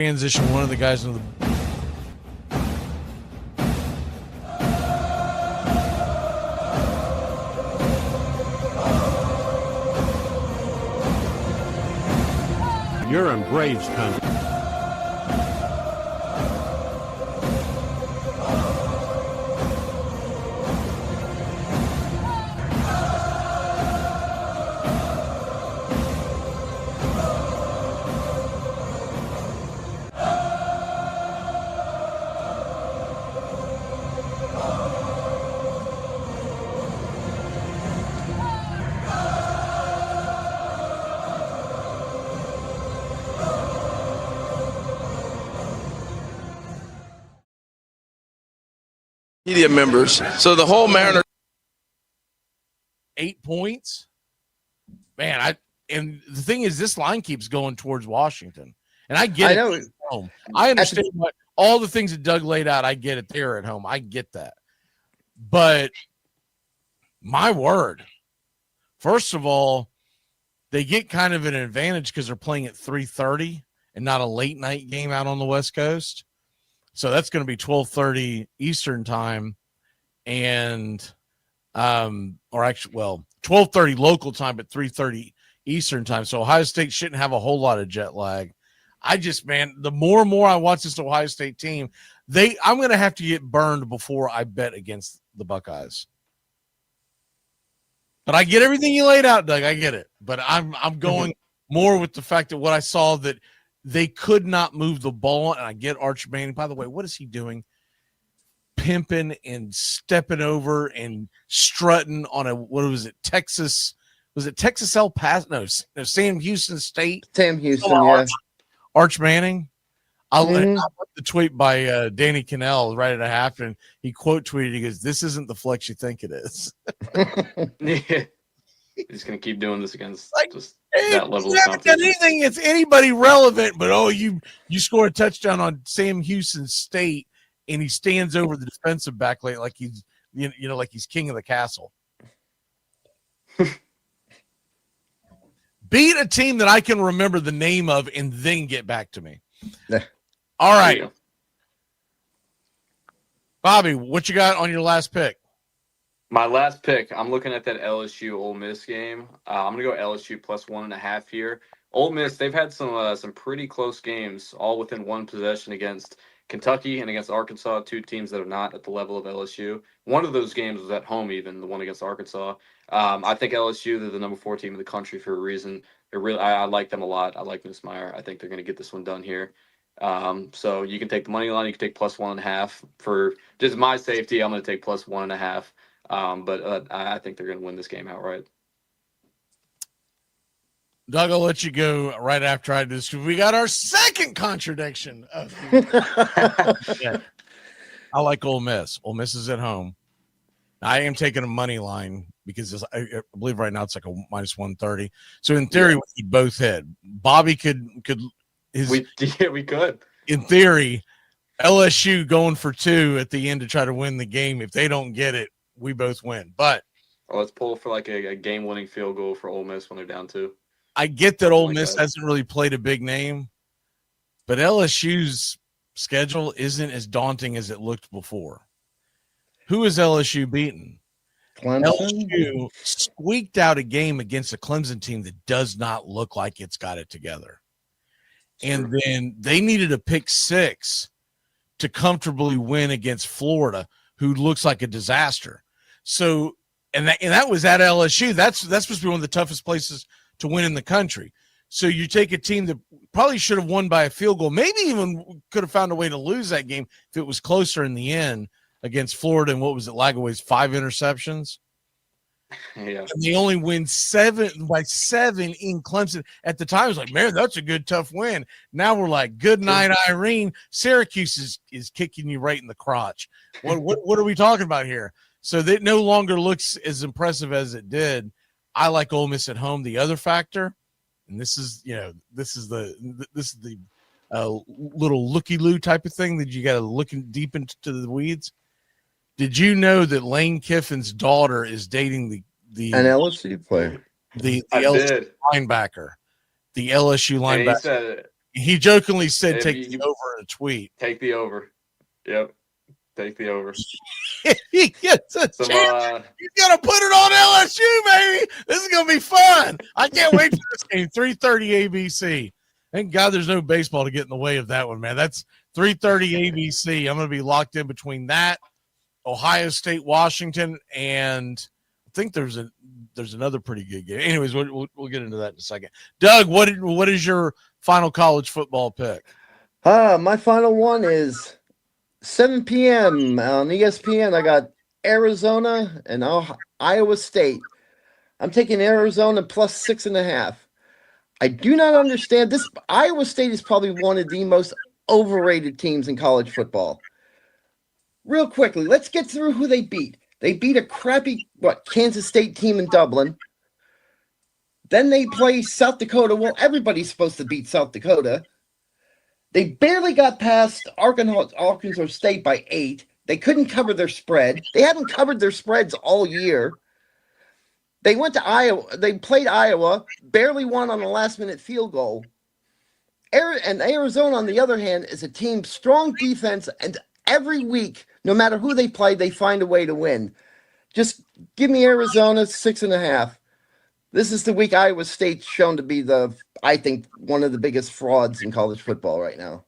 transition one of the guys into the You're in Braves country. Media members. So the whole Mariners 8 points. Man, and the thing is, this line keeps going towards Washington, and I get it. At home. I understand all the things that Doug laid out. I get it. They're at home. I get that, but my word. First of all, they get kind of an advantage because they're playing at 3:30 and not a late night game out on the West Coast. So that's going to be 12:30 Eastern time, and 12:30 local time, but 3:30 Eastern time. So Ohio State shouldn't have a whole lot of jet lag. The more and more I watch this Ohio State team, I'm going to have to get burned before I bet against the Buckeyes. But I get everything you laid out, Doug. I get it. But I'm going more with the fact that what I saw that they could not move the ball, and I get Arch Manning. By the way, what is he doing? Pimping and stepping over and strutting on Texas? Was it Texas El Paso? No, Sam Houston State. Sam Houston, yeah. Arch Manning. I like the tweet by Danny Cannell right at half, and he quote tweeted, he goes, "This isn't the flex you think it is." Yeah. He's going to keep doing this against just hey, that level of competition. Done anything it's anybody relevant, but you score a touchdown on Sam Houston State, and he stands over the defensive back like he's like he's king of the castle. Beat a team that I can remember the name of and then get back to me. All right, Bobby, what you got on your last pick? My last pick, I'm looking at that LSU Ole Miss game. I'm gonna go LSU plus 1.5 here. Ole Miss, they've had some pretty close games, all within one possession against Kentucky and against Arkansas, two teams that are not at the level of LSU. One of those games was at home, even the one against Arkansas. I think LSU, they're the number 4 team in the country for a reason. I like them a lot. I like Miss Meyer. I think they're gonna get this one done here. So you can take the money line. You can take plus 1.5 for just my safety. I'm gonna take plus 1.5. But I think they're going to win this game outright. Doug, I'll let you go right after I do this. We got our second contradiction. Yeah. I like Ole Miss. Ole Miss is at home. I am taking a money line because I believe right now it's like a minus 130. So in theory, we could both hit. Bobby could. We could. In theory, LSU going for 2 at the end to try to win the game. If they don't get it, we both win. But let's pull for like a game-winning field goal for Ole Miss when they're down 2. I get that Ole Miss hasn't really played a big name, but LSU's schedule isn't as daunting as it looked before. Who is LSU beaten? Clemson? LSU squeaked out a game against a Clemson team that does not look like it's got it together. And then they needed a pick 6 to comfortably win against Florida, who looks like a disaster. So, and that was at LSU. That's supposed to be one of the toughest places to win in the country. So you take a team that probably should have won by a field goal, maybe even could have found a way to lose that game if it was closer in the end against Florida. And what was it, Lagaway's 5 interceptions? Yeah. And they only win 7 in Clemson. At the time, it was like, man, that's a good, tough win. Now we're like, good night, Irene. Syracuse is kicking you right in the crotch. What are we talking about here? So that no longer looks as impressive as it did. I like Ole Miss at home. The other factor, and this is the little looky-loo type of thing that you got to look deep into the weeds. Did you know that Lane Kiffin's daughter is dating the an LSU player? The LSU linebacker. The LSU linebacker. He jokingly said, If "Take you- the over" in a tweet. Take the over. Yep. Take the over. He gets a Some chance. He's gonna put it on LSU, baby. This is gonna be fun. I can't wait for this game. 3:30 ABC. Thank God there's no baseball to get in the way of that one, man. That's 3:30 ABC. I'm gonna be locked in between that, Ohio State, Washington, and I think there's another pretty good game. Anyways, we'll get into that in a second. Doug, what is your final college football pick? My final one is 7 p.m. on ESPN. I got Arizona and Iowa State. I'm taking Arizona plus 6.5. I do not understand this. Iowa State is probably one of the most overrated teams in college football. Real quickly, let's get through who they beat. They beat a crappy, Kansas State team in Dublin. Then they play South Dakota. Well, everybody's supposed to beat South Dakota. They barely got past Arkansas State by 8. They couldn't cover their spread. They haven't covered their spreads all year. They went to Iowa. They played Iowa, barely won on a last-minute field goal. And Arizona, on the other hand, is a team, strong defense, and every week, no matter who they play, they find a way to win. Just give me Arizona 6.5. This is the week Iowa State's shown to be I think, one of the biggest frauds in college football right now.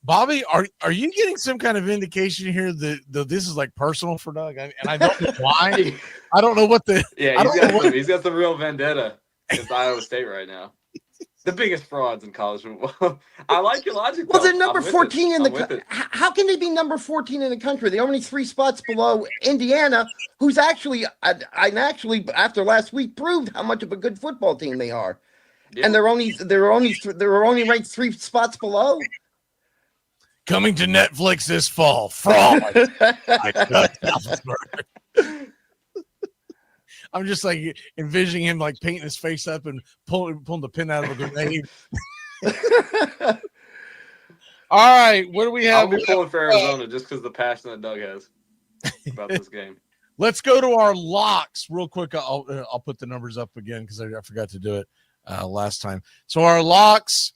Bobby, are you getting some kind of indication here that this is like personal for Doug? And I don't know why. I don't know what the he's got some real vendetta against Iowa State right now. The biggest frauds in college football. I like your logic. Well, they're number 14 in the country. How can they be number 14 in the country? They're only 3 spots below Indiana, who's actually after last week proved how much of a good football team they are. Yeah. And they're only ranked 3 spots below. Coming to Netflix this fall. Fraud. I'm just like envisioning him like painting his face up and pulling the pin out of a grenade. All right, what do we have? I'll be pulling for Arizona just because of the passion that Doug has about this game. Let's go to our locks real quick. I'll put the numbers up again because I forgot to do it last time. So our locks,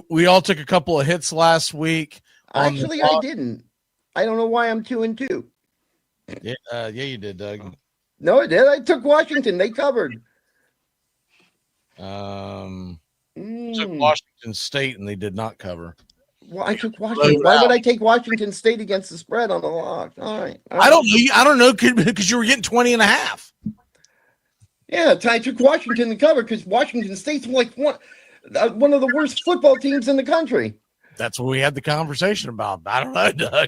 we all took a couple of hits last week. Actually, I didn't. I don't know why I'm 2-2. Yeah, you did, Doug. No, I did. I took Washington. They covered. Took Washington State, and they did not cover. Well, I took Washington. Why would I take Washington State against the spread on the lock? All right. I don't know because you were getting 20.5. Yeah, I took Washington to cover because Washington State's like one of the worst football teams in the country. That's what we had the conversation about. I don't know, Doug.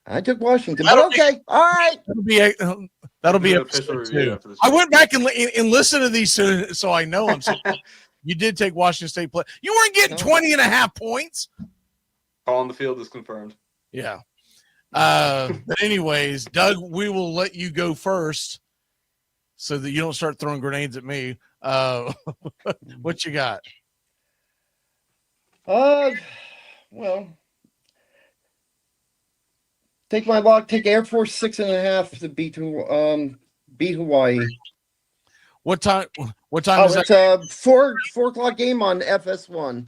I took Washington, but okay. All right. That'll be episode 2. I went back and listened to these so I know them. So you did take Washington State play. You weren't getting 20.5 points. On the field is confirmed. Yeah. But anyways, Doug, we will let you go first so that you don't start throwing grenades at me. What you got? Well, take my lock. Take Air Force 6.5 to beat Hawaii. What time? Is that? It's a 4 o'clock game on FS1.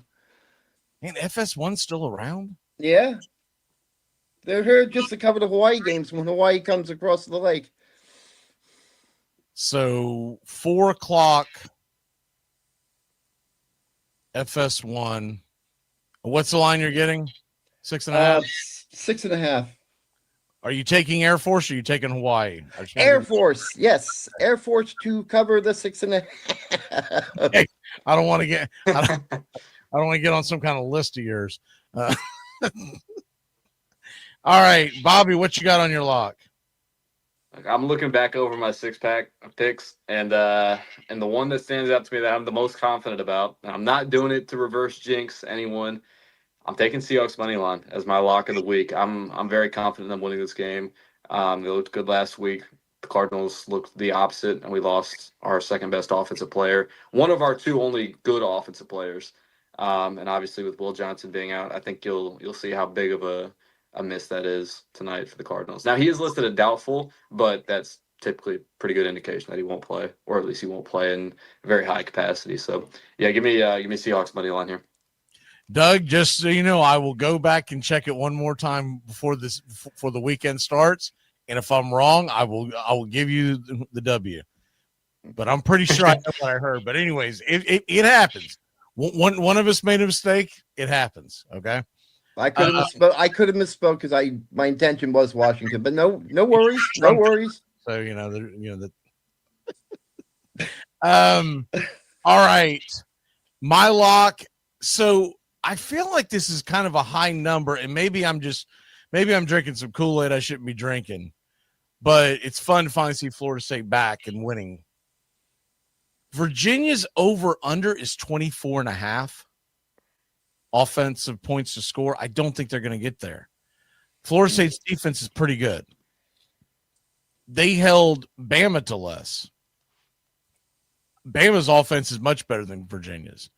And FS1's still around? Yeah, they're here just to cover the Hawaii games when Hawaii comes across the lake. So 4 o'clock FS1. What's the line you're getting? 6.5? 6.5. Are you taking Air Force or are you taking Hawaii? Air Force, yes. Air Force to cover the 6.5. Hey, I don't want to get on some kind of list of yours. All right, Bobby, what you got on your lock? I'm looking back over my 6-pack picks, and the one that stands out to me that I'm the most confident about, and I'm not doing it to reverse jinx anyone. I'm taking Seahawks money line as my lock of the week. I'm very confident in winning this game. They looked good last week. The Cardinals looked the opposite, and we lost our second best offensive player, one of our 2 only good offensive players. And obviously with Will Johnson being out, I think you'll see how big of a miss that is tonight for the Cardinals. Now he is listed as doubtful, but that's typically a pretty good indication that he won't play, or at least he won't play in very high capacity. So yeah, give me Seahawks money line here. Doug, just so you know, I will go back and check it one more time before the weekend starts. And if I'm wrong, I will give you the W. But I'm pretty sure I know what I heard. But anyways, it happens. One of us made a mistake. It happens. Okay. I could have misspoke because my intention was Washington, but no worries, no worries. So all right, my lock. So I feel like this is kind of a high number, and maybe I'm drinking some Kool-Aid I shouldn't be drinking, but it's fun to finally see Florida State back and winning. Virginia's over-under is 24.5 offensive points to score. I don't think they're going to get there. Florida State's defense is pretty good. They held Bama to less. Bama's offense is much better than Virginia's.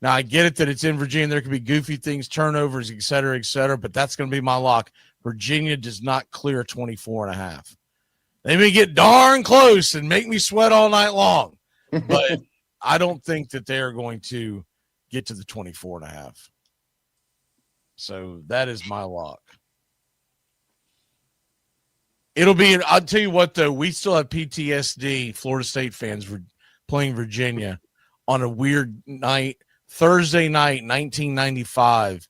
Now, I get it that it's in Virginia. There could be goofy things, turnovers, et cetera, but that's going to be my lock. Virginia does not clear 24.5. They may get darn close and make me sweat all night long, but I don't think that they're going to get to the 24.5. So that is my lock. I'll tell you what, though, we still have PTSD, Florida State fans, playing Virginia on a weird night. Thursday night, 1995,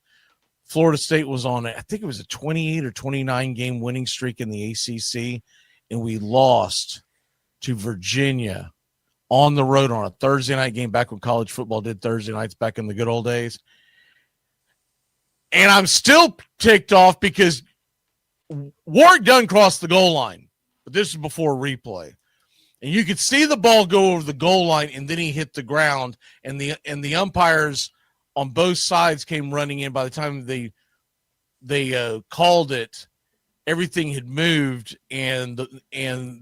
Florida State was on, I think it was a 28 or 29 game winning streak in the ACC, and we lost to Virginia on the road on a Thursday night game back when college football did Thursday nights back in the good old days. And I'm still ticked off because Warwick Dunn crossed the goal line, but this is before replay. And you could see the ball go over the goal line, and then he hit the ground, and the umpires on both sides came running in. By the time they called it, everything had moved, and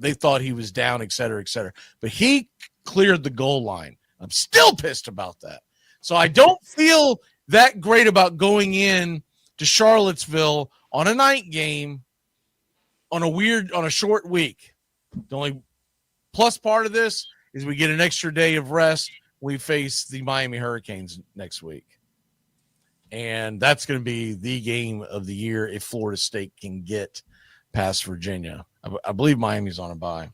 they thought he was down, et cetera, et cetera. But he cleared the goal line. I'm still pissed about that. So I don't feel that great about going in to Charlottesville on a night game on a short week. The only plus part of this is we get an extra day of rest. We face the Miami Hurricanes next week. And that's going to be the game of the year if Florida State can get past Virginia. I believe Miami's on a bye.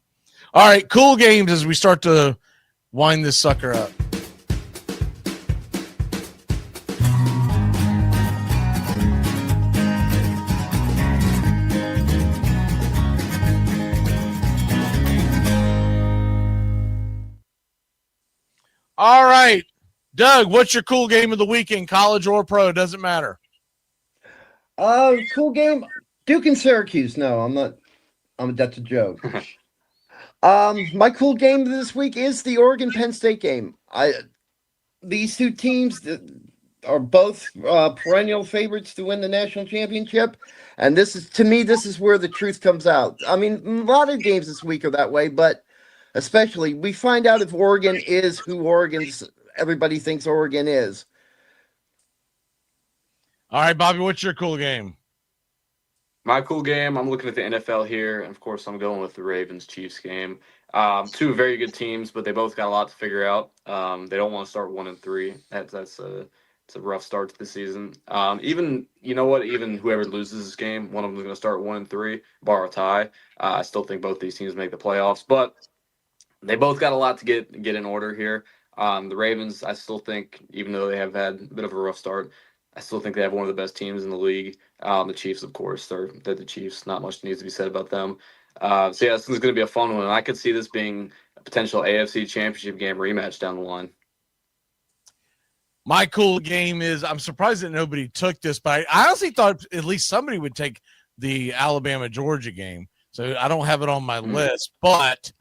All right, cool games as we start to wind this sucker up. All right, Doug, what's your cool game of the weekend, college or pro? Doesn't matter. Cool game. Duke and Syracuse. No, I'm not. That's a joke. My cool game this week is the Oregon-Penn State game. These two teams are both perennial favorites to win the national championship, and this is where the truth comes out. I mean, a lot of games this week are that way, but especially we find out if Oregon is who everybody thinks Oregon is. All right, Bobby, what's your cool game? My cool game, I'm looking at the NFL here, and of course I'm going with the Ravens-Chiefs game. Two very good teams, but they both got a lot to figure out. They don't want to start 1-3. It's a rough start to the season. Even whoever loses this game, one of them is going to start 1-3, bar a tie. I still think both these teams make the playoffs, but they both got a lot to get in order here. The Ravens, I still think, even though they have had a bit of a rough start, I still think they have one of the best teams in the league. The Chiefs, of course, they're the Chiefs. Not much needs to be said about them. This is going to be a fun one. I could see this being a potential AFC Championship game rematch down the line. My cool game is, I'm surprised that nobody took this, but I honestly thought at least somebody would take the Alabama-Georgia game. So I don't have it on my list, but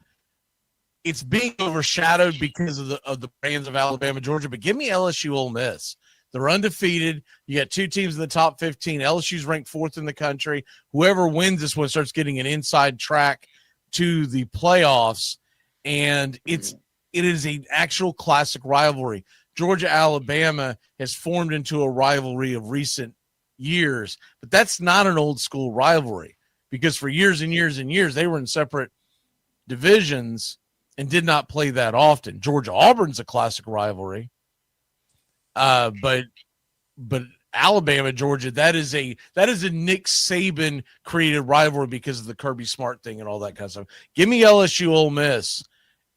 it's being overshadowed because of the brands of Alabama, Georgia. But give me LSU Ole Miss. They're undefeated. You got two teams in the top 15. LSU's ranked 4th in the country. Whoever wins this one starts getting an inside track to the playoffs, and it is an actual classic rivalry. Georgia-Alabama has formed into a rivalry of recent years, but that's not an old school rivalry because for years and years and years they were in separate divisions and did not play that often. Georgia Auburn's a classic rivalry. But Alabama, Georgia, that is a Nick Saban created rivalry because of the Kirby Smart thing and all that kind of stuff. Give me LSU Ole Miss,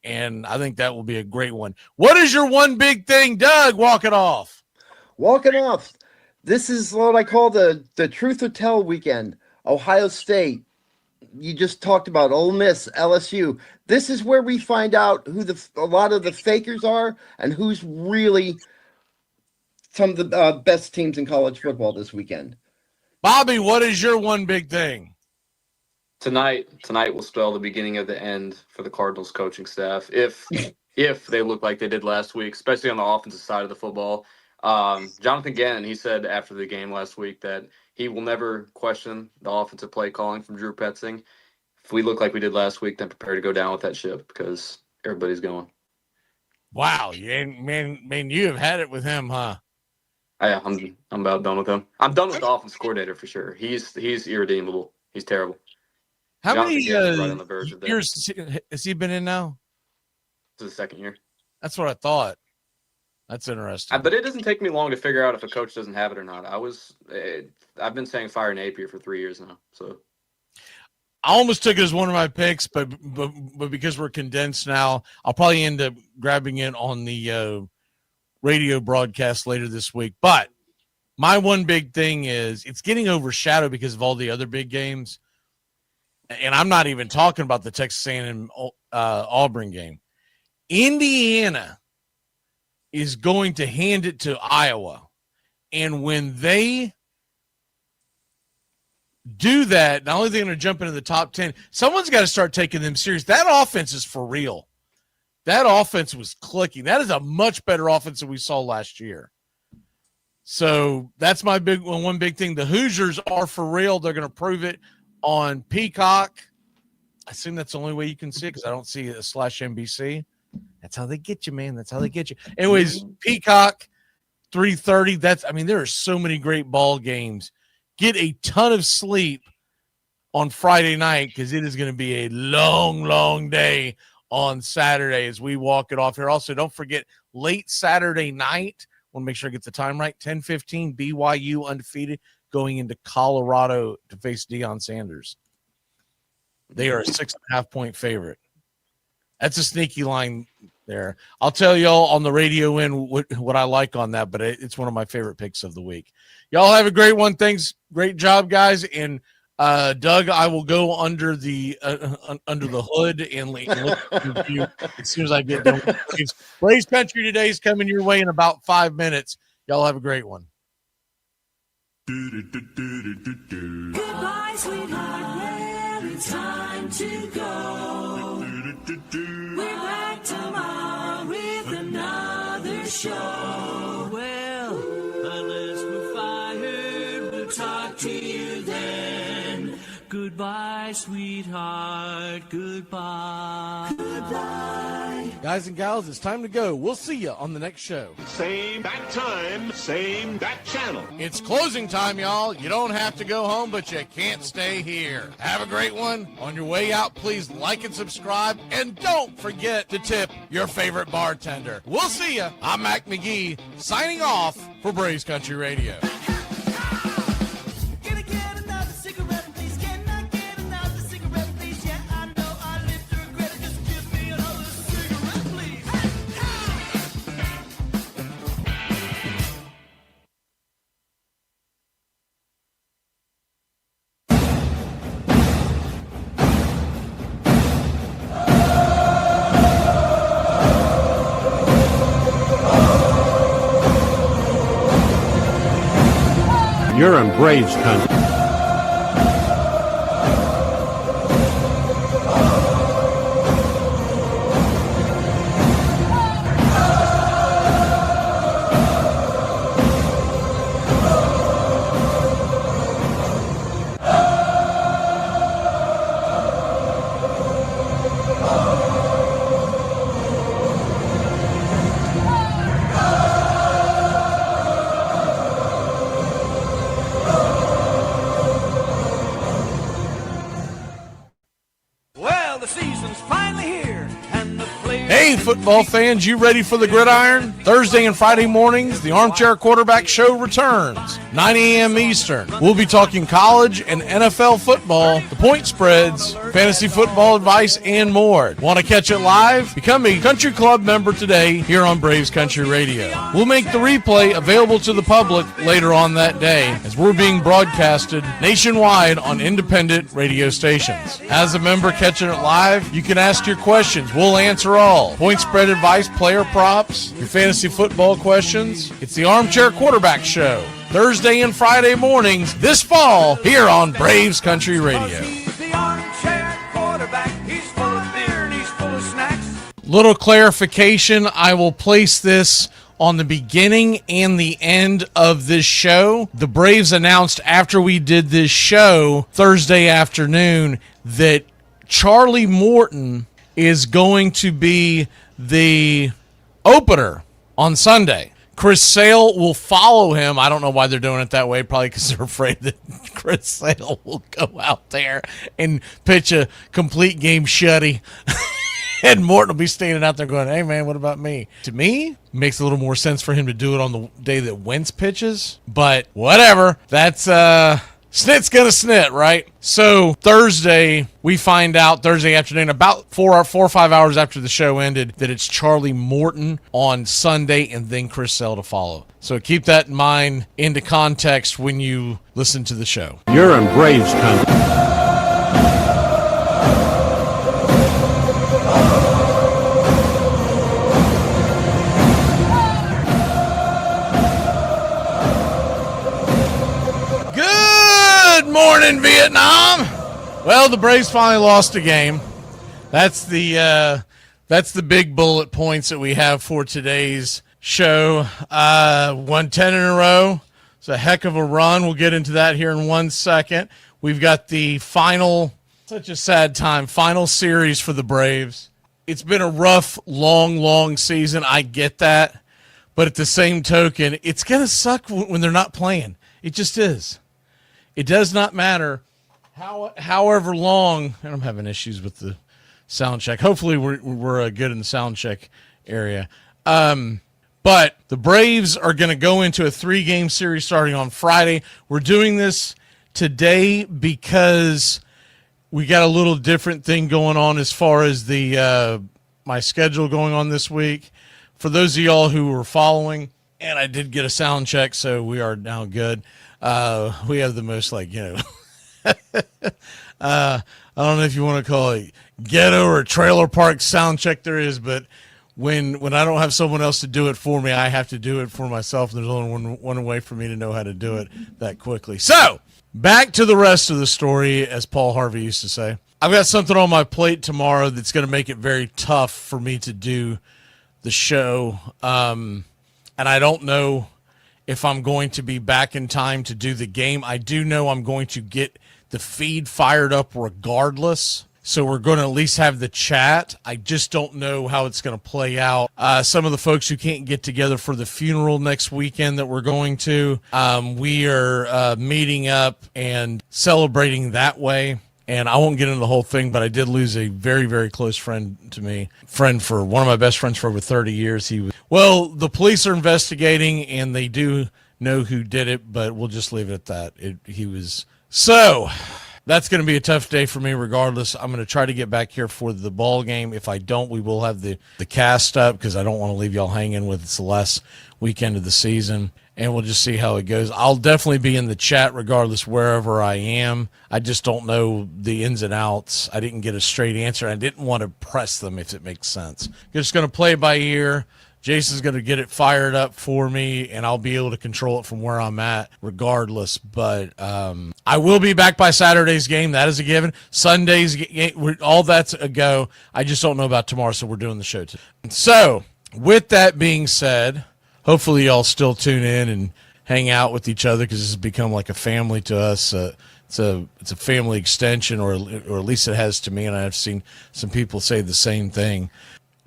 and I think that will be a great one. What is your one big thing, Doug? Walk it off. Walking off. This is what I call the truth or tell weekend. Ohio State. You just talked about Ole Miss, LSU. This is where we find out who a lot of the fakers are and who's really some of the best teams in college football this weekend. Bobby, what is your one big thing? Tonight will spell the beginning of the end for the Cardinals coaching staff. If they look like they did last week, especially on the offensive side of the football. Jonathan Gannon, he said after the game last week that he will never question the offensive play calling from Drew Petzing. If we look like we did last week, then prepare to go down with that ship because everybody's going. Wow, man, you have had it with him, huh? Yeah, I'm about done with him. I'm done with the offensive coordinator for sure. He's irredeemable. He's terrible. How Jonathan many Gannon's right on the verge of that. years has he been in now? This is the second year. That's what I thought. That's interesting. But it doesn't take me long to figure out if a coach doesn't have it or not. I've been saying fire Napier for 3 years now. So I almost took it as one of my picks, but because we're condensed now, I'll probably end up grabbing it on the radio broadcast later this week. But my one big thing is it's getting overshadowed because of all the other big games. And I'm not even talking about the Texas A&M Auburn game. Indiana is going to hand it to Iowa. And when they do that, not only are they going to jump into the top 10, someone's got to start taking them serious. That offense is for real. That offense was clicking. That is a much better offense than we saw last year. So that's my one big thing. The Hoosiers are for real. They're going to prove it on Peacock. I assume that's the only way you can see it because I don't see it /NBC. That's how they get you, man. That's how they get you. Anyways, Peacock, 3:30. There are so many great ball games. Get a ton of sleep on Friday night because it is going to be a long, long day on Saturday as we walk it off here. Also, don't forget, late Saturday night, want to make sure I get the time right, 10:15, BYU undefeated, going into Colorado to face Deion Sanders. They are a 6.5-point favorite. That's a sneaky line there. I'll tell y'all on the radio end what I like on that, but it's one of my favorite picks of the week. Y'all have a great one. Thanks. Great job, guys. And Doug, I will go under the hood and look at you as soon as I get done. Braves Country today is coming your way in about 5 minutes. Y'all have a great one. Goodbye, sweetheart. Well, it's time to go. We're back tomorrow with another show. Well, unless we're fired, we'll talk to you then. Goodbye, sweetheart. Goodbye. Goodbye. Guys and gals, it's time to go. We'll see you on the next show. Same bat time, same bat channel. It's closing time, y'all. You don't have to go home, but you can't stay here. Have a great one. On your way out, please like and subscribe. And don't forget to tip your favorite bartender. We'll see you. I'm Mac McGee, signing off for Braves Country Radio. Can I get another cigarette, please? Can I get another cigarette, please? Yeah, I know I live to regret it. Just give me another cigarette, please. You're in Braves country. football fans, you ready for the gridiron? Thursday and Friday mornings, the Armchair Quarterback Show returns, 9 a.m. Eastern. We'll be talking college and NFL football, the point spreads, fantasy football advice, and more. Want to catch it live? Become a Country Club member today here on Braves Country Radio. We'll make the replay available to the public later on that day as we're being broadcasted nationwide on independent radio stations. As a member catching it live, you can ask your questions. We'll answer all. Point spread advice, player props, your fantasy football questions. It's the Armchair Quarterback Show, Thursday and Friday mornings this fall here on Braves Country Radio. The armchair quarterback, he's full of beer and he's full of snacks. Little clarification, I will place this on the beginning and the end of this show. The Braves announced after we did this show Thursday afternoon that Charlie Morton is going to be the opener on Sunday. Chris Sale will follow him. I don't know why they're doing it that way, probably because they're afraid that Chris Sale will go out there and pitch a complete game shutty. And Morton will be standing out there going, hey, man, what about me? To me, it makes a little more sense for him to do it on the day that Wentz pitches. But whatever. That's snit's gonna snit, right? So Thursday, we find out Thursday afternoon, about 4 or 5 hours after the show ended, that it's Charlie Morton on Sunday and then Chris Sale to follow. So keep that in mind into context when you listen to the show. You're in Braves country. Morning, Vietnam. Well, the Braves finally lost a game. That's the big bullet points that we have for today's show. Won 10 in a row. It's a heck of a run. We'll get into that here in 1 second. We've got the final, such a sad time, final series for the Braves. It's been a rough, long season. I get that. But at the same token, it's going to suck when they're not playing. It just is. It does not matter however long, and I'm having issues with the sound check. Hopefully we're good in the sound check area. But the Braves are going to go into a 3-game series starting on Friday. We're doing this today because we got a little different thing going on as far as the my schedule going on this week. For those of y'all who were following, and I did get a sound check, so we are now good. We have the most, I don't know if you want to call it ghetto or trailer park sound check there is, but when I don't have someone else to do it for me, I have to do it for myself. There's only one way for me to know how to do it that quickly. So back to the rest of the story, as Paul Harvey used to say. I've got something on my plate tomorrow that's going to make it very tough for me to do the show. And I don't know if I'm going to be back in time to do the game. I do know I'm going to get the feed fired up regardless. So we're going to at least have the chat. I just don't know how it's going to play out. Some of the folks who can't get together for the funeral next weekend that we're going to, we are meeting up and celebrating that way. And I won't get into the whole thing, but I did lose a very, very close friend to me. Friend for one of my best friends for over 30 years. The police are investigating, and they do know who did it, but we'll just leave it at that. So that's going to be a tough day for me regardless. I'm going to try to get back here for the ball game. If I don't, we will have the cast up because I don't want to leave y'all hanging with it's the last weekend of the season. And we'll just see how it goes. I'll definitely be in the chat regardless wherever I am. I just don't know the ins and outs. I didn't get a straight answer. I didn't want to press them, if it makes sense. Just going to play by ear. Jason's going to get it fired up for me, and I'll be able to control it from where I'm at regardless. But I will be back by Saturday's game. That is a given. Sunday's game, all that's a go. I just don't know about tomorrow, so we're doing the show today. So with that being said, hopefully y'all still tune in and hang out with each other because this has become like a family to us. It's a family extension, or at least it has to me, and I've seen some people say the same thing.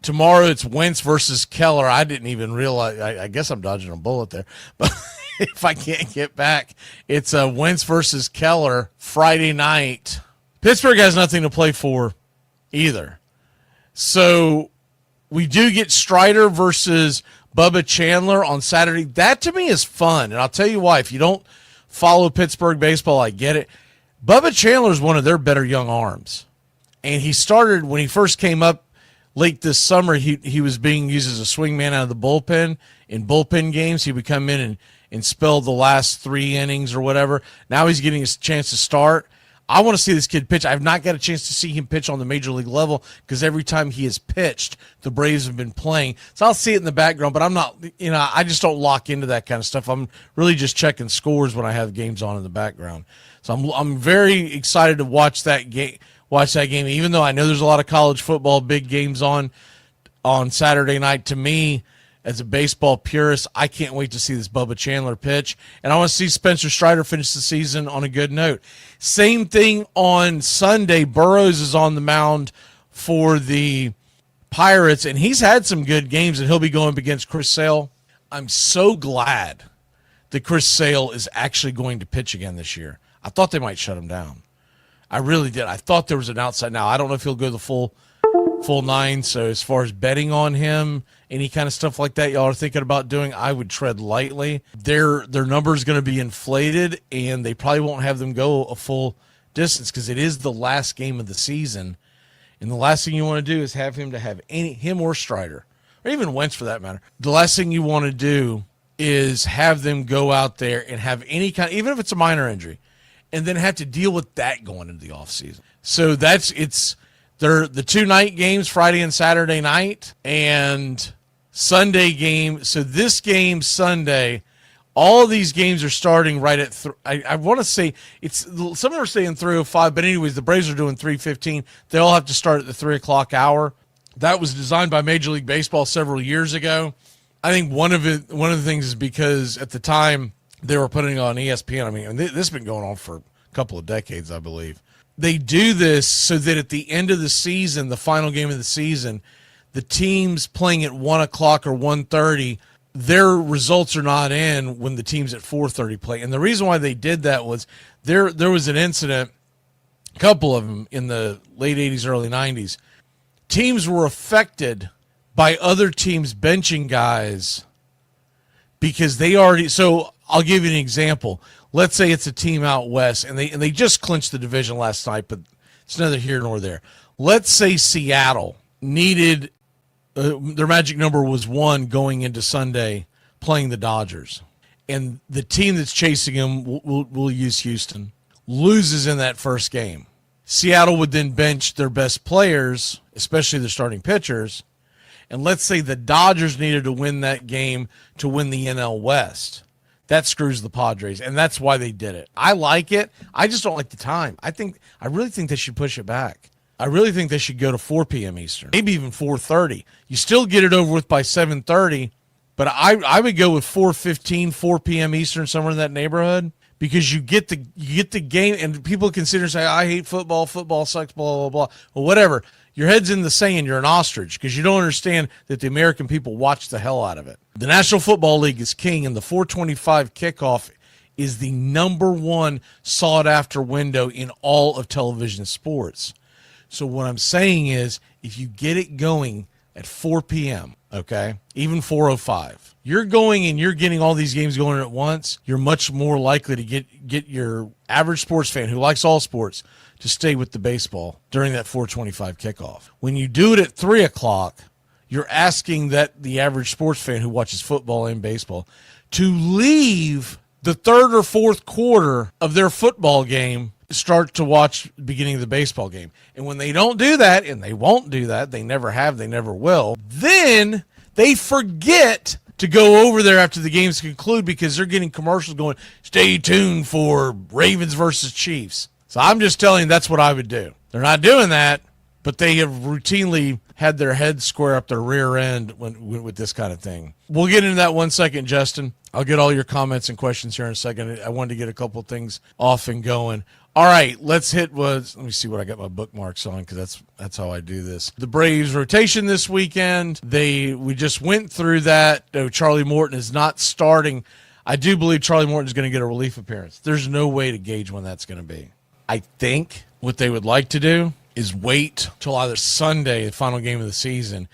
Tomorrow it's Wentz versus Keller. I didn't even realize. I guess I'm dodging a bullet there. But if I can't get back, it's Wentz versus Keller Friday night. Pittsburgh has nothing to play for either. So We do get Strider versus Bubba Chandler on Saturday. That to me is fun, and I'll tell you why. If you don't follow Pittsburgh baseball, I get it. Bubba Chandler is one of their better young arms, and he started when he first came up late this summer. He was being used as a swingman out of the bullpen in bullpen games. He would come in and spell the last 3 innings or whatever. Now he's getting a chance to start. I want to see this kid pitch. I've not got a chance to see him pitch on the major league level because every time he has pitched, the Braves have been playing. So I'll see it in the background, but I'm not, I just don't lock into that kind of stuff. I'm really just checking scores when I have games on in the background. So I'm very excited to watch that game. Even though I know there's a lot of college football big games on Saturday night. To me, as a baseball purist, I can't wait to see this Bubba Chandler pitch. And I want to see Spencer Strider finish the season on a good note. Same thing on Sunday. Burrows is on the mound for the Pirates, and he's had some good games, and he'll be going up against Chris Sale. I'm so glad that Chris Sale is actually going to pitch again this year. I thought they might shut him down. I really did. I thought there was an outside. Now, I don't know if he'll go the full 9. So as far as betting on him, any kind of stuff like that y'all are thinking about doing, I would tread lightly. Their number is going to be inflated, and they probably won't have them go a full distance because it is the last game of the season. And the last thing you want to do is have him or Strider, or even Wentz for that matter. The last thing you want to do is have them go out there and have any kind, even if it's a minor injury, and then have to deal with that going into the offseason. So they're the 2 night games, Friday and Saturday night, and Sunday game. So this game Sunday, all of these games are starting right at I want to say some are saying 3:05, but anyways, the Braves are doing 3:15. They all have to start at the 3 o'clock hour. That was designed by Major League Baseball several years ago. I think one of the things is because at the time they were putting it on ESPN. I mean, this has been going on for a couple of decades, I believe. They do this so that at the end of the season, the final game of the season, the teams playing at 1 o'clock or 1:30, their results are not in when the teams at 4:30 play. And the reason why they did that was there was an incident, a couple of them in the late 80s, early 90s. Teams were affected by other teams benching guys because they already – so I'll give you an example. Let's say it's a team out west, and they just clinched the division last night, but it's neither here nor there. Let's say Seattle needed their magic number was 1 going into Sunday playing the Dodgers, and the team that's chasing them, we'll use Houston, loses in that first game. Seattle would then bench their best players, especially their starting pitchers, and let's say the Dodgers needed to win that game to win the NL West. That screws the Padres, and that's why they did it. I like it. I just don't like the time. I really think they should push it back. I really think they should go to 4 p.m. Eastern, maybe even 4:30. You still get it over with by 7:30, but I would go with 4:15, 4 p.m. Eastern, somewhere in that neighborhood, because you get the game, and people consider say, I hate football sucks, blah, blah, blah. Well, whatever. Your head's in the sand. You're an ostrich because you don't understand that the American people watch the hell out of it. The National Football League is king, and the 4:25 kickoff is the number 1 sought-after window in all of television sports. So what I'm saying is if you get it going at 4 p.m., okay, even 4:05, you're going and you're getting all these games going at once, you're much more likely to get your average sports fan who likes all sports to stay with the baseball during that 4:25 kickoff. When you do it at 3 o'clock, you're asking that the average sports fan who watches football and baseball to leave the third or fourth quarter of their football game, start to watch the beginning of the baseball game. And when they don't do that, and they won't do that, they never have, they never will, then they forget to go over there after the games conclude because they're getting commercials going, stay tuned for Ravens versus Chiefs. So I'm just telling you that's what I would do. They're not doing that, but they have routinely had their heads square up their rear end with this kind of thing. We'll get into that 1 second, Justin. I'll get all your comments and questions here in a second. I wanted to get a couple of things off and going. All right, let me see what I got my bookmarks on because that's how I do this. The Braves rotation this weekend. We just went through that. Charlie Morton is not starting. I do believe Charlie Morton is going to get a relief appearance. There's no way to gauge when that's going to be. I think what they would like to do is wait till either Sunday, the final game of the season,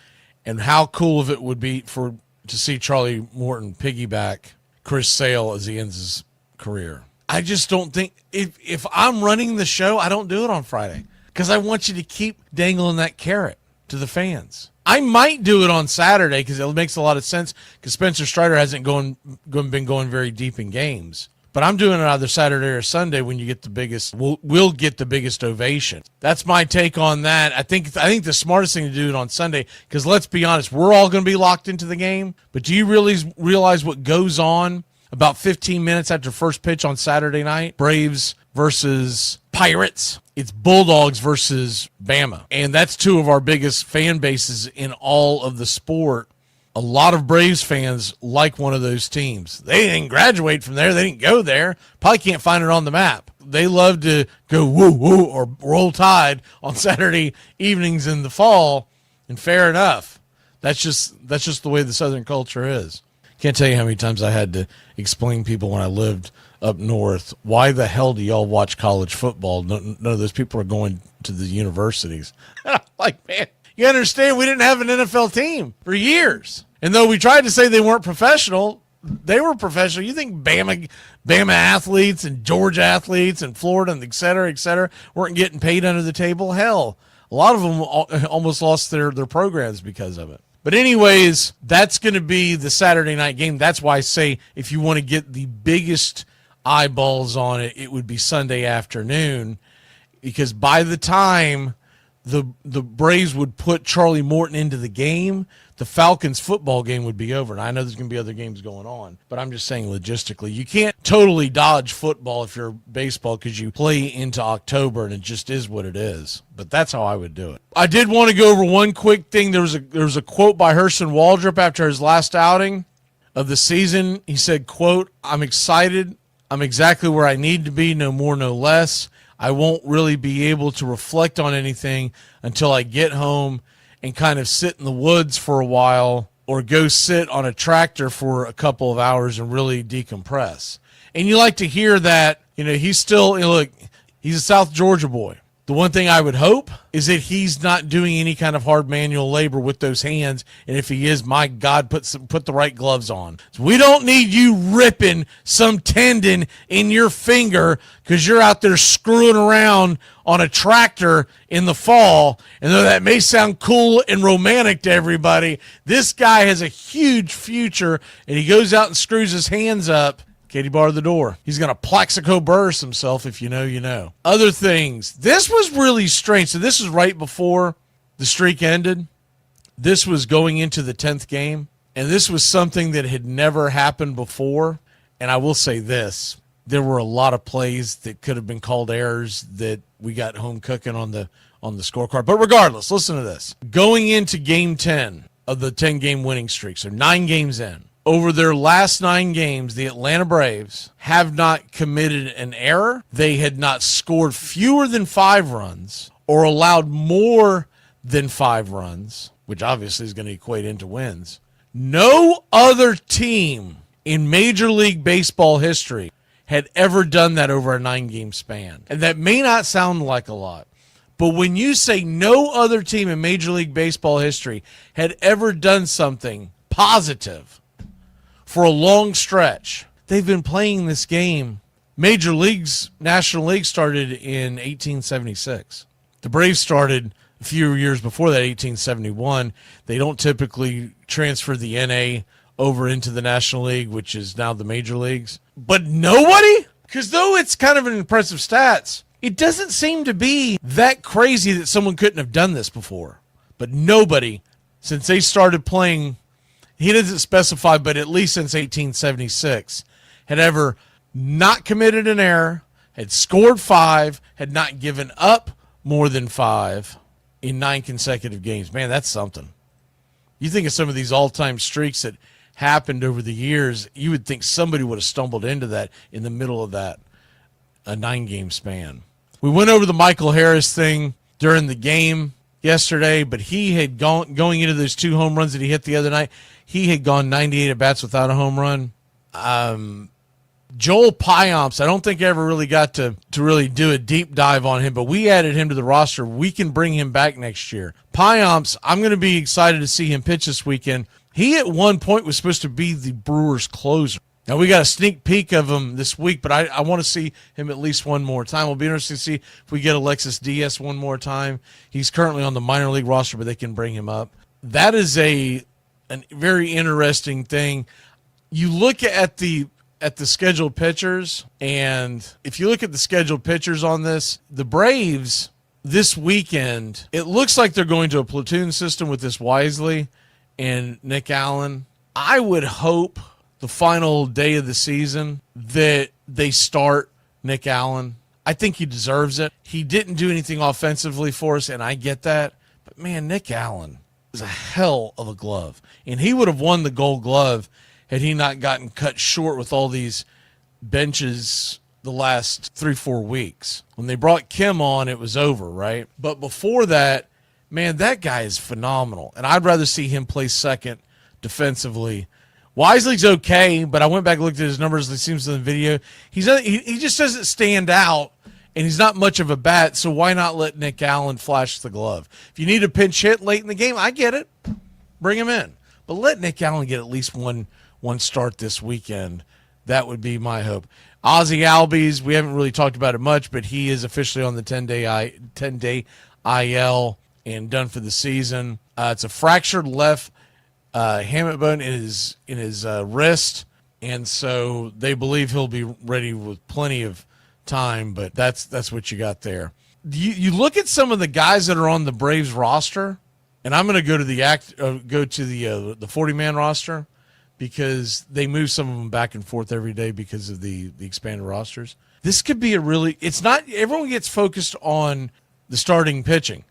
And how cool of it would be to see Charlie Morton piggyback Chris Sale as he ends his career. I just don't think if I'm running the show, I don't do it on Friday because I want you to keep dangling that carrot to the fans. I might do it on Saturday because it makes a lot of sense because Spencer Strider hasn't been going very deep in games. But I'm doing it either Saturday or Sunday when you get the biggest. We'll get the biggest ovation. That's my take on that. I think the smartest thing to do it on Sunday because let's be honest, we're all going to be locked into the game. But do you really realize what goes on about 15 minutes after first pitch on Saturday night? Braves versus Pirates. It's Bulldogs versus Bama. And that's two of our biggest fan bases in all of the sport. A lot of Braves fans like one of those teams. They didn't graduate from there. They didn't go there. Probably can't find it on the map. They love to go woo woo or roll tide on Saturday evenings in the fall, and fair enough. That's just the way the Southern culture is. Can't tell you how many times I had to explain people when I lived up north, why the hell do y'all watch college football? None of those people are going to the universities. Like, man, you understand we didn't have an NFL team for years. And though we tried to say they weren't professional, they were professional. You think Bama athletes and Georgia athletes and Florida and et cetera, weren't getting paid under the table? Hell, a lot of them almost lost their programs because of it. But anyways, that's going to be the Saturday night game. That's why I say if you want to get the biggest eyeballs on it, it would be Sunday afternoon, because by the time the Braves would put Charlie Morton into the game, the Falcons football game would be over. And I know there's going to be other games going on, but I'm just saying logistically, you can't totally dodge football if you're baseball because you play into October and it just is what it is. But that's how I would do it. I did want to go over one quick thing. There was a quote by Hurston Waldrop after his last outing of the season. He said, quote, "I'm excited. I'm exactly where I need to be, no more, no less. I won't really be able to reflect on anything until I get home and kind of sit in the woods for a while or go sit on a tractor for a couple of hours and really decompress." And you like to hear that, he's still, look, he's a South Georgia boy. The one thing I would hope is that he's not doing any kind of hard manual labor with those hands. And if he is, my God, put the right gloves on. So we don't need you ripping some tendon in your finger because you're out there screwing around on a tractor in the fall. And though that may sound cool and romantic to everybody, this guy has a huge future, and he goes out and screws his hands up. Katie, bar the door. He's going to Plaxico Burress himself. If you know, you know. Other things. This was really strange. So this is right before the streak ended. This was going into the 10th game. And this was something that had never happened before. And I will say this. There were a lot of plays that could have been called errors that we got home cooking on the scorecard. But regardless, listen to this. Going into game 10 of the 10-game winning streak, so 9 games in, over their last 9 games, the Atlanta Braves have not committed an error. They had not scored fewer than 5 runs or allowed more than 5 runs, which obviously is going to equate into wins. No other team in Major League Baseball history had ever done that over a 9-game span. And that may not sound like a lot, but when you say no other team in Major League Baseball history had ever done something positive for a long stretch, they've been playing this game. Major Leagues, National League started in 1876. The Braves started a few years before that, 1871. They don't typically transfer the NA over into the National League, which is now the Major Leagues. But nobody? Because though it's kind of an impressive stats, it doesn't seem to be that crazy that someone couldn't have done this before. But nobody, since they started playing, he doesn't specify, but at least since 1876, had ever not committed an error, had scored 5, had not given up more than 5 in 9 consecutive games. Man, that's something. You think of some of these all-time streaks that happened over the years, you would think somebody would have stumbled into that in the middle of that, a 9-game span. We went over the Michael Harris thing during the game yesterday, but he had going into those 2 home runs that he hit the other night, he had gone 98 at-bats without a home run. Joel Pyomps, I don't think I ever really got to really do a deep dive on him, but we added him to the roster. We can bring him back next year. Pyomps, I'm going to be excited to see him pitch this weekend. He at one point was supposed to be the Brewers closer. Now, we got a sneak peek of him this week, but I want to see him at least one more time. It'll be interesting to see if we get Alexis Diaz one more time. He's currently on the minor league roster, but they can bring him up. That is a very interesting thing. You look at the scheduled pitchers, and if you look at the scheduled pitchers on this, the Braves this weekend, it looks like they're going to a platoon system with this Wisely and Nick Allen. I would hope the final day of the season that they start Nick Allen. I think he deserves it. He didn't do anything offensively for us, and I get that. But, man, Nick Allen is a hell of a glove. And he would have won the Gold Glove had he not gotten cut short with all these benches the last 3-4 weeks. When they brought Kim on, it was over, right? But before that, man, that guy is phenomenal. And I'd rather see him play second defensively. Wisely's okay, but I went back and looked at his numbers. It seems in the video. He just doesn't stand out, and he's not much of a bat, so why not let Nick Allen flash the glove? If you need a pinch hit late in the game, I get it. Bring him in. But let Nick Allen get at least one start this weekend. That would be my hope. Ozzie Albies, we haven't really talked about it much, but he is officially on the 10-day IL and done for the season. It's a fractured left hamate bone in his wrist, and so they believe he'll be ready with plenty of time. But that's what you got there. You look at some of the guys that are on the Braves roster, and I'm going to go to the 40-man roster because they move some of them back and forth every day because of the expanded rosters. This could be it's not everyone gets focused on the starting pitching.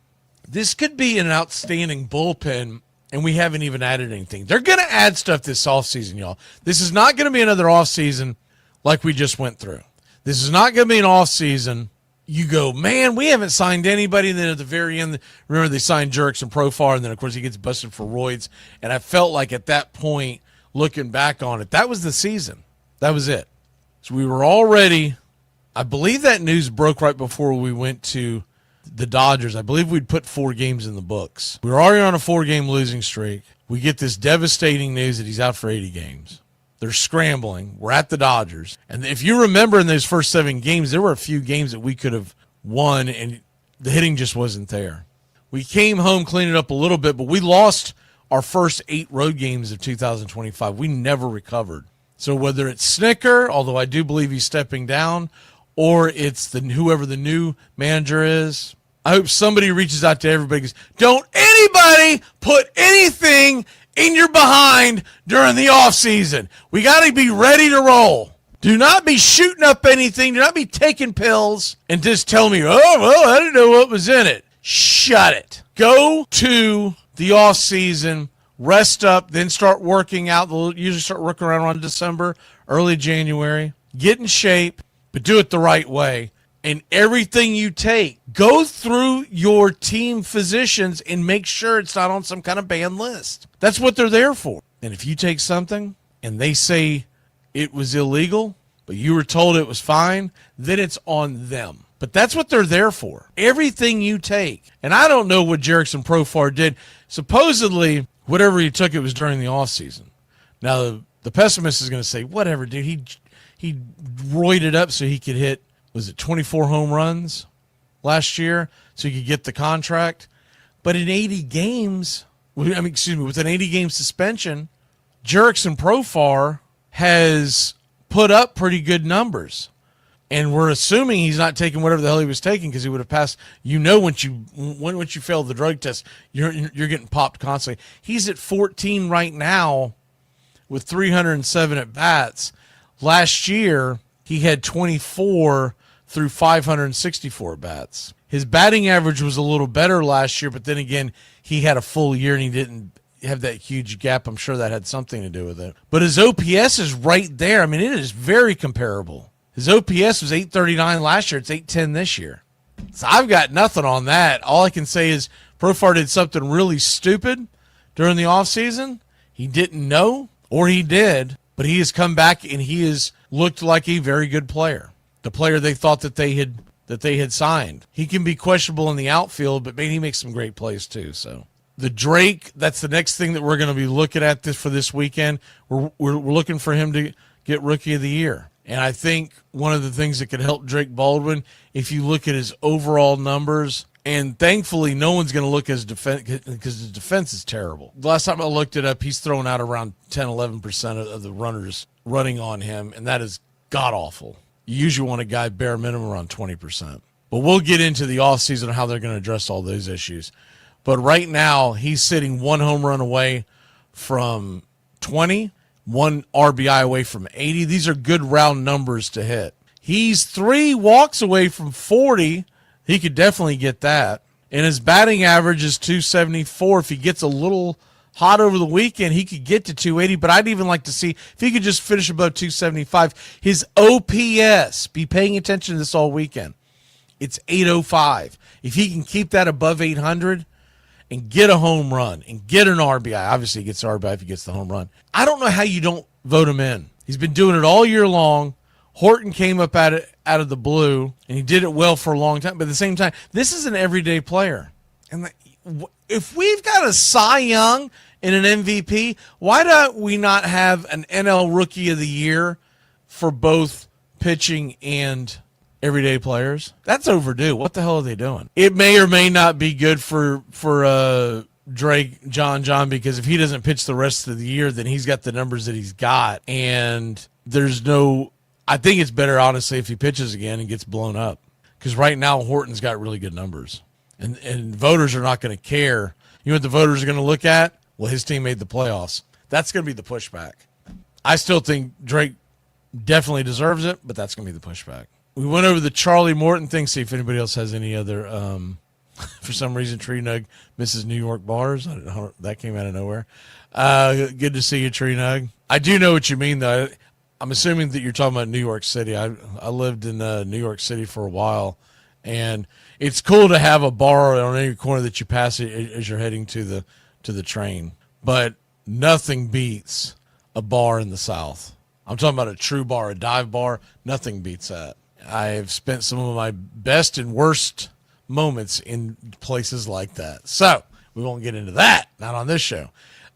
This could be an outstanding bullpen. And we haven't even added anything. They're going to add stuff this offseason, y'all. This is not going to be another offseason like we just went through. This is not going to be an offseason. You go, man, we haven't signed anybody. And then at the very end, remember they signed Jurickson Profar, and then, of course, he gets busted for roids. And I felt like at that point, looking back on it, that was the season. That was it. So we were all ready. I believe that news broke right before we went to the Dodgers. I believe we'd put 4 games in the books. We were already on a 4-game losing streak. We get this devastating news that he's out for 80 games. They're scrambling. We're at the Dodgers. And if you remember in those first 7 games, there were a few games that we could have won, and the hitting just wasn't there. We came home, cleaned it up a little bit, but we lost our first 8 road games of 2025. We never recovered. So whether it's Snicker, although I do believe he's stepping down, or it's whoever the new manager is, I hope somebody reaches out to everybody and goes, don't anybody put anything in your behind during the offseason. We got to be ready to roll. Do not be shooting up anything. Do not be taking pills and just tell me, oh, well, I didn't know what was in it. Shut it. Go to the offseason, rest up, then start working out. They'll usually start working around December, early January. Get in shape, but do it the right way. And everything you take, go through your team physicians and make sure it's not on some kind of banned list. That's what they're there for. And if you take something and they say it was illegal, but you were told it was fine, then it's on them. But that's what they're there for. Everything you take. And I don't know what Jurickson Profar did. Supposedly, whatever he took, it was during the offseason. Now, the pessimist is going to say, whatever, dude. He roided up so he could hit, was it 24 home runs last year so he could get the contract? But in 80 games, with an 80-game suspension, Jurickson Profar has put up pretty good numbers. And we're assuming he's not taking whatever the hell he was taking because he would have passed. Once you fail the drug test, you're getting popped constantly. He's at 14 right now with 307 at-bats. Last year, he had 24 through 564 bats. His batting average was a little better last year, but then again, he had a full year and he didn't have that huge gap. I'm sure that had something to do with it. But his OPS is right there. I mean, it is very comparable. His OPS was 839 last year. It's 810 this year. So I've got nothing on that. All I can say is Profar did something really stupid during the offseason. He didn't know, or he did, but he has come back and he is looked like a very good player. The player they thought that they had signed. He can be questionable in the outfield, but man, he makes some great plays too. So the Drake, that's the next thing that we're going to be looking at for this weekend. We're looking for him to get Rookie of the Year. And I think one of the things that could help Drake Baldwin, if you look at his overall numbers, and thankfully no one's going to look at his defense because his defense is terrible. The last time I looked it up, he's thrown out around 10-11% of the runners running on him, and that is god-awful. You usually want a guy bare minimum around 20%. But we'll get into the offseason and how they're going to address all those issues. But right now, he's sitting 1 home run away from 20, 1 RBI away from 80. These are good round numbers to hit. He's 3 walks away from 40. He could definitely get that. And his batting average is 274. If he gets a little hot over the weekend, he could get to 280. But I'd even like to see if he could just finish above 275. His OPS, be paying attention to this all weekend, it's 805. If he can keep that above 800 and get a home run and get an RBI, obviously he gets the RBI if he gets the home run, I don't know how you don't vote him in. He's been doing it all year long. Horton came up at it out of the blue, and he did it well for a long time. But at the same time, this is an everyday player. And if we've got a Cy Young and an MVP, why don't we not have an NL Rookie of the Year for both pitching and everyday players? That's overdue. What the hell are they doing? It may or may not be good for Drake John, because if he doesn't pitch the rest of the year, then he's got the numbers that he's got, and there's no. I think it's better, honestly, if he pitches again and gets blown up, because right now Horton's got really good numbers, and voters are not going to care. You know what the voters are going to look at? Well, his team made the playoffs. That's going to be the pushback. I still think Drake definitely deserves it, but that's going to be the pushback. We went over the Charlie Morton thing, see if anybody else has any other. For some reason, Tree Nug misses New York bars. I don't know how that came out of nowhere. Good to see you, Tree Nug. I do know what you mean, though. I'm assuming that you're talking about New York City. I lived in New York City for a while, and it's cool to have a bar on any corner that you pass as you're heading to the train. But nothing beats a bar in the South. I'm talking about a true bar, a dive bar. Nothing beats that. I've spent some of my best and worst moments in places like that. So we won't get into that. Not on this show.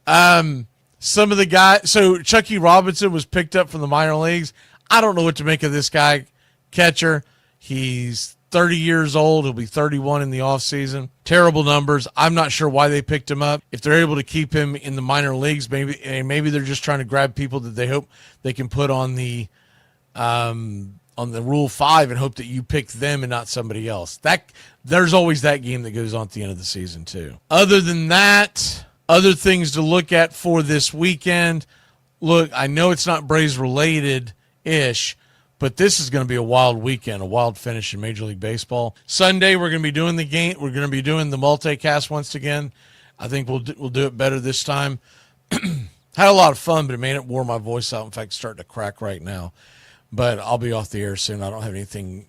Some of the guys, so Chucky Robinson was picked up from the minor leagues. I don't know what to make of this guy, catcher. He's 30 years old. He'll be 31 in the offseason. Terrible numbers. I'm not sure why they picked him up. If they're able to keep him in the minor leagues, maybe they're just trying to grab people that they hope they can put on the Rule 5 and hope that you pick them and not somebody else. There's always that game that goes on at the end of the season too. Other than that, other things to look at for this weekend. Look, I know it's not Braves related-ish, but this is going to be a wild weekend, a wild finish in Major League Baseball. Sunday, we're going to be doing the game. We're going to be doing the multicast once again. I think we'll do it better this time. Had a lot of fun, but it made it wore my voice out. In fact, it's starting to crack right now. But I'll be off the air soon. I don't have anything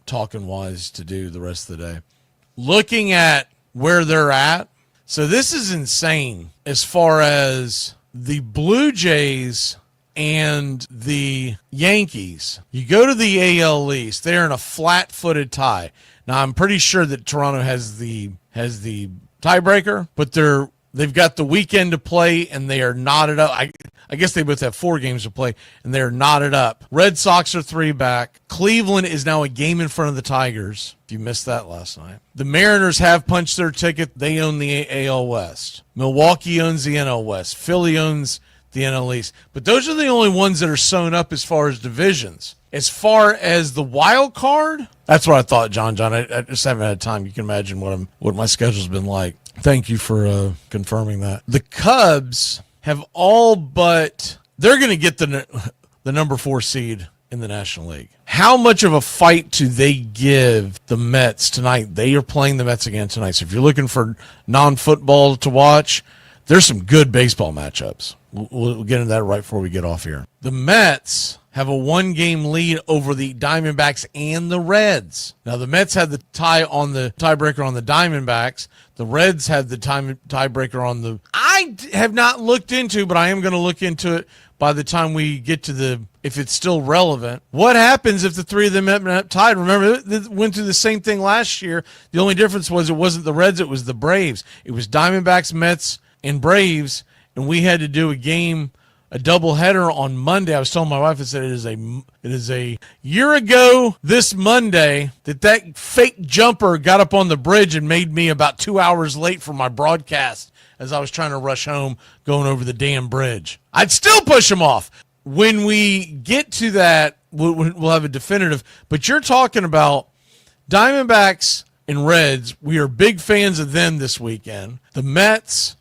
talking-wise to do the rest of the day. Looking at where they're at, so this is insane as far as the Blue Jays and the Yankees. You go to the AL East, they're in a flat-footed tie. Now, I'm pretty sure that Toronto has the tiebreaker, but they've got the weekend to play, and they are knotted up. I guess they both have 4 games to play, and they're knotted up. Red Sox are 3 back. Cleveland is now a game in front of the Tigers, if you missed that last night. The Mariners have punched their ticket. They own the AL West. Milwaukee owns the NL West. Philly owns the NL East. But those are the only ones that are sewn up as far as divisions. As far as the wild card, that's what I thought, John. I just haven't had time. You can imagine what my schedule's been like. Thank you for confirming that. The Cubs have all but they're going to get the number 4 seed in the National League. How much of a fight do they give the Mets tonight? They are playing the Mets again tonight. So if you're looking for non-football to watch, there's some good baseball matchups. We'll get into that right before we get off here. The Mets have a 1-game lead over the Diamondbacks and the Reds. Now, the Mets had the tiebreaker on the Diamondbacks. The Reds had the tiebreaker on the... I have not looked into, but I am going to look into it, by the time we get to if it's still relevant. What happens if the three of them end up tied? Remember, they went through the same thing last year. The only difference was it wasn't the Reds, it was the Braves. It was Diamondbacks, Mets, and Braves, and we had to do a doubleheader on Monday. I was telling my wife, I said it is a year ago this Monday that fake jumper got up on the bridge and made me about 2 hours late for my broadcast as I was trying to rush home going over the damn bridge. I'd still push him off. When we get to that, we'll have a definitive. But you're talking about Diamondbacks and Reds. We are big fans of them this weekend. The Mets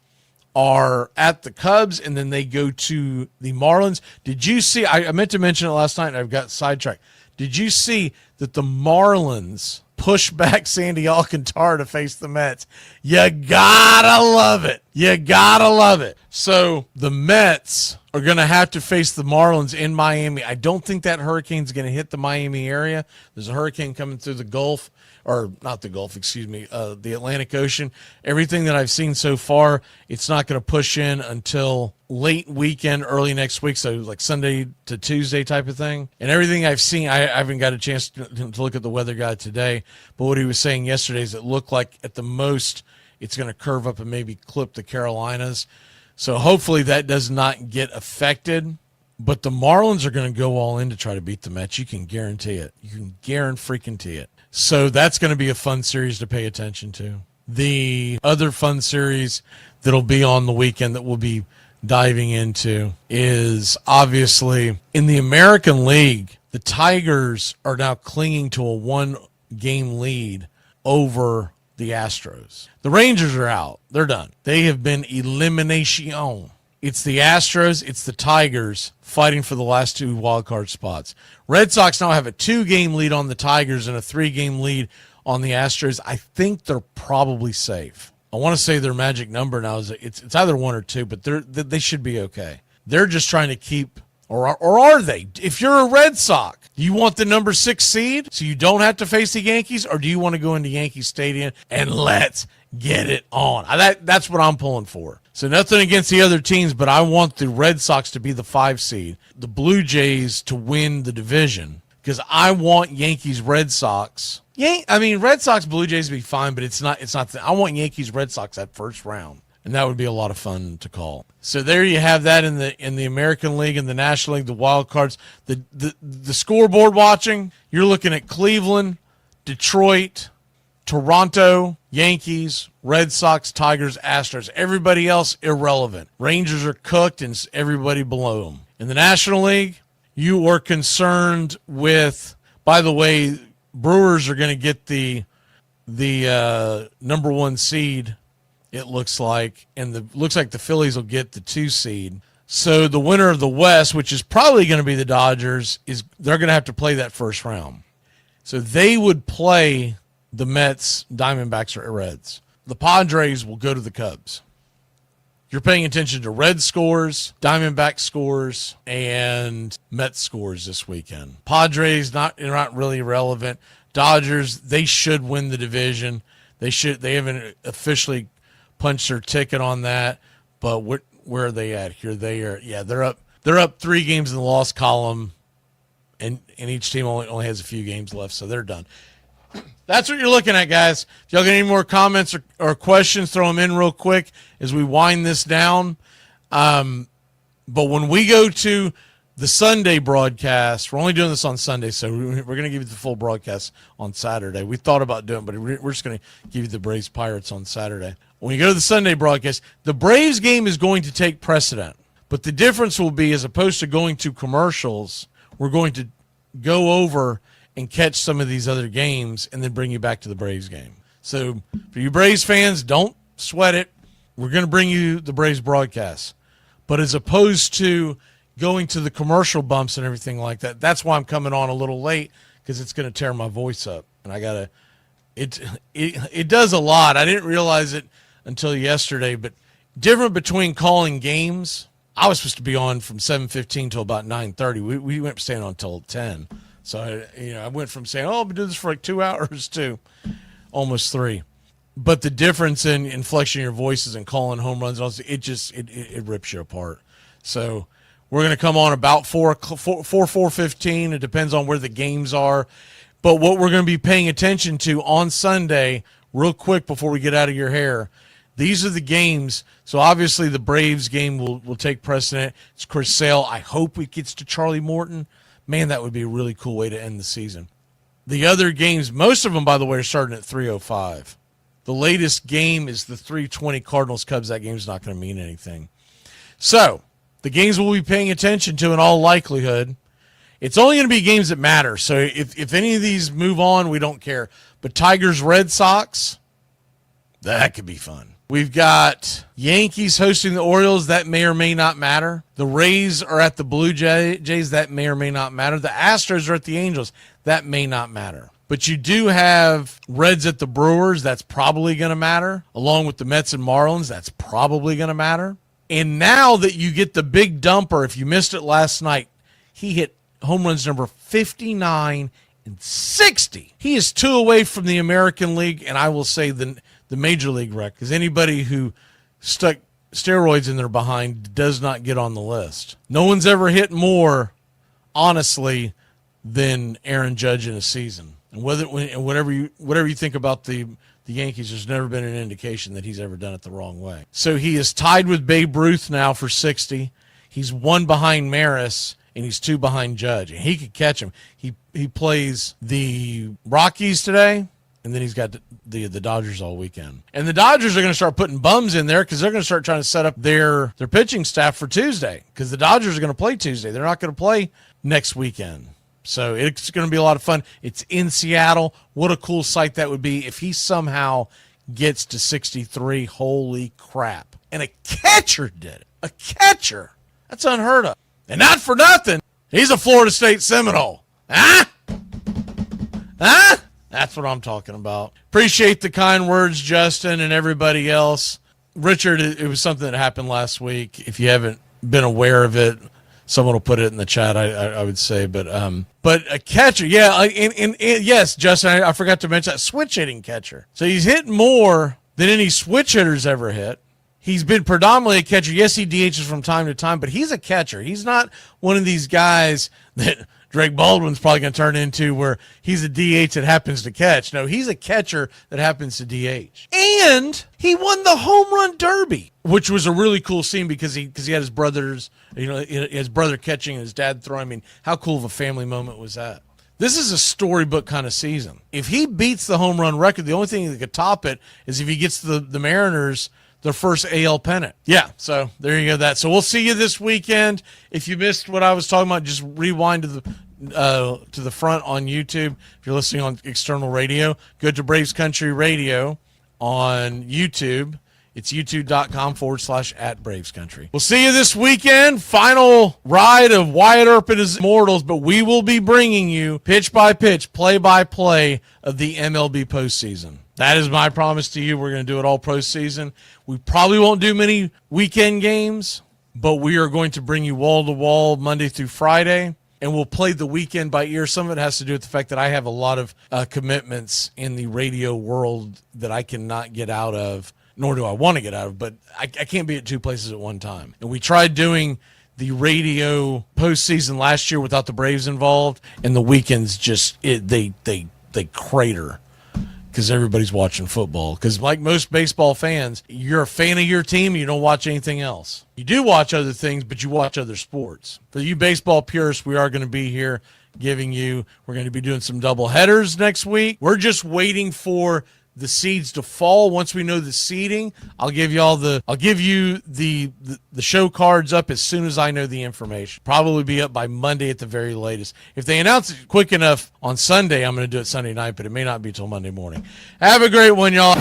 are at the Cubs, and then they go to the Marlins. Did you see, I meant to mention it last night, and I've got sidetracked. Did you see that the Marlins push back Sandy Alcantara to face the Mets? You gotta love it. You gotta love it. So the Mets are going to have to face the Marlins in Miami. I don't think that hurricane's going to hit the Miami area. There's a hurricane coming through the Gulf, or not the Gulf, excuse me, the Atlantic Ocean. Everything that I've seen so far, it's not going to push in until late weekend, early next week, so like Sunday to Tuesday type of thing. And everything I've seen, I haven't got a chance to look at the weather guy today, but what he was saying yesterday is it looked like at the most it's going to curve up and maybe clip the Carolinas. So hopefully that does not get affected. But the Marlins are going to go all in to try to beat the Mets. You can guarantee it. You can guarantee it. So that's going to be a fun series to pay attention to. The other fun series that'll be on the weekend that we'll be diving into is obviously in the American League, the Tigers are now clinging to a 1-game lead over the Astros. The Rangers are out. They're done. They have been elimination. It's the Astros, it's the Tigers fighting for the last 2 wildcard spots. Red Sox now have a 2-game lead on the Tigers and a 3-game lead on the Astros. I think they're probably safe. I want to say their magic number now is it's either 1 or 2, but they should be okay. They're just trying to keep, or are they? If you're a Red Sox, do you want the number 6 seed so you don't have to face the Yankees, or do you want to go into Yankee Stadium and let's get it on? That's what I'm pulling for. So nothing against the other teams, but I want the Red Sox to be the 5 seed, the Blue Jays to win the division, because I want Yankees Red Sox. Red Sox Blue Jays would be fine, but it's not. I want Yankees Red Sox that first round, and that would be a lot of fun to call. So there you have that in the American League and the National League, the wild cards, the scoreboard watching. You're looking at Cleveland, Detroit, Toronto, Yankees, Red Sox, Tigers, Astros. Everybody else irrelevant. Rangers are cooked and everybody below them. In the National League, you are concerned with, by the way, Brewers are going to get the number 1 seed, it looks like, and looks like the Phillies will get the 2 seed. So the winner of the West, which is probably going to be the Dodgers, they're going to have to play that first round. So they would play the Mets, Diamondbacks, or Reds. The Padres will go to the Cubs. You're paying attention to Red scores, Diamondback scores, and Mets scores this weekend. Padres not really relevant. Dodgers, they should win the division. They haven't officially punched their ticket on that, but where are they at here? They're up 3 games in the loss column, and each team only has a few games left, so they're done. That's what you're looking at, guys. If y'all got any more comments or questions, throw them in real quick as we wind this down. But when we go to the Sunday broadcast, we're only doing this on Sunday, so we're going to give you the full broadcast on Saturday. We thought about doing it, but we're just going to give you the Braves Pirates on Saturday. When you go to the Sunday broadcast, the Braves game is going to take precedent. But the difference will be, as opposed to going to commercials, we're going to go over and catch some of these other games and then bring you back to the Braves game. So for you Braves fans, don't sweat it. We're going to bring you the Braves broadcast. But as opposed to going to the commercial bumps and everything like that, that's why I'm coming on a little late, because it's going to tear my voice up. And I got to it does a lot. I didn't realize it until yesterday, but different between calling games. I was supposed to be on from 7:15 till about 9:30. We went staying on until 10. So I went from saying, I'll do this for like 2 hours to almost 3. But the difference in inflection of your voices and calling home runs, it rips you apart. So We're going to come on about 4:15. It depends on where the games are. But what we're going to be paying attention to on Sunday, real quick before we get out of your hair, these are the games. So obviously the Braves game will take precedent. It's Chris Sale. I hope it gets to Charlie Morton. Man, that would be a really cool way to end the season. The other games, most of them, by the way, are starting at 3:05. The latest game is the 3:20 Cardinals-Cubs. That game's not going to mean anything. So the games we'll be paying attention to in all likelihood, it's only going to be games that matter. So if any of these move on, we don't care. But Tigers-Red Sox, that could be fun. We've got Yankees hosting the Orioles. That may or may not matter. The Rays are at the Blue Jays. That may or may not matter. The Astros are at the Angels. That may not matter. But you do have Reds at the Brewers. That's probably going to matter. Along with the Mets and Marlins. That's probably going to matter. And now that you get the big dumper, if you missed it last night, he hit home runs number 59 and 60. He is 2 away from the American League, and I will say the Major League record, because anybody who stuck steroids in their behind does not get on the list. No one's ever hit more, honestly, than Aaron Judge in a season. And whatever you think about the Yankees, there's never been an indication that he's ever done it the wrong way. So he is tied with Babe Ruth now for 60. He's 1 behind Maris, and he's 2 behind Judge. And he could catch him. He plays the Rockies today, and then he's got the Dodgers all weekend. And the Dodgers are going to start putting bums in there because they're going to start trying to set up their pitching staff for Tuesday, because the Dodgers are going to play Tuesday. They're not going to play next weekend. So it's going to be a lot of fun. It's in Seattle. What a cool sight that would be if he somehow gets to 63. Holy crap. And a catcher did it. A catcher. That's unheard of. And not for nothing, he's a Florida State Seminole. Huh? Huh? That's what I'm talking about. Appreciate the kind words, Justin, and everybody else. Richard, it was something that happened last week. If you haven't been aware of it, someone will put it in the chat, I would say. But a catcher, yeah, and yes, Justin, I forgot to mention that switch hitting catcher. So he's hitting more than any switch hitters ever hit. He's been predominantly a catcher. Yes, he DHs from time to time, but he's a catcher. He's not one of these guys that Drake Baldwin's probably going to turn into where he's a DH that happens to catch. No, he's a catcher that happens to DH. And he won the home run derby, which was a really cool scene because he had his brothers, his brother catching and his dad throwing. I mean, how cool of a family moment was that? This is a storybook kind of season. If he beats the home run record, the only thing that could top it is if he gets the Mariners their first AL pennant. Yeah, so there you go. That. So we'll see you this weekend. If you missed what I was talking about, just rewind to the front on YouTube. If you're listening on external radio, go to Braves Country Radio on YouTube. It's youtube.com/@BravesCountry. We'll see you this weekend. Final ride of Wyatt Earp and his Immortals, but we will be bringing you pitch by pitch, play by play of the MLB postseason. That is my promise to you. We're going to do it all postseason. We probably won't do many weekend games, but we are going to bring you wall to wall Monday through Friday, and we'll play the weekend by ear. Some of it has to do with the fact that I have a lot of commitments in the radio world that I cannot get out of, nor do I want to get out of, but I can't be at 2 places at one time. And we tried doing the radio postseason last year without the Braves involved, and the weekends just they crater because everybody's watching football. Because like most baseball fans, you're a fan of your team, you don't watch anything else. You do watch other things, but you watch other sports. For you baseball purists, we are going to be here we're going to be doing some double headers next week. We're just waiting for the seeds to fall. Once we know the seeding, I'll give you the show cards up as soon as I know the information. Probably be up by Monday at the very latest. If they announce it quick enough on Sunday, I'm going to do it Sunday night, but it may not be till Monday morning. Have a great one, y'all.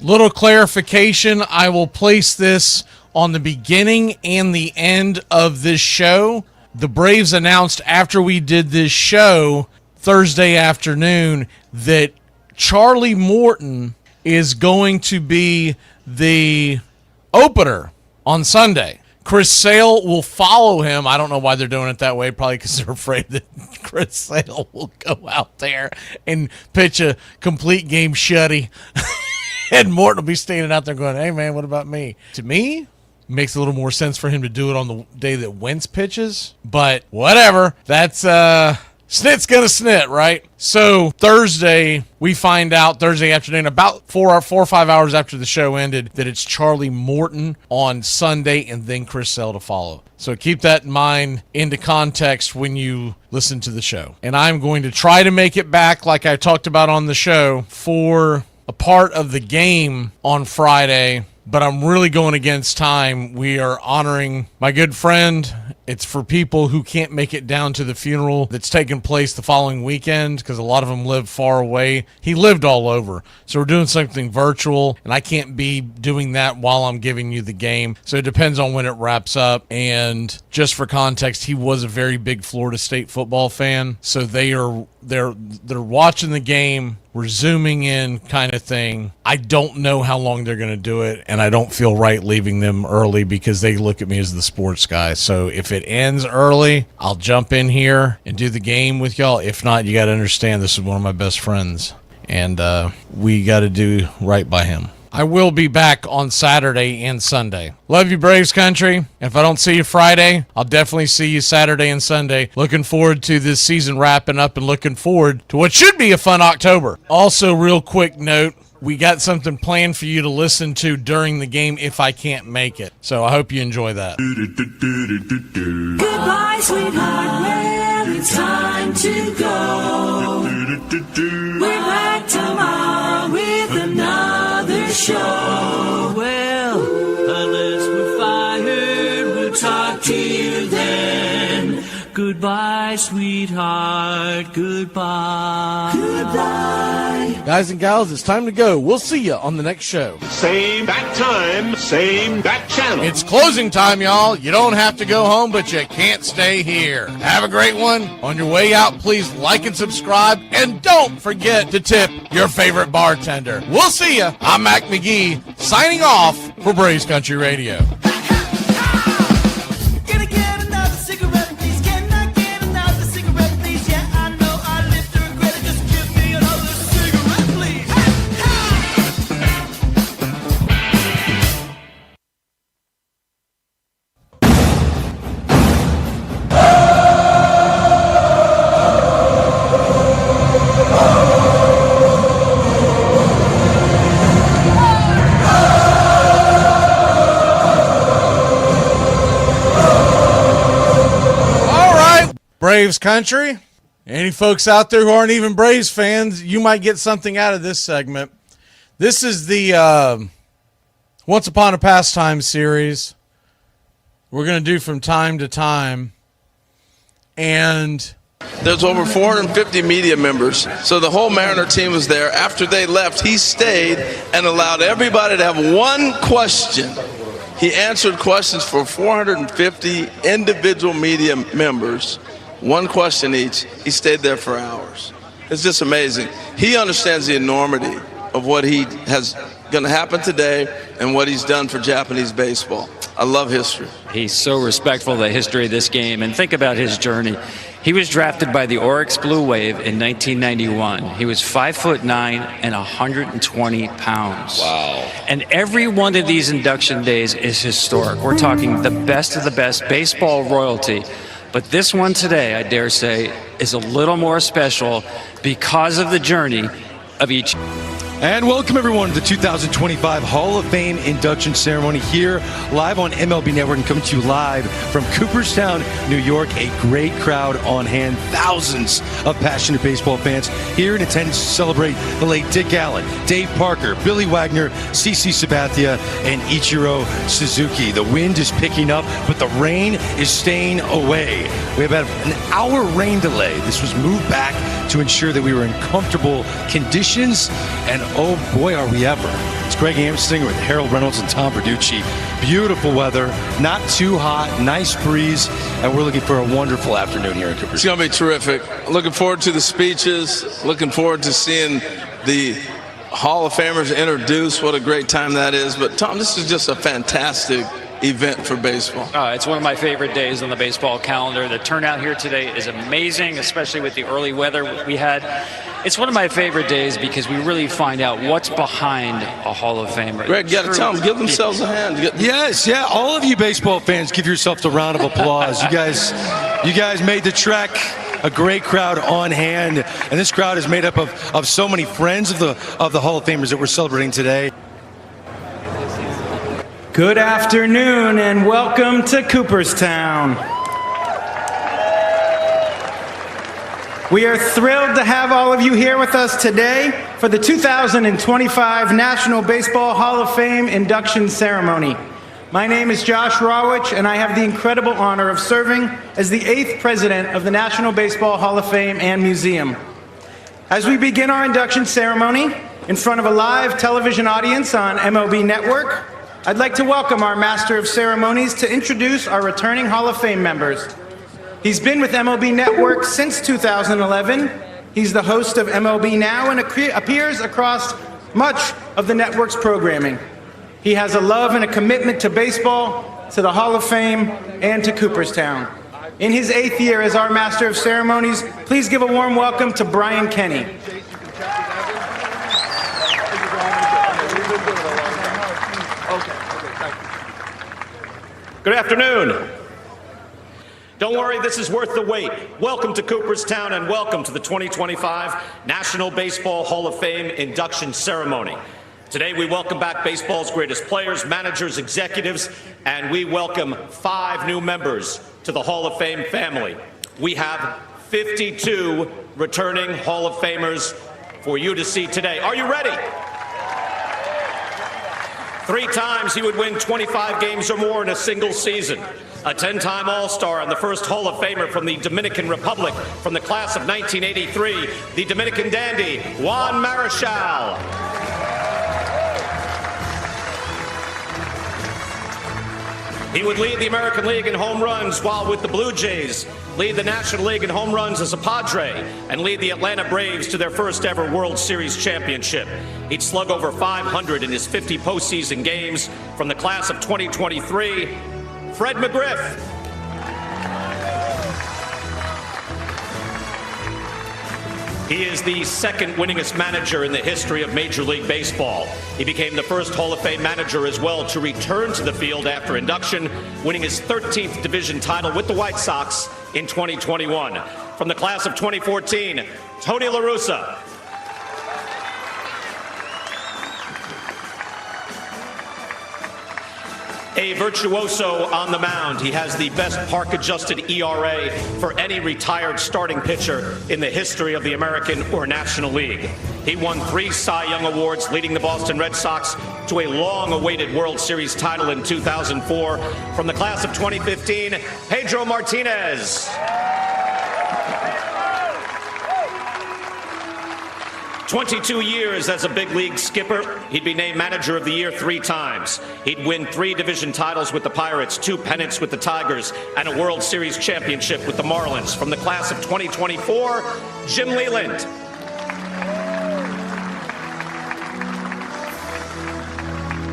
Little clarification, I will place this on the beginning and the end of this show. The Braves announced after we did this show Thursday afternoon that Charlie Morton is going to be the opener on Sunday. Chris Sale will follow him. I don't know why they're doing it that way. Probably because they're afraid that Chris Sale will go out there and pitch a complete game shutty. And Morton will be standing out there going, hey, man, what about me? To me, makes a little more sense for him to do it on the day that Wentz pitches. But whatever. That's snit's gonna snit, right? So Thursday, we find out Thursday afternoon, about 4 or 5 hours after the show ended, that it's Charlie Morton on Sunday and then Chris Sale to follow. So keep that in mind into context when you listen to the show. And I'm going to try to make it back, like I talked about on the show, for a part of the game on Friday. But I'm really going against time. We are honoring my good friend. It's for people who can't make it down to the funeral that's taking place the following weekend because a lot of them live far away. He lived all over. So we're doing something virtual, and I can't be doing that while I'm giving you the game. So it depends on when it wraps up. And just for context, he was a very big Florida State football fan. So they're watching the game. We're zooming in kind of thing. I don't know how long they're going to do it, and I don't feel right leaving them early because they look at me as the sports guy. So if it ends early, I'll jump in here and do the game with y'all. If not, you got to understand this is one of my best friends, and we got to do right by him. I will be back on Saturday and Sunday. Love you, Braves country. And if I don't see you Friday, I'll definitely see you Saturday and Sunday. Looking forward to this season wrapping up and looking forward to what should be a fun October. Also, real quick note, we got something planned for you to listen to during the game if I can't make it. So I hope you enjoy that. Goodbye, sweetheart. Well, it's time to go. We're back tomorrow with another show. Well, unless we're fired, we'll talk to you then. Goodbye, sweetheart. Goodbye. Goodbye. Guys and gals, it's time to go. We'll see you on the next show. Same bat time, same bat channel. It's closing time, y'all. You don't have to go home, but you can't stay here. Have a great one. On your way out, please like and subscribe, and don't forget to tip your favorite bartender. We'll see you. I'm Mac McGee, signing off for Braves Country Radio. Can I get another cigarette, please? Can I get another cigarette, please? Yeah, I know I live to regret it. Just give me another cigarette, please. Braves country. Any folks out there who aren't even Braves fans, you might get something out of this segment. This is the Once Upon a Pastime series we're going to do from time to time. And There's over 450 media members, so the whole Mariner team was there. After they left, he stayed and allowed everybody to have one question. He answered questions for 450 individual media members, one question each. He stayed there for hours. It's just amazing. He understands the enormity of what he has going to happen today and what he's done for Japanese baseball. I love history. He's so respectful of the history of this game. And think about his journey. He was drafted by the Oryx Blue Wave in 1991. He was 5'9" and 120 pounds. Wow. And every one of these induction days is historic. We're talking the best of the best baseball royalty. But this one today, I dare say, is a little more special because of the journey of each. And welcome everyone to the 2025 Hall of Fame induction ceremony here live on MLB Network and coming to you live from Cooperstown, New York. A great crowd on hand, thousands of passionate baseball fans here in attendance to celebrate the late Dick Allen, Dave Parker, Billy Wagner, CC Sabathia, and Ichiro Suzuki. The wind is picking up, but the rain is staying away. We have about an hour rain delay. This was moved back to ensure that we were in comfortable conditions, and oh boy, are we ever. It's Greg Amstinger with Harold Reynolds and Tom Verducci. Beautiful weather, not too hot, nice breeze, and we're looking for a wonderful afternoon here in Cooperstown. It's going to be terrific. Looking forward to the speeches. Looking forward to seeing the Hall of Famers introduced. What a great time that is. But, Tom, this is just a fantastic event for baseball? It's one of my favorite days on the baseball calendar. The turnout here today is amazing, especially with the early weather we had. It's one of my favorite days because we really find out what's behind a Hall of Famer. Greg, you got to tell them, give themselves a hand. Yes, yeah. All of you baseball fans, give yourselves a round of applause. You guys made the trek. A great crowd on hand, and this crowd is made up of so many friends of the Hall of Famers that we're celebrating today. Good afternoon and welcome to Cooperstown. We are thrilled to have all of you here with us today for the 2025 National Baseball Hall of Fame induction ceremony. My name is Josh Rawich, and I have the incredible honor of serving as the 8th president of the National Baseball Hall of Fame and Museum. As we begin our induction ceremony in front of a live television audience on MLB Network, I'd like to welcome our Master of Ceremonies to introduce our returning Hall of Fame members. He's been with MLB Network since 2011. He's the host of MLB Now and appears across much of the network's programming. He has a love and a commitment to baseball, to the Hall of Fame, and to Cooperstown. In his 8th year as our Master of Ceremonies, please give a warm welcome to Brian Kenny. Good afternoon. Don't worry, this is worth the wait. Welcome to Cooperstown and welcome to the 2025 National Baseball Hall of Fame induction ceremony. Today we welcome back baseball's greatest players, managers, executives, and we welcome 5 new members to the Hall of Fame family. We have 52 returning Hall of Famers for you to see today. Are you ready? 3 times he would win 25 games or more in a single season. A 10-time All-Star and the first Hall of Famer from the Dominican Republic from the class of 1983, the Dominican dandy, Juan Marichal. He would lead the American League in home runs while with the Blue Jays, lead the National League in home runs as a Padre, and lead the Atlanta Braves to their first ever World Series championship. He'd slug over 500 in his 50 postseason games. From the class of 2023, Fred McGriff. He is the 2nd winningest manager in the history of Major League Baseball. He became the first Hall of Fame manager as well to return to the field after induction, winning his 13th division title with the White Sox in 2021. From the class of 2014, Tony La Russa. A virtuoso on the mound. He has the best park-adjusted ERA for any retired starting pitcher in the history of the American or National League. He won 3 Cy Young Awards, leading the Boston Red Sox to a long-awaited World Series title in 2004. From the class of 2015, Pedro Martinez. 22 years as a big league skipper. He'd be named Manager of the Year 3 times. He'd win 3 division titles with the Pirates, 2 pennants with the Tigers, and a World Series championship with the Marlins. From the class of 2024, Jim Leyland.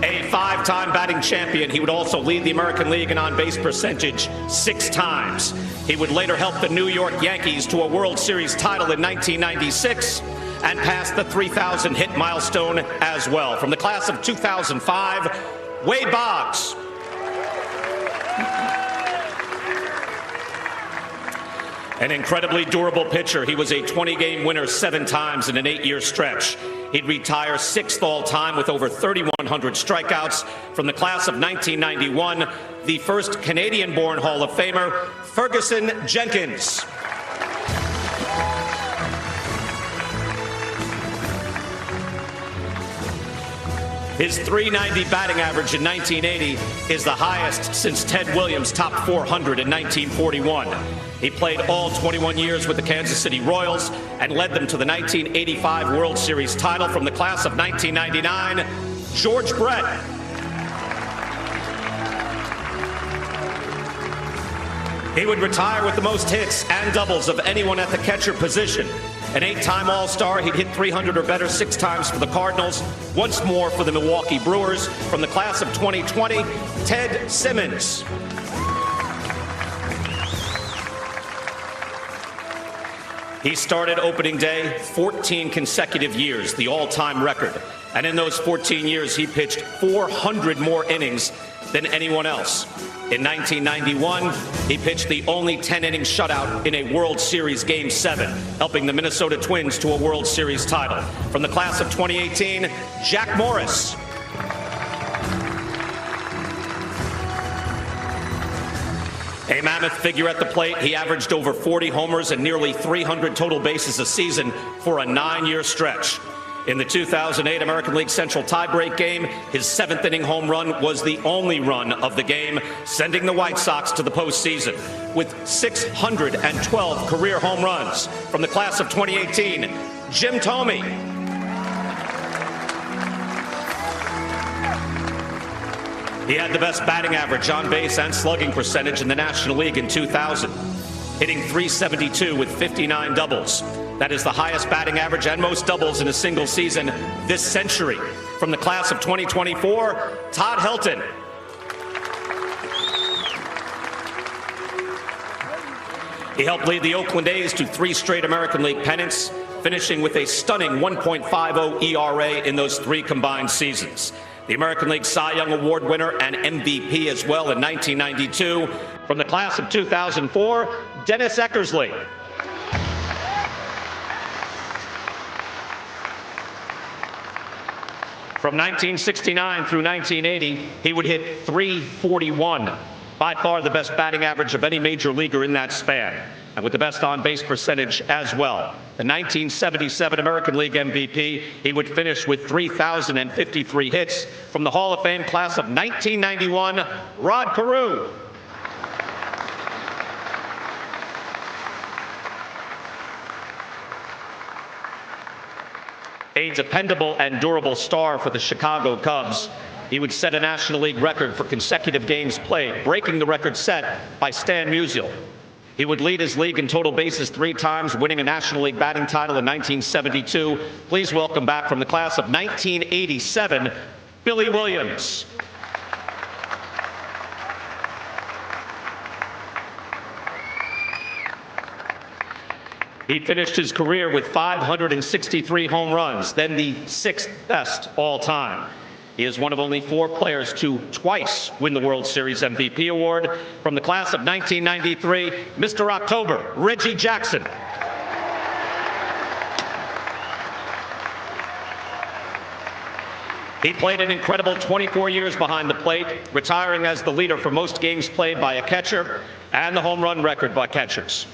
A 5-time batting champion, he would also lead the American League in on-base percentage 6 times. He would later help the New York Yankees to a World Series title in 1996 and passed the 3,000 hit milestone as well. From the class of 2005, Wade Boggs. An incredibly durable pitcher. He was a 20-game winner 7 times in an 8-year stretch. He'd retire 6th all-time with over 3,100 strikeouts. From the class of 1991, the first Canadian-born Hall of Famer, Ferguson Jenkins. His .390 batting average in 1980 is the highest since Ted Williams topped 400 in 1941. He played all 21 years with the Kansas City Royals and led them to the 1985 World Series title. From the class of 1999, George Brett. He would retire with the most hits and doubles of anyone at the catcher position. An 8-time All-Star, he'd hit 300 or better 6 times for the Cardinals, once more for the Milwaukee Brewers. From the class of 2020, Ted Simmons. He started opening day 14 consecutive years, the all-time record. And in those 14 years, he pitched 400 more innings than anyone else. In 1991, he pitched the only 10-inning shutout in a World Series Game 7, helping the Minnesota Twins to a World Series title. From the class of 2018, Jack Morris. A mammoth figure at the plate, he averaged over 40 homers and nearly 300 total bases a season for a 9-year stretch. In the 2008 American League Central tiebreak game, his 7th-inning home run was the only run of the game, sending the White Sox to the postseason. With 612 career home runs. From the class of 2018, Jim Thome. He had the best batting average, on base, and slugging percentage in the National League in 2000, hitting .372 with 59 doubles. That is the highest batting average and most doubles in a single season this century. From the class of 2024, Todd Helton. He helped lead the Oakland A's to 3 straight American League pennants, finishing with a stunning 1.50 ERA in those 3 combined seasons. The American League Cy Young Award winner and MVP as well in 1992. From the class of 2004, Dennis Eckersley. From 1969 through 1980, he would hit .341, by far the best batting average of any major leaguer in that span, and with the best on-base percentage as well. The 1977 American League MVP, he would finish with 3,053 hits. From the Hall of Fame class of 1991, Rod Carew. A dependable and durable star for the Chicago Cubs. He would set a National League record for consecutive games played, breaking the record set by Stan Musial. He would lead his league in total bases 3 times, winning a National League batting title in 1972. Please welcome back from the class of 1987, Billy Williams. He finished his career with 563 home runs, then the 6th best all time. He is one of only 4 players to twice win the World Series MVP award. From the class of 1993, Mr. October, Reggie Jackson. He played an incredible 24 years behind the plate, retiring as the leader for most games played by a catcher and the home run record by catchers.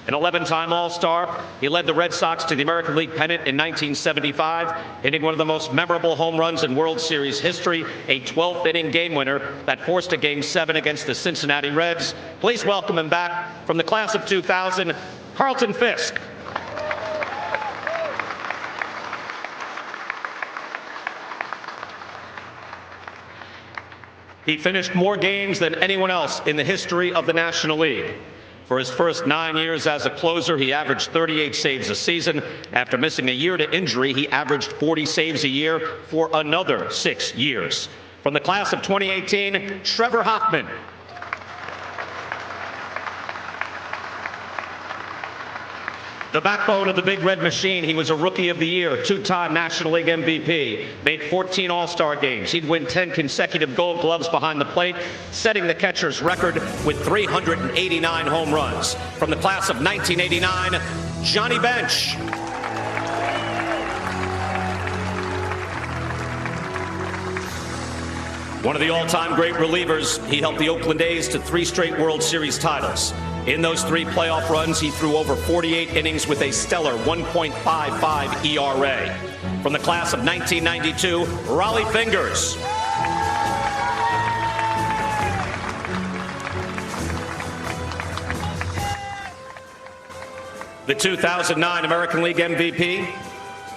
An 11-time All-Star, he led the Red Sox to the American League pennant in 1975, hitting one of the most memorable home runs in World Series history, a 12th-inning game winner that forced a Game 7 against the Cincinnati Reds. Please welcome him back from the class of 2000, Carlton Fisk. He finished more games than anyone else in the history of the National League. For his first 9 years as a closer, he averaged 38 saves a season. After missing a year to injury, he averaged 40 saves a year for another 6 years. From the class of 2018, Trevor Hoffman. The backbone of the Big Red Machine, he was a Rookie of the Year, 2-time National League MVP, made 14 All-Star games. He'd win 10 consecutive Gold Gloves behind the plate, setting the catcher's record with 389 home runs. From the class of 1989, Johnny Bench. One of the all-time great relievers, he helped the Oakland A's to 3 straight World Series titles. In those 3 playoff runs, he threw over 48 innings with a stellar 1.55 ERA. From the class of 1992, Raleigh Fingers. The 2009 American League MVP.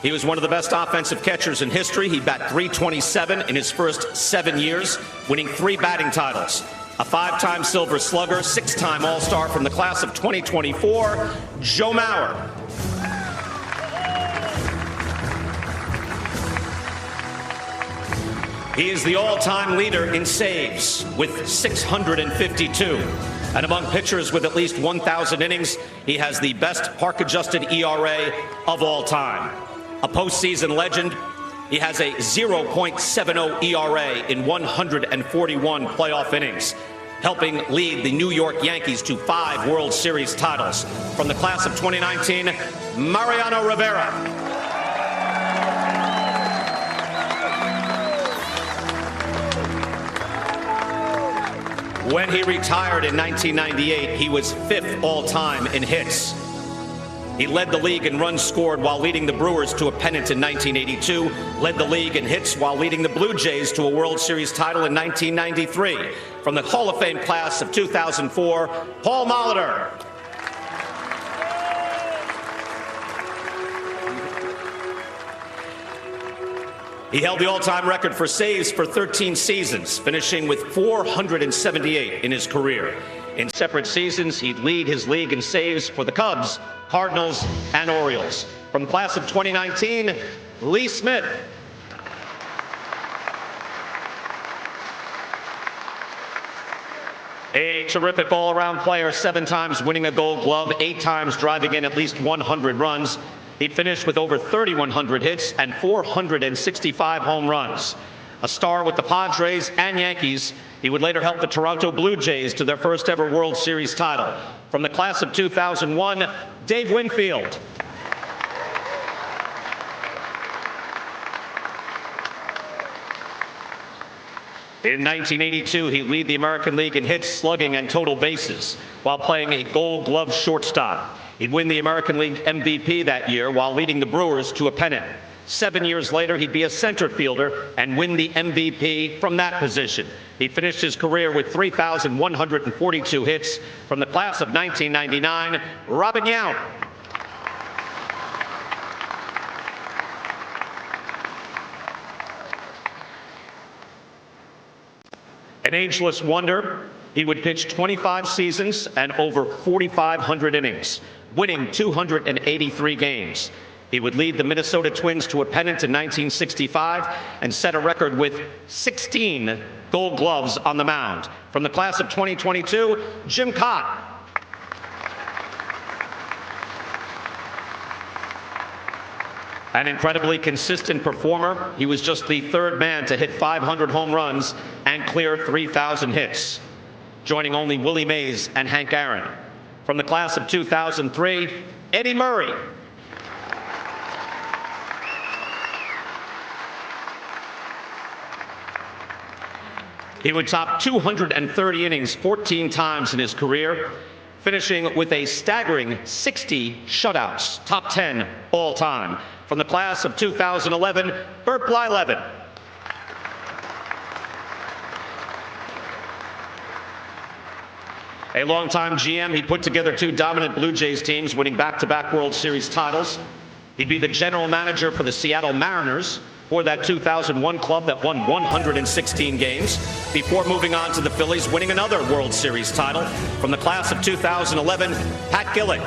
He was one of the best offensive catchers in history. He bat .327 in his first 7 years, winning 3 batting titles. A 5-time Silver Slugger, 6-time All-Star from the class of 2024, Joe Mauer. He is the all-time leader in saves with 652. And among pitchers with at least 1,000 innings, he has the best park-adjusted ERA of all time. A postseason legend, he has a 0.70 ERA in 141 playoff innings, helping lead the New York Yankees to 5 World Series titles. From the class of 2019, Mariano Rivera. When he retired in 1998, he was 5th all-time in hits. He led the league in runs scored while leading the Brewers to a pennant in 1982, led the league in hits while leading the Blue Jays to a World Series title in 1993. From the Hall of Fame class of 2004, Paul Molitor. He held the all-time record for saves for 13 seasons, finishing with 478 in his career. In separate seasons, he'd lead his league in saves for the Cubs, Cardinals, and Orioles. From the class of 2019, Lee Smith. A terrific all-around player, 7 times winning a Gold Glove, 8 times driving in at least 100 runs. He finished with over 3,100 hits and 465 home runs. A star with the Padres and Yankees, he would later help the Toronto Blue Jays to their first ever World Series title. From the class of 2001, Dave Winfield. In 1982, he'd lead the American League in hits, slugging, and total bases while playing a Gold Glove shortstop. He'd win the American League MVP that year while leading the Brewers to a pennant. 7 years later, he'd be a center fielder and win the MVP from that position. He finished his career with 3,142 hits. From the class of 1999, Robin Yount. An ageless wonder, he would pitch 25 seasons and over 4,500 innings, winning 283 games. He would lead the Minnesota Twins to a pennant in 1965 and set a record with 16 Gold Gloves on the mound. From the class of 2022, Jim Cott. An incredibly consistent performer, he was just the 3rd man to hit 500 home runs and clear 3,000 hits, joining only Willie Mays and Hank Aaron. From the class of 2003, Eddie Murray. He would top 230 innings 14 times in his career, finishing with a staggering 60 shutouts, top 10 all time. From the class of 2011, Bert Blyleven. A longtime GM, he put together 2 dominant Blue Jays teams, winning back-to-back World Series titles. He'd be the general manager for the Seattle Mariners for that 2001 club that won 116 games, before moving on to the Phillies, winning another World Series title. From the class of 2011, Pat Gillick.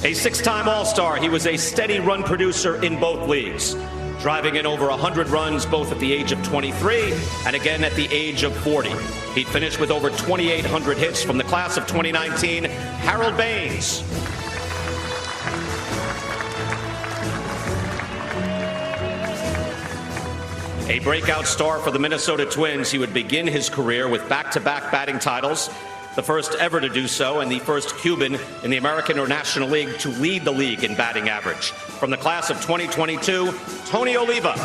A 6-time All-Star, he was a steady run producer in both leagues, driving in over 100 runs both at the age of 23 and again at the age of 40. He finished with over 2,800 hits. From the class of 2019, Harold Baines. A breakout star for the Minnesota Twins, he would begin his career with back-to-back batting titles, the first ever to do so, and the first Cuban in the American or National League to lead the league in batting average. From the class of 2022, Tony Oliva.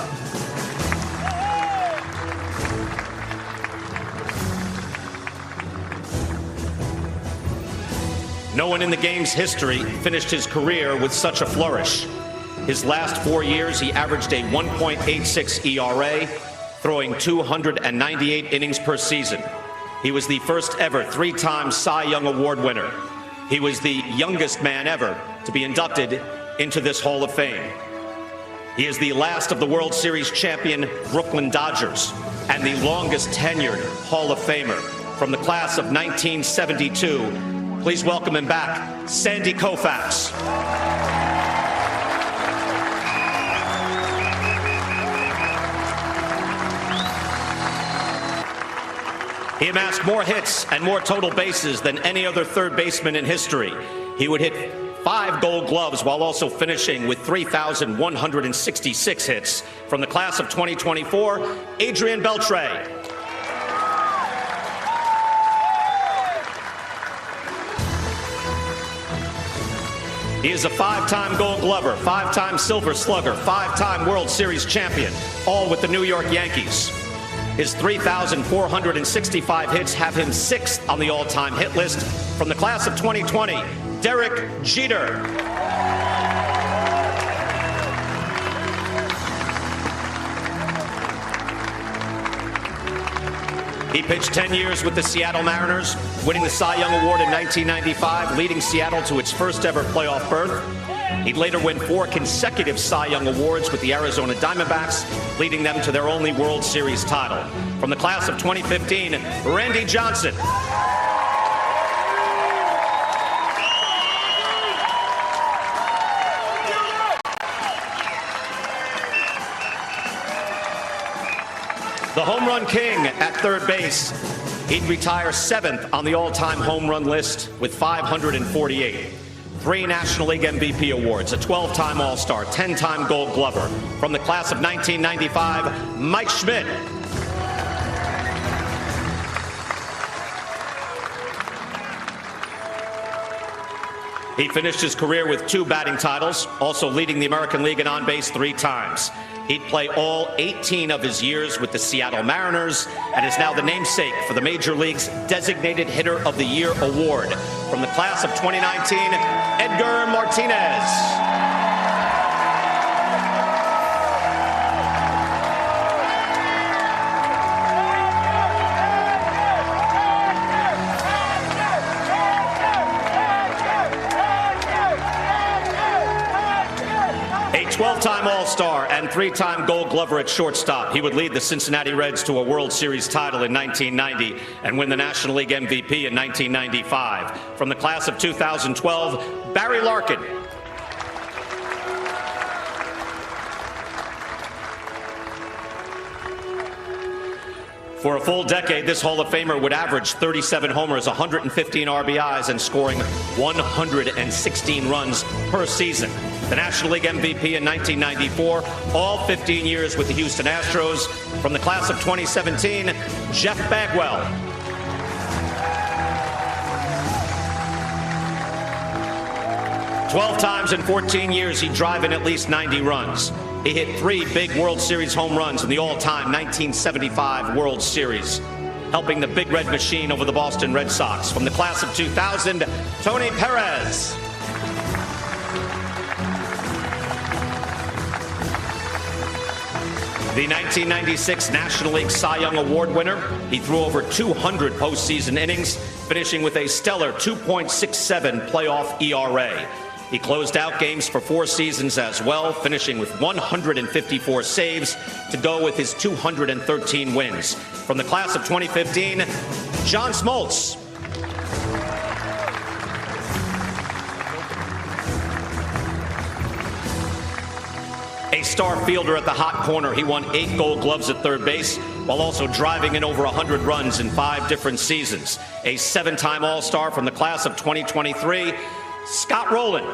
No one in the game's history finished his career with such a flourish. His last 4 years, he averaged a 1.86 ERA, throwing 298 innings per season. He was the first ever 3-time Cy Young Award winner. He was the youngest man ever to be inducted into this Hall of Fame. He is the last of the World Series champion Brooklyn Dodgers and the longest tenured Hall of Famer. From the class of 1972, Please welcome him back, Sandy Koufax. He amassed more hits and more total bases than any other third baseman in history. He would hit 5 Gold Gloves while also finishing with 3,166 hits. From the class of 2024, Adrian Beltre. He is a 5-time Gold Glover, 5-time Silver Slugger, 5-time World Series champion, all with the New York Yankees. His 3,465 hits have him 6th on the all-time hit list. From the class of 2020, Derek Jeter. He pitched 10 years with the Seattle Mariners, winning the Cy Young Award in 1995, leading Seattle to its first ever playoff berth. He'd later win 4 consecutive Cy Young Awards with the Arizona Diamondbacks, leading them to their only World Series title. From the class of 2015, Randy Johnson. The home run king at third base. He'd retire 7th on the all-time home run list with 548. 3 National League MVP awards, a 12-time All-Star, 10-time Gold Glover. From the class of 1995, Mike Schmidt. He finished his career with 2 batting titles, also leading the American League in on-base 3 times. He'd play all 18 of his years with the Seattle Mariners and is now the namesake for the Major League's Designated Hitter of the Year award. From the class of 2019, Edgar Martinez. A 12-time All-Star and 3-time Gold Glover at shortstop. He would lead the Cincinnati Reds to a World Series title in 1990 and win the National League MVP in 1995. From the class of 2012, Barry Larkin. For a full decade, this Hall of Famer would average 37 homers, 115 RBIs, and scoring 116 runs per season. The National League MVP in 1994, all 15 years with the Houston Astros. From the class of 2017, Jeff Bagwell. "12 times in 14 years, he'd drive in at least 90 runs. He hit 3 big World Series home runs in the all-time 1975 World Series, helping the Big Red Machine over the Boston Red Sox. From the class of 2000, Tony Perez. The 1996 National League Cy Young Award winner. He threw over 200 postseason innings, finishing with a stellar 2.67 playoff ERA. He closed out games for 4 seasons as well, finishing with 154 saves to go with his 213 wins. From the class of 2015, John Smoltz. A star fielder at the hot corner, he won 8 Gold Gloves at third base, while also driving in over 100 runs in 5 different seasons. A 7-time All-Star from the class of 2023, Scott Rowland.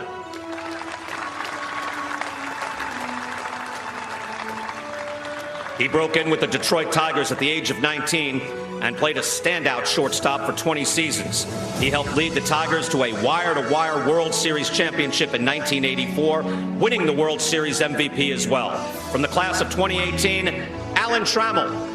He broke in with the Detroit Tigers at the age of 19 and played a standout shortstop for 20 seasons. He helped lead the Tigers to a wire-to-wire World Series championship in 1984, winning the World Series MVP as well. From the class of 2018, Alan Trammell.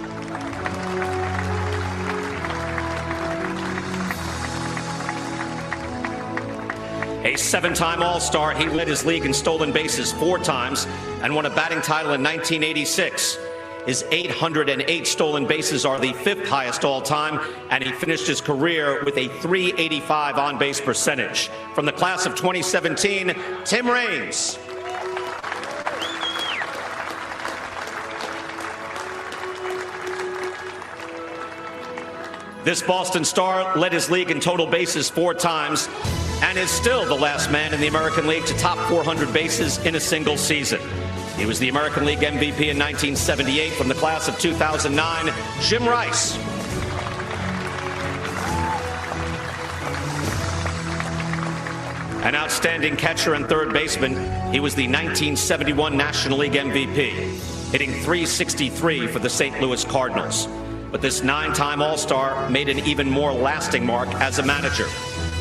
A 7-time All-Star, he led his league in stolen bases 4 times and won a batting title in 1986. His 808 stolen bases are the 5th highest all-time, and he finished his career with a .385 on-base percentage. From the class of 2017, Tim Raines. This Boston star led his league in total bases 4 times and is still the last man in the American League to top 400 bases in a single season. He was the American League MVP in 1978 from the class of 2009, Jim Rice. An outstanding catcher and third baseman, he was the 1971 National League MVP, hitting .363 for the St. Louis Cardinals. But this 9-time All-Star made an even more lasting mark as a manager,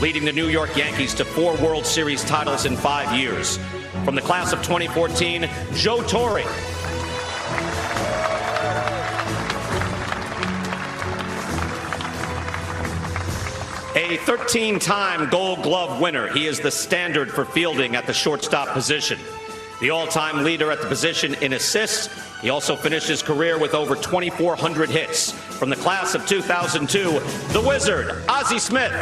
leading the New York Yankees to 4 World Series titles in 5 years. From the class of 2014, Joe Torre. A 13-time Gold Glove winner, he is the standard for fielding at the shortstop position. The all-time leader at the position in assists, he also finished his career with over 2,400 hits. From the class of 2002, the Wizard, Ozzie Smith.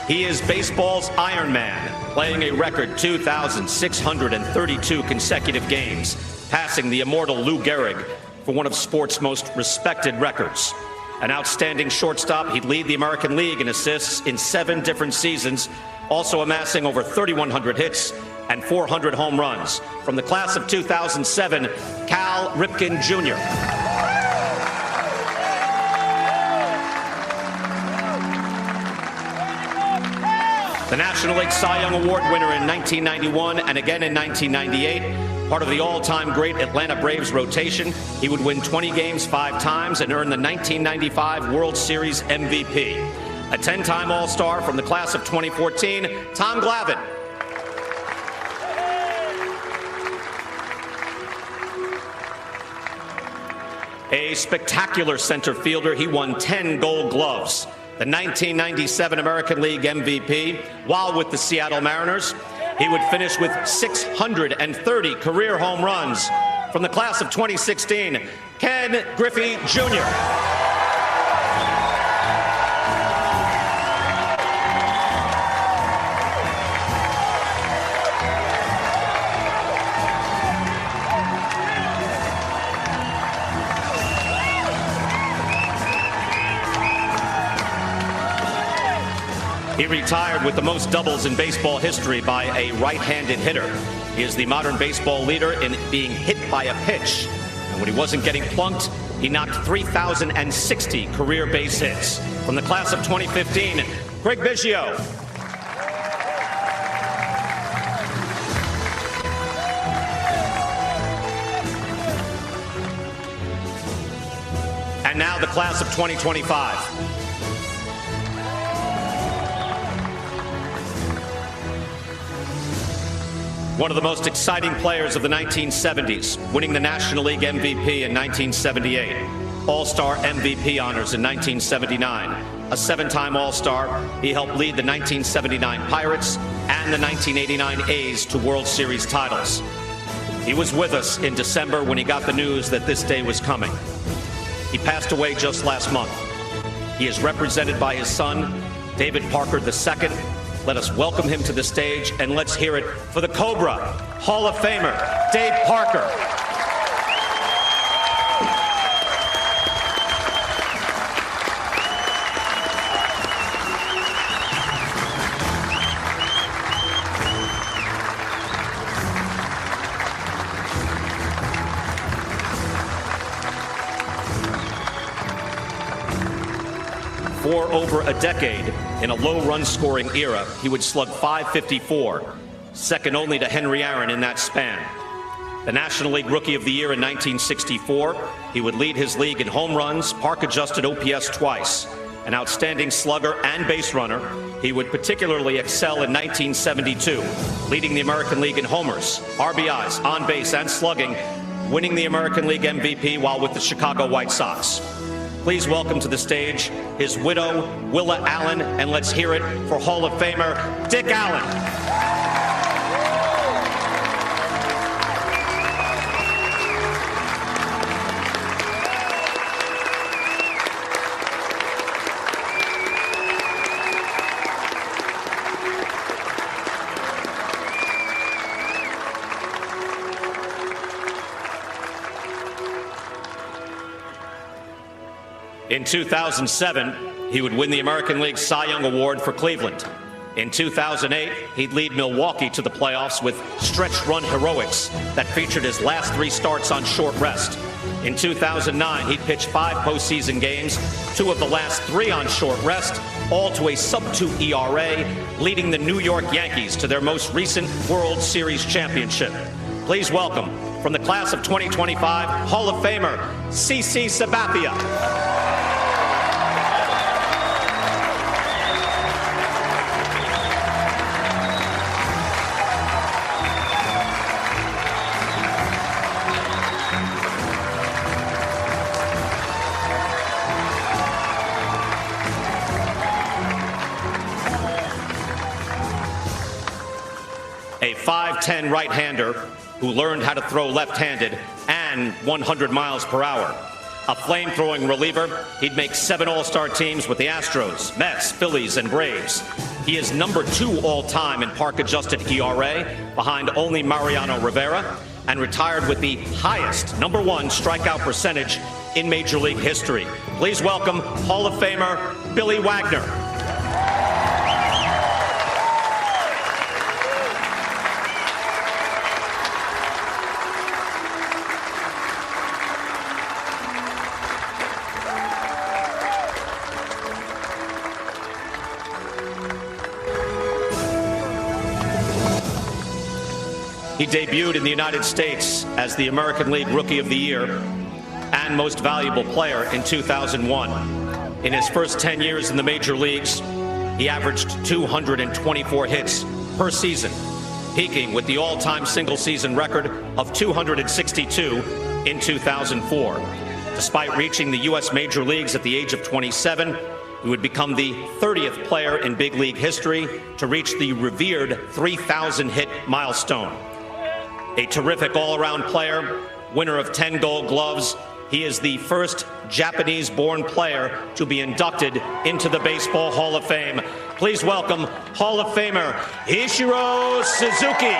He is baseball's Iron Man, playing a record 2,632 consecutive games, passing the immortal Lou Gehrig for one of sports' most respected records. An outstanding shortstop, he'd lead the American League in assists in 7 different seasons, also amassing over 3,100 hits and 400 home runs. From the class of 2007, Cal Ripken Jr. The National League Cy Young Award winner in 1991 and again in 1998. Part of the all-time great Atlanta Braves rotation, he would win 20 games 5 times and earn the 1995 World Series MVP. A 10-time All-Star from the class of 2014, Tom Glavine. A spectacular center fielder, he won 10 Gold Gloves. The 1997 American League MVP, while with the Seattle Mariners, he would finish with 630 career home runs. From the class of 2016, Ken Griffey Jr. He retired with the most doubles in baseball history by a right-handed hitter. He is the modern baseball leader in being hit by a pitch. And when he wasn't getting plunked, he knocked 3,060 career base hits. From the class of 2015, Craig Biggio. And now the class of 2025. One of the most exciting players of the 1970s, winning the National League MVP in 1978, All-Star MVP honors in 1979. A 7-time All-Star, he helped lead the 1979 Pirates and the 1989 A's to World Series titles. He was with us in December when he got the news that this day was coming. He passed away just last month. He is represented by his son, David Parker II. Let us welcome him to the stage, and let's hear it for the Cobra Hall of Famer, Dave Parker. For over a decade, in a low run-scoring era, he would slug .554, second only to Henry Aaron in that span. The National League Rookie of the Year in 1964, he would lead his league in home runs, park-adjusted OPS twice. An outstanding slugger and base runner, he would particularly excel in 1972, leading the American League in homers, RBIs, on base, and slugging, winning the American League MVP while with the Chicago White Sox. Please welcome to the stage his widow, Willa Allen, and let's hear it for Hall of Famer Dick Allen. In 2007, he would win the American League Cy Young Award for Cleveland. In 2008, he'd lead Milwaukee to the playoffs with stretch run heroics that featured his last 3 starts on short rest. In 2009, he'd pitched 5 postseason games, 2 of the last 3 on short rest, all to a sub-2 ERA, leading the New York Yankees to their most recent World Series championship. Please welcome, from the class of 2025, Hall of Famer, CC Sabathia. A 5'10" right-hander who learned how to throw left-handed and 100 miles per hour. A flame-throwing reliever, he'd make 7 All-Star teams with the Astros, Mets, Phillies, and Braves. He is number 2 all-time in park-adjusted ERA, behind only Mariano Rivera, and retired with the highest number 1 strikeout percentage in Major League history. Please welcome Hall of Famer Billy Wagner. He debuted in the United States as the American League Rookie of the Year and Most Valuable Player in 2001. In his first 10 years in the major leagues, he averaged 224 hits per season, peaking with the all-time single-season record of 262 in 2004. Despite reaching the U.S. major leagues at the age of 27, he would become the 30th player in big league history to reach the revered 3,000-hit milestone. A terrific all-around player, winner of 10 Gold Gloves, he is the first Japanese-born player to be inducted into the Baseball Hall of Fame. Please welcome Hall of Famer Ichiro Suzuki.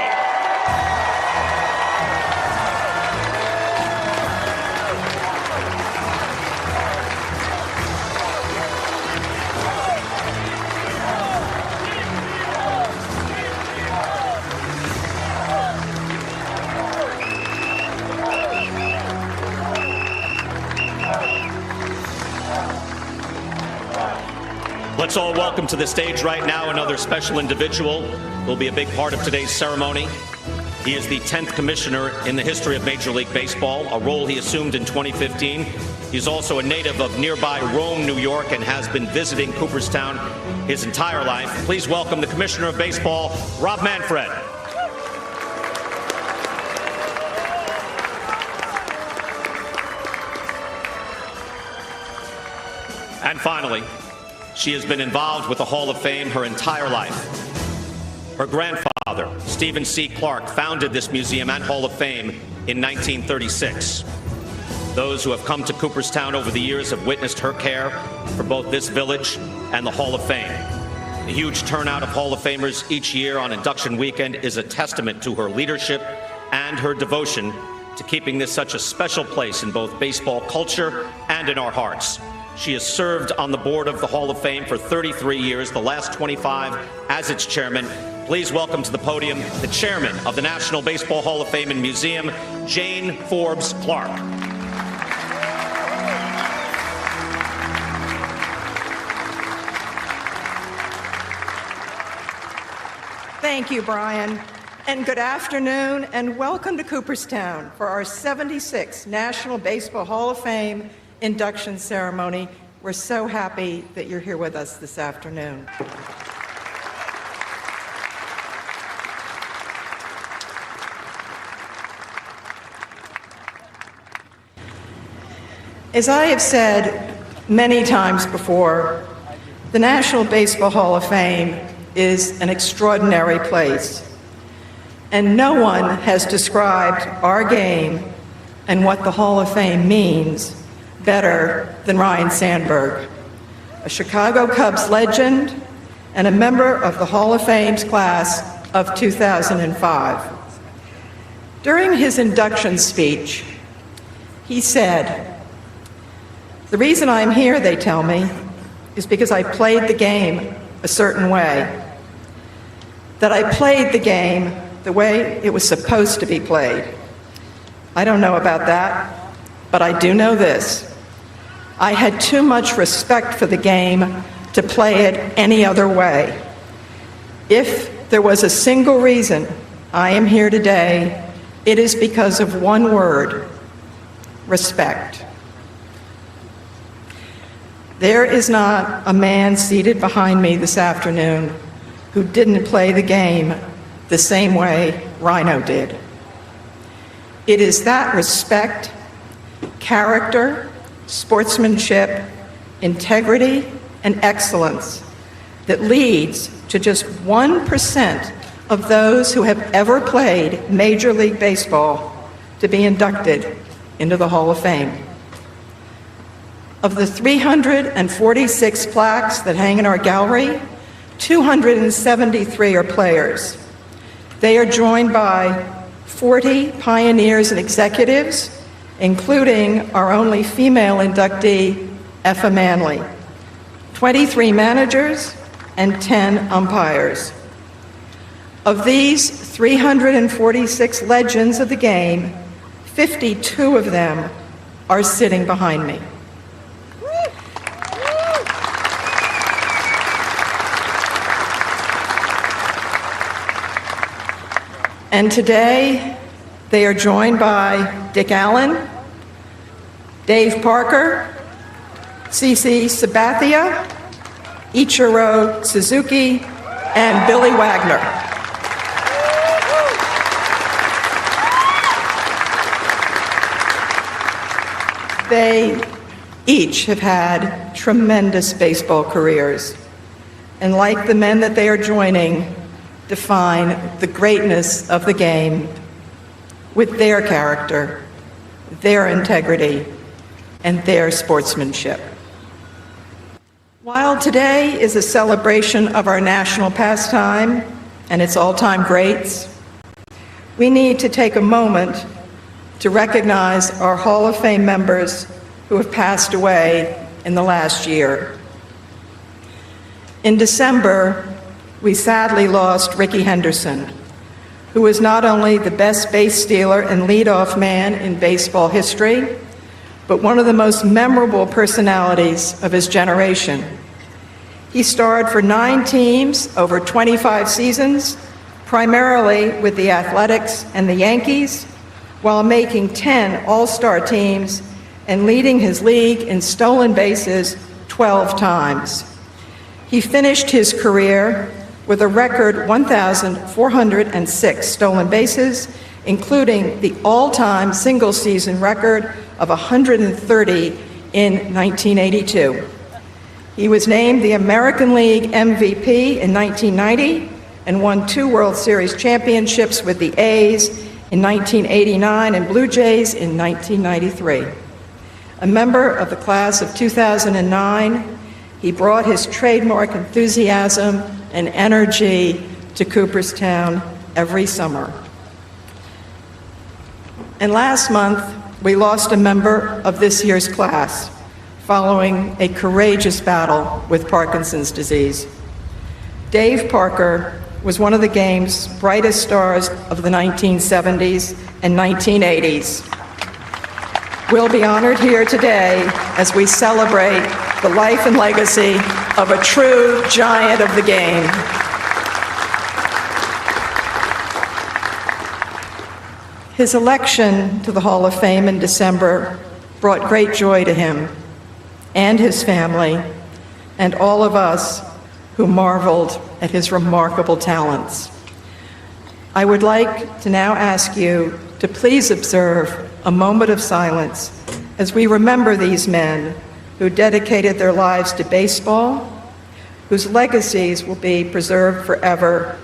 Let's all welcome to the stage right now another special individual who will be a big part of today's ceremony. He is the 10th commissioner in the history of Major League Baseball, a role he assumed in 2015. He's also a native of nearby Rome, New York, and has been visiting Cooperstown his entire life. Please welcome the Commissioner of Baseball, Rob Manfred. And finally, she has been involved with the Hall of Fame her entire life. Her grandfather, Stephen C. Clark, founded this museum and Hall of Fame in 1936. Those who have come to Cooperstown over the years have witnessed her care for both this village and the Hall of Fame. The huge turnout of Hall of Famers each year on induction weekend is a testament to her leadership and her devotion to keeping this such a special place in both baseball culture and in our hearts. She has served on the board of the Hall of Fame for 33 years, the last 25 as its chairman. Please welcome to the podium the chairman of the National Baseball Hall of Fame and Museum, Jane Forbes Clark. Thank you, Brian, and good afternoon, and welcome to Cooperstown for our 76th National Baseball Hall of Fame induction ceremony. We're so happy that you're here with us this afternoon. As I have said many times before, the National Baseball Hall of Fame is an extraordinary place, and no one has described our game and what the Hall of Fame means better than Ryne Sandberg, a Chicago Cubs legend and a member of the Hall of Fame's class of 2005. During his induction speech, he said, The reason I'm here, they tell me, is because I played the game a certain way. That I played the game the way it was supposed to be played. I don't know about that, but I do know this. I had too much respect for the game to play it any other way. If there was a single reason I am here today, it is because of one word: respect. There is not a man seated behind me this afternoon who didn't play the game the same way Rhino did. It is that respect, character, sportsmanship, integrity, and excellence that leads to just 1% of those who have ever played Major League Baseball to be inducted into the Hall of Fame. Of the 346 plaques that hang in our gallery, 273 are players. They are joined by 40 pioneers and executives, including our only female inductee, Effa Manley, 23 managers, and 10 umpires. Of these 346 legends of the game, 52 of them are sitting behind me. And today, they are joined by Dick Allen, Dave Parker, CC Sabathia, Ichiro Suzuki, and Billy Wagner. They each have had tremendous baseball careers, and like the men that they are joining, define the greatness of the game with their character, their integrity, and their sportsmanship. While today is a celebration of our national pastime and its all-time greats, we need to take a moment to recognize our Hall of Fame members who have passed away in the last year. In December, we sadly lost Rickey Henderson, who was not only the best base stealer and leadoff man in baseball history, but one of the most memorable personalities of his generation. He starred for 9 teams over 25 seasons, primarily with the Athletics and the Yankees, while making 10 All-Star teams and leading his league in stolen bases 12 times. He finished his career with a record 1,406 stolen bases, including the all-time single-season record of 130 in 1982. He was named the American League MVP in 1990 and won 2 World Series championships with the A's in 1989 and Blue Jays in 1993. A member of the class of 2009, he brought his trademark enthusiasm and energy to Cooperstown every summer. And last month, we lost a member of this year's class following a courageous battle with Parkinson's disease. Dave Parker was one of the game's brightest stars of the 1970s and 1980s. We'll be honored here today as we celebrate the life and legacy of a true giant of the game. His election to the Hall of Fame in December brought great joy to him and his family and all of us who marveled at his remarkable talents. I would like to now ask you to please observe a moment of silence as we remember these men who dedicated their lives to baseball, whose legacies will be preserved forever,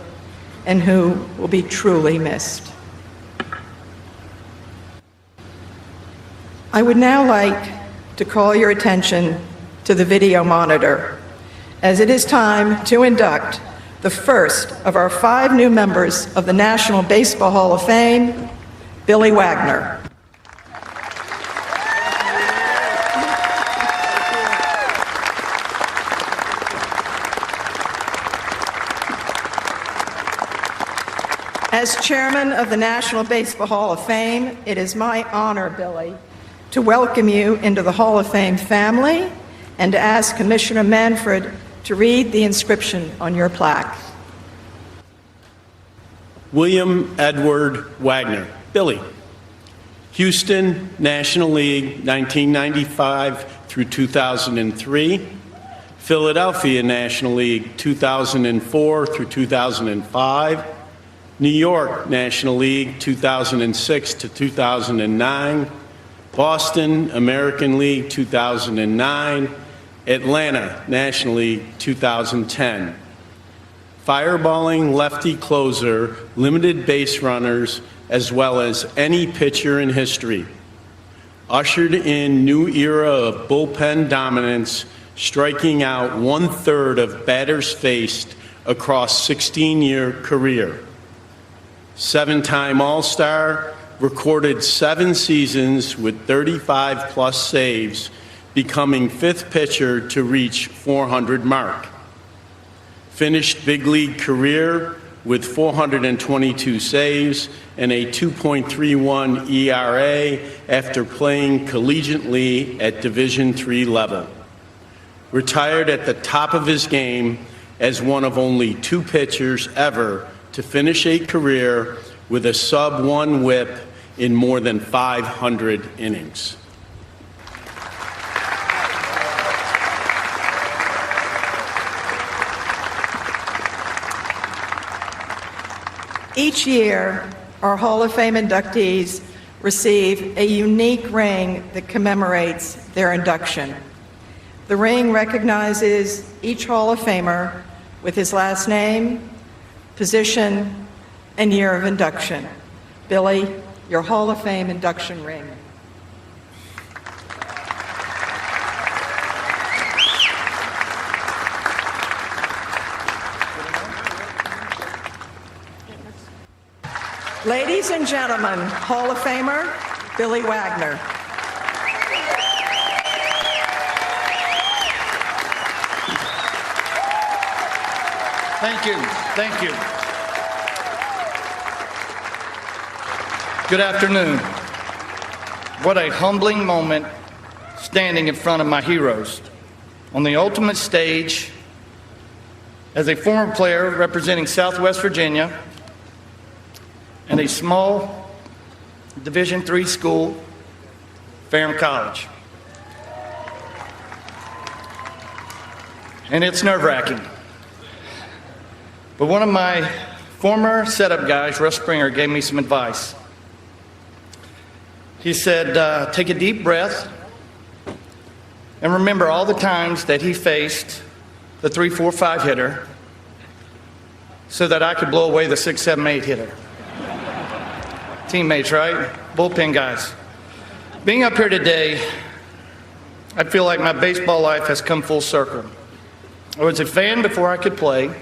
and who will be truly missed. I would now like to call your attention to the video monitor, as it is time to induct the first of our 5 new members of the National Baseball Hall of Fame, Billy Wagner. As chairman of the National Baseball Hall of Fame, it is my honor, Billy, to welcome you into the Hall of Fame family and to ask Commissioner Manfred to read the inscription on your plaque. William Edward Wagner. Billy. Houston National League 1995 through 2003. Philadelphia National League 2004 through 2005. New York National League 2006 to 2009. Boston American League 2009. Atlanta National League 2010. Fireballing lefty closer, limited base runners, as well as any pitcher in history. Ushered in new era of bullpen dominance, striking out 1/3 of batters faced across 16-year career. 7-time All-Star, recorded 7 seasons with 35-plus saves, becoming 5th pitcher to reach 400 mark. Finished big league career with 422 saves and a 2.31 ERA after playing collegiately at Division III level. Retired at the top of his game as one of only 2 pitchers ever to finish a career with a sub-1 WHIP in more than 500 innings. Each year, our Hall of Fame inductees receive a unique ring that commemorates their induction. The ring recognizes each Hall of Famer with his last name, position, and year of induction. Billy, your Hall of Fame induction ring. Ladies and gentlemen, Hall of Famer, Billy Wagner. Thank you. Thank you. Good afternoon. What a humbling moment standing in front of my heroes on the ultimate stage as a former player representing Southwest Virginia and a small Division III school, Ferrum College. And it's nerve-wracking. But one of my former setup guys, Russ Springer, gave me some advice. He said, take a deep breath and remember all the times that he faced the 3, 4, 5 hitter so that I could blow away the 6, 7, 8 hitter. Teammates, right? Bullpen guys. Being up here today, I feel like my baseball life has come full circle. I was a fan before I could play,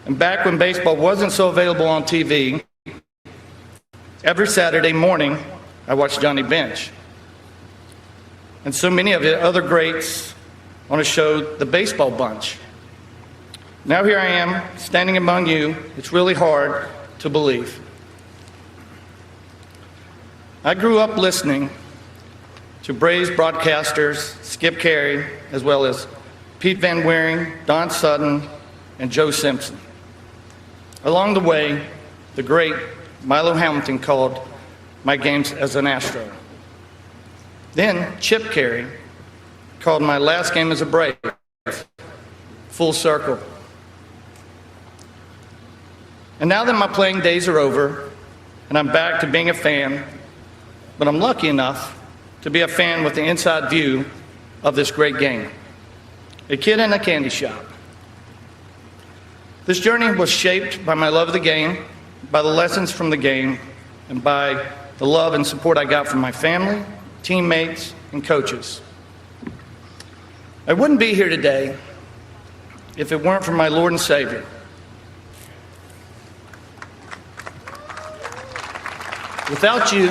and back when baseball wasn't so available on TV, every Saturday morning, I watched Johnny Bench. And so many of the other greats on a show, The Baseball Bunch. Now here I am, standing among you. It's really hard to believe. I grew up listening to Braves broadcasters, Skip Carey, as well as Pete Van Wiering, Don Sutton, and Joe Simpson. Along the way, the great Milo Hamilton called my games as an Astro. Then Chip Carey called my last game as a Brave. Full circle. And now that my playing days are over, and I'm back to being a fan, but I'm lucky enough to be a fan with the inside view of this great game. A kid in a candy shop. This journey was shaped by my love of the game, by the lessons from the game, and by the love and support I got from my family, teammates, and coaches. I wouldn't be here today if it weren't for my Lord and Savior. Without you,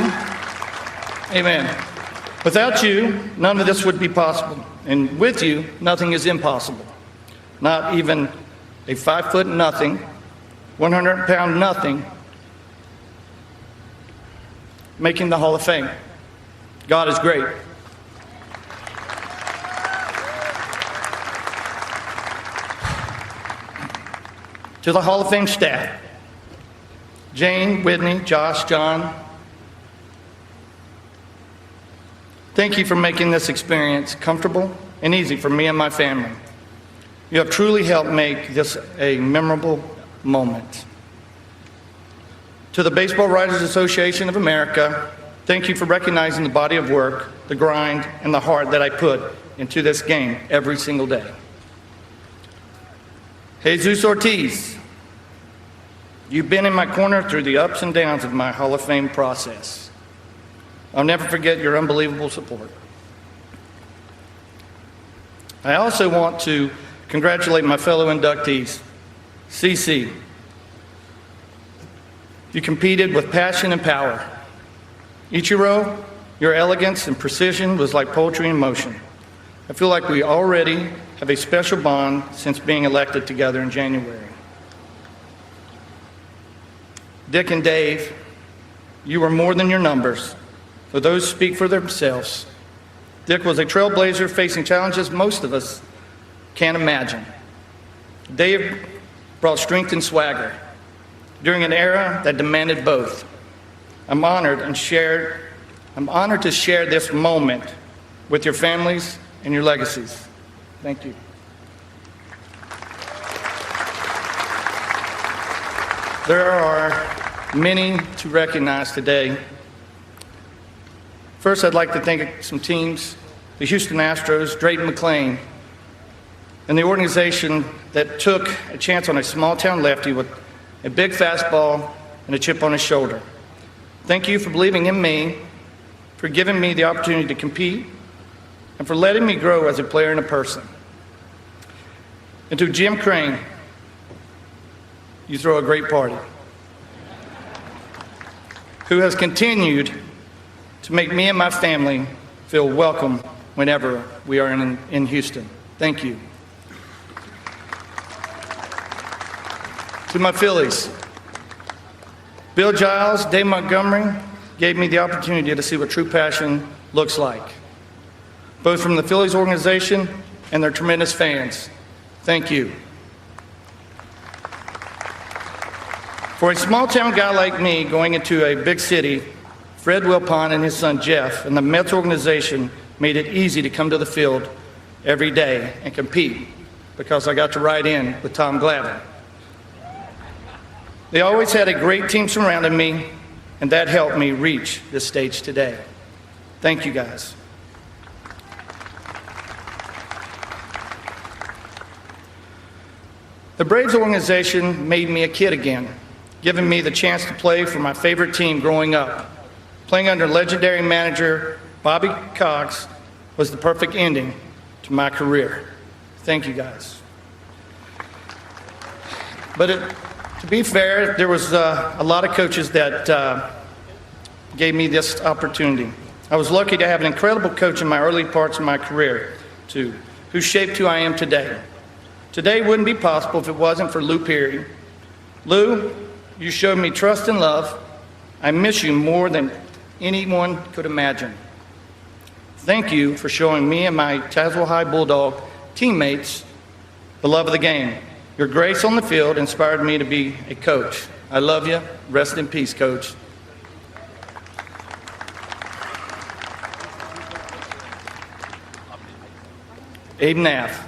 amen. Without you, none of this would be possible. And with you, nothing is impossible. Not even a 5 foot nothing, 100-pound nothing making the Hall of Fame. God is great. To the Hall of Fame staff, Jane, Whitney, Josh, John, thank you for making this experience comfortable and easy for me and my family. You have truly helped make this a memorable moment. To the Baseball Writers Association of America, thank you for recognizing the body of work, the grind, and the heart that I put into this game every single day. Jesus Ortiz, you've been in my corner through the ups and downs of my Hall of Fame process. I'll never forget your unbelievable support. I also want to congratulate my fellow inductees. CC, you competed with passion and power. Ichiro, your elegance and precision was like poetry in motion. I feel like we already have a special bond since being elected together in January. Dick and Dave, you were more than your numbers, for those speak for themselves. Dick was a trailblazer facing challenges most of us can't imagine. Dave brought strength and swagger during an era that demanded both. I'm honored to share this moment with your families and your legacies. Thank you. There are many to recognize today. First, I'd like to thank some teams, the Houston Astros, Drayton McClain, and the organization that took a chance on a small-town lefty with a big fastball and a chip on his shoulder. Thank you for believing in me, for giving me the opportunity to compete, and for letting me grow as a player and a person. And to Jim Crane, you throw a great party, who has continued to make me and my family feel welcome whenever we are in Houston. Thank you. To my Phillies, Bill Giles, Dave Montgomery gave me the opportunity to see what true passion looks like, both from the Phillies organization and their tremendous fans. Thank you. For a small-town guy like me going into a big city, Fred Wilpon and his son Jeff and the Mets organization made it easy to come to the field every day and compete because I got to ride in with Tom Glavine. They always had a great team surrounding me, and that helped me reach this stage today. Thank you, guys. The Braves organization made me a kid again, giving me the chance to play for my favorite team growing up. Playing under legendary manager Bobby Cox was the perfect ending to my career. Thank you, guys. But to be fair, there was a lot of coaches that gave me this opportunity. I was lucky to have an incredible coach in my early parts of my career, too, who shaped who I am today. Today wouldn't be possible if it wasn't for Lou Peary. Lou, you showed me trust and love. I miss you more than anyone could imagine. Thank you for showing me and my Tazewell High Bulldog teammates the love of the game. Your grace on the field inspired me to be a coach. I love you. Rest in peace, Coach. Abe Naff,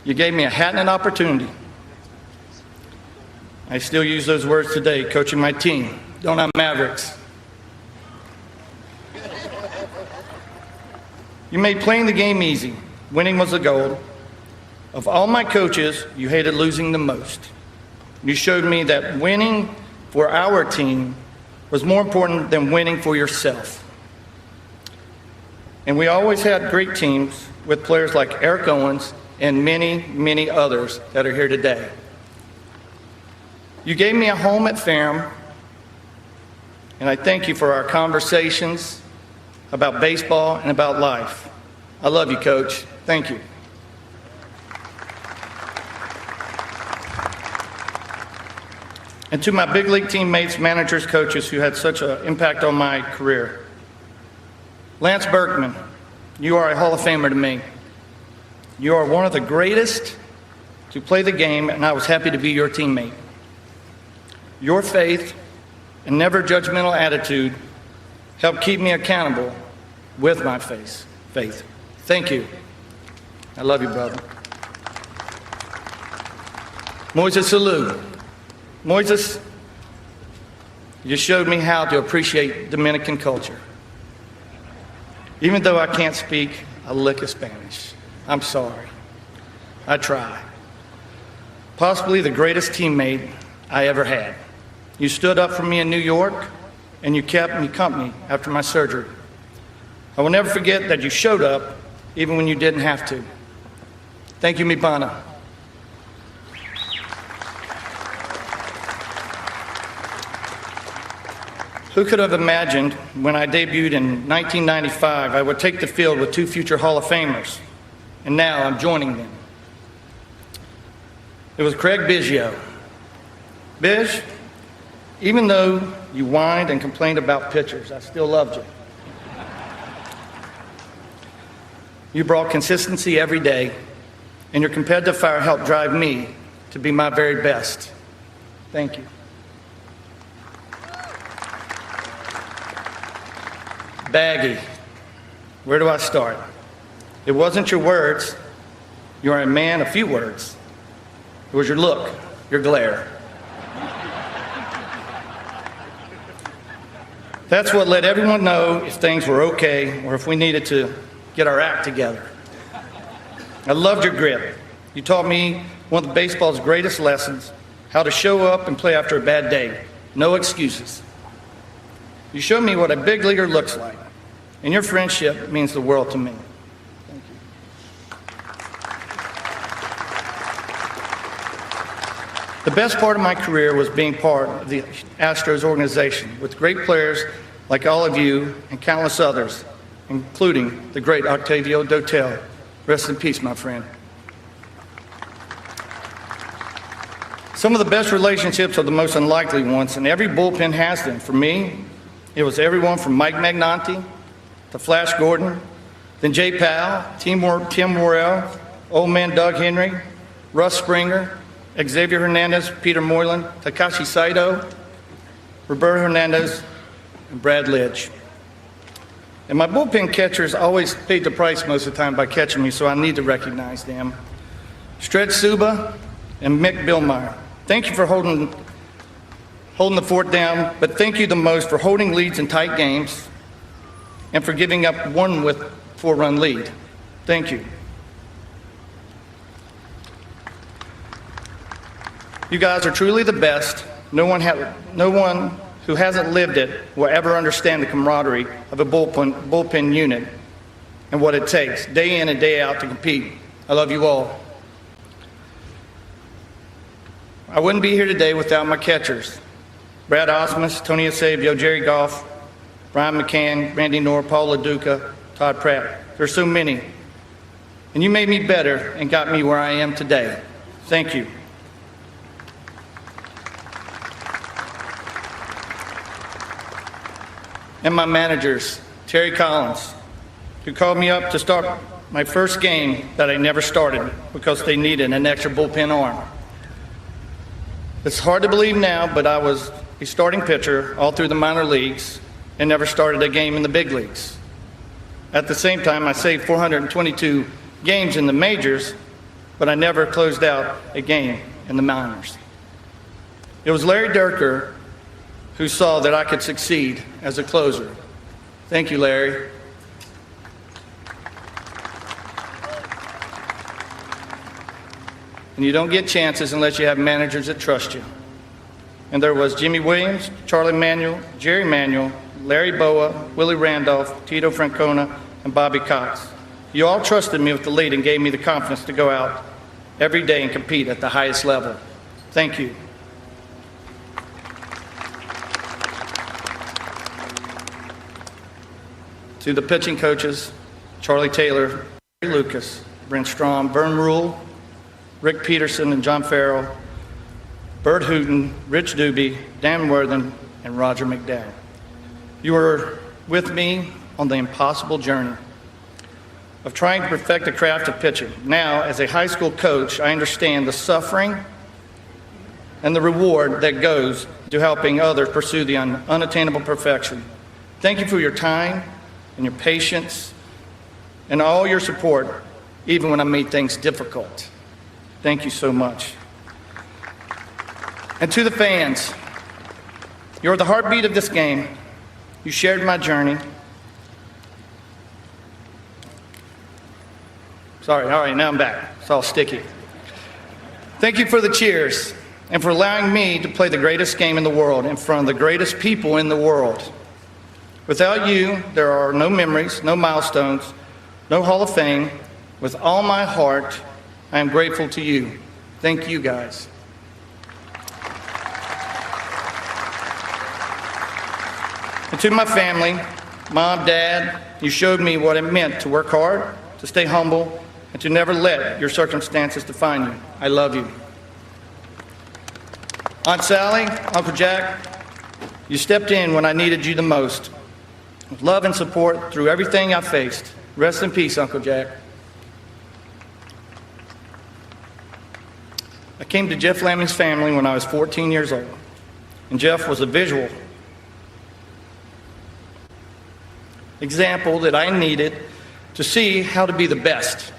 you gave me a hat and an opportunity. I still use those words today, coaching my team. Don't I, Mavericks? You made playing the game easy. Winning was the goal. Of all my coaches, you hated losing the most. You showed me that winning for our team was more important than winning for yourself. And we always had great teams with players like Eric Owens and many, many others that are here today. You gave me a home at Ferrum, and I thank you for our conversations about baseball and about life. I love you, Coach. Thank you. And to my big league teammates, managers, coaches who had such an impact on my career. Lance Berkman, you are a Hall of Famer to me. You are one of the greatest to play the game, and I was happy to be your teammate. Your faith and never judgmental attitude helped keep me accountable with my faith. Thank you. I love you, brother. Moises Alou. Moises, you showed me how to appreciate Dominican culture. Even though I can't speak a lick of Spanish, I'm sorry. I try. Possibly the greatest teammate I ever had. You stood up for me in New York, and you kept me company after my surgery. I will never forget that you showed up even when you didn't have to. Thank you, mi pana. Who could have imagined when I debuted in 1995 I would take the field with two future Hall of Famers, and now I'm joining them. It was Craig Biggio. Bish, even though you whined and complained about pitchers, I still loved you. You brought consistency every day, and your competitive fire helped drive me to be my very best. Thank you. Baggy, where do I start? It wasn't your words. You are a man of few words. It was your look, your glare. That's what let everyone know if things were okay or if we needed to get our act together. I loved your grit. You taught me one of baseball's greatest lessons, how to show up and play after a bad day. No excuses. You showed me what a big leaguer looks like, and your friendship means the world to me. Thank you. The best part of my career was being part of the Astros organization with great players like all of you and countless others, including the great Octavio Dotel. Rest in peace, my friend. Some of the best relationships are the most unlikely ones, and every bullpen has them. For me, it was everyone from Mike Magnanti to Flash Gordon, then Jay Powell, Tim Worrell, old man Doug Henry, Russ Springer, Xavier Hernandez, Peter Moylan, Takashi Saito, Roberto Hernandez, and Brad Lidge. And my bullpen catchers always paid the price most of the time by catching me, so I need to recognize them. Stretch Suba and Mick Billmeyer. Thank you for holding the fort down, but thank you the most for holding leads in tight games and for giving up one with 4-run lead. Thank you. You guys are truly the best. No one who hasn't lived it will ever understand the camaraderie of a bullpen unit and what it takes day in and day out to compete. I love you all. I wouldn't be here today without my catchers. Brad Osmus, Tony Eusebio, Jerry Goff, Brian McCann, Randy Knorr, Paul LaDuca, Todd Pratt. There's so many. And you made me better and got me where I am today. Thank you. And my managers, Terry Collins, who called me up to start my first game that I never started because they needed an extra bullpen arm. It's hard to believe now, but I was a starting pitcher all through the minor leagues and never started a game in the big leagues. At the same time, I saved 422 games in the majors, but I never closed out a game in the minors. It was Larry Durker who saw that I could succeed as a closer. Thank you, Larry. And you don't get chances unless you have managers that trust you. And there was Jimmy Williams, Charlie Manuel, Jerry Manuel, Larry Boa, Willie Randolph, Tito Francona, and Bobby Cox. You all trusted me with the lead and gave me the confidence to go out every day and compete at the highest level. Thank you. To the pitching coaches, Charlie Taylor, Ray Lucas, Brent Strom, Vern Rule, Rick Peterson, and John Farrell, Bert Hooton, Rich Doobie, Dan Worthen, and Roger McDowell. You were with me on the impossible journey of trying to perfect the craft of pitching. Now, as a high school coach, I understand the suffering and the reward that goes to helping others pursue the unattainable perfection. Thank you for your time and your patience and all your support, even when I made things difficult. Thank you so much. And to the fans, you're the heartbeat of this game. You shared my journey. Sorry, all right, now I'm back. It's all sticky. Thank you for the cheers and for allowing me to play the greatest game in the world in front of the greatest people in the world. Without you, there are no memories, no milestones, no Hall of Fame. With all my heart, I am grateful to you. Thank you, guys. And to my family, Mom, Dad, you showed me what it meant to work hard, to stay humble, and to never let your circumstances define you. I love you. Aunt Sally, Uncle Jack, you stepped in when I needed you the most. With love and support through everything I faced. Rest in peace, Uncle Jack. I came to Jeff Lamming's family when I was 14 years old, and Jeff was a visual example that I needed to see how to be the best.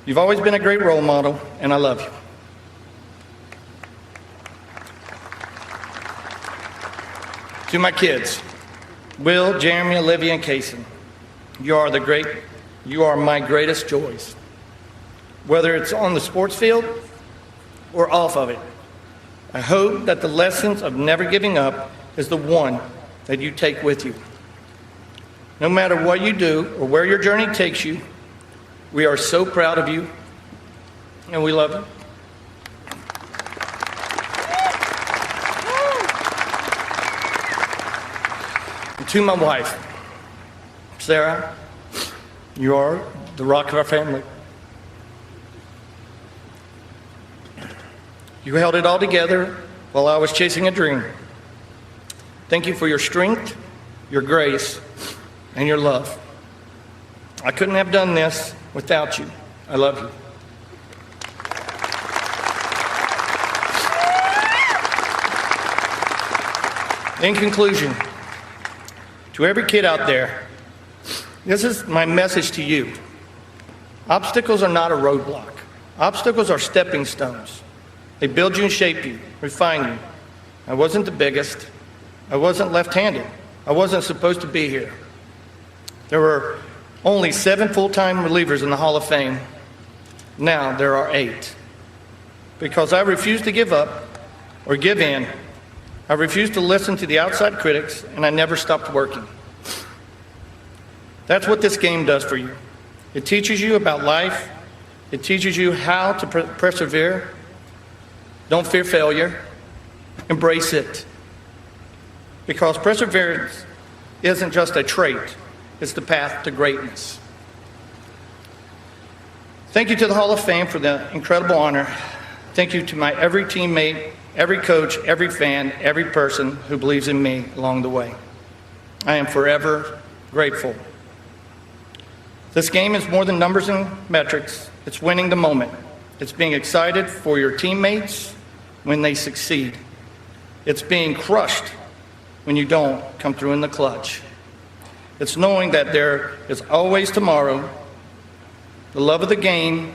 You've always been a great role model, and I love you. To my kids, Will, Jeremy, Olivia, and Kason, you are my greatest joys. Whether it's on the sports field or off of it, I hope that the lessons of never giving up is the one that you take with you. No matter what you do or where your journey takes you, we are so proud of you, and we love you. And to my wife, Sarah, you are the rock of our family. You held it all together while I was chasing a dream. Thank you for your strength, your grace, and your love. I couldn't have done this without you. I love you. In conclusion, to every kid out there, this is my message to you. Obstacles are not a roadblock. Obstacles are stepping stones. They build you and shape you, refine you. I wasn't the biggest. I wasn't left-handed. I wasn't supposed to be here. There were only 7 full-time relievers in the Hall of Fame. Now there are 8. Because I refused to give up or give in, I refused to listen to the outside critics, and I never stopped working. That's what this game does for you. It teaches you about life. It teaches you how to persevere. Don't fear failure. Embrace it. Because perseverance isn't just a trait. It's the path to greatness. Thank you to the Hall of Fame for the incredible honor. Thank you to my every teammate, every coach, every fan, every person who believes in me along the way. I am forever grateful. This game is more than numbers and metrics. It's winning the moment. It's being excited for your teammates when they succeed. It's being crushed when you don't come through in the clutch. It's knowing that there is always tomorrow. The love of the game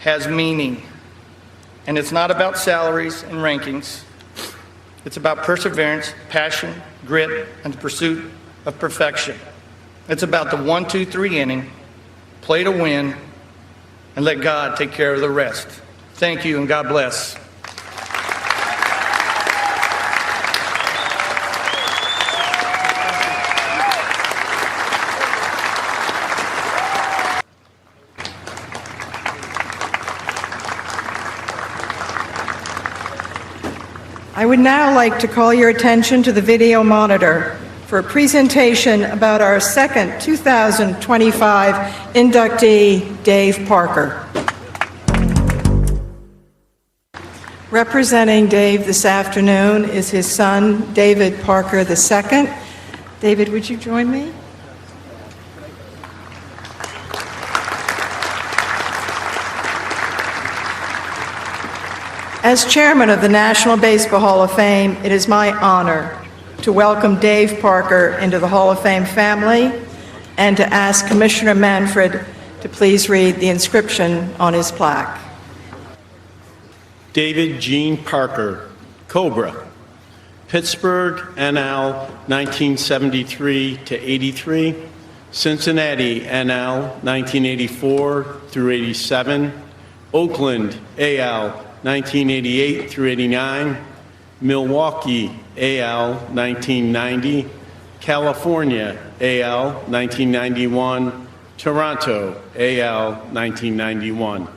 has meaning. And it's not about salaries and rankings. It's about perseverance, passion, grit, and the pursuit of perfection. It's about the 1, 2, 3 inning, play to win, and let God take care of the rest. Thank you, and God bless. I would now like to call your attention to the video monitor for a presentation about our second 2025 inductee, Dave Parker. Representing Dave this afternoon is his son, David Parker II. David, would you join me? As chairman of the National Baseball Hall of Fame, it is my honor to welcome Dave Parker into the Hall of Fame family and to ask Commissioner Manfred to please read the inscription on his plaque. David Gene Parker, Cobra, Pittsburgh, NL, 1973 to 83, Cincinnati, NL, 1984 through 87, Oakland, AL, 1988 through 89, Milwaukee, AL, 1990, California, AL, 1991, Toronto, AL, 1991.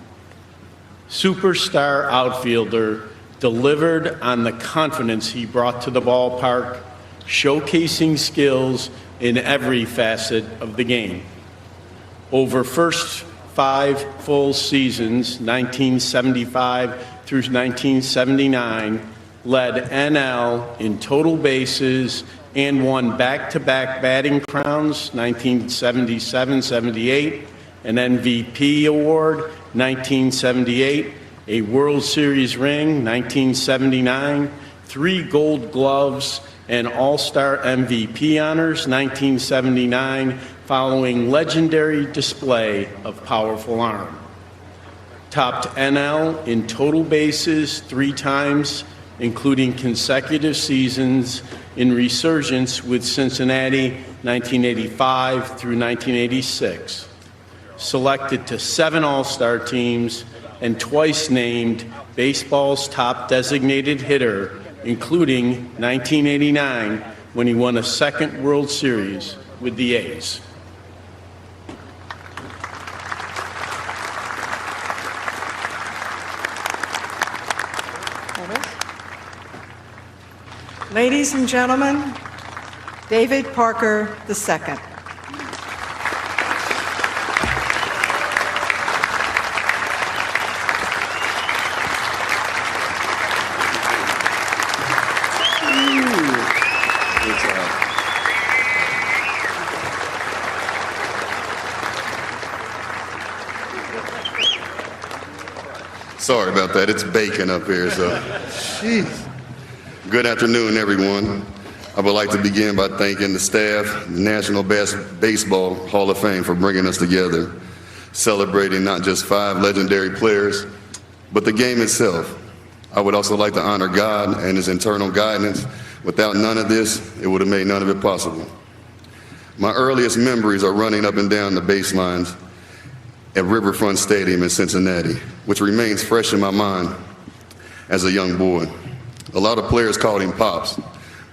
Superstar outfielder, delivered on the confidence he brought to the ballpark, showcasing skills in every facet of the game. Over first 5 full seasons, 1975 through 1979, led NL in total bases and won back-to-back batting crowns, 1977-78, an MVP award, 1978, a World Series ring, 1979, 3 Gold Gloves, and All-Star MVP honors, 1979, following legendary display of powerful arm. Topped NL in total bases 3 times, including consecutive seasons in resurgence with Cincinnati 1985 through 1986. Selected to 7 All-Star teams and twice named baseball's top designated hitter, including 1989 when he won a 2nd World Series with the A's. Ladies and gentlemen, David Parker II. Sorry about that. It's baking up here, so. Jeez. Good afternoon, everyone. I would like to begin by thanking the staff, the National Baseball Hall of Fame, for bringing us together, celebrating not just 5 legendary players, but the game itself. I would also like to honor God and his internal guidance. Without none of this, it would have made none of it possible. My earliest memories are running up and down the baselines at Riverfront Stadium in Cincinnati, which remains fresh in my mind as a young boy. A lot of players called him Pops,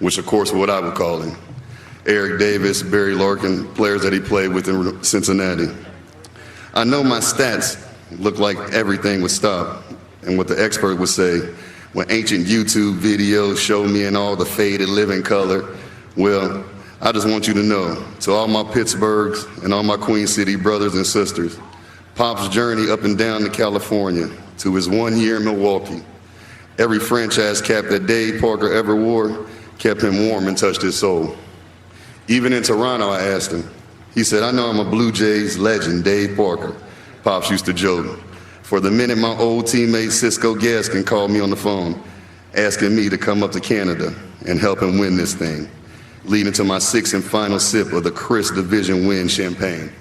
which of course what I would call him. Eric Davis, Barry Larkin, players that he played with in Cincinnati. I know my stats look like everything would stop, and what the expert would say, when ancient YouTube videos show me in all the faded living color, well, I just want you to know, to all my Pittsburghs and all my Queen City brothers and sisters, Pop's journey up and down to California, to his 1 year in Milwaukee, every franchise cap that Dave Parker ever wore kept him warm and touched his soul. Even in Toronto, I asked him. He said, I know I'm a Blue Jays legend, Dave Parker. Pops used to joke. For the minute my old teammate Cisco Gaskin called me on the phone, asking me to come up to Canada and help him win this thing, leading to my 6th and final sip of the Chris Division win champagne.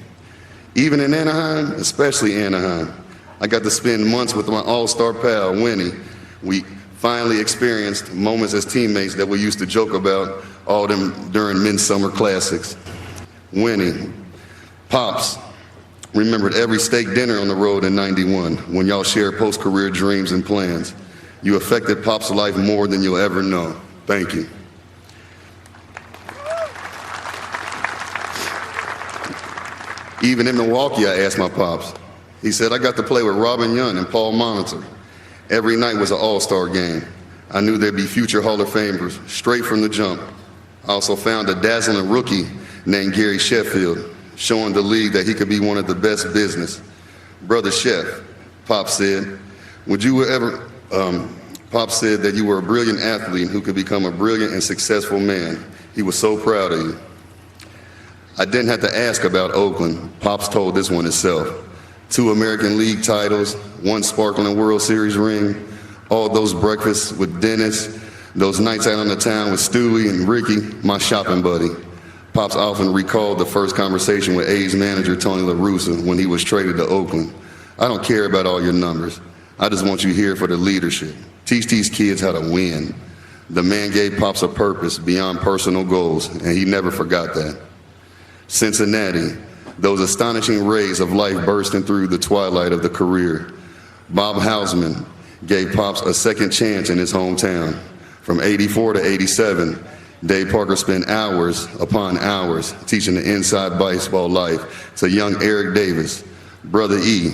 Even in Anaheim, especially Anaheim, I got to spend months with my all-star pal, Winnie. We finally experienced moments as teammates that we used to joke about all them during Midsummer Classics. Winnie, Pops, remembered every steak dinner on the road in '91 when y'all shared post-career dreams and plans. You affected Pop's life more than you'll ever know. Thank you. Even in Milwaukee, I asked my Pops. He said, I got to play with Robin Young and Paul Molitor. Every night was an all-star game. I knew there'd be future Hall of Famers straight from the jump. I also found a dazzling rookie named Gary Sheffield, showing the league that he could be one of the best business. Brother Chef, Pop said, would you ever Pops said that you were a brilliant athlete who could become a brilliant and successful man. He was so proud of you. I didn't have to ask about Oakland. Pops told this one himself. 2 American League titles, 1 sparkling World Series ring, all those breakfasts with Dennis, those nights out on the town with Stewie and Ricky, my shopping buddy. Pops often recalled the first conversation with A's manager Tony La Russa when he was traded to Oakland. I don't care about all your numbers. I just want you here for the leadership. Teach these kids how to win. The man gave Pops a purpose beyond personal goals, and he never forgot that. Cincinnati, those astonishing rays of life bursting through the twilight of the career. Bob Hausman gave Pops a second chance in his hometown. From 84 to 87, Dave Parker spent hours upon hours teaching the inside baseball life to young Eric Davis. Brother E,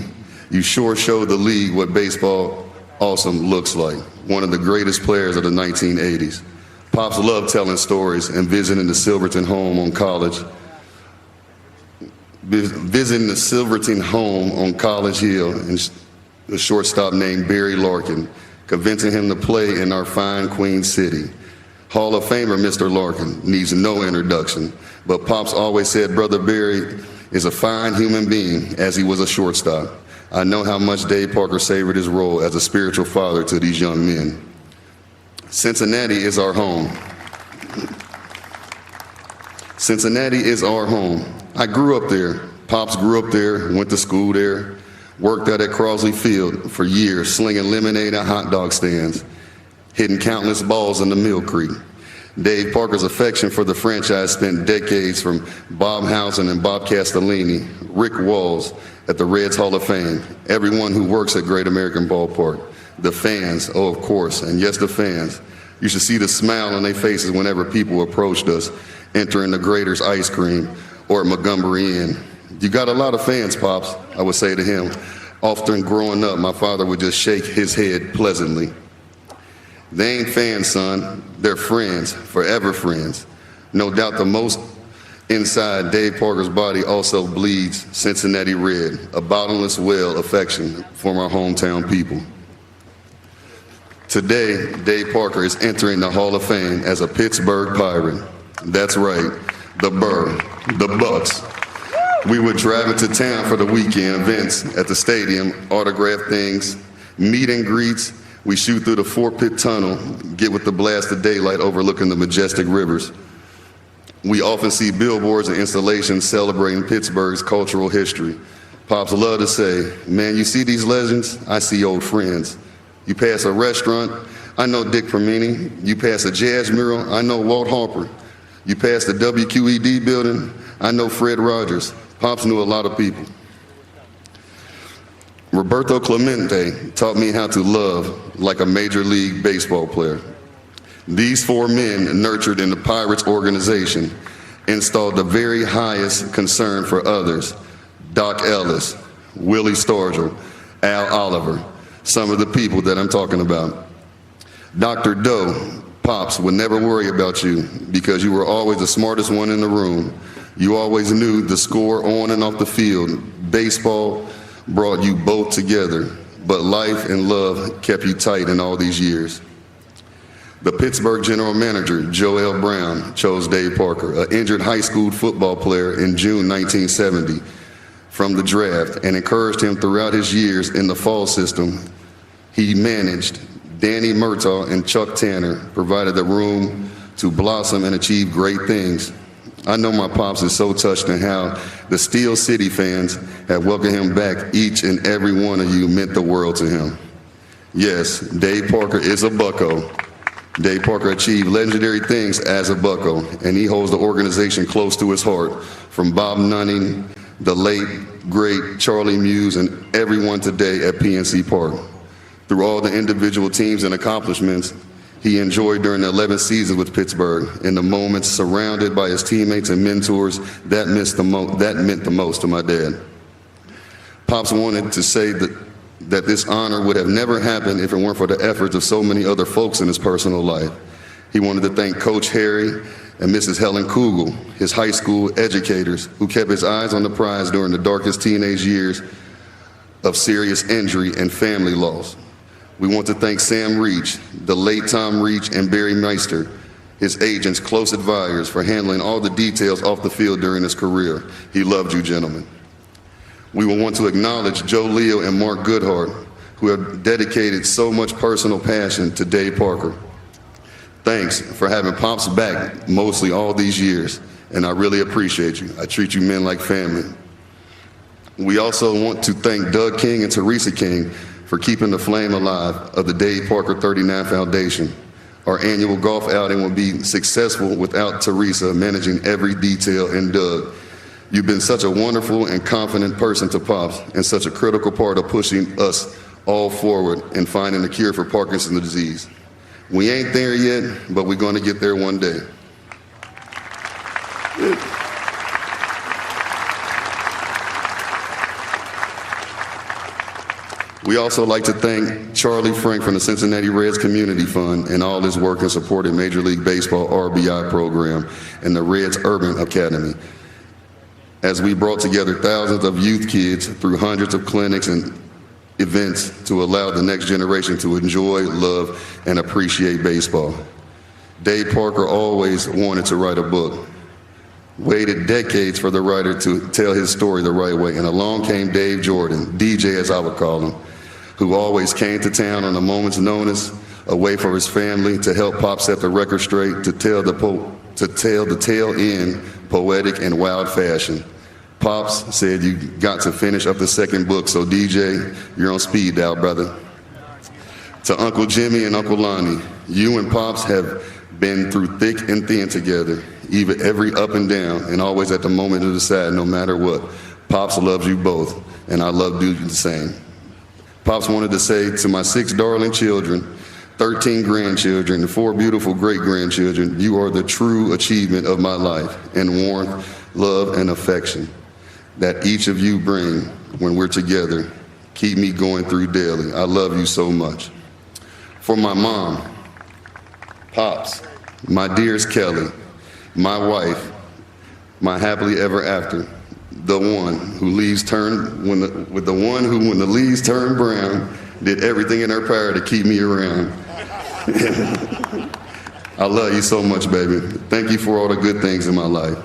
you sure showed the league what baseball awesome looks like. One of the greatest players of the 1980s. Pops loved telling stories and visiting the Silverton home on College. Visiting the Silverton home on College Hill and a shortstop named Barry Larkin, convincing him to play in our fine Queen City. Hall of Famer Mr. Larkin needs no introduction, but Pops always said Brother Barry is a fine human being as he was a shortstop. I know how much Dave Parker savored his role as a spiritual father to these young men. Cincinnati is our home. Cincinnati is our home. I grew up there. Pops grew up there, went to school there, worked out at Crosley Field for years, slinging lemonade at hot dog stands, hitting countless balls in the Mill Creek. Dave Parker's affection for the franchise spent decades from Bob Housen and Bob Castellini, Rick Walls at the Reds Hall of Fame, everyone who works at Great American Ballpark, the fans, oh, of course, and yes, the fans. You should see the smile on their faces whenever people approached us, entering the Grater's Ice Cream or at Montgomery Inn. You got a lot of fans, Pops, I would say to him. Often growing up, my father would just shake his head pleasantly. They ain't fans, son. They're friends, forever friends. No doubt the most inside Dave Parker's body also bleeds Cincinnati red, a bottomless well affection for my hometown people. Today, Dave Parker is entering the Hall of Fame as a Pittsburgh Pirate. That's right, the Burr, the Bucks. We would drive into town for the weekend events at the stadium, autograph things, meet and greets. We shoot through the 4-pit tunnel, get with the blast of daylight overlooking the majestic rivers. We often see billboards and installations celebrating Pittsburgh's cultural history. Pops love to say, man, you see these legends? I see old friends. You pass a restaurant, I know Dick Permini. You pass a jazz mural, I know Walt Harper. You pass the WQED building, I know Fred Rogers. Pops knew a lot of people. Roberto Clemente taught me how to love like a Major League Baseball player. These 4 men, nurtured in the Pirates organization, installed the very highest concern for others. Doc Ellis, Willie Stargell, Al Oliver, some of the people that I'm talking about. Dr. Doe, Pops would never worry about you because you were always the smartest one in the room. You always knew the score on and off the field. Baseball brought you both together, but life and love kept you tight in all these years. The Pittsburgh general manager, Joe L. Brown, chose Dave Parker, an injured high school football player in June 1970, from the draft, and encouraged him throughout his years in the fall system. He managed. Danny Murtaugh and Chuck Tanner provided the room to blossom and achieve great things. I know my Pops is so touched in how the Steel City fans have welcomed him back. Each and every one of you meant the world to him. Yes, Dave Parker is a bucko. Dave Parker achieved legendary things as a bucko, and he holds the organization close to his heart, from Bob Nunning, the late, great Charlie Muse, and everyone today at PNC Park. Through all the individual teams and accomplishments he enjoyed during the 11 seasons with Pittsburgh, in the moments surrounded by his teammates and mentors, that meant the most to my dad. Pops wanted to say that this honor would have never happened if it weren't for the efforts of so many other folks in his personal life. He wanted to thank Coach Harry and Mrs. Helen Kugel, his high school educators, who kept his eyes on the prize during the darkest teenage years of serious injury and family loss. We want to thank Sam Reach, the late Tom Reach, and Barry Meister, his agents, close advisors, for handling all the details off the field during his career. He loved you, gentlemen. We will want to acknowledge Joe Leo and Mark Goodhart, who have dedicated so much personal passion to Dave Parker. Thanks for having Pops back mostly all these years, and I really appreciate you. I treat you men like family. We also want to thank Doug King and Teresa King for keeping the flame alive of the Dave Parker 39 Foundation. Our annual golf outing would be successful without Teresa managing every detail and Doug. You've been such a wonderful and confident person to Pops and such a critical part of pushing us all forward and finding a cure for Parkinson's disease. We ain't there yet, but we're going to get there one day. We also like to thank Charlie Frank from the Cincinnati Reds Community Fund and all his work in supporting Major League Baseball RBI program and the Reds Urban Academy, as we brought together thousands of youth kids through hundreds of clinics and events to allow the next generation to enjoy, love, and appreciate baseball. Dave Parker always wanted to write a book, waited decades for the writer to tell his story the right way, and along came Dave Jordan, DJ as I would call him, who always came to town on a moment's notice, away from his family, to help Pop set the record straight, to tell the tale in poetic and wild fashion. Pops said you got to finish up the second book, so DJ, you're on speed dial, brother. To Uncle Jimmy and Uncle Lonnie, you and Pops have been through thick and thin together, even every up and down, and always at the moment of the sad, no matter what. Pops loves you both, and I love you the same. Pops wanted to say to my 6 darling children, 13 grandchildren, and 4 beautiful great-grandchildren, you are the true achievement of my life, and warmth, love, and affection that each of you bring when we're together. Keep me going through daily. I love you so much. For my mom, Pops, my dearest Kelly, my wife, my happily ever after, the one who leaves turn when the leaves turn brown, did everything in her power to keep me around. I love you so much, baby. Thank you for all the good things in my life.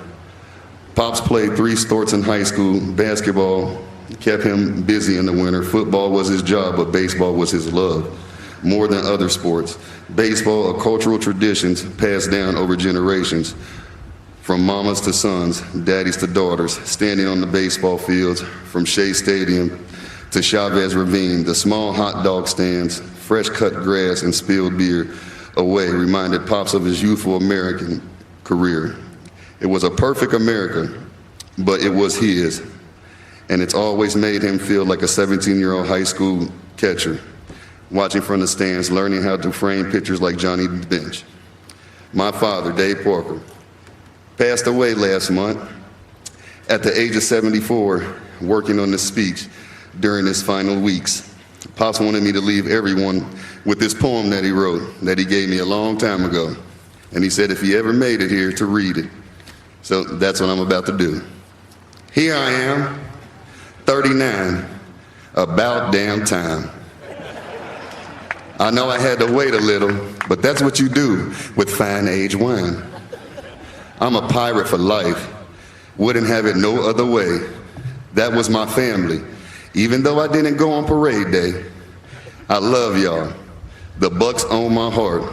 Pops played 3 sports in high school. Basketball kept him busy in the winter. Football was his job, but baseball was his love, more than other sports. Baseball, a cultural tradition passed down over generations, from mamas to sons, daddies to daughters, standing on the baseball fields, from Shea Stadium to Chavez Ravine. The small hot dog stands, fresh cut grass, and spilled beer away reminded Pops of his youthful American career. It was a perfect America, but it was his, and it's always made him feel like a 17-year-old high school catcher, watching from the stands, learning how to frame pitchers like Johnny Bench. My father, Dave Parker, passed away last month at the age of 74, working on this speech during his final weeks. Pops wanted me to leave everyone with this poem that he wrote, that he gave me a long time ago. And he said if he ever made it here to read it. So that's what I'm about to do. Here I am, 39, about damn time. I know I had to wait a little, but that's what you do with fine age wine. I'm a pirate for life, wouldn't have it no other way. That was my family, even though I didn't go on parade day. I love y'all. The Bucks own my heart,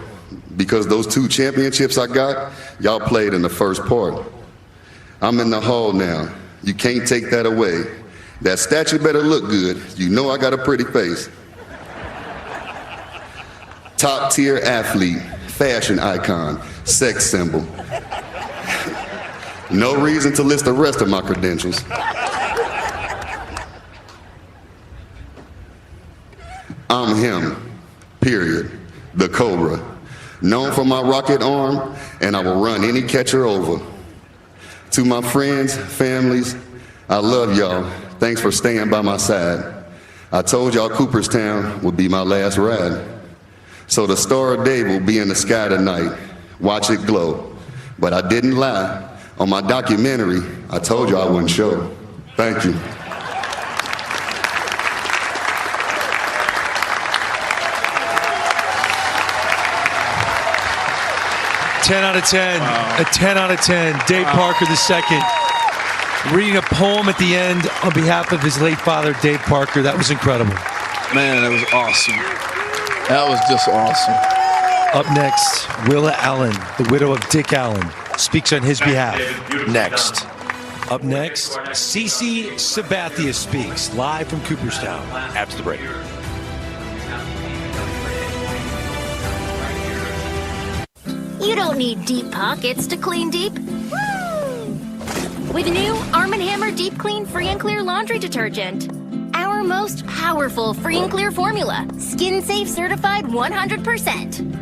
because those 2 championships I got, y'all played in the first part. I'm in the hall now. You can't take that away. That statue better look good. You know I got a pretty face. Top tier athlete, fashion icon, sex symbol. No reason to list the rest of my credentials. I'm him, period, the Cobra. Known for my rocket arm, and I will run any catcher over. To my friends, families, I love y'all. Thanks for staying by my side. I told y'all Cooperstown would be my last ride. So the Star of Day will be in the sky tonight. Watch it glow. But I didn't lie. On my documentary, I told you I wouldn't show. Thank you. 10 out of 10. Wow. A 10 out of 10. Dave Parker II. Reading a poem at the end on behalf of his late father, Dave Parker. That was incredible. Man, that was awesome. That was just awesome. Up next, Willa Allen, the widow of Dick Allen, speaks on his behalf. Next. Up next, CC Sabathia speaks live from Cooperstown after the break. You don't need deep pockets to clean deep. With new Arm & Hammer Deep Clean Free and Clear Laundry Detergent. Our most powerful free and clear formula. Skin safe certified 100%.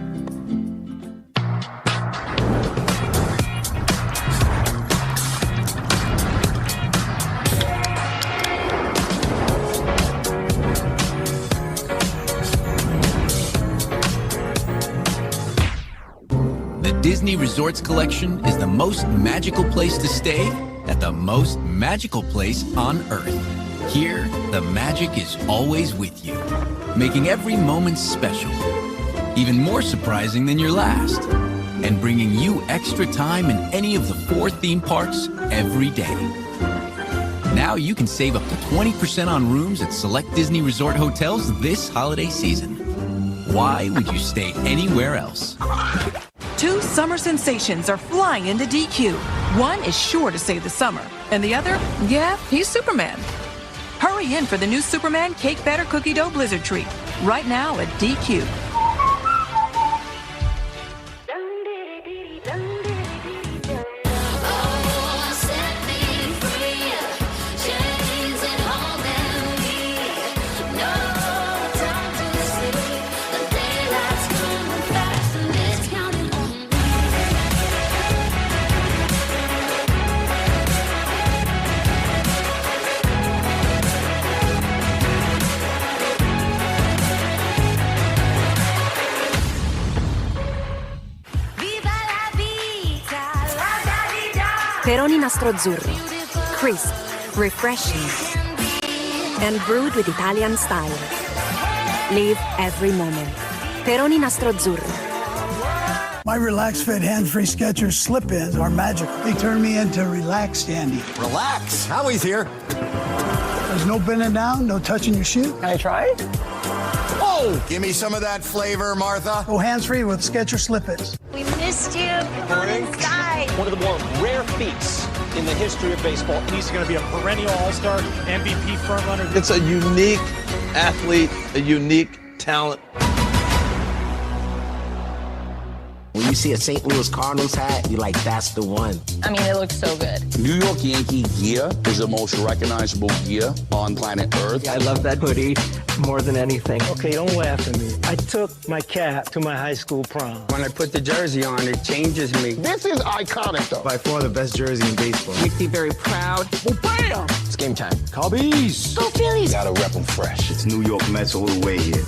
The Disney Resorts Collection is the most magical place to stay at the most magical place on Earth. Here, the magic is always with you, making every moment special, even more surprising than your last, and bringing you extra time in any of the 4 theme parks every day. Now you can save up to 20% on rooms at select Disney Resort hotels this holiday season. Why would you stay anywhere else? 2 summer sensations are flying into DQ. One is sure to save the summer, and the other, yeah, he's Superman. Hurry in for the new Superman Cake Batter Cookie Dough Blizzard Treat, right now at DQ. Peroni Nastro Azzurro. Crisp, refreshing, and brewed with Italian style. Live every moment. Peroni Nastro Azzurro. My Relax Fit hands-free Skechers slip-ins are magical. They turn me into relaxed Andy. Relax. Howie's here. There's no bending down, no touching your shoe. Can I try it? Oh! Give me some of that flavor, Martha. Go hands-free with Skechers slip-ins. We missed you. Come on inside. One of the more rare feats in the history of baseball. He's going to be a perennial all-star MVP frontrunner. It's a unique athlete, a unique talent. When you see a St. Louis Cardinals hat, you're like, that's the one. I mean, it looks so good. New York Yankee gear is the most recognizable gear on planet Earth. I love that hoodie more than anything. Okay, don't laugh at me. I took my cap to my high school prom. When I put the jersey on, it changes me. This is iconic, though. By far the best jersey in baseball. Makes me very proud. Well, bam! It's game time. Cubbies! Go Phillies! Gotta rep them fresh. It's New York Mets all the way here.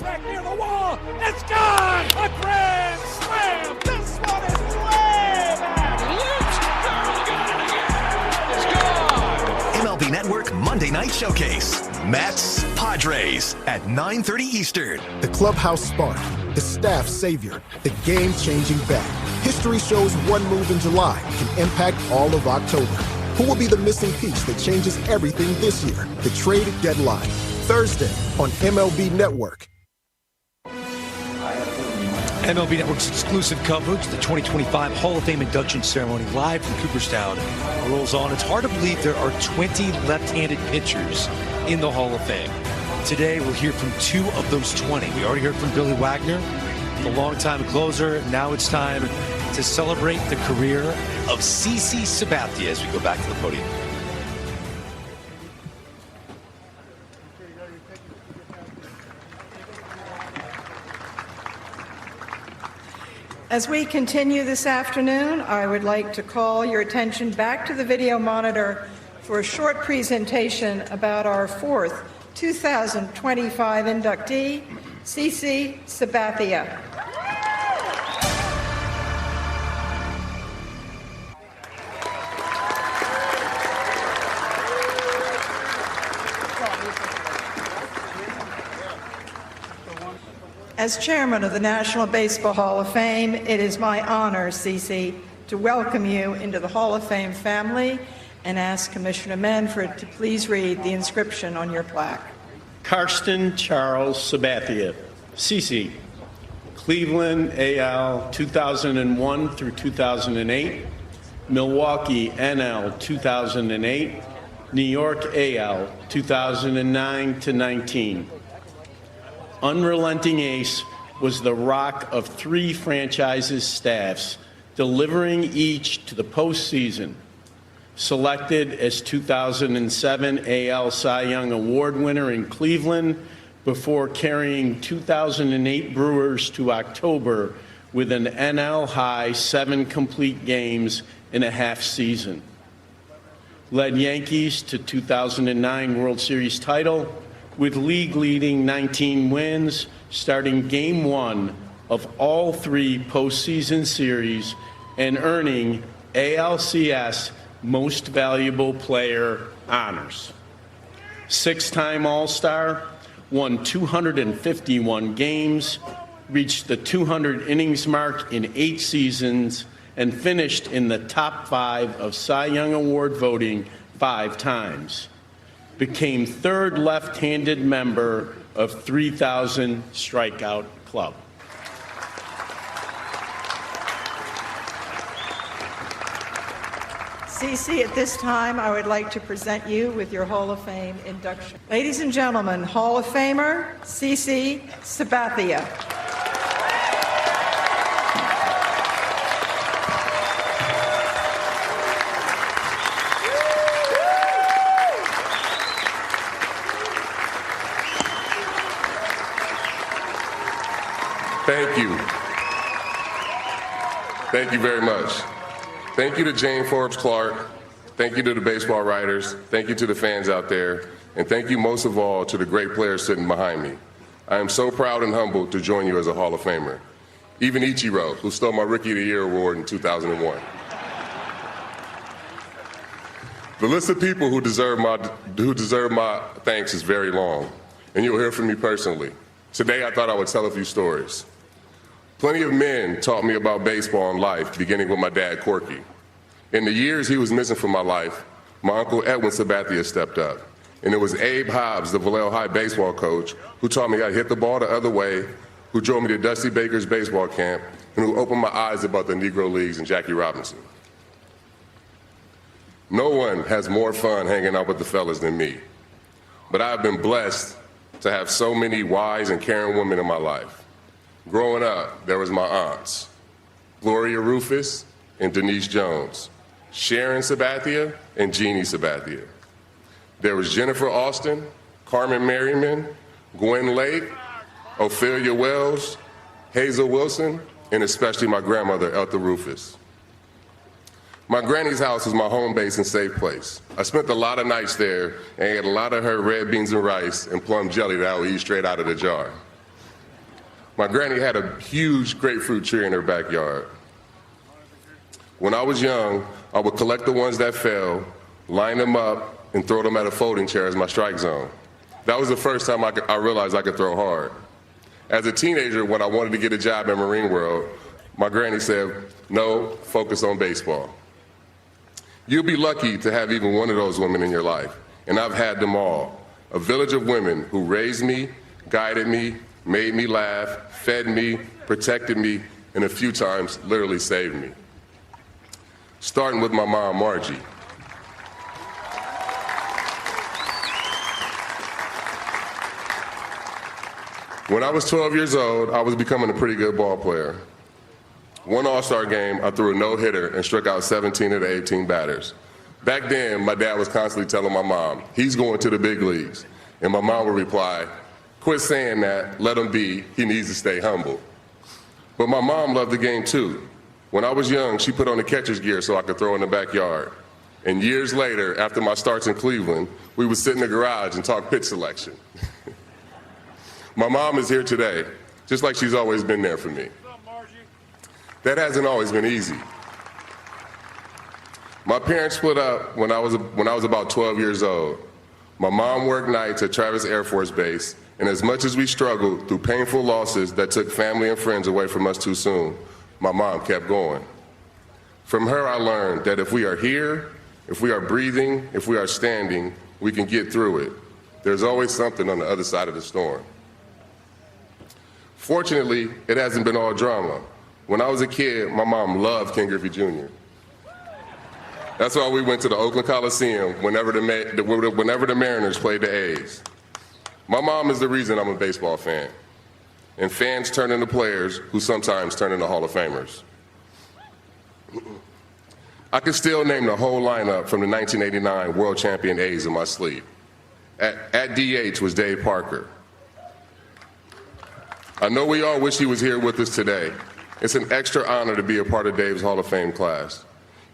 Back near the wall. It's gone. A grand slam. This one is way back. It's gone. MLB Network Monday Night Showcase. Mets, Padres at 9:30 Eastern. The clubhouse spark, the staff savior, the game-changing bat. History shows one move in July can impact all of October. Who will be the missing piece that changes everything this year? The trade deadline, Thursday on MLB Network. MLB Network's exclusive coverage, the 2025 Hall of Fame induction ceremony live from Cooperstown rolls on. It's hard to believe there are 20 left-handed pitchers in the Hall of Fame. Today, we'll hear from 2 of those 20. We already heard from Billy Wagner, the longtime closer. Now it's time to celebrate the career of CC Sabathia as we go back to the podium. As we continue this afternoon, I would like to call your attention back to the video monitor for a short presentation about our 4th 2025 inductee, CC Sabathia. As chairman of the National Baseball Hall of Fame, it is my honor, Cece, to welcome you into the Hall of Fame family and ask Commissioner Manfred to please read the inscription on your plaque. Karsten Charles Sabathia, CC, Cleveland AL 2001 through 2008, Milwaukee NL 2008, New York AL 2009 to 19. Unrelenting ace was the rock of 3 franchises' staffs, delivering each to the postseason. Selected as 2007 AL Cy Young Award winner in Cleveland before carrying 2008 Brewers to October with an NL high 7 complete games in a half season. Led Yankees to 2009 World Series title with league-leading 19 wins, starting Game 1 of all 3 postseason series and earning ALCS Most Valuable Player honors. 6-time All-Star, won 251 games, reached the 200 innings mark in 8 seasons, and finished in the top 5 of Cy Young Award voting 5 times. Became 3rd left-handed member of 3,000 Strikeout Club. Cece, at this time, I would like to present you with your Hall of Fame induction. Ladies and gentlemen, Hall of Famer Cece Sabathia. Thank you. Thank you very much. Thank you to Jane Forbes Clark. Thank you to the baseball writers. Thank you to the fans out there. And thank you most of all to the great players sitting behind me. I am so proud and humbled to join you as a Hall of Famer. Even Ichiro, who stole my Rookie of the Year award in 2001. The list of people who deserve my thanks is very long, and you'll hear from me personally. Today, I thought I would tell a few stories. Plenty of men taught me about baseball and life, beginning with my dad, Corky. In the years he was missing from my life, my uncle Edwin Sabathia stepped up. And it was Abe Hobbs, the Vallejo High baseball coach, who taught me how to hit the ball the other way, who drove me to Dusty Baker's baseball camp, and who opened my eyes about the Negro Leagues and Jackie Robinson. No one has more fun hanging out with the fellas than me. But I have been blessed to have so many wise and caring women in my life. Growing up, there was my aunts, Gloria Rufus and Denise Jones, Sharon Sabathia and Jeannie Sabathia. There was Jennifer Austin, Carmen Merriman, Gwen Lake, Ophelia Wells, Hazel Wilson, and especially my grandmother, Eltha Rufus. My granny's house was my home base and safe place. I spent a lot of nights there and ate a lot of her red beans and rice and plum jelly that I would eat straight out of the jar. My granny had a huge grapefruit tree in her backyard. When I was young, I would collect the ones that fell, line them up, and throw them at a folding chair as my strike zone. That was the first time I realized I could throw hard. As a teenager, when I wanted to get a job at Marine World, my granny said, "No, focus on baseball." You'll be lucky to have even one of those women in your life, and I've had them all. A village of women who raised me, guided me, made me laugh, fed me, protected me, and a few times literally saved me. Starting with my mom, Margie. When I was 12 years old, I was becoming a pretty good ball player. One All-Star game, I threw a no-hitter and struck out 17 of the 18 batters. Back then, my dad was constantly telling my mom, "He's going to the big leagues." And my mom would reply, "Quit saying that, let him be, he needs to stay humble." But my mom loved the game too. When I was young, she put on the catcher's gear so I could throw in the backyard. And years later, after my starts in Cleveland, we would sit in the garage and talk pitch selection. My mom is here today, just like she's always been there for me. That hasn't always been easy. My parents split up when I was about 12 years old. My mom worked nights at Travis Air Force Base, and as much as we struggled through painful losses that took family and friends away from us too soon, my mom kept going. From her, I learned that if we are here, if we are breathing, if we are standing, we can get through it. There's always something on the other side of the storm. Fortunately, it hasn't been all drama. When I was a kid, my mom loved Ken Griffey Jr. That's why we went to the Oakland Coliseum whenever the Mariners played the A's. My mom is the reason I'm a baseball fan. And fans turn into players who sometimes turn into Hall of Famers. I can still name the whole lineup from the 1989 World Champion A's in my sleep. At DH was Dave Parker. I know we all wish he was here with us today. It's an extra honor to be a part of Dave's Hall of Fame class.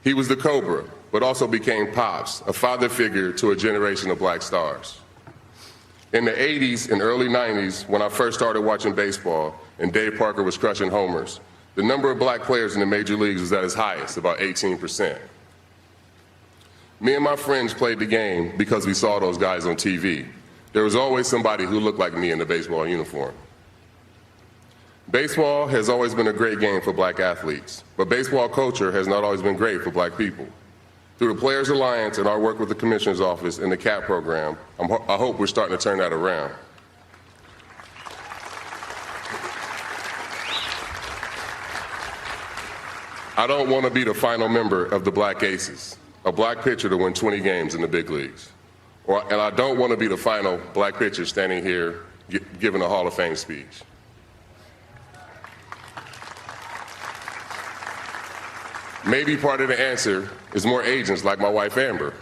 He was the Cobra, but also became Pops, a father figure to a generation of black stars. In the 80s and early 90s, when I first started watching baseball and Dave Parker was crushing homers, the number of black players in the major leagues was at its highest, about 18%. Me and my friends played the game because we saw those guys on TV. There was always somebody who looked like me in a baseball uniform. Baseball has always been a great game for black athletes, but baseball culture has not always been great for black people. Through the Players Alliance and our work with the Commissioner's Office and the CAP program, I hope we're starting to turn that around. I don't want to be the final member of the Black Aces, a black pitcher to win 20 games in the big leagues. And I don't want to be the final black pitcher standing here giving a Hall of Fame speech. Maybe part of the answer is more agents like my wife, Amber.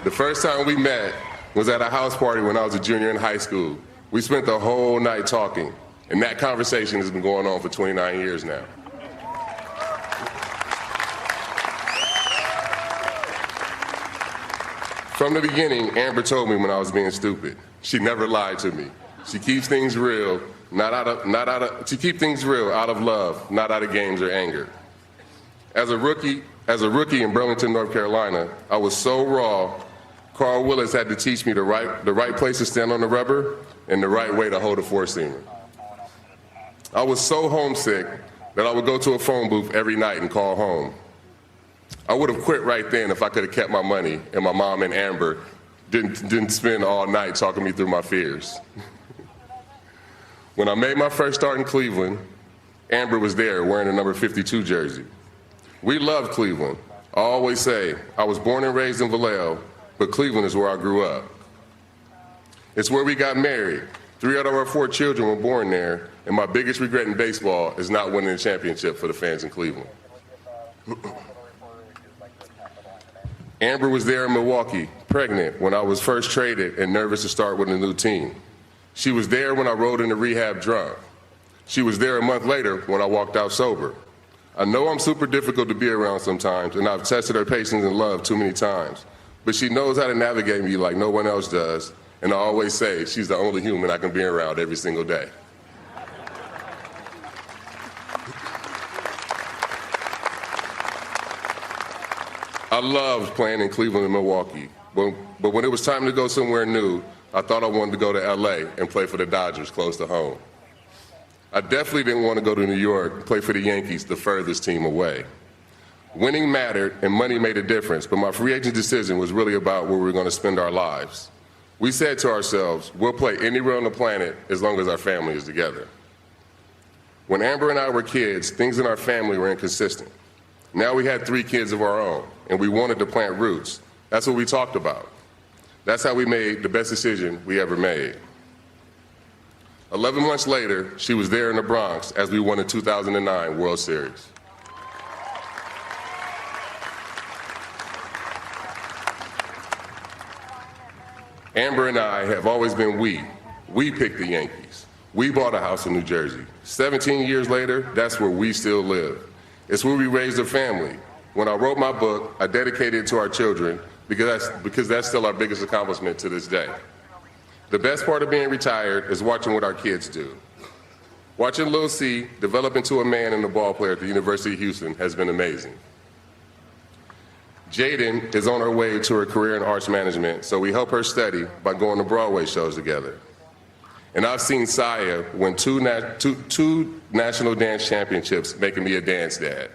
The first time we met was at a house party when I was a junior in high school. We spent the whole night talking, and that conversation has been going on for 29 years now. From the beginning, Amber told me when I was being stupid. She never lied to me. She keeps things real, she keeps things real out of love, not out of games or anger. As a rookie in Burlington, North Carolina, I was so raw, Carl Willis had to teach me the right place to stand on the rubber and the right way to hold a four-seamer. I was so homesick that I would go to a phone booth every night and call home. I would have quit right then if I could have kept my money and my mom and Amber didn't spend all night talking me through my fears. When I made my first start in Cleveland, Amber was there wearing the number 52 jersey. We love Cleveland. I always say, I was born and raised in Vallejo, but Cleveland is where I grew up. It's where we got married. 3 out of our 4 children were born there, and my biggest regret in baseball is not winning a championship for the fans in Cleveland. Amber was there in Milwaukee, pregnant, when I was first traded and nervous to start with a new team. She was there when I rode into rehab drunk. She was there a month later when I walked out sober. I know I'm super difficult to be around sometimes, and I've tested her patience and love too many times. But she knows how to navigate me like no one else does, and I always say she's the only human I can be around every single day. I loved playing in Cleveland and Milwaukee, but when it was time to go somewhere new, I thought I wanted to go to LA and play for the Dodgers close to home. I definitely didn't want to go to New York and play for the Yankees, the furthest team away. Winning mattered and money made a difference, but my free agent decision was really about where we were going to spend our lives. We said to ourselves, we'll play anywhere on the planet as long as our family is together. When Amber and I were kids, things in our family were inconsistent. Now we had 3 kids of our own, and we wanted to plant roots. That's what we talked about. That's how we made the best decision we ever made. 11 months later, she was there in the Bronx as we won the 2009 World Series. Amber and I have always been we. We picked the Yankees. We bought a house in New Jersey. 17 years later, that's where we still live. It's where we raised a family. When I wrote my book, I dedicated it to our children because that's still our biggest accomplishment to this day. The best part of being retired is watching what our kids do. Watching Lil C develop into a man and a ball player at the University of Houston has been amazing. Jaden is on her way to her career in arts management, so we help her study by going to Broadway shows together. And I've seen Saya win two national dance championships, making me a dance dad.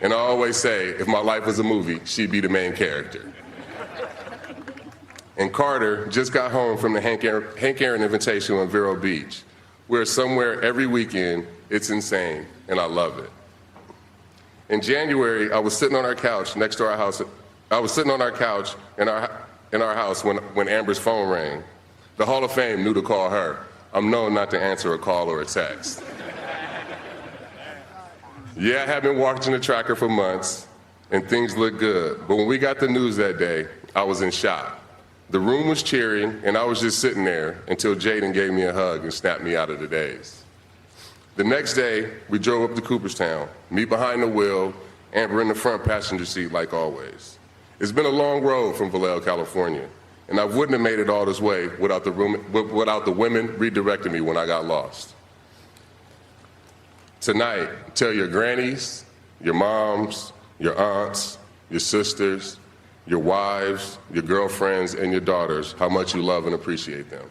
And I always say, if my life was a movie, she'd be the main character. And Carter just got home from the Hank Aaron Invitational in Vero Beach. We're somewhere every weekend. It's insane, and I love it. In January, I was sitting on our couch next to our house. I was sitting on our couch in our house when Amber's phone rang. The Hall of Fame knew to call her. I'm known not to answer a call or a text. Yeah, I have been watching the tracker for months, and things look good. But when we got the news that day, I was in shock. The room was cheering, and I was just sitting there until Jaden gave me a hug and snapped me out of the daze. The next day, we drove up to Cooperstown, me behind the wheel, Amber in the front passenger seat like always. It's been a long road from Vallejo, California, and I wouldn't have made it all this way without the women redirecting me when I got lost. Tonight, tell your grannies, your moms, your aunts, your sisters, your wives, your girlfriends, and your daughters how much you love and appreciate them.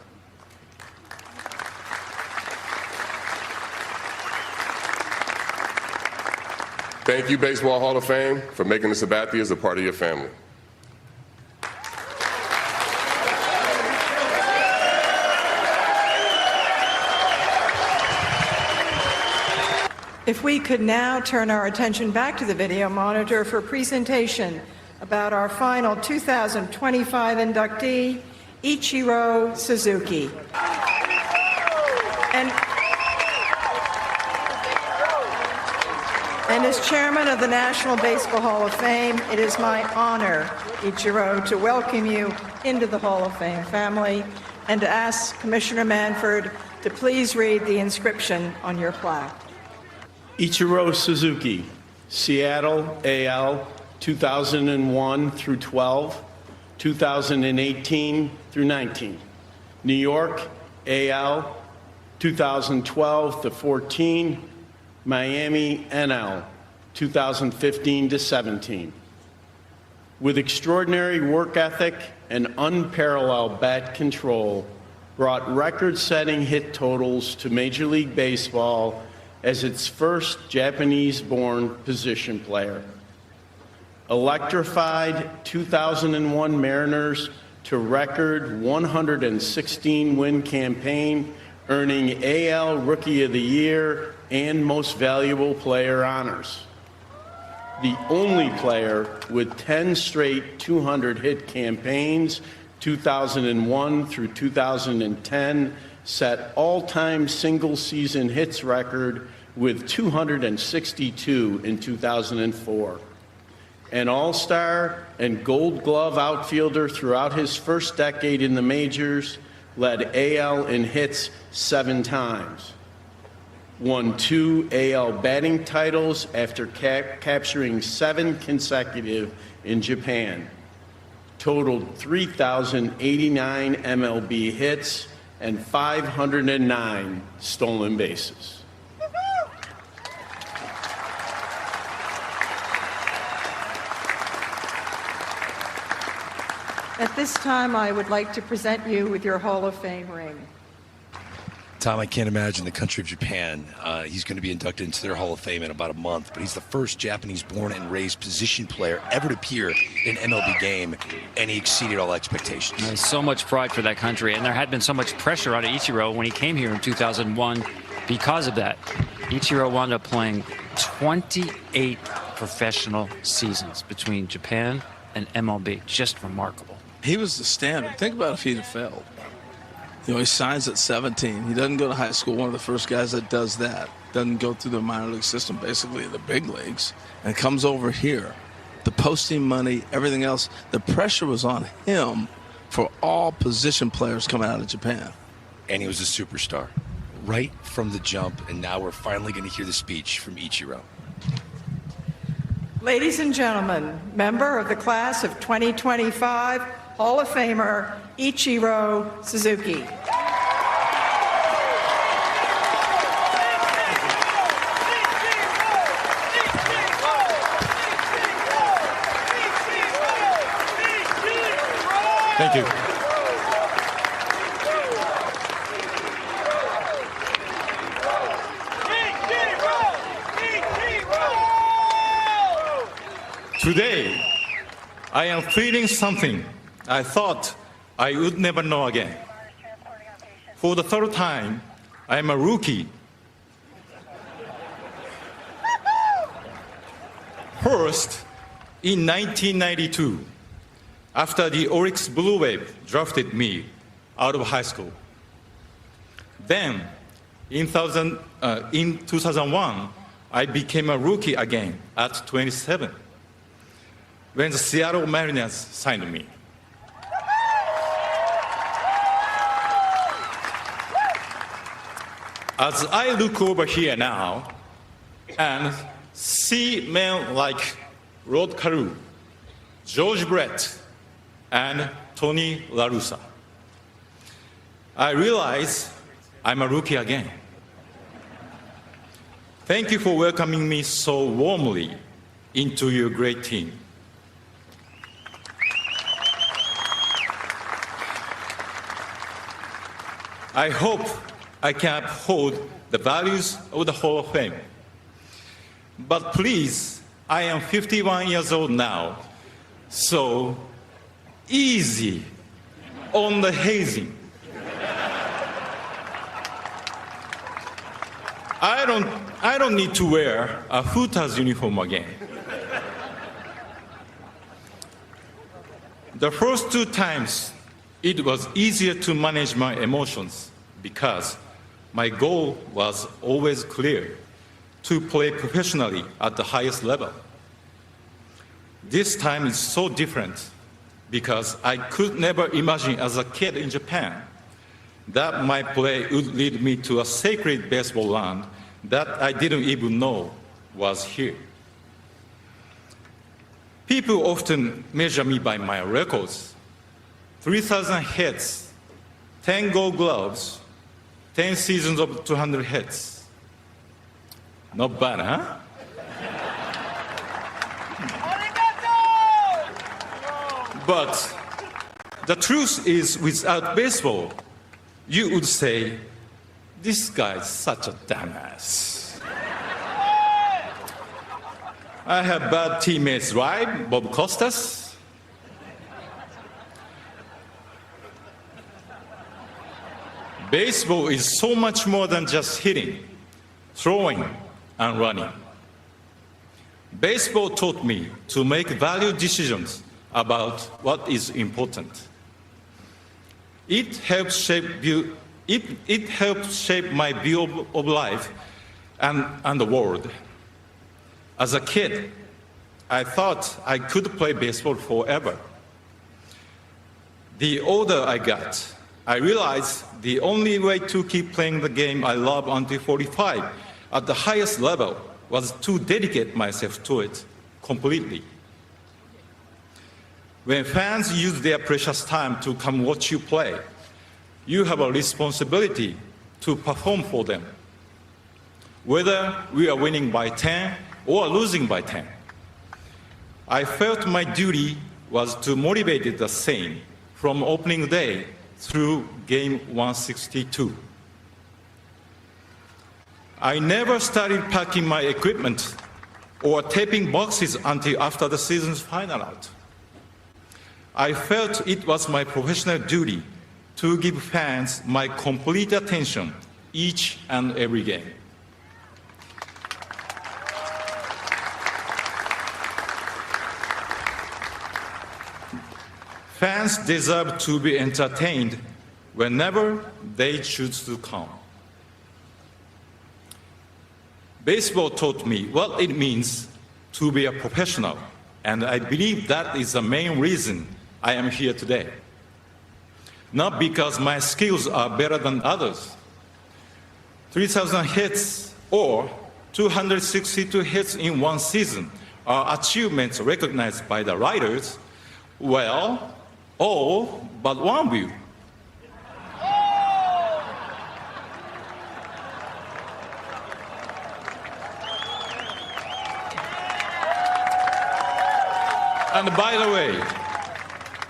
Thank you, Baseball Hall of Fame, for making the Sabathias a part of your family. If we could now turn our attention back to the video monitor for a presentation about our final 2025 inductee, Ichiro Suzuki. And as chairman of the National Baseball Hall of Fame, it is my honor, Ichiro, to welcome you into the Hall of Fame family and to ask Commissioner Manford to please read the inscription on your plaque. Ichiro Suzuki, Seattle, AL, 2001 through 12, 2018 through 19. New York, AL, 2012 to 14, Miami, NL, 2015 to 17. With extraordinary work ethic and unparalleled bat control, brought record-setting hit totals to Major League Baseball as its first Japanese-born position player. Electrified 2001 Mariners to record 116-win campaign, earning AL Rookie of the Year and Most Valuable Player honors. The only player with 10 straight 200-hit campaigns, 2001 through 2010, set all-time single-season hits record with 262 in 2004. An all-star and Gold Glove outfielder throughout his first decade in the majors, led AL in hits 7 times. Won 2 AL batting titles after capturing 7 consecutive in Japan. Totaled 3,089 MLB hits and 509 stolen bases. At this time, I would like to present you with your Hall of Fame ring. Tom, I can't imagine the country of Japan. He's going to be inducted into their Hall of Fame in about a month, but he's the first Japanese-born and raised position player ever to appear in an MLB game, and he exceeded all expectations. There's so much pride for that country, and there had been so much pressure on Ichiro when he came here in 2001 because of that. Ichiro wound up playing 28 professional seasons between Japan and MLB. Just remarkable. He was the standard. Think about if he'd have failed. You know, he signs at 17. He doesn't go to high school. One of the first guys that does that. Doesn't go through the minor league system, basically the big leagues, and comes over here. The posting money, everything else, the pressure was on him for all position players coming out of Japan. And he was a superstar right from the jump, and now we're finally going to hear the speech from Ichiro. Ladies and gentlemen, member of the class of 2025, Hall of Famer Ichiro Suzuki. Thank you. Today, I am feeling something I thought I would never know again. For the third time, I am a rookie. First, in 1992, after the Oryx Blue Wave drafted me out of high school. Then, in 2001, I became a rookie again at 27, when the Seattle Mariners signed me. As I look over here now and see men like Rod Carew, George Brett, and Tony La Russa, I realize I'm a rookie again. Thank you for welcoming me so warmly into your great team. I hope I can uphold the values of the Hall of Fame. But please, I am 51 years old now, so easy on the hazing. I don't need to wear a Hooters uniform again. The first two times, it was easier to manage my emotions because my goal was always clear: to play professionally at the highest level. This time is so different because I could never imagine as a kid in Japan that my play would lead me to a sacred baseball land that I didn't even know was here. People often measure me by my records: 3,000 hits, 10 gold gloves, 10 seasons of 200 hits. Not bad, huh? But the truth is, without baseball, you would say, this guy's such a dumbass. I have bad teammates, right? Bob Costas. Baseball is so much more than just hitting, throwing, and running. Baseball taught me to make value decisions about what is important. It helped shape my view of life and the world. As a kid, I thought I could play baseball forever. The older I got, I realized the only way to keep playing the game I love until 45 at the highest level was to dedicate myself to it completely. When fans use their precious time to come watch you play, you have a responsibility to perform for them. Whether we are winning by 10 or losing by 10. I felt my duty was to motivate it the same from opening day through game 162. I never started packing my equipment or taping boxes until after the season's final out. I felt it was my professional duty to give fans my complete attention each and every game. Fans deserve to be entertained whenever they choose to come. Baseball taught me what it means to be a professional, and I believe that is the main reason I am here today. Not because my skills are better than others. 3,000 hits or 262 hits in one season are achievements recognized by the writers. Well, all but one view. And by the way,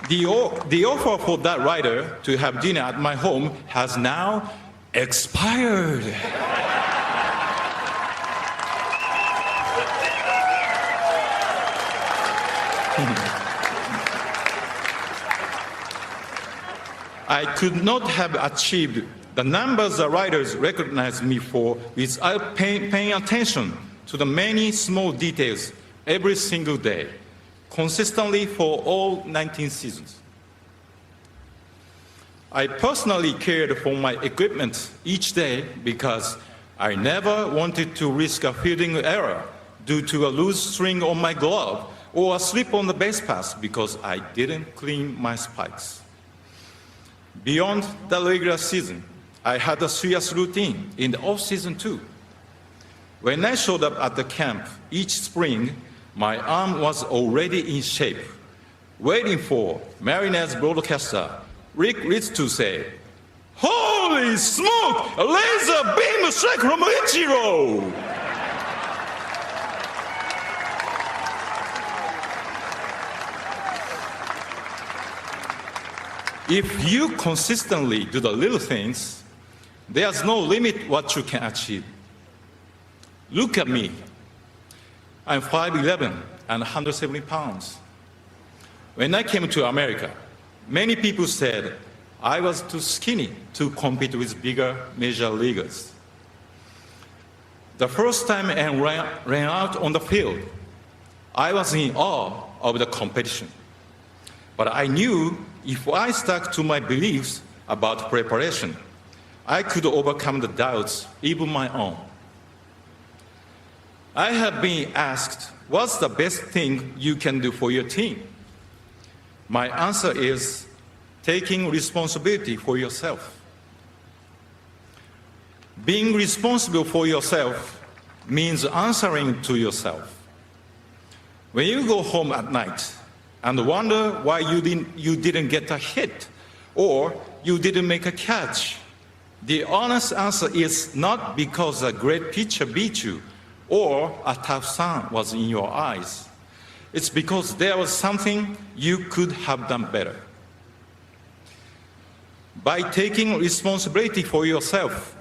The offer for that writer to have dinner at my home has now expired. I could not have achieved the numbers the writers recognize me for without paying attention to the many small details every single day, consistently for all 19 seasons. I personally cared for my equipment each day because I never wanted to risk a fielding error due to a loose string on my glove or a slip on the base pass because I didn't clean my spikes. Beyond the regular season, I had a serious routine in the off-season too. When I showed up at the camp each spring, my arm was already in shape, waiting for Mariners broadcaster Rick Ritz to say, "Holy smoke! A laser beam strike from Ichiro!" If you consistently do the little things, there's no limit what you can achieve. Look at me. I'm 5'11" and 170 pounds. When I came to America, many people said I was too skinny to compete with bigger major leaguers. The first time I ran out on the field, I was in awe of the competition. But I knew if I stuck to my beliefs about preparation, I could overcome the doubts, even my own. I have been asked, what's the best thing you can do for your team? My answer is taking responsibility for yourself. Being responsible for yourself means answering to yourself. When you go home at night and wonder why you didn't get a hit or you didn't make a catch, the honest answer is not because a great pitcher beat you or a tough sun was in your eyes. It's because there was something you could have done better. By taking responsibility for yourself,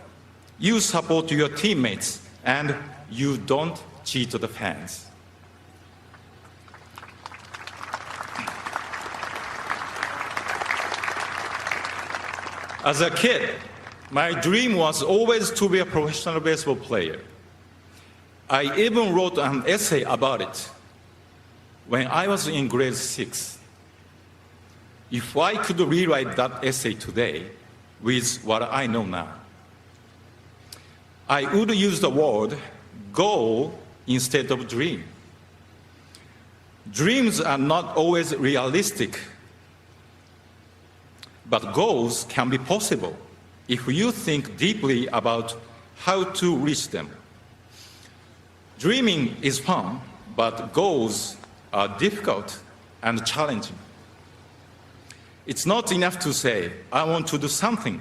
you support your teammates and you don't cheat the fans. As a kid, my dream was always to be a professional baseball player. I even wrote an essay about it when I was in grade 6. If I could rewrite that essay today with what I know now, I would use the word goal instead of dream. Dreams are not always realistic, but goals can be possible if you think deeply about how to reach them. Dreaming is fun, but goals are difficult and challenging. It's not enough to say, I want to do something.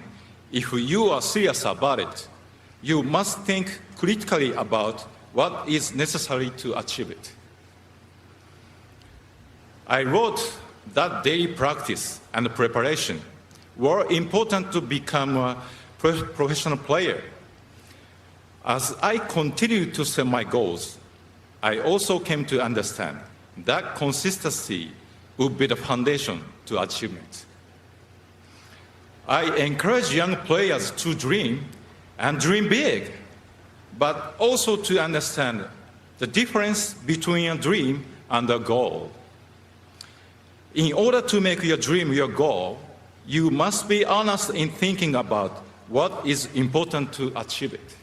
If you are serious about it, you must think critically about what is necessary to achieve it. I wrote that daily practice and preparation were important to become a professional player. As I continued to set my goals, I also came to understand that consistency would be the foundation to achievement. I encourage young players to dream and dream big, but also to understand the difference between a dream and a goal. In order to make your dream your goal, you must be honest in thinking about what is important to achieve it.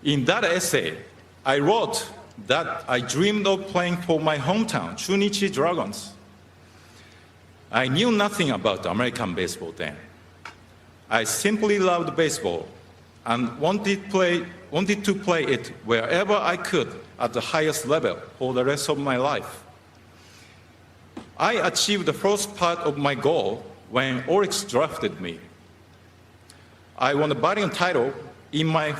In that essay, I wrote that I dreamed of playing for my hometown, Chunichi Dragons. I knew nothing about American baseball then. I simply loved baseball and wanted to play it wherever I could at the highest level for the rest of my life. I achieved the first part of my goal when Oryx drafted me. I won the batting title in my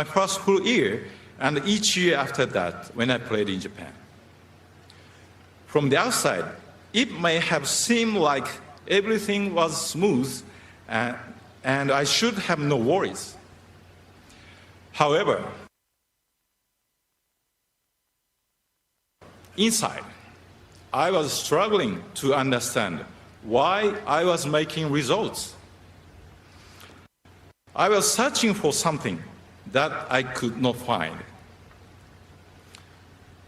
first full year and each year after that when I played in Japan. From the outside, it may have seemed like everything was smooth and I should have no worries. However, inside, I was struggling to understand why I was making results. I was searching for something that I could not find.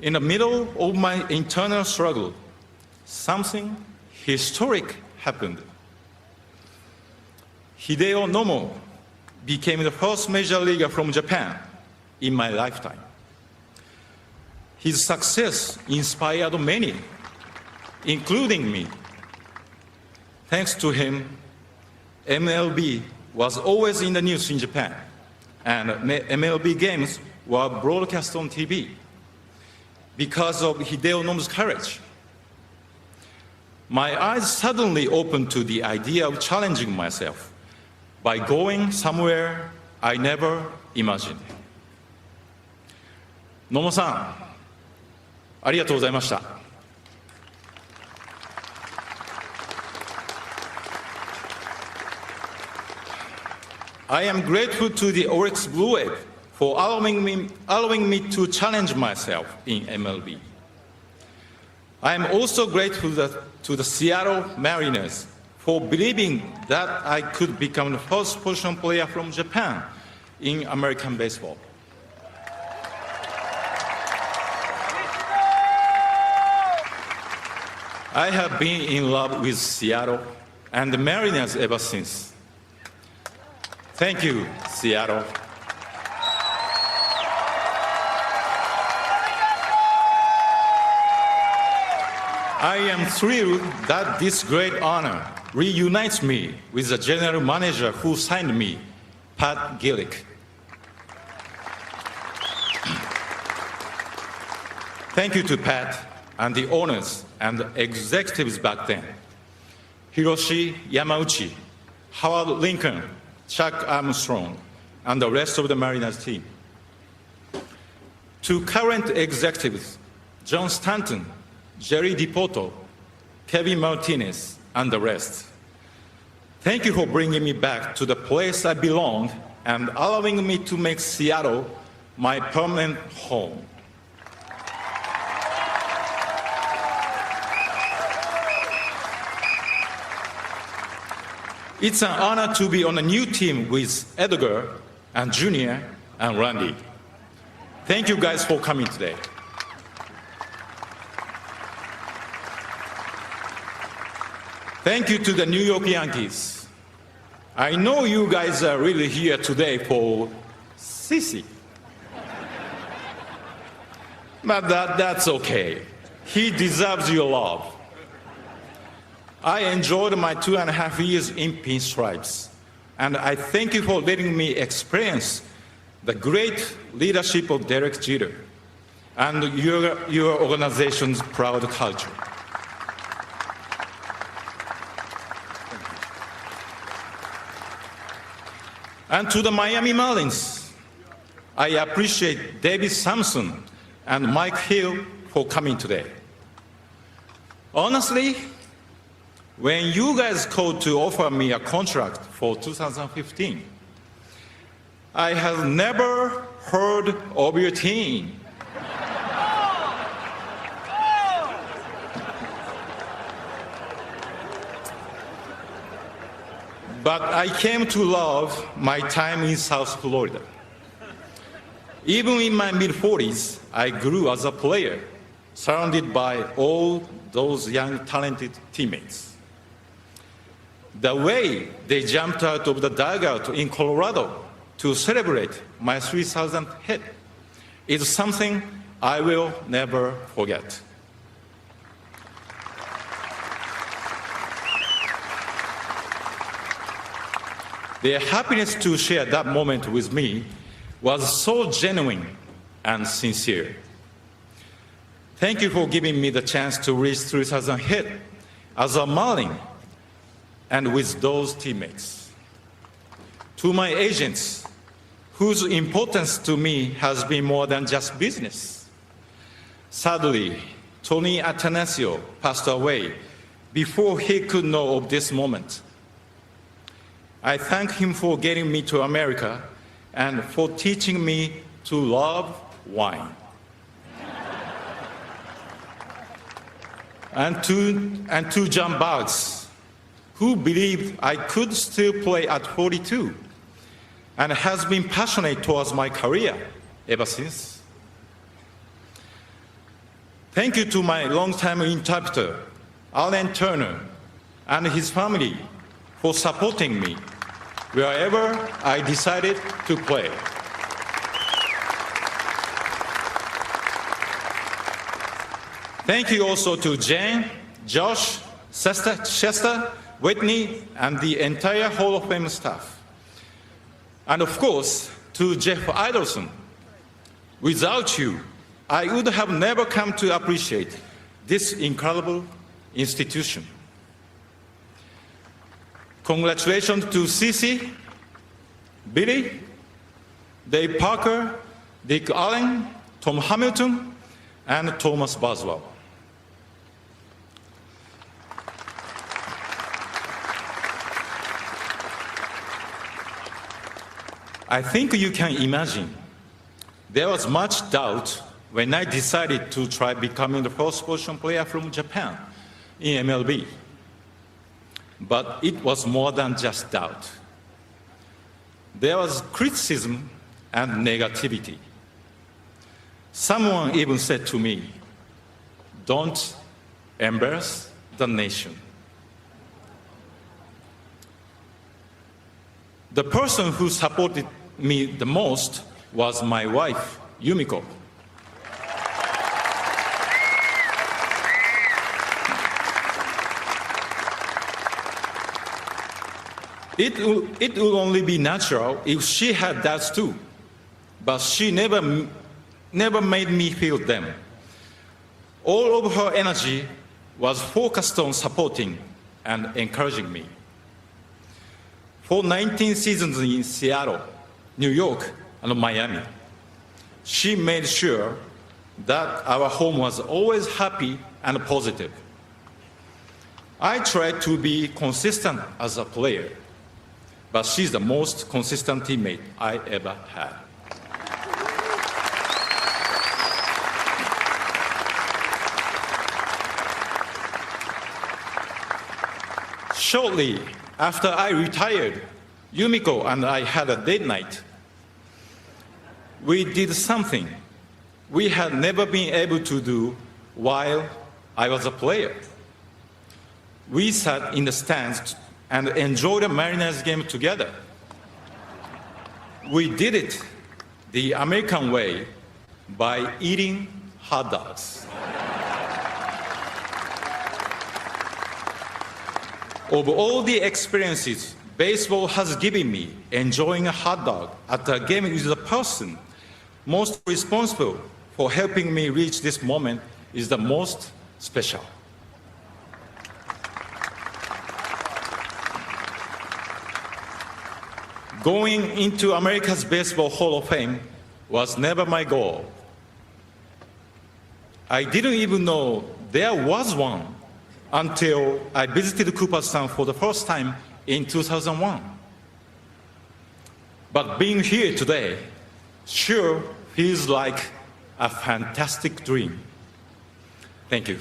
In the middle of my internal struggle, something historic happened. Hideo Nomo became the first major leaguer from Japan in my lifetime. His success inspired many, including me. Thanks to him, MLB was always in the news in Japan, and MLB games were broadcast on TV. Because of Hideo Nomo's courage, my eyes suddenly opened to the idea of challenging myself by going somewhere I never imagined. Nomoさん、ありがとうございました。I am grateful to the Oryx Blue Wave for allowing me to challenge myself in MLB. I am also grateful to the Seattle Mariners for believing that I could become the first position player from Japan in American baseball. I have been in love with Seattle and the Mariners ever since. Thank you, Seattle. I am thrilled that this great honor reunites me with the general manager who signed me, Pat Gillick. Thank you to Pat and the owners and the executives back then, Hiroshi Yamauchi, Howard Lincoln, Chuck Armstrong, and the rest of the Mariners team. To current executives, John Stanton, Jerry DiPoto, Kevin Martinez, and the rest. Thank you for bringing me back to the place I belong and allowing me to make Seattle my permanent home. It's an honor to be on a new team with Edgar and Junior and Randy. Thank you guys for coming today. Thank you to the New York Yankees. I know you guys are really here today for Sissy. But that's okay. He deserves your love. I enjoyed my 2.5 years in Pinstripes, and I thank you for letting me experience the great leadership of Derek Jeter and your organization's proud culture. And to the Miami Marlins, I appreciate David Sampson and Mike Hill for coming today. Honestly, when you guys called to offer me a contract for 2015, I have never heard of your team. But I came to love my time in South Florida. Even in my mid-40s, I grew as a player, surrounded by all those young, talented teammates. The way they jumped out of the dugout in Colorado to celebrate my 3,000th hit is something I will never forget. Their happiness to share that moment with me was so genuine and sincere. Thank you for giving me the chance to reach 3,000 hit as a Marlin and with those teammates. To my agents, whose importance to me has been more than just business. Sadly, Tony Atanasio passed away before he could know of this moment. I thank him for getting me to America and for teaching me to love wine. and to John Boggs, who believed I could still play at 42 and has been passionate towards my career ever since. Thank you to my longtime interpreter, Alan Turner, and his family for supporting me wherever I decided to play. Thank you also to Jane, Josh, Chester, Whitney, and the entire Hall of Fame staff. And of course, to Jeff Idelson. Without you, I would have never come to appreciate this incredible institution. Congratulations to Cece, Billy, Dave Parker, Dick Allen, Tom Hamilton, and Thomas Boswell. I think you can imagine there was much doubt when I decided to try becoming the first position player from Japan in MLB. But it was more than just doubt. There was criticism and negativity. Someone even said to me, "Don't embarrass the nation." The person who supported me the most was my wife, Yumiko. It would only be natural if she had doubts too, but she never made me feel them. All of her energy was focused on supporting and encouraging me. For 19 seasons in Seattle, New York, and Miami, she made sure that our home was always happy and positive. I tried to be consistent as a player, but she's the most consistent teammate I ever had. Shortly after I retired, Yumiko and I had a date night. We did something we had never been able to do while I was a player. We sat in the stands and enjoyed a Mariners game together. We did it the American way by eating hot dogs. Of all the experiences baseball has given me, enjoying a hot dog at a game with the person most responsible for helping me reach this moment is the most special. Going into America's Baseball Hall of Fame was never my goal. I didn't even know there was one until I visited Cooperstown for the first time in 2001. But being here today sure feels like a fantastic dream. Thank you.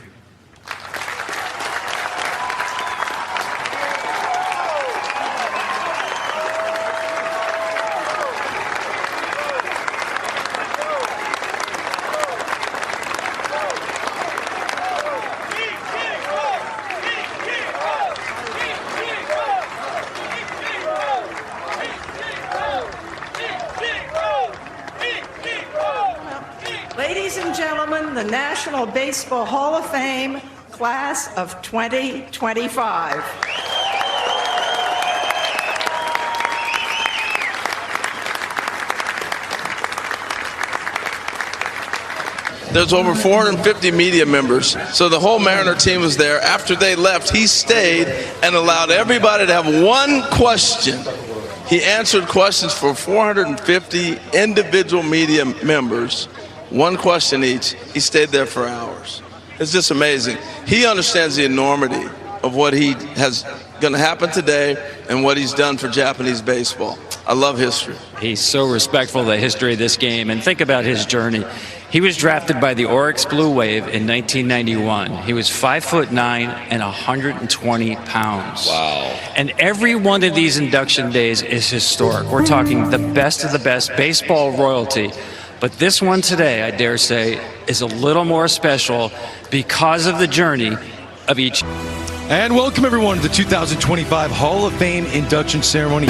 Ladies and gentlemen, the National Baseball Hall of Fame class of 2025. There's over 450 media members, so the whole Mariner team was there. After they left, he stayed and allowed everybody to have one question. He answered questions for 450 individual media members, one question each. He stayed there for hours. It's just amazing. He understands the enormity of what he has going to happen today and what he's done for Japanese baseball. I love history. He's so respectful of the history of this game. And think about his journey. He was drafted by the Oryx Blue Wave in 1991. He was 5'9" and 120 pounds. Wow. And every one of these induction days is historic. We're talking the best of the best baseball royalty. But this one today, I dare say, is a little more special because of the journey of each. And welcome everyone to the 2025 Hall of Fame induction ceremony.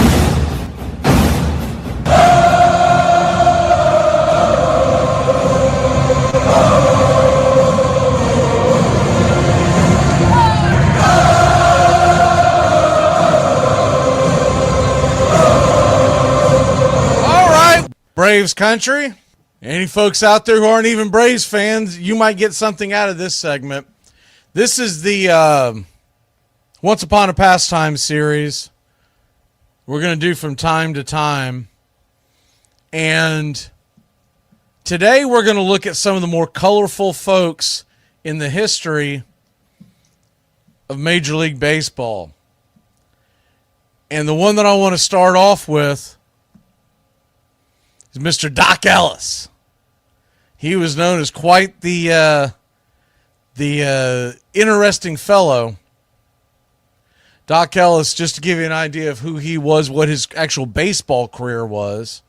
Braves country. Any folks out there who aren't even Braves fans, you might get something out of this segment. This is the Once Upon a Pastime series we're going to do from time to time. And today we're going to look at some of the more colorful folks in the history of Major League Baseball. And the one that I want to start off with is Mr. Doc Ellis. He was known as quite the interesting fellow. Doc Ellis, just to give you an idea of who he was, what his actual baseball career was.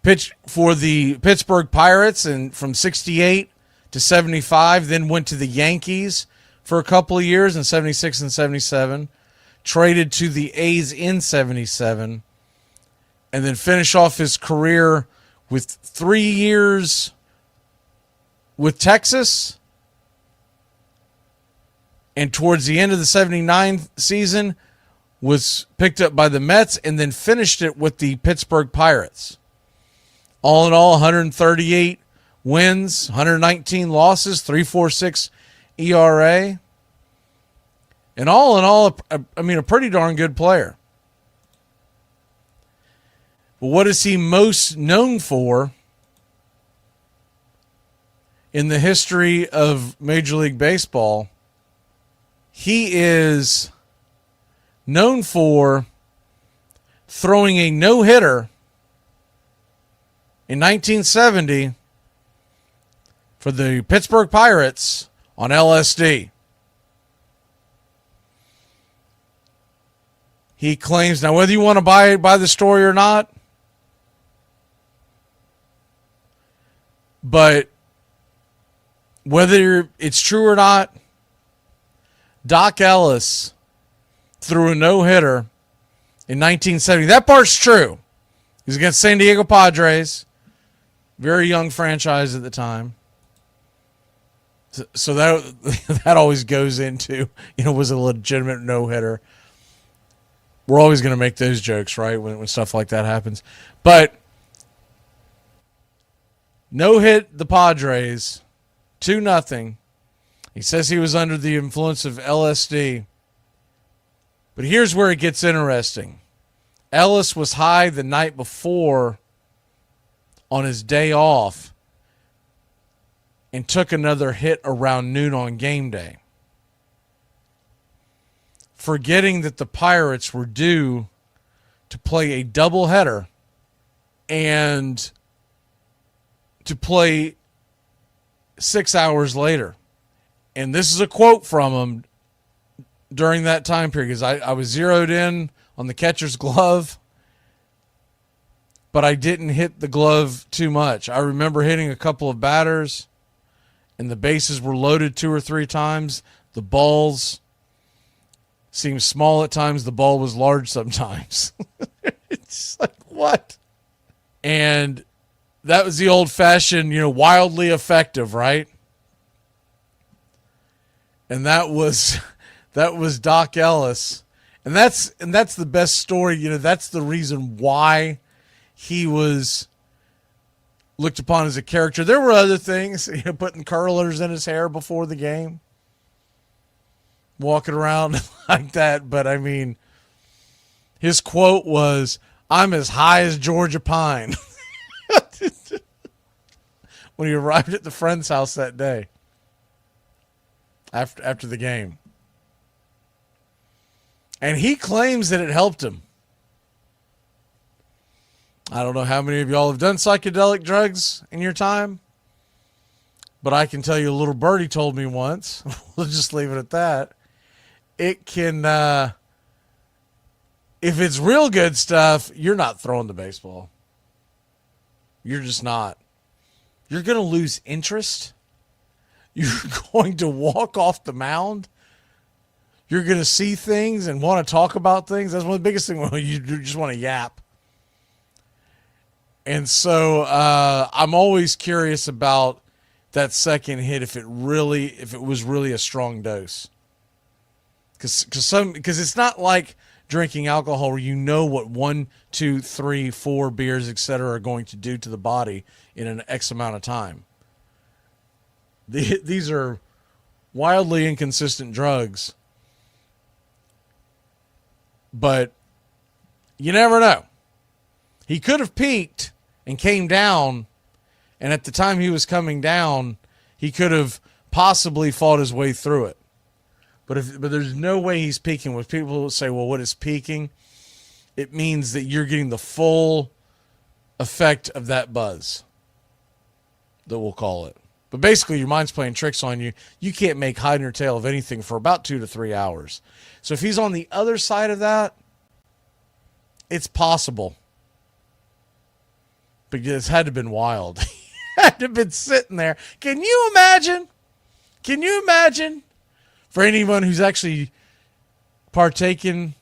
Pitched for the Pittsburgh Pirates and from 68 to 75, then went to the Yankees for a couple of years in 76 and 77. Traded to the A's in 77. And then finish off his career with 3 years with Texas. And towards the end of the 79 season, was picked up by the Mets and then finished it with the Pittsburgh Pirates. All in all, 138 wins, 119 losses, 3.46 ERA. And all in all, a pretty darn good player. But what is he most known for in the history of Major League Baseball? He is known for throwing a no-hitter in 1970 for the Pittsburgh Pirates on LSD. He claims, now whether you want to buy the story or not, but whether it's true or not, Doc Ellis threw a no-hitter in 1970. That part's true. He was against San Diego Padres, very young franchise at the time. So that always goes into, was a legitimate no-hitter. We're always going to make those jokes, right, when stuff like that happens. But no-hit the Padres, 2-0. He says he was under the influence of LSD. But here's where it gets interesting. Ellis was high the night before on his day off and took another hit around noon on game day, forgetting that the Pirates were due to play a doubleheader and to play 6 hours later. And this is a quote from him during that time period, because I was zeroed in on the catcher's glove, but I didn't hit the glove too much. I remember hitting a couple of batters, and the bases were loaded 2 or 3 times. The balls seemed small at times. The ball was large sometimes. It's like, what? And that was the old-fashioned, wildly effective, right? And that was Doc Ellis. And that's the best story. That's the reason why he was looked upon as a character. There were other things, putting curlers in his hair before the game, walking around like that. But his quote was, "I'm as high as Georgia Pine," when he arrived at the friend's house that day. after the game. And he claims that it helped him. I don't know how many of y'all have done psychedelic drugs in your time, but I can tell you a little birdie told me once. We'll just leave it at that. It can, if it's real good stuff, you're not throwing the baseball. You're just not. You're going to lose interest. You're going to walk off the mound. You're going to see things and want to talk about things. That's one of the biggest things. You just want to yap. And so I'm always curious about that second hit if it was really a strong dose. Because it's not like drinking alcohol where you know what 1, 2, 3, 4 beers, etc., are going to do to the body in an X amount of time. These are wildly inconsistent drugs, but you never know. He could have peaked and came down, and at the time he was coming down, he could have possibly fought his way through it. But there's no way he's peaking. When people say, well, what is peaking? It means that you're getting the full effect of that buzz, that we'll call it. But basically, your mind's playing tricks on you. You can't make hide nor tail of anything for about 2 to 3 hours. So if he's on the other side of that, it's possible. But it's had to have been wild. He had to have been sitting there. Can you imagine? Can you imagine? For anyone who's actually partaken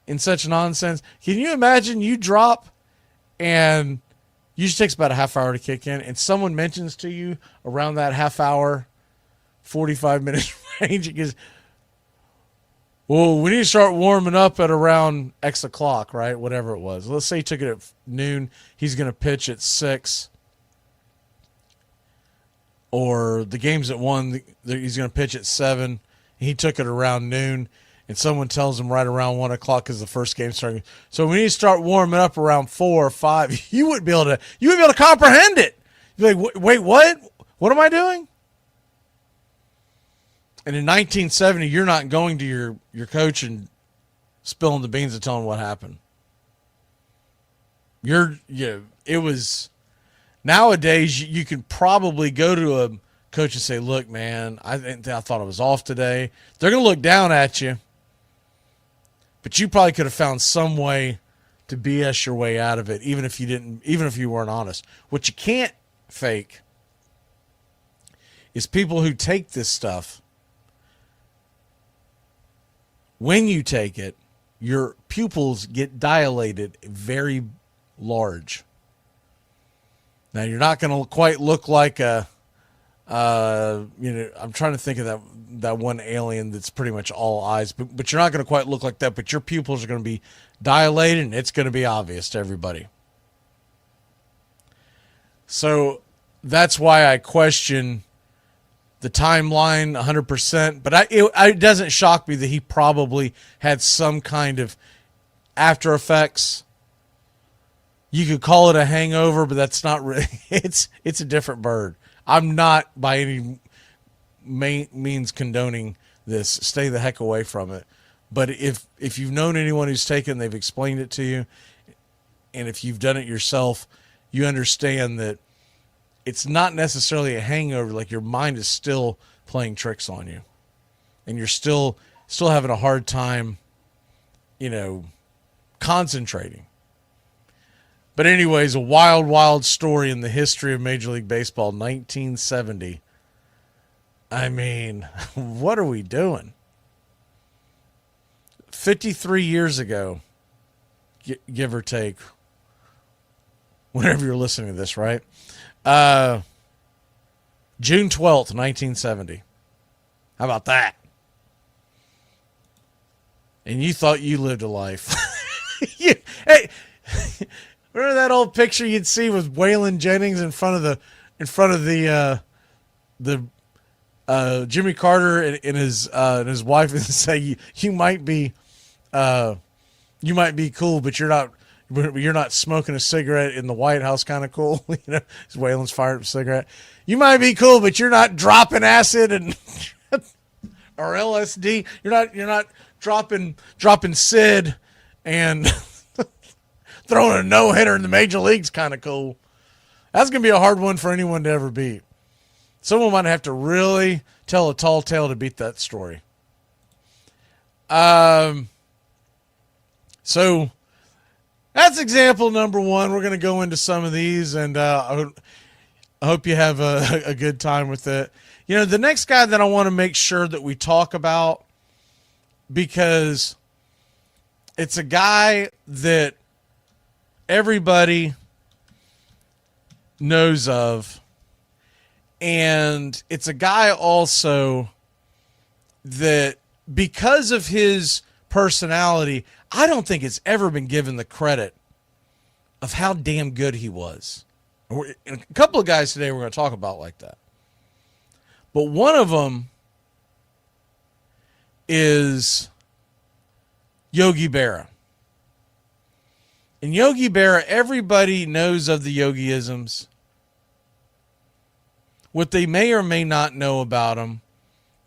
in such nonsense, can you imagine you drop and usually takes about a half hour to kick in, and someone mentions to you around that half hour, 45 minute range, it goes, well, we need to start warming up at around X o'clock, right? Whatever it was. Let's say he took it at noon. He's going to pitch at 6. Or the game's at 1, he's going to pitch at 7. He took it around noon, and someone tells him right around 1 o'clock because the first game starting. So we need to start warming up around 4 or 5. You wouldn't be able to comprehend it. You'd be like, wait, what? What am I doing? And in 1970, you're not going to your coach and spilling the beans and telling what happened. It was. Nowadays, you can probably go to a coach and say, look, man, I thought I was off today. They're going to look down at you. But you probably could have found some way to BS your way out of it, even if you weren't honest. What you can't fake is people who take this stuff. When you take it, your pupils get dilated very large. Now, you're not going to quite look like I'm trying to think of that one alien that's pretty much all eyes, but you're not going to quite look like that, but your pupils are going to be dilated, and it's going to be obvious to everybody. So that's why I question the timeline 100%, but it doesn't shock me that he probably had some kind of after effects. You could call it a hangover, but that's not really. It's a different bird. I'm not by any means condoning this. Stay the heck away from it. But if you've known anyone who's taken, they've explained it to you, and if you've done it yourself, you understand that it's not necessarily a hangover. Like, your mind is still playing tricks on you, and you're still having a hard time, concentrating. But anyways, a wild, wild story in the history of Major League Baseball, 1970. I mean, what are we doing? 53 years ago, give or take, whenever you're listening to this, right? June 12th, 1970. How about that? And you thought you lived a life. Hey, remember that old picture you'd see with Waylon Jennings in front of the Jimmy Carter and his wife, and say you might be cool, but you're not smoking a cigarette in the White House, kind of cool. Waylon's fired up a cigarette. You might be cool, but you're not dropping acid and or LSD. You're not dropping Sid and throwing a no-hitter in the major leagues kind of cool. That's going to be a hard one for anyone to ever beat. Someone might have to really tell a tall tale to beat that story. So that's example number one. We're going to go into some of these, and I hope you have a good time with it. You know, the next guy that I want to make sure that we talk about, because it's a guy that everybody knows of, and it's a guy also that, because of his personality, I don't think it's ever been given the credit of how damn good he was. A couple of guys today we're going to talk about like that. But one of them is Yogi Berra. And Yogi Berra, everybody knows of the Yogiisms. What they may or may not know about him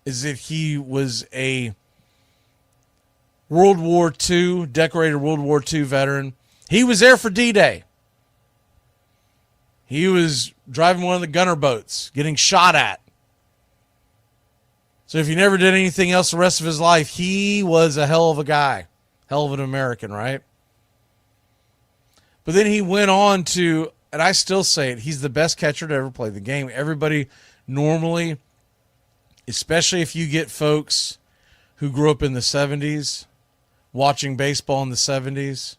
is that he was a World War II, decorated World War II veteran. He was there for D-Day. He was driving one of the gunner boats, getting shot at. So if he never did anything else the rest of his life, he was a hell of a guy. Hell of an American, right? But then he went on to, and I still say it, he's the best catcher to ever play the game. Everybody normally, especially if you get folks who grew up in the 70s, watching baseball in the 70s.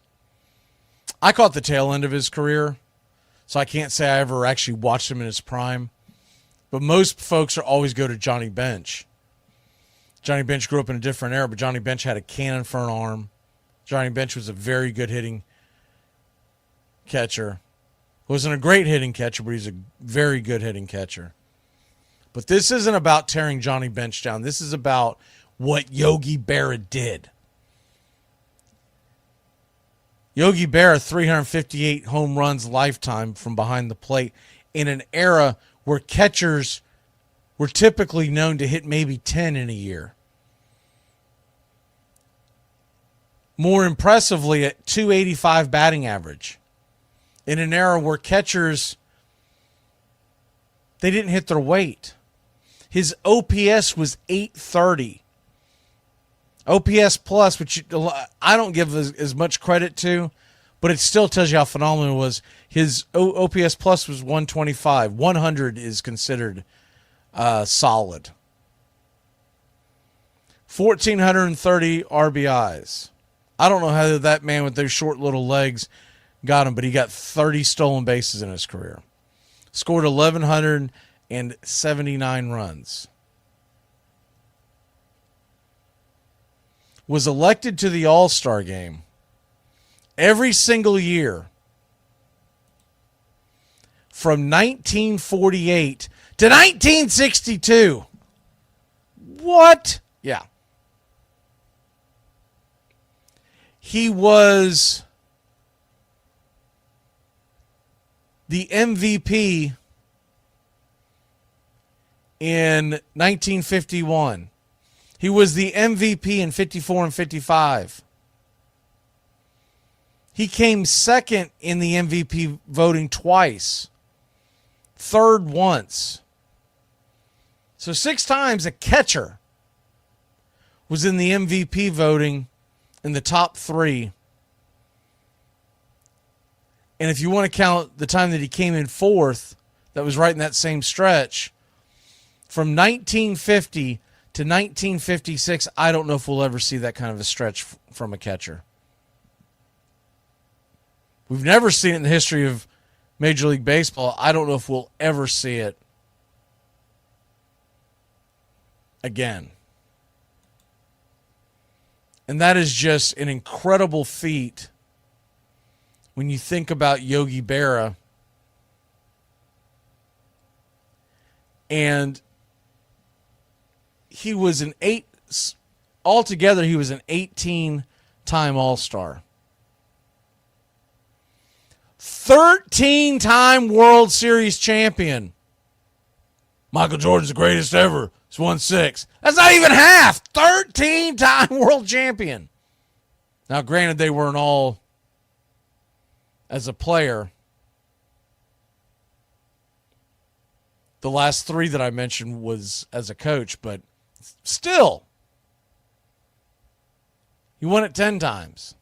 I caught the tail end of his career, so I can't say I ever actually watched him in his prime. But most folks are always go to Johnny Bench. Johnny Bench grew up in a different era, but Johnny Bench had a cannon for an arm. Johnny Bench was a very good hitting catcher. Wasn't a great hitting catcher, but he's a very good hitting catcher. But this isn't about tearing Johnny Bench down. This is about what Yogi Berra did. Yogi Berra, 358 home runs lifetime from behind the plate in an era where catchers were typically known to hit maybe 10 in a year. More impressively, at 285 batting average. In an era where catchers, they didn't hit their weight. His OPS was 830. OPS plus, which I don't give as much credit to, but it still tells you how phenomenal it was. His OPS plus was 125. 100 is considered solid. 1,430 RBIs. I don't know how that man with those short little legs got him, but he got 30 stolen bases in his career. Scored 1,179 runs. Was elected to the All-Star game every single year from 1948 to 1962. What? Yeah. He was the MVP in 1951. He was the MVP in 54 and 55. He came second in the MVP voting twice. Third once. So 6 times a catcher was in the MVP voting in the top 3. And if you want to count the time that he came in 4th, that was right in that same stretch, from 1950 to 1956, I don't know if we'll ever see that kind of a stretch from a catcher. We've never seen it in the history of Major League Baseball. I don't know if we'll ever see it again. And that is just an incredible feat when you think about Yogi Berra. And he was altogether he was an 18-time All-Star. 13-time World Series champion. Michael Jordan's the greatest ever, as It's 1-6. That's not even half. 13-time world champion. Now, granted, they weren't all as a player. The last 3 that I mentioned was as a coach, but still, he won it 10 times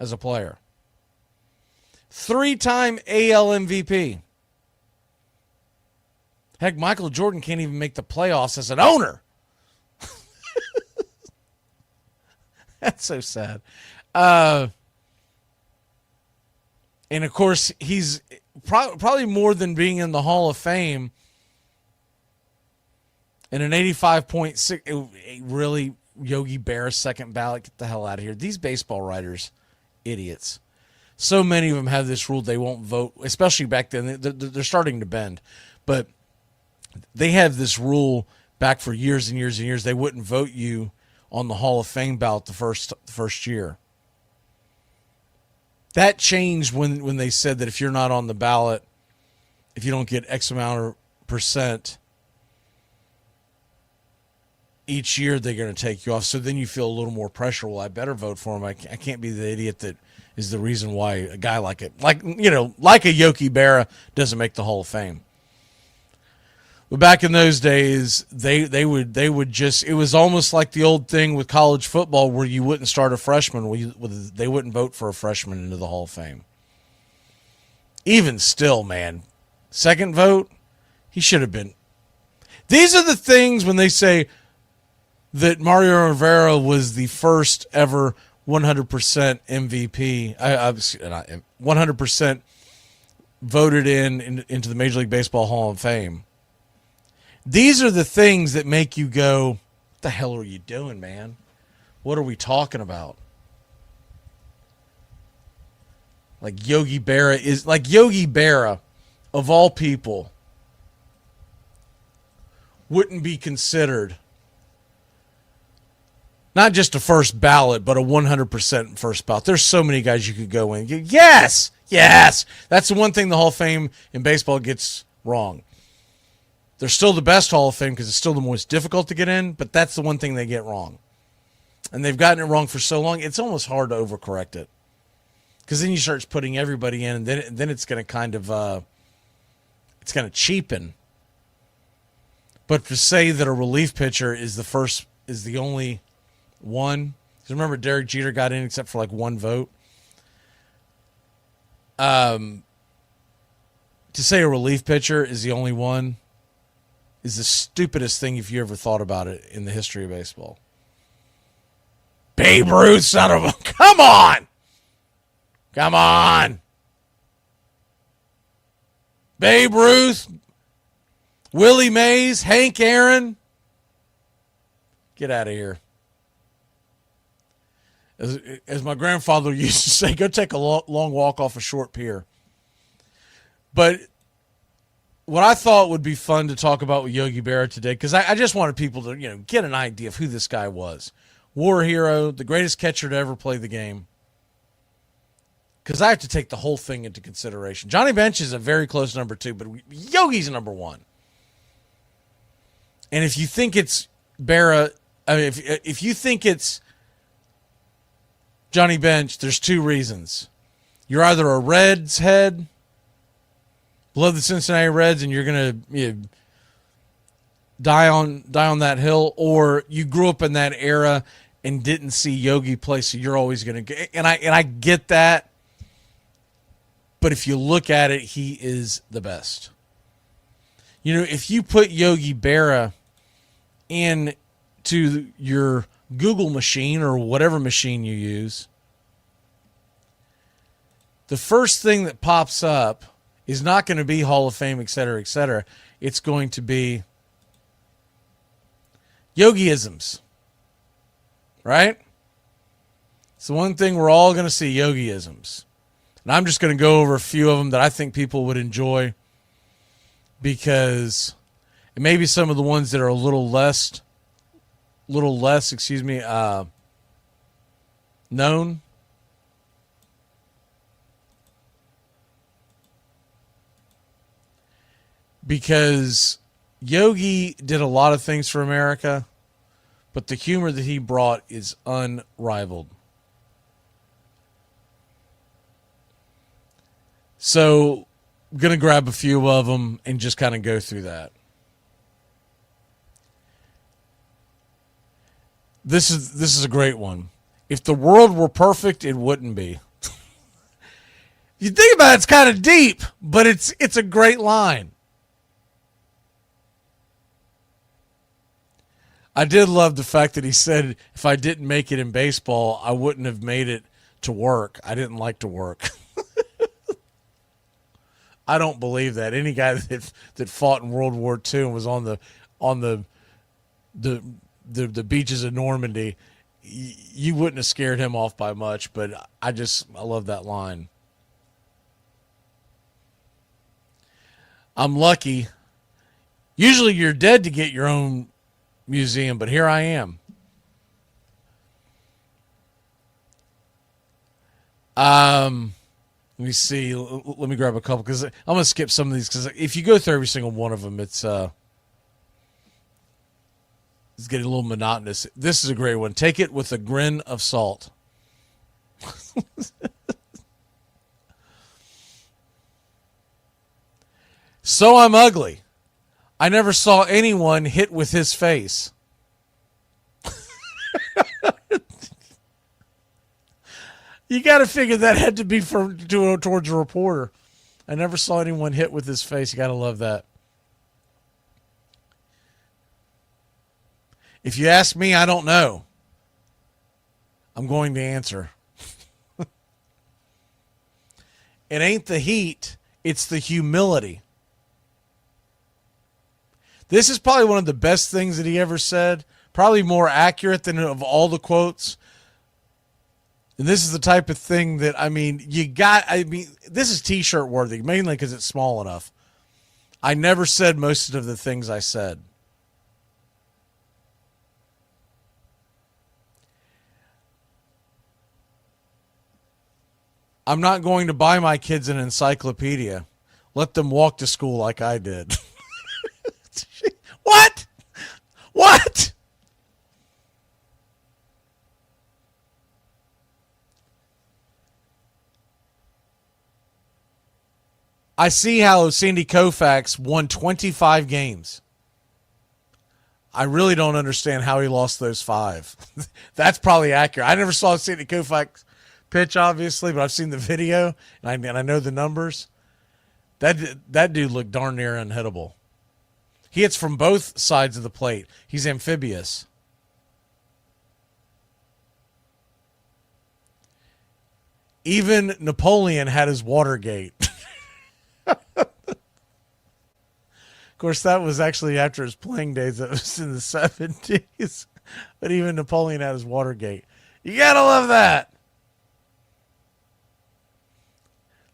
as a player. 3-time AL MVP. Heck, Michael Jordan can't even make the playoffs as an owner. That's so sad. And of course, he's probably more than being in the Hall of Fame. And an 85.6, really, Yogi Berra, second ballot. Get the hell out of here. These baseball writers, idiots. So many of them have this rule they won't vote, especially back then. They're starting to bend. But they have this rule back for years and years and years. They wouldn't vote you on the Hall of Fame ballot the first year. That changed when they said that if you're not on the ballot, if you don't get X amount of percent each year, they're going to take you off. So then you feel a little more pressure. Well, I better vote for him. I can't be the idiot that is the reason why a guy like a Yogi Berra doesn't make the Hall of Fame. But back in those days, they would just, it was almost like the old thing with college football where you wouldn't start a freshman, they wouldn't vote for a freshman into the Hall of Fame. Even still, man, second vote, he should have been. These are the things when they say that Mario Rivera was the first ever 100% MVP, 100% voted into the Major League Baseball Hall of Fame. These are the things that make you go, what the hell are you doing, man? What are we talking about? Yogi Berra, of all people, wouldn't be considered not just a first ballot, but a 100% first ballot. There's so many guys you could go in. Yes. That's the one thing the Hall of Fame in baseball gets wrong. They're still the best Hall of Fame because it's still the most difficult to get in, but that's the one thing they get wrong. And they've gotten it wrong for so long, it's almost hard to overcorrect it. Because then you start putting everybody in, and then it's going to kind of, it's going to cheapen. But to say that a relief pitcher is the only one, because remember Derek Jeter got in except for one vote. To say a relief pitcher is the only one is the stupidest thing if you ever thought about it in the history of baseball. Babe Ruth, son of a... Come on! Babe Ruth, Willie Mays, Hank Aaron. Get out of here. As my grandfather used to say, go take a long walk off a short pier. But what I thought would be fun to talk about with Yogi Berra today, because I just wanted people to get an idea of who this guy was. War hero, the greatest catcher to ever play the game. Because I have to take the whole thing into consideration. Johnny Bench is a very close number 2, but Yogi's number 1. And if you think it's Berra, if you think it's Johnny Bench, there's 2 reasons. You're either a Reds head, love the Cincinnati Reds, and you're gonna die on that hill, or you grew up in that era and didn't see Yogi play, so you're always gonna get. And I get that, but if you look at it, he is the best. If you put Yogi Berra into your Google machine or whatever machine you use, the first thing that pops up is not going to be Hall of Fame, et cetera, et cetera. It's going to be Yogiisms, right? It's the one thing we're all going to see, Yogiisms. And I'm just going to go over a few of them that I think people would enjoy, because it may be some of the ones that are a little less, known. Because Yogi did a lot of things for America, but the humor that he brought is unrivaled. So, I'm going to grab a few of them and just kind of go through that. This is a great one. If the world were perfect, it wouldn't be. You think about it, it's kind of deep, but it's a great line. I did love the fact that he said, if I didn't make it in baseball, I wouldn't have made it to work. I didn't like to work. I don't believe that. Any guy that fought in World War II and was on the beaches of Normandy, you wouldn't have scared him off by much, but I love that line. I'm lucky. Usually you're dead to get your own museum, but here I am. Let me see. Let me grab a couple because I'm going to skip some of these because if you go through every single one of them, it's getting a little monotonous. This is a great one. Take it with a grain of salt. So I'm ugly. I never saw anyone hit with his face. You got to figure that had to be towards a reporter. I never saw anyone hit with his face. You got to love that. If you ask me, I don't know. I'm going to answer. It ain't the heat, it's the humility. This is probably one of the best things that he ever said. Probably more accurate than of all the quotes. And this is the type of thing that, this is t-shirt worthy, mainly because it's small enough. I never said most of the things I said. I'm not going to buy my kids an encyclopedia. Let them walk to school like I did. What? What? I see how Sandy Koufax won 25 games. I really don't understand how he lost those 5. That's probably accurate. I never saw Sandy Koufax pitch, obviously, but I've seen the video, and I know the numbers. That dude looked darn near unhittable. He hits from both sides of the plate. He's amphibious. Even Napoleon had his Watergate. Of course, that was actually after his playing days. That was in the 70s. But even Napoleon had his Watergate. You gotta love that.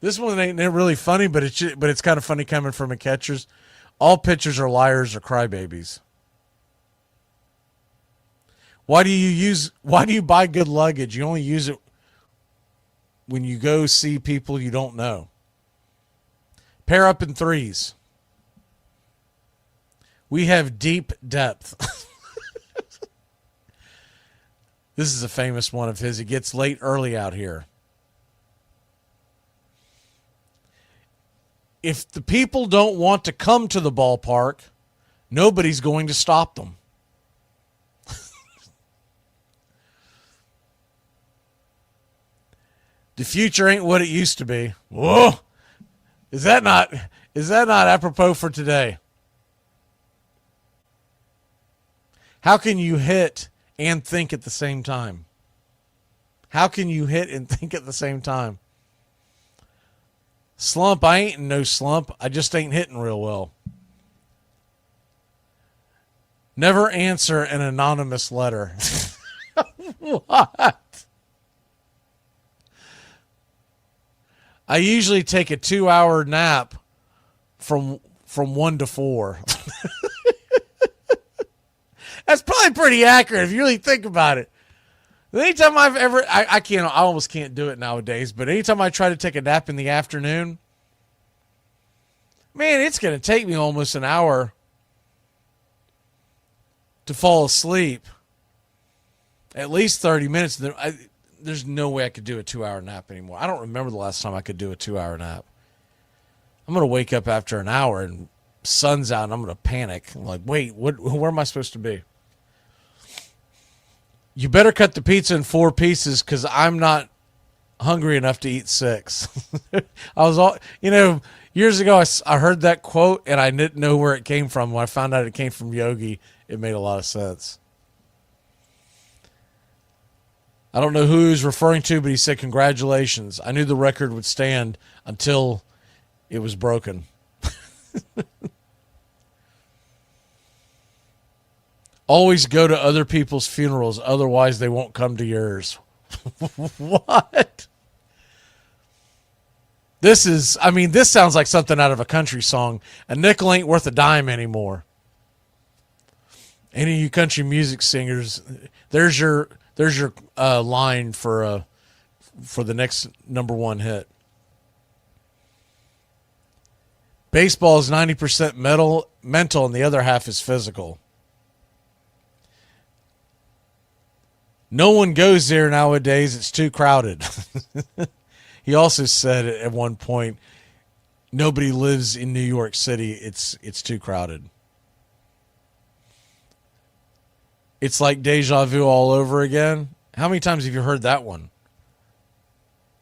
This one ain't really funny, but it's kind of funny coming from a catcher's. All pitchers are liars or crybabies. Why do you buy good luggage? You only use it when you go see people you don't know. Pair up in threes. We have deep depth. This is a famous one of his. It gets late early out here. If the people don't want to come to the ballpark, nobody's going to stop them. The future ain't what it used to be. Whoa! Is that not apropos for today? How can you hit and think at the same time? How can you hit and think at the same time? Slump, I ain't in no slump. I just ain't hitting real well. Never answer an anonymous letter. What? I usually take a 2-hour nap from 1 to 4. That's probably pretty accurate if you really think about it. Anytime I've ever, I almost can't do it nowadays, but anytime I try to take a nap in the afternoon, man, it's going to take me almost an hour to fall asleep. At least 30 minutes. There's no way I could do a 2-hour nap anymore. I don't remember the last time I could do a 2-hour nap. I'm going to wake up after an hour and sun's out and I'm going to panic. I'm like, wait, where am I supposed to be? You better cut the pizza in 4 pieces because I'm not hungry enough to eat 6. Years ago I heard that quote and I didn't know where it came from. When I found out it came from Yogi, it made a lot of sense. I don't know who he was referring to, but he said, congratulations. I knew the record would stand until it was broken. Always go to other people's funerals, otherwise they won't come to yours. What? This sounds like something out of a country song. A nickel ain't worth a dime anymore. Any of you country music singers, there's your line for the next number 1 hit. Baseball is 90% mental, and the other half is physical. No one goes there nowadays. It's too crowded. He also said at one point, nobody lives in New York City. It's too crowded. It's like deja vu all over again. How many times have you heard that one?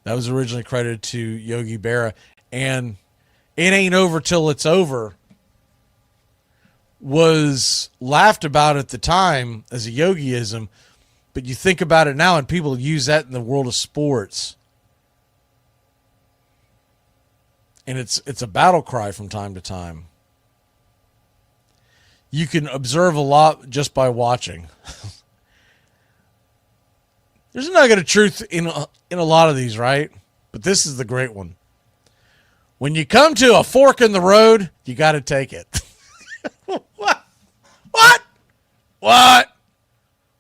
That was originally credited to Yogi Berra. And it ain't over till it's over was laughed about at the time as a yogiism. But you think about it now, and people use that in the world of sports. And it's a battle cry from time to time. You can observe a lot just by watching. There's a nugget of truth in a lot of these, right? But this is the great one. When you come to a fork in the road, you got to take it. What?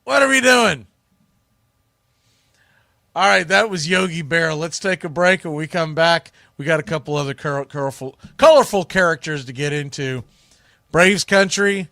What are we doing? All right, that was Yogi Berra. Let's take a break. When we come back, we got a couple other colorful characters to get into. Braves Country,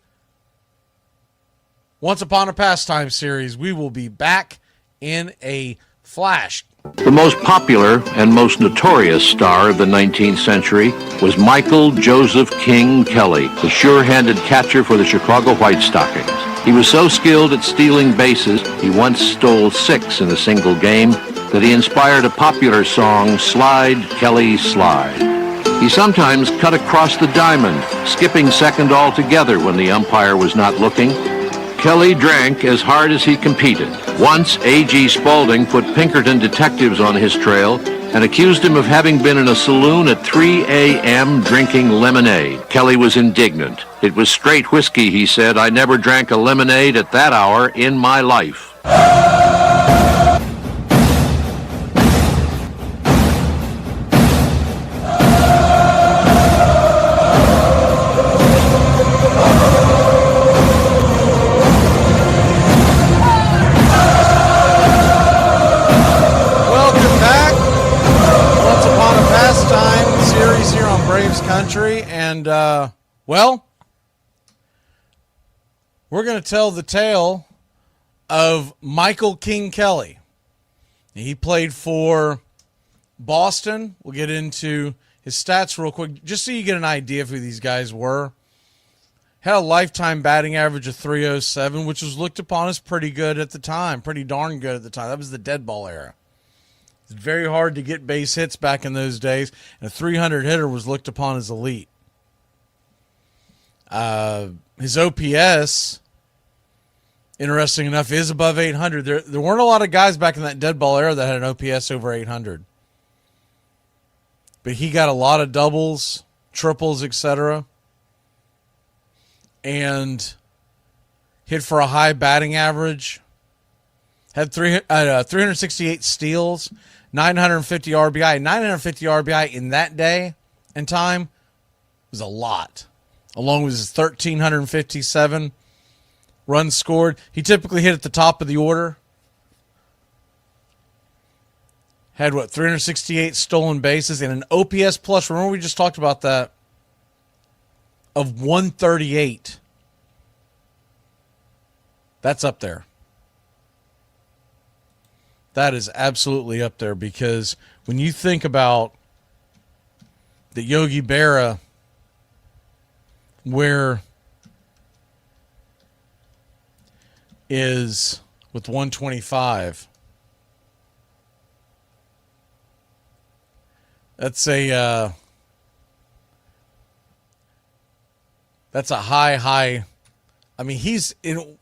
Once Upon a Pastime series. We will be back in a flash. The most popular and most notorious star of the 19th century was Michael Joseph King Kelly, the sure-handed catcher for the Chicago White Stockings. He was so skilled at stealing bases, he once stole 6 in a single game, that he inspired a popular song, Slide, Kelly, Slide. He sometimes cut across the diamond, skipping second altogether when the umpire was not looking. Kelly drank as hard as he competed. Once, A.G. Spaulding put Pinkerton detectives on his trail and accused him of having been in a saloon at 3 a.m. drinking lemonade. Kelly was indignant. It was straight whiskey, he said. I never drank a lemonade at that hour in my life. Country, and we're going to tell the tale of Michael King Kelly. He played for Boston. We'll get into his stats real quick, just so you get an idea of who these guys were. Had a lifetime batting average of .307, which was looked upon as pretty good at the time, pretty darn good at the time. That was the dead ball era. It's very hard to get base hits back in those days, and a 300 hitter was looked upon as elite. His OPS, interesting enough, is above 800. There weren't a lot of guys back in that dead ball era that had an OPS over 800. But he got a lot of doubles, triples, etc. And hit for a high batting average. Had 368 steals, 950 RBI. 950 RBI in that day and time was a lot. Along with his 1,357 runs scored. He typically hit at the top of the order. Had, 368 stolen bases and an OPS plus. Remember we just talked about that. Of 138. That's up there. That is absolutely up there, because when you think about the Yogi Berra, where is with 125, that's a high. I mean, he's in.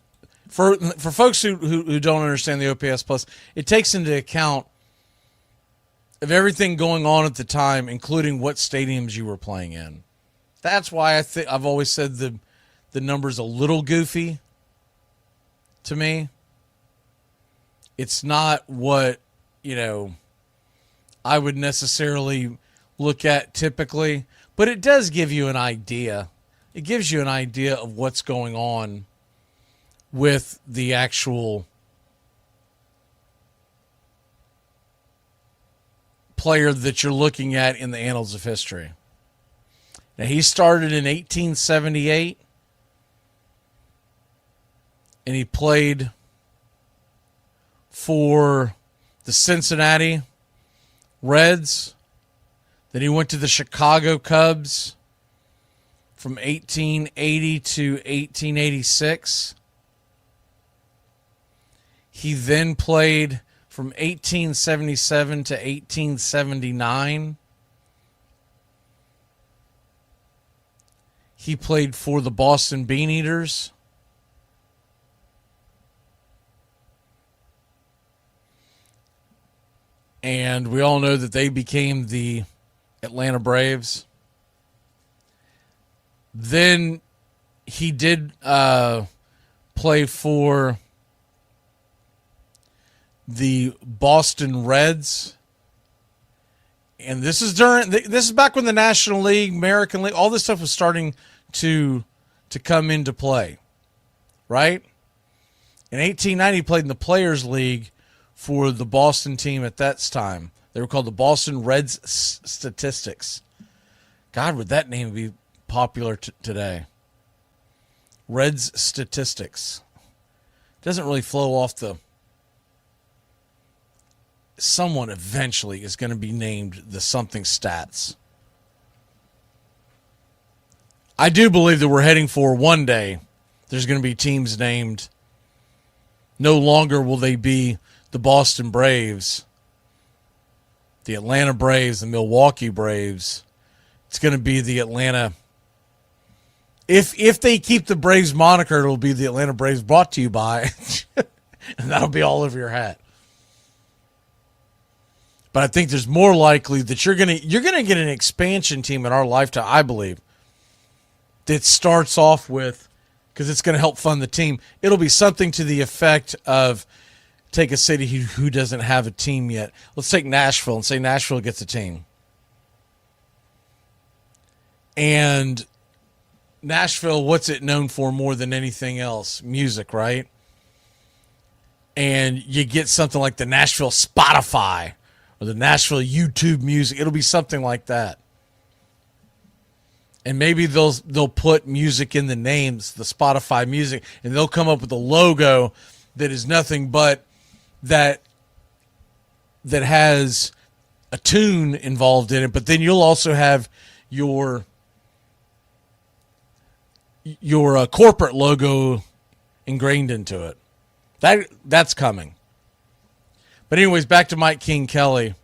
For folks who don't understand the OPS Plus, it takes into account of everything going on at the time, including what stadiums you were playing in. That's why I've always said the number's a little goofy to me. It's not what, I would necessarily look at typically, but it does give you an idea. It gives you an idea of what's going on with the actual player that you're looking at in the annals of history. Now, he started in 1878, and he played for the Cincinnati Reds. Then he went to the Chicago Cubs from 1880 to 1886. He then played from 1877 to 1879. He played for the Boston Beaneaters. And we all know that they became the Atlanta Braves. Then he did play for the Boston Reds. And this is back when the National League, American League, all this stuff was starting to come into play, right? In 1890, he played in the Players League for the Boston team at that time. They were called the Boston Reds Statistics. God, would that name be popular today? Reds Statistics. Doesn't really flow off the... Someone eventually is going to be named the something stats. I do believe that we're heading for one day there's going to be teams named. No longer will they be the Boston Braves, the Atlanta Braves, the Milwaukee Braves. It's going to be the Atlanta. If they keep the Braves moniker, it'll be the Atlanta Braves, brought to you by, and that'll be all over your hat. But I think there's more likely that you're gonna get an expansion team in our lifetime, I believe, that starts off with, because it's going to help fund the team. It'll be something to the effect of, take a city who doesn't have a team yet. Let's take Nashville and say Nashville gets a team. And Nashville, what's it known for more than anything else? Music, right? And you get something like the Nashville Spotify or the Nashville YouTube Music. It'll be something like that. And maybe they'll put music in the names, the Spotify music, and they'll come up with a logo that is nothing but that has a tune involved in it. But then you'll also have your corporate logo ingrained into it. That's coming. But anyways, back to Mike King Kelly.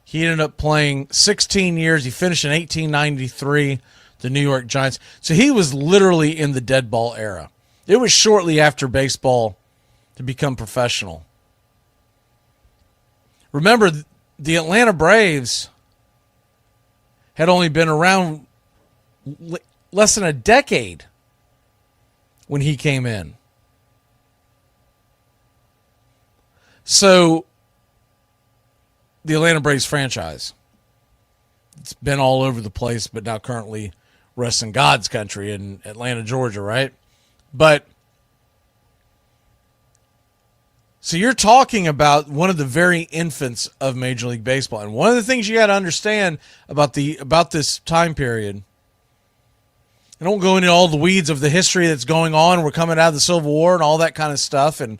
He ended up playing 16 years. He finished in 1893, the New York Giants. So he was literally in the dead ball era. It was shortly after baseball to become professional. Remember, the Atlanta Braves had only been around less than a decade when he came in. So the Atlanta Braves franchise, it's been all over the place, but now currently rests in God's country in Atlanta, Georgia, right? But so you're talking about one of the very infants of Major League Baseball. And one of the things you got to understand about this time period I don't go into all the weeds of the history that's going on. We're coming out of the Civil War and all that kind of stuff. And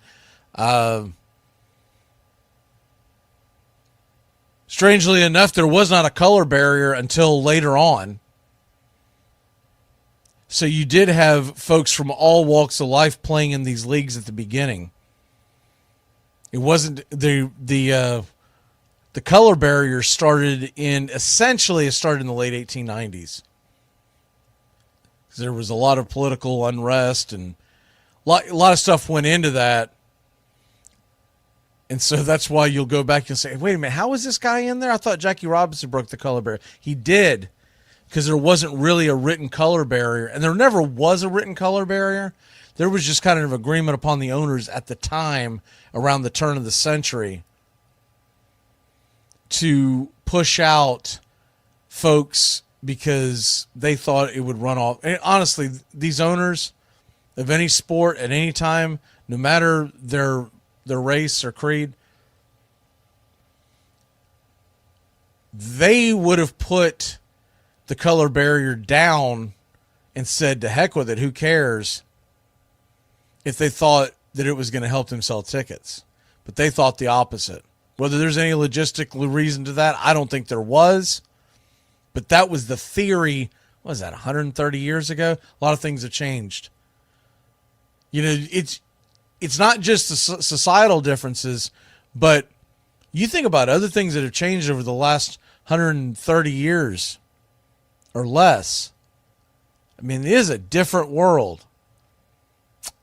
strangely enough, there was not a color barrier until later on. So you did have folks from all walks of life playing in these leagues at the beginning. It wasn't the color barrier started in the late 1890s. There was a lot of political unrest and a lot of stuff went into that. And so that's why you'll go back and say, wait a minute, how was this guy in there? I thought Jackie Robinson broke the color barrier. He did, because there wasn't really a written color barrier. And there never was a written color barrier. There was just kind of agreement upon the owners at the time, around the turn of the century, to push out folks because they thought it would run off. And honestly, these owners of any sport at any time, no matter their race or creed, they would have put the color barrier down and said, to heck with it, who cares, if they thought that it was going to help them sell tickets. But they thought the opposite. Whether there's any logistical reason to that, I don't think there was. But that was the theory. What was that, 130 years ago? A lot of things have changed. You know, it's not just the societal differences, but you think about other things that have changed over the last 130 years or less. I mean, it is a different world.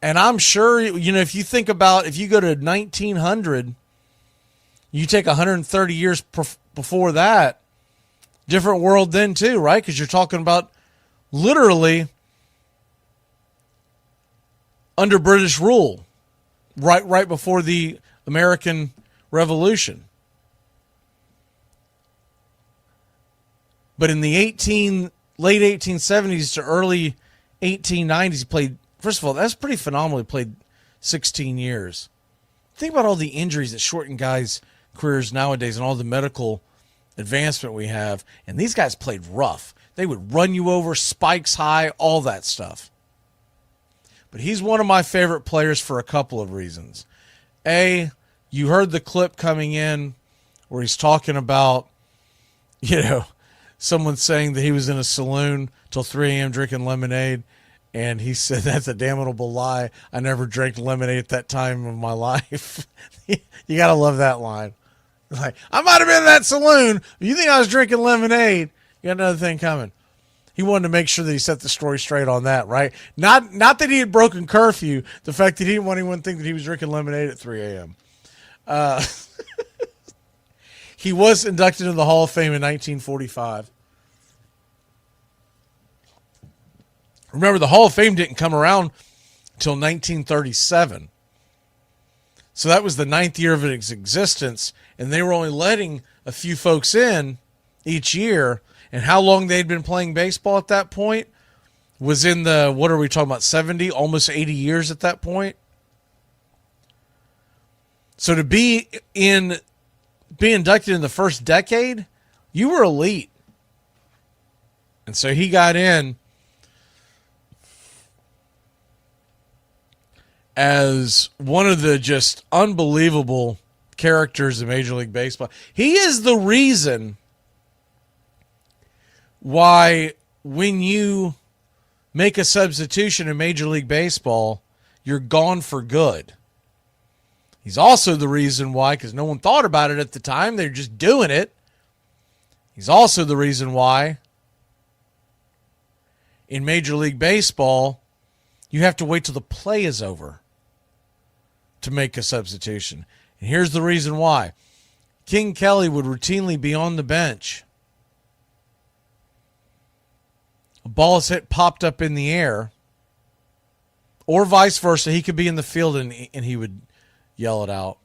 And I'm sure, you know, if you think about, if you go to 1900, you take 130 years before that, different world then too, right? Because you're talking about literally under British rule, right before the American Revolution. But in the late 1870s to early 1890s, he played, first of all, that's pretty phenomenal. He played 16 years. Think about all the injuries that shorten guys' careers nowadays and all the medical advancement we have. And these guys played rough. They would run you over, spikes high, all that stuff. But he's one of my favorite players for a couple of reasons. A, you heard the clip coming in where he's talking about, you know, someone saying that he was in a saloon till 3 a.m. drinking lemonade. And he said, that's a damnable lie. I never drank lemonade at that time of my life. You got to love that line. Like, I might have been in that saloon. You think I was drinking lemonade? You got another thing coming. He wanted to make sure that he set the story straight on that, right? Not that he had broken curfew. The fact that he didn't want anyone to think that he was drinking lemonade at 3 a.m. He was inducted into the Hall of Fame in 1945. Remember, the Hall of Fame didn't come around until 1937. So that was the 9th year of its existence, and they were only letting a few folks in each year. And how long they'd been playing baseball at that point was in the, what are we talking about, 70, almost 80 years at that point. So to be inducted in the first decade, you were elite. And so he got in as one of the just unbelievable characters of Major League Baseball. He is the reason why when you make a substitution in Major League Baseball, you're gone for good. He's also the reason why, because no one thought about it at the time, they're just doing it. He's also the reason why in Major League Baseball, you have to wait till the play is over to make a substitution. And here's the reason why. King Kelly would routinely be on the bench. A ball is hit, popped up in the air, or vice versa. He could be in the field and he would yell it out.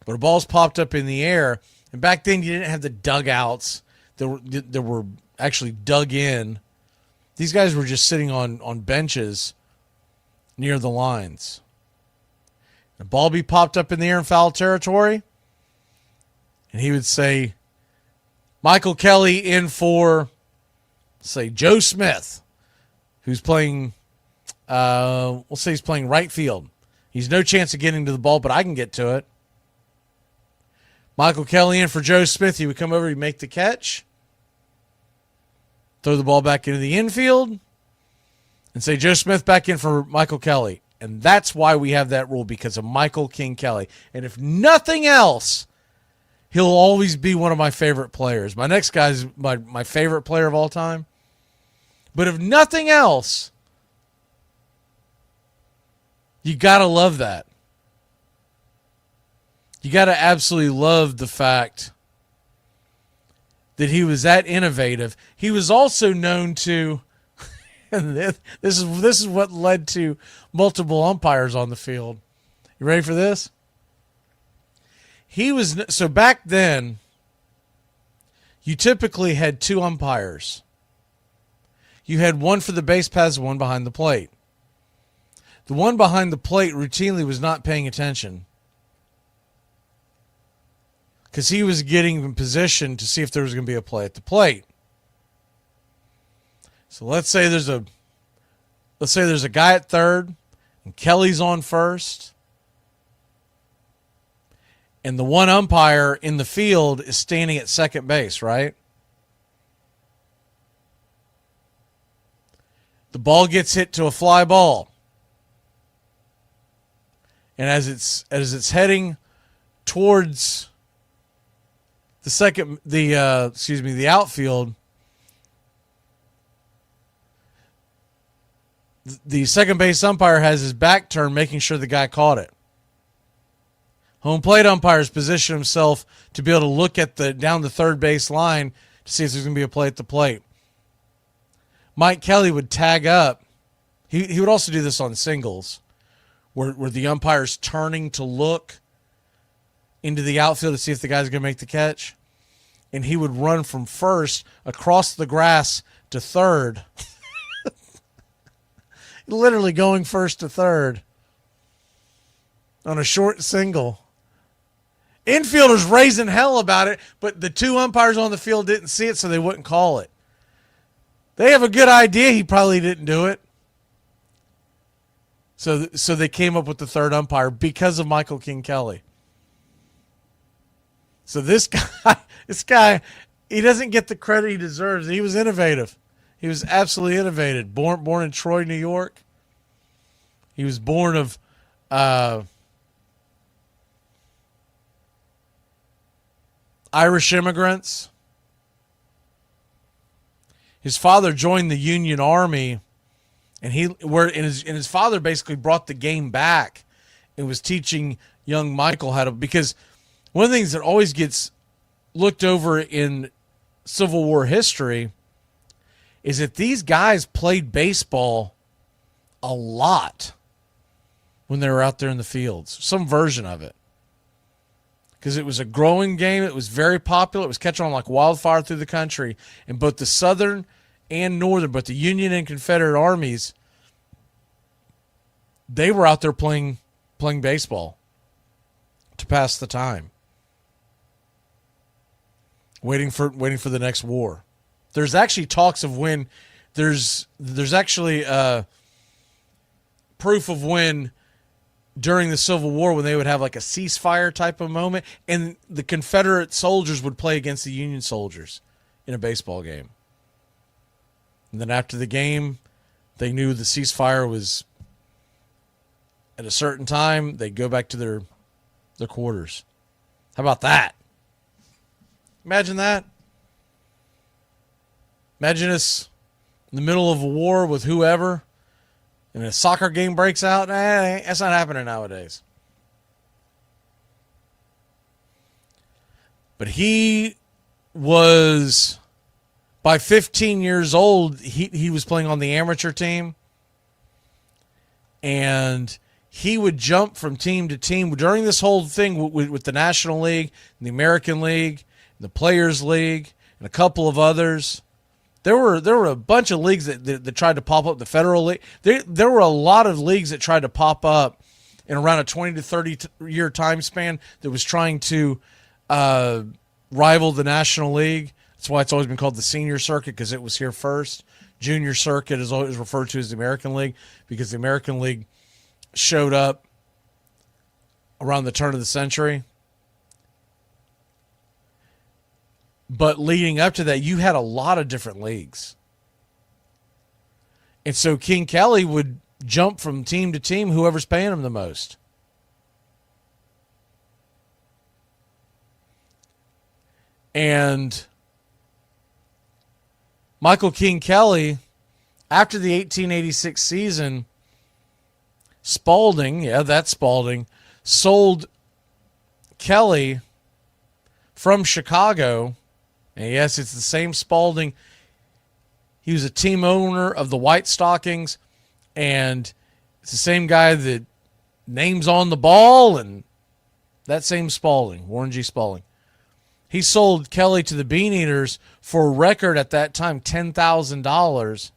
But a ball's popped up in the air, and back then you didn't have the dugouts that were actually dug in. These guys were just sitting on benches near the lines. The ball be popped up in the air in foul territory, and he would say, Michael Kelly in for, say, Joe Smith. who's playing, we'll say he's playing right field. He's no chance of getting to the ball, but I can get to it. Michael Kelly in for Joe Smith. He would come over, he'd make the catch, throw the ball back into the infield, and say Joe Smith back in for Michael Kelly. And that's why we have that rule, because of Michael King Kelly. And if nothing else, he'll always be one of my favorite players. My next guy's my favorite player of all time. But if nothing else, you got to love that. You got to absolutely love the fact that he was that innovative. He was also known to, and this is what led to multiple umpires on the field. You ready for this? So back then, you typically had two umpires. You had one for the base paths, one behind the plate. The one behind the plate routinely was not paying attention because he was getting in position to see if there was going to be a play at the plate. So let's say there's a guy at third and Kelly's on first, and the one umpire in the field is standing at second base, right? The ball gets hit to a fly ball. And as it's heading towards the outfield, the second base umpire has his back turned, making sure the guy caught it. Home plate umpires position himself to be able to look at down the third base line to see if there's going to be a play at the plate. Mike Kelly would tag up. He would also do this on singles, where the umpire's turning to look into the outfield to see if the guy's going to make the catch. And he would run from first across the grass to third. Literally going first to third on a short single. Infielders raising hell about it, but the two umpires on the field didn't see it, so they wouldn't call it. They have a good idea he probably didn't do it. So they came up with the third umpire because of Michael King Kelly. So this guy, he doesn't get the credit he deserves. He was innovative. He was absolutely innovative. Born in Troy, New York. He was born of Irish immigrants. His father joined the Union Army, and his father basically brought the game back and was teaching young Michael how to, because one of the things that always gets looked over in Civil War history is that these guys played baseball a lot when they were out there in the fields, some version of it. Because it was a growing game. It was very popular. It was catching on like wildfire through the country. And both the Southern and Northern, but the Union and Confederate armies, they were out there playing baseball to pass the time. Waiting for the next war. There's actually talks of when there's actually proof of when during the Civil War when they would have like a ceasefire type of moment and the Confederate soldiers would play against the Union soldiers in a baseball game. And then after the game, they knew the ceasefire was at a certain time. They'd go back to their quarters. How about that? Imagine that. Imagine us in the middle of a war with whoever, and a soccer game breaks out. That's not happening nowadays. But he was, by 15 years old, he was playing on the amateur team. And he would jump from team to team during this whole thing with the National League, and the American League, and the Players League, and a couple of others. There were a bunch of leagues that tried to pop up. The Federal League. There were a lot of leagues that tried to pop up in around a 20 to 30 year time span that was trying to rival the National League. That's why it's always been called the Senior Circuit, because it was here first. junior circuit is always referred to as the American League because the American League showed up around the turn of the century. But leading up to that, you had a lot of different leagues. And so King Kelly would jump from team to team, whoever's paying him the most. And Michael King Kelly, after the 1886 season, Spalding, sold Kelly from Chicago. And yes, it's the same Spalding. He was a team owner of the White Stockings, and it's the same guy that names on the ball, and that same Spalding, Warren G. Spalding. He sold Kelly to the Bean Eaters for a record at that time, $10,000.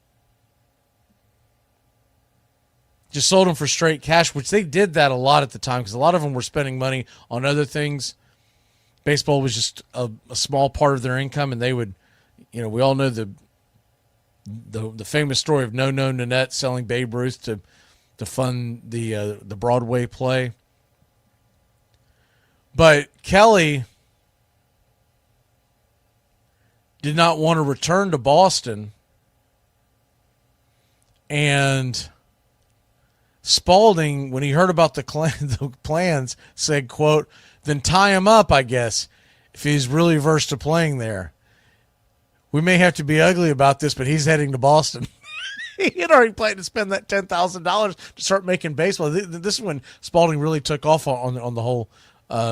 Just sold him for straight cash, which they did that a lot at the time because a lot of them were spending money on other things. Baseball was just a small part of their income, and they would, we all know the famous story of No Nanette selling Babe Ruth to fund the Broadway play. But Kelly did not want to return to Boston, and Spalding, when he heard about the plans, said, quote, "Then tie him up, I guess, if he's really versed to playing there. We may have to be ugly about this, but he's heading to Boston." He had already planned to spend that $10,000 to start making baseball. This is when Spalding really took off on the whole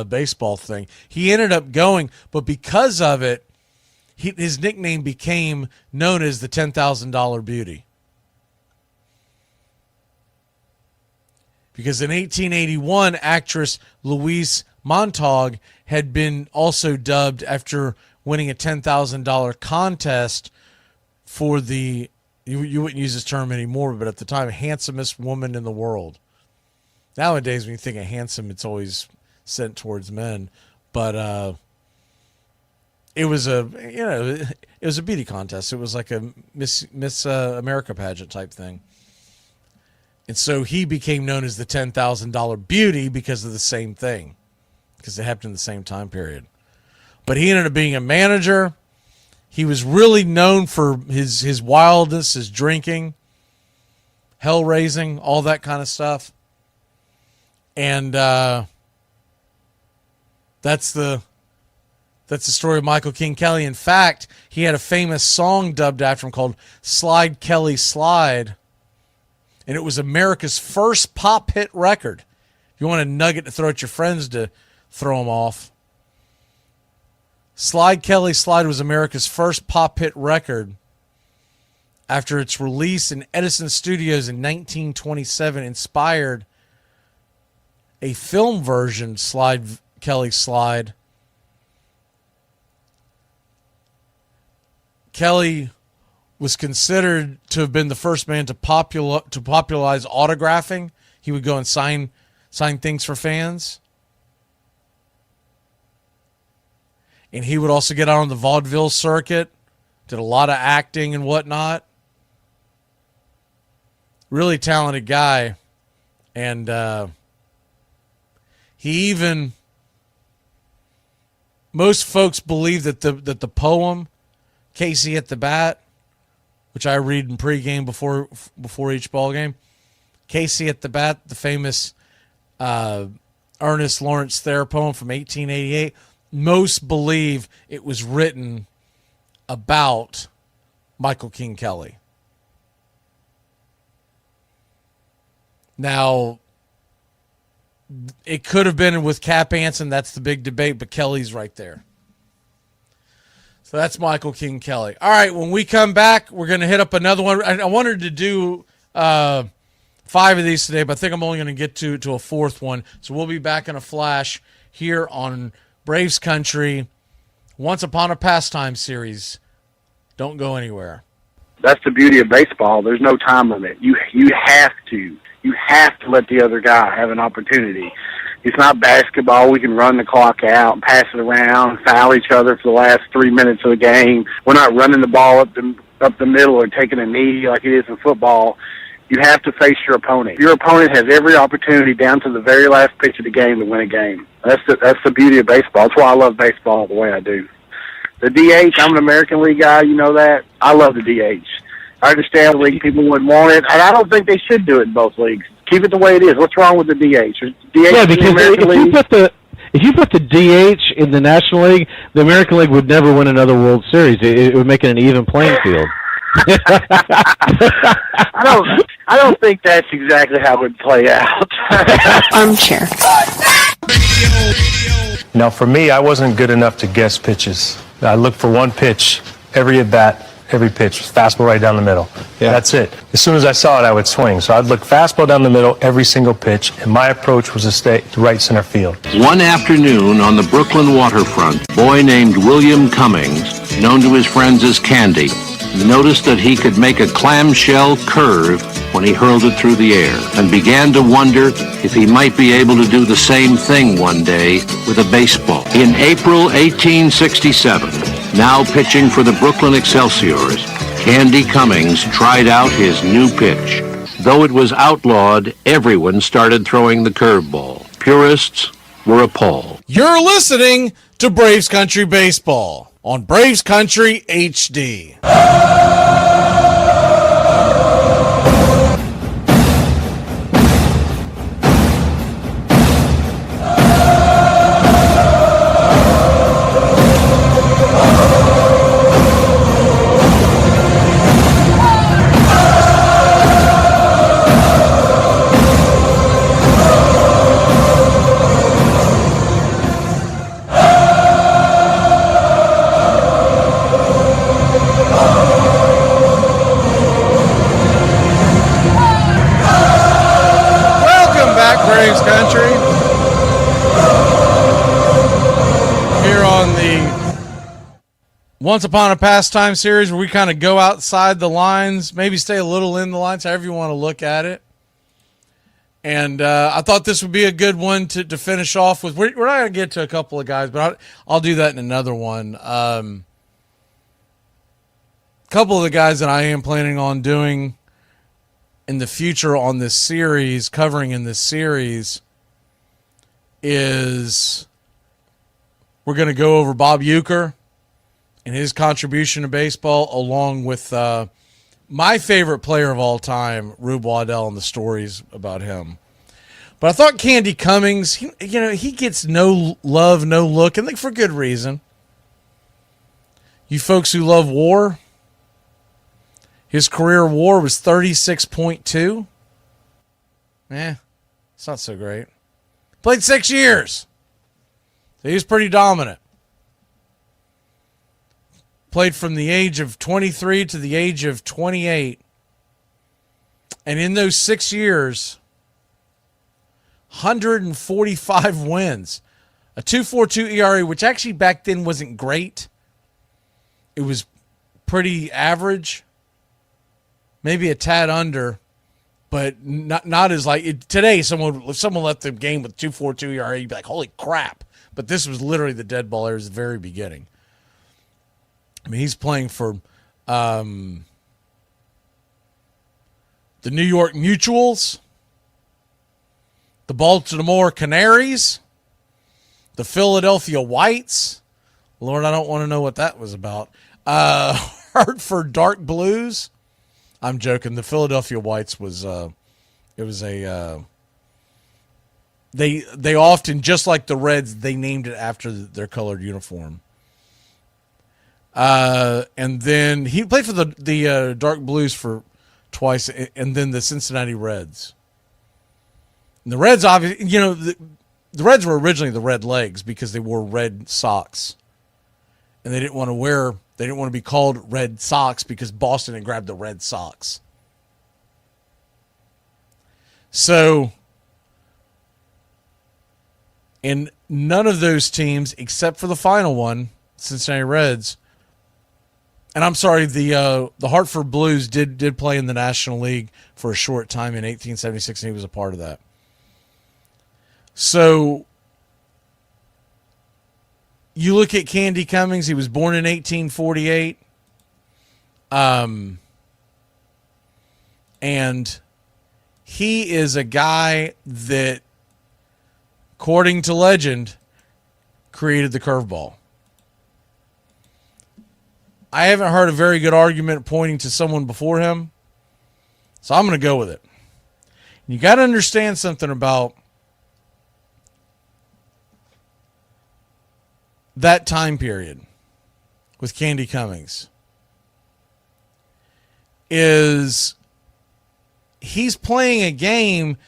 baseball thing. He ended up going, but because of it, his nickname became known as the $10,000 Beauty. Because in 1881, actress Louise Montague had been also dubbed after winning a $10,000 contest for the, you wouldn't use this term anymore, but at the time, handsomest woman in the world. Nowadays, when you think of handsome, it's always sent towards men. But it was a beauty contest. It was like a Miss America pageant type thing. And so he became known as the $10,000 Beauty because of the same thing, because it happened in the same time period. But he ended up being a manager. He was really known for his wildness, his drinking, hell raising, all that kind of stuff. And that's the story of Michael King Kelly. In fact, he had a famous song dubbed after him called "Slide Kelly Slide." And it was America's first pop hit record. If you want a nugget to throw at your friends to throw them off, Slide Kelly Slide was America's first pop hit record after its release in Edison Studios in 1927, inspired a film version, Slide Kelly Slide. Kelly was considered to have been the first man to popularize autographing. He would go and sign things for fans. And he would also get out on the vaudeville circuit, did a lot of acting and whatnot. Really talented guy. And most folks believe that the poem, Casey at the Bat, which I read in pregame before each ball game. Casey at the Bat, the famous Ernest Lawrence Thayer poem from 1888. Most believe it was written about Michael King Kelly. Now, it could have been with Cap Anson. That's the big debate, but Kelly's right there. So that's Michael King Kelly. All right, when we come back, we're going to hit up another one. I wanted to do 5 of these today, but I think I'm only going to get to a fourth one. So we'll be back in a flash here on Braves Country, Once Upon a Pastime series. Don't go anywhere. That's the beauty of baseball. There's no time limit. You have to let the other guy have an opportunity. It's not basketball. We can run the clock out and pass it around, foul each other for the last 3 minutes of the game. We're not running the ball up the up the middle or taking a knee like it is in football. You have to face your opponent. Your opponent has every opportunity down to the very last pitch of the game to win a game. That's the beauty of baseball. That's why I love baseball the way I do. The DH, I'm an American League guy, you know that. I love the DH. I understand the league people wouldn't want it, and I don't think they should do it in both leagues. Keep it the way it is. What's wrong with the DH? Yeah, because if you put the DH in the National League, the American League would never win another World Series. It would make it an even playing field. I don't think that's exactly how it would play out. Armchair. Now, for me, I wasn't good enough to guess pitches. I looked for one pitch, every at-bat, every pitch, fastball right down the middle. Yeah. That's it. As soon as I saw it, I would swing. So I'd look fastball down the middle every single pitch, and my approach was to stay to right center field. One afternoon on the Brooklyn waterfront, a boy named William Cummings, known to his friends as Candy, noticed that he could make a clamshell curve when he hurled it through the air, and began to wonder if he might be able to do the same thing one day with a baseball. In April 1867, now pitching for the Brooklyn Excelsiors, Candy Cummings tried out his new pitch. Though it was outlawed, everyone started throwing the curveball. Purists were appalled. You're listening to Braves Country Baseball on Braves Country HD. Braves Country here on the Once Upon a Pastime series, where we kind of go outside the lines, maybe stay a little in the lines, however you want to look at it. And I thought this would be a good one to finish off with. We're not going to get to a couple of guys, but I'll do that in another one. A couple of the guys that I am planning on doing in the future on this series, covering in this series, is we're going to go over Bob Uecker and his contribution to baseball, along with my favorite player of all time, Rube Waddell, and the stories about him. But I thought Candy Cummings, he gets no love, no look, and for good reason. You folks who love WAR, his career WAR was 36.2. It's not so great. Played 6 years. So he was pretty dominant. Played from the age of 23 to the age of 28. And in those 6 years, 145 wins. A 2.42 ERA, which actually back then wasn't great. It was pretty average. Maybe a tad under, but not as like today. If someone left the game with 2.42 ERA, you'd be like, "Holy crap!" But this was literally the dead ball errors at the very beginning. I mean, he's playing for the New York Mutuals, the Baltimore Canaries, the Philadelphia Whites. Lord, I don't want to know what that was about. Hartford Dark Blues. I'm joking. The Philadelphia Whites was they often, just like the Reds, they named it after their colored uniform. And then he played for the Dark Blues for twice, and then the Cincinnati Reds. And the Reds, obviously, the Reds were originally the Red Legs because they wore red socks, and they didn't want to be called Red Sox because Boston had grabbed the Red Sox. So, in none of those teams, except for the final one, Cincinnati Reds, and I'm sorry, the Hartford Blues did play in the National League for a short time in 1876, and he was a part of that. So, you look at Candy Cummings. He was born in 1848. And he is a guy that, according to legend, created the curveball. I haven't heard a very good argument pointing to someone before him, so I'm going to go with it. You got to understand something about that time period with Candy Cummings. Is he's playing a game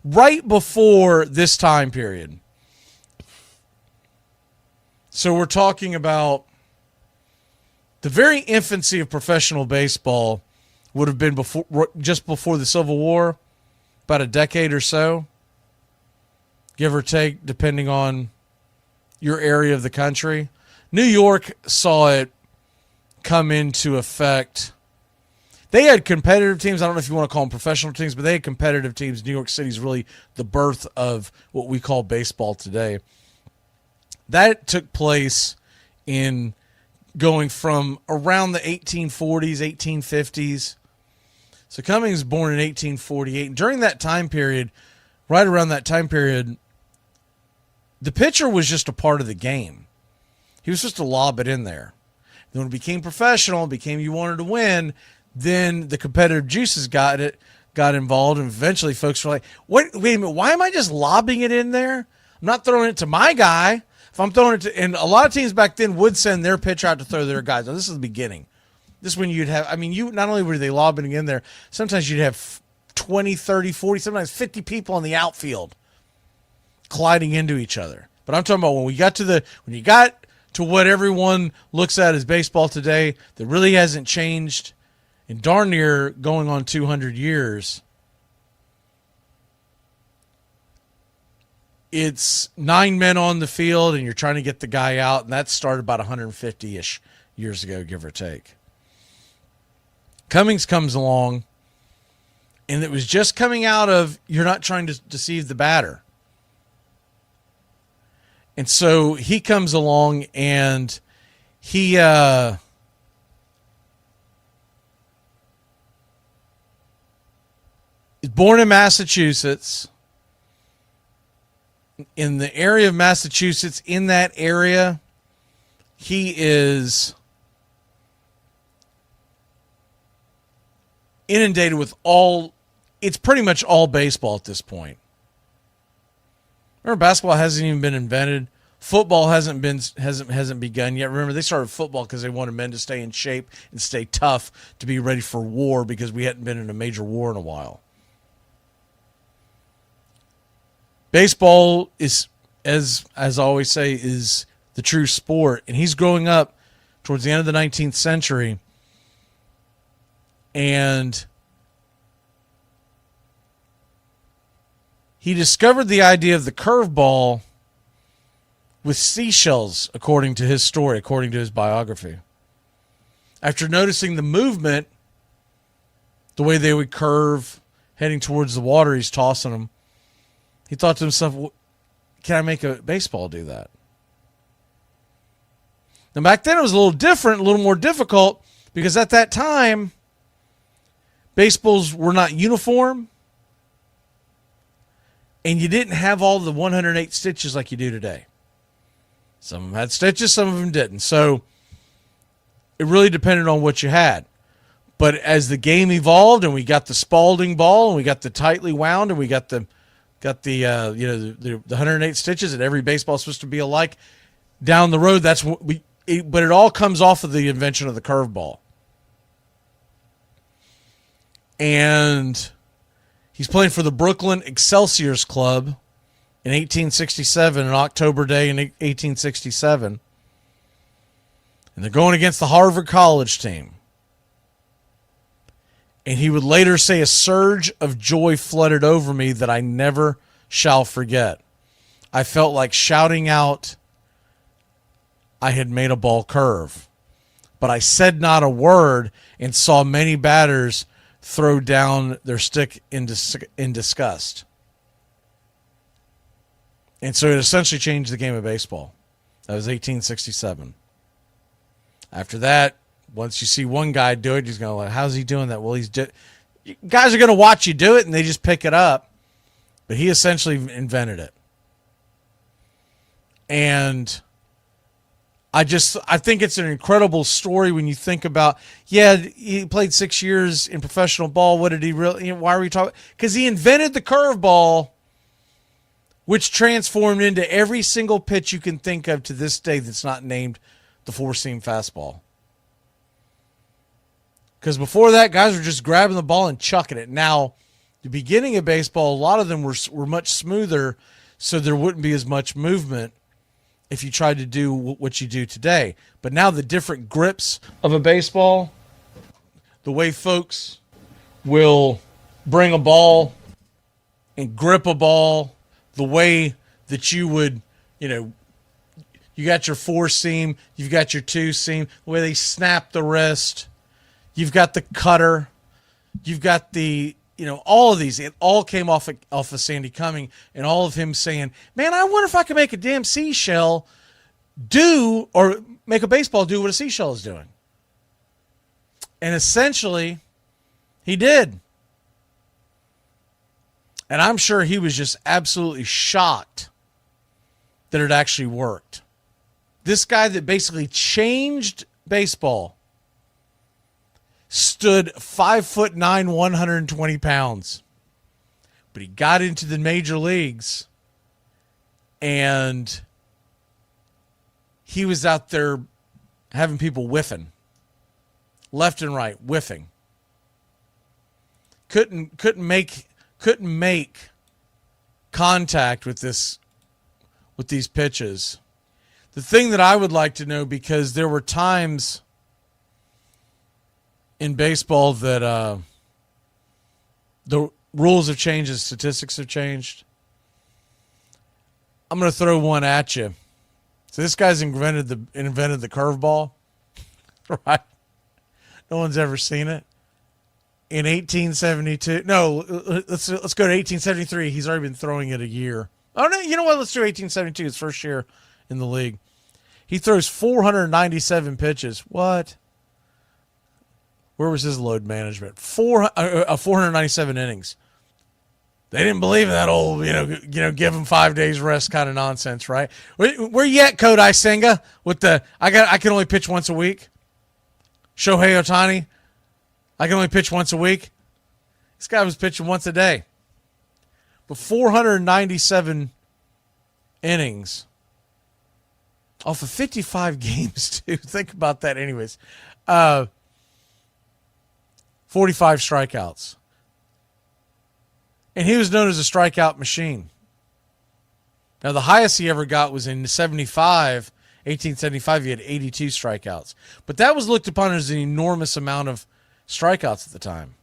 right before this time period. So we're talking about the very infancy of professional baseball would have been just before the Civil War, about a decade or so, give or take, depending on your area of the country. New York saw it come into effect. They had competitive teams. I don't know if you want to call them professional teams, but they had competitive teams. New York City is really the birth of what we call baseball today. That took place in going from around the 1840s, 1850s. So Cummings was born in 1848. During that time period, right around that time period, the pitcher was just a part of the game. He was just to lob it in there. Then when it became professional, you wanted to win, then the competitive juices got involved, and eventually folks were like, wait a minute, why am I just lobbing it in there? I'm not throwing it to my guy. If I'm throwing it to, and a lot of teams back then would send their pitcher out to throw their guys. Now, this is the beginning. This is when you'd have, not only were they lobbing in there, sometimes you'd have 20, 30, 40, sometimes 50 people in the outfield colliding into each other. But I'm talking about when you got to what everyone looks at as baseball today, that really hasn't changed in darn near going on 200 years. It's 9 men on the field, and you're trying to get the guy out, and that started about 150-ish years ago, give or take. Cummings comes along, and it was just coming out of you're not trying to deceive the batter. And so he comes along, and he is born in Massachusetts. In the area of Massachusetts, in that area, he is inundated with it's pretty much all baseball at this point. Remember, basketball hasn't even been invented. Football hasn't begun yet. Remember, they started football because they wanted men to stay in shape and stay tough to be ready for war, because we hadn't been in a major war in a while. Baseball is, as I always say, is the true sport. And he's growing up towards the end of the 19th century, and he discovered the idea of the curveball with seashells, according to his story, according to his biography. After noticing the movement, the way they would curve heading towards the water, he's tossing them. He thought to himself, can I make a baseball do that? Now, back then it was a little different, a little more difficult, because at that time, baseballs were not uniform, and you didn't have all the 108 stitches like you do today. Some of them had stitches, some of them didn't. So it really depended on what you had. But as the game evolved, and we got the Spalding ball, and we got the tightly wound, and we got the 108 stitches, and every baseball is supposed to be alike. Down the road, but it all comes off of the invention of the curveball. And he's playing for the Brooklyn Excelsiors Club in 1867, an October day in 1867. And they're going against the Harvard College team. And he would later say, a surge of joy flooded over me that I never shall forget. I felt like shouting out I had made a ball curve. But I said not a word, and saw many batters throw down their stick in disgust. And so it essentially changed the game of baseball. That was 1867. After that, once you see one guy do it, he's going to like, how's he doing that? Well, guys are going to watch you do it, and they just pick it up. But he essentially invented it. And I think it's an incredible story when you think about, he played 6 years in professional ball. What did he really, why are we talking? Because he invented the curveball, which transformed into every single pitch you can think of to this day that's not named the four-seam fastball. Because before that, guys were just grabbing the ball and chucking it. Now, the beginning of baseball, a lot of them were much smoother, so there wouldn't be as much movement if you tried to do what you do today. But now the different grips of a baseball, the way folks will bring a ball and grip a ball, the way that you would, you got your four seam, you've got your two seam, the way they snap the wrist, you've got the cutter, you've got the, all of these. It all came off of Sandy Cumming and all of him saying, man, I wonder if I could make a damn seashell do, or make a baseball do what a seashell is doing. And essentially, he did. And I'm sure he was just absolutely shocked that it actually worked. This guy that basically changed baseball stood 5'9", 120 pounds. But he got into the major leagues and he was out there having people whiffing. Left and right, whiffing. Couldn't make contact with these pitches. The thing that I would like to know, because there were times in baseball that the rules have changed, the statistics have changed. I'm going to throw one at you. So this guy's invented the curveball, right? No one's ever seen it. In 1872, no, let's go to 1873. He's already been throwing it a year. Oh no, you know what? Let's do 1872. His first year in the league. He throws 497 pitches. What? Where was his load management? 497 innings. They didn't believe in that old, give him 5 days rest kind of nonsense, right? Where you at, Kodai Senga? With the I can only pitch once a week. Shohei Ohtani, I can only pitch once a week. This guy was pitching once a day. But 497 innings off of 55 games, too. Think about that anyways. 45 strikeouts. And he was known as a strikeout machine. Now, the highest he ever got was in 1875, he had 82 strikeouts. But that was looked upon as an enormous amount of strikeouts at the time.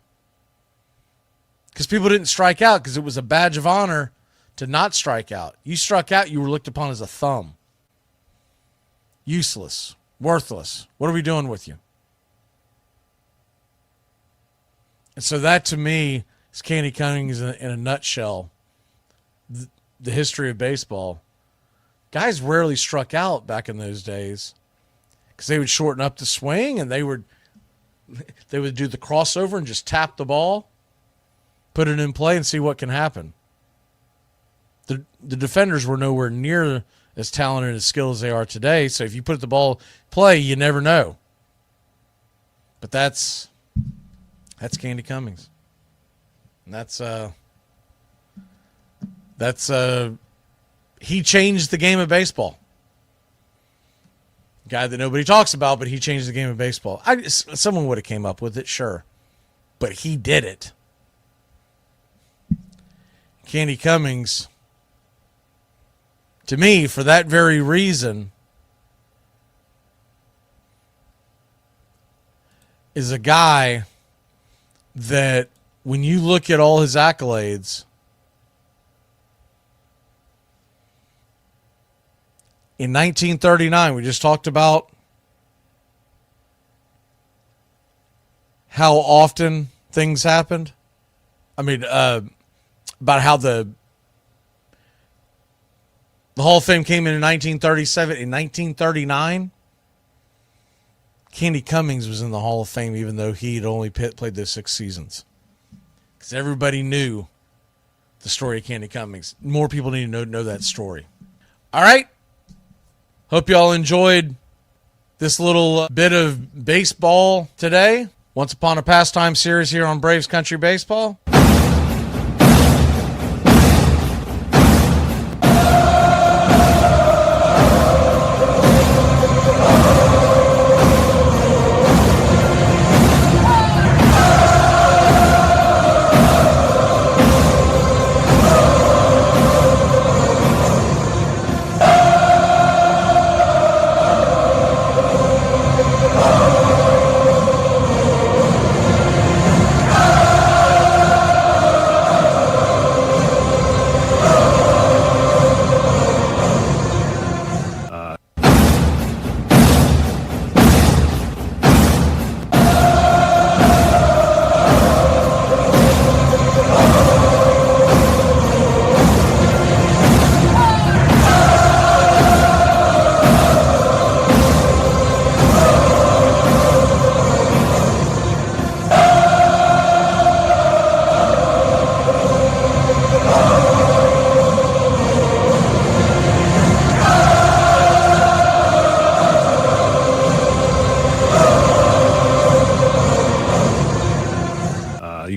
Because people didn't strike out because it was a badge of honor to not strike out. You struck out, you were looked upon as a thumb. Useless. Worthless. What are we doing with you? And so that, to me, is Candy Cummings in a nutshell. The history of baseball. Guys rarely struck out back in those days because they would shorten up the swing and they would do the crossover and just tap the ball, put it in play, and see what can happen. The defenders were nowhere near as talented and skilled as they are today, so if you put the ball in play, you never know. But that's Candy Cummings. And he changed the game of baseball. Guy that nobody talks about, but he changed the game of baseball. Someone would have came up with it, sure. But he did it. Candy Cummings, to me, for that very reason, is a guy that when you look at all his accolades, in 1939, we just talked about how often things happened. I mean, about how the Hall of Fame came in 1937. In 1939, Candy Cummings was in the Hall of Fame, even though he'd only played those 6 seasons. Because everybody knew the story of Candy Cummings. More people need to know that story. All right. Hope y'all enjoyed this little bit of baseball today. Once Upon a Pastime series here on Braves Country Baseball.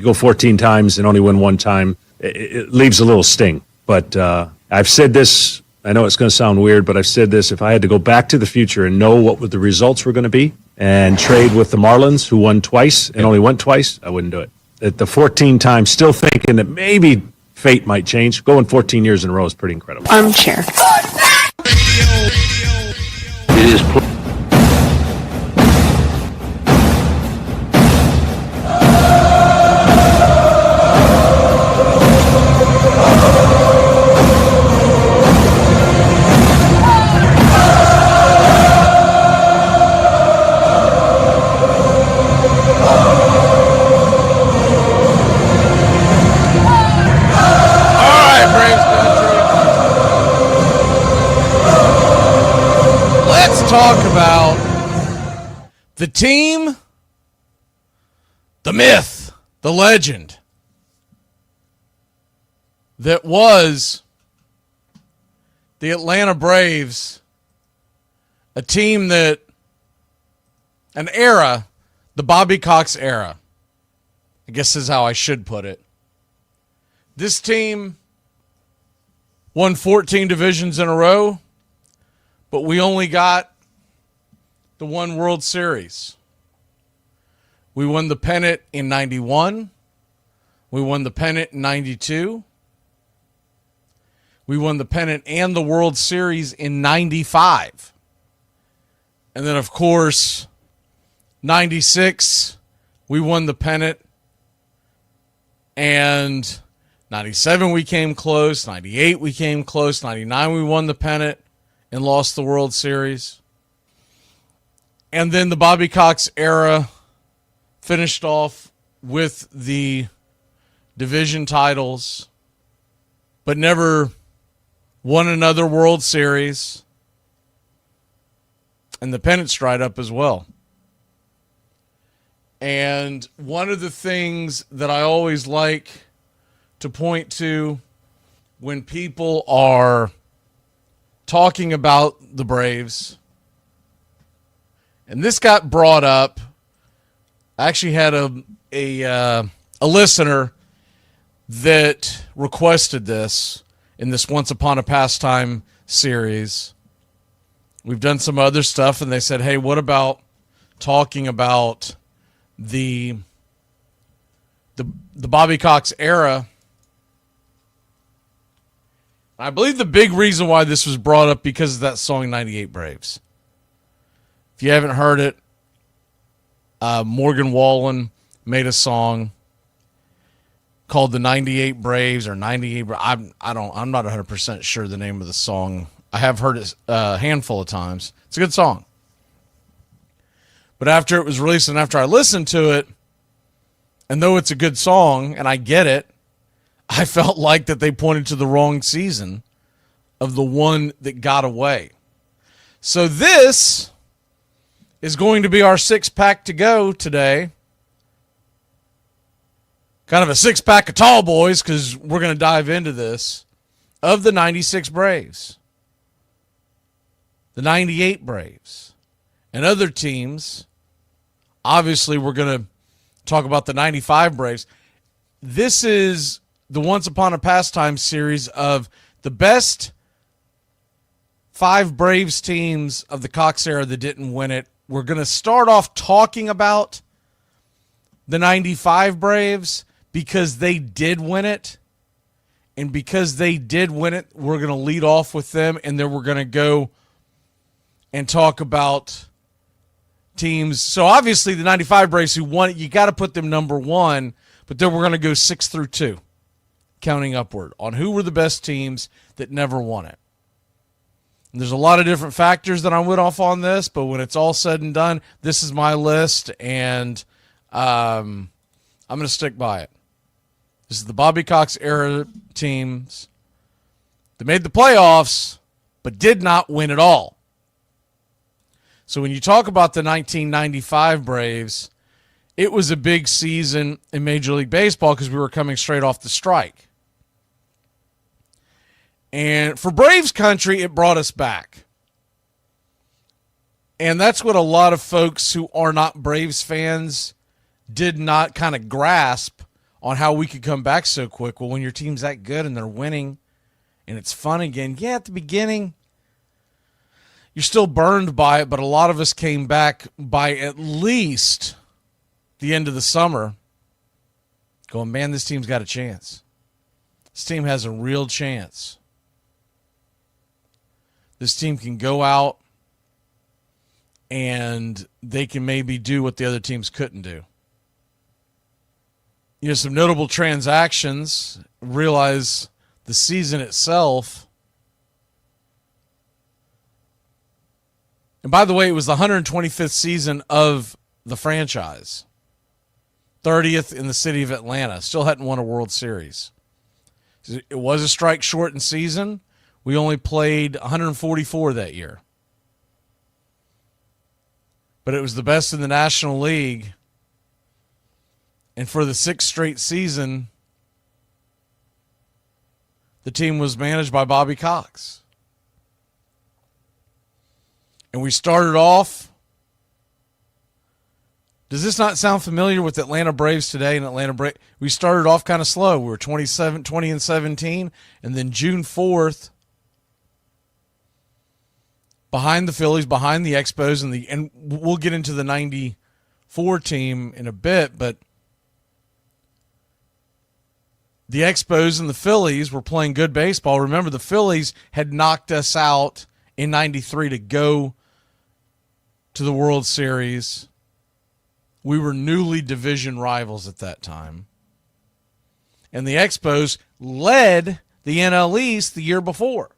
Go 14 times and only win 1 time, it leaves a little sting. But I've said this, I know it's going to sound weird, but I've said this, if I had to go back to the future and know what the results were going to be and trade with the Marlins, who won twice and only went twice, I wouldn't do it. At the 14 times, still thinking that maybe fate might change, going 14 years in a row is pretty incredible. Armchair. It is talk about the team, the myth, the legend that was the Atlanta Braves, a team that, an era, the Bobby Cox era, I guess is how I should put it. This team won 14 divisions in a row, but we only got the 1 World Series. We won the pennant in 91. We won the pennant in 92. We won the pennant and the World Series in 95. And then, of course, 96, we won the pennant. And 97, we came close. 98, we came close. 99, we won the pennant and lost the World Series. And then the Bobby Cox era finished off with the division titles, but never won another World Series. And the pennant's dried up as well. And one of the things that I always like to point to when people are talking about the Braves, and this got brought up. I actually had a listener that requested this in this Once Upon a Pastime series. We've done some other stuff, and they said, hey, what about talking about the Bobby Cox era? I believe the big reason why this was brought up because of that song 98 Braves. If you haven't heard it, Morgan Wallen made a song called the 98 Braves or 98. I'm not 100% sure the name of the song. I have heard it a handful of times. It's a good song. But after it was released and after I listened to it, and though it's a good song and I get it, I felt like that they pointed to the wrong season of the one that got away. So this is going to be our six-pack to go today. Kind of a six-pack of tall boys, because we're going to dive into this, of the 96 Braves, the 98 Braves, and other teams. Obviously, we're going to talk about the 95 Braves. This is the Once Upon a Pastime series of the best 5 Braves teams of the Cox era that didn't win it. We're going to start off talking about the 95 Braves because they did win it. And because they did win it, we're going to lead off with them, and then we're going to go and talk about teams. So obviously the 95 Braves who won it, you got to put them number 1, but then we're going to go 6 through 2, counting upward, on who were the best teams that never won it. And there's a lot of different factors that I went off on this, but when it's all said and done, this is my list, and I'm going to stick by it. This is the Bobby Cox era teams that made the playoffs but did not win at all. So when you talk about the 1995 Braves, it was a big season in Major League Baseball because we were coming straight off the strike. And for Braves country, it brought us back. And that's what a lot of folks who are not Braves fans did not kind of grasp on how we could come back so quick. Well, when your team's that good and they're winning and it's fun again, yeah, at the beginning, you're still burned by it, but a lot of us came back by at least the end of the summer going, man, this team's got a chance. This team has a real chance. This team can go out and they can maybe do what the other teams couldn't do. You know, some notable transactions, realize the season itself. And by the way, it was the 125th season of the franchise. 30th in the city of Atlanta. Still hadn't won a World Series. It was a strike-shortened season. We only played 144 that year. But it was the best in the National League. And for the 6th straight season, the team was managed by Bobby Cox. And we started off. Does this not sound familiar with Atlanta Braves today? And Atlanta Braves, we started off kind of slow. We were 20-17, and then June 4th, behind the Phillies, behind the Expos, and we'll get into the 94 team in a bit, but the Expos and the Phillies were playing good baseball. Remember, the Phillies had knocked us out in 93 to go to the World Series. We were newly division rivals at that time. And the Expos led the NL East the year before.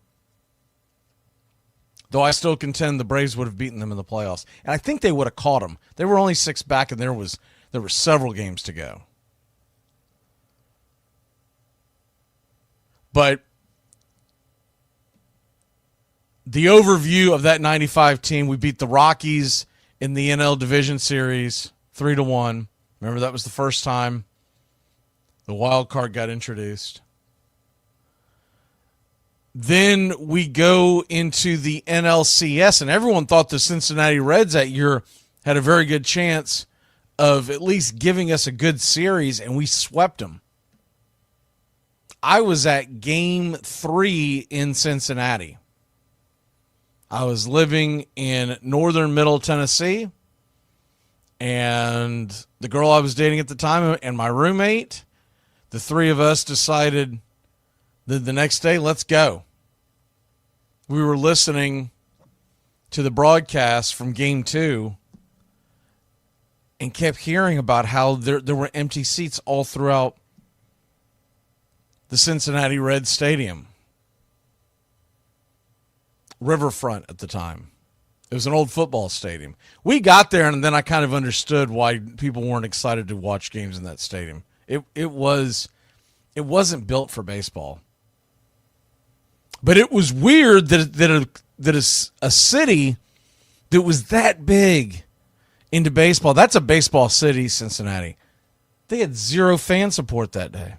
Though I still contend the Braves would have beaten them in the playoffs. And I think they would have caught them. They were only 6 back, and there were several games to go. But the overview of that 95 team, we beat the Rockies in the NL Division Series 3-1. Remember, that was the first time the wild card got introduced. Then we go into the NLCS, and everyone thought the Cincinnati Reds that year had a very good chance of at least giving us a good series, and we swept them. I was at Game 3 in Cincinnati. I was living in northern Middle Tennessee, and the girl I was dating at the time and my roommate, the three of us decided that the next day, let's go. We were listening to the broadcast from Game 2 and kept hearing about how there were empty seats all throughout the Cincinnati Reds Stadium. Riverfront at the time. It was an old football stadium. We got there, and then I kind of understood why people weren't excited to watch games in that stadium. It wasn't built for baseball. But it was weird that a city that was that big into baseball. That's a baseball city, Cincinnati. They had zero fan support that day.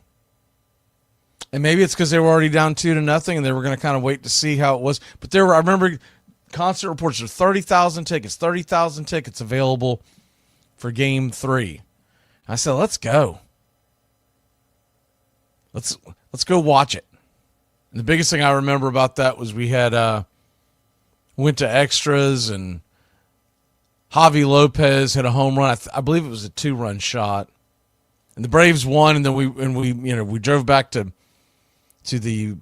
And maybe it's because they were already down 2-0 and they were going to kind of wait to see how it was. But I remember constant reports of 30,000 tickets available for Game 3. I said, let's go. Let's go watch it. And the biggest thing I remember about that was we had went to extras and Javi Lopez hit a home run. I believe it was a 2-run shot. And the Braves won, and then we drove back to the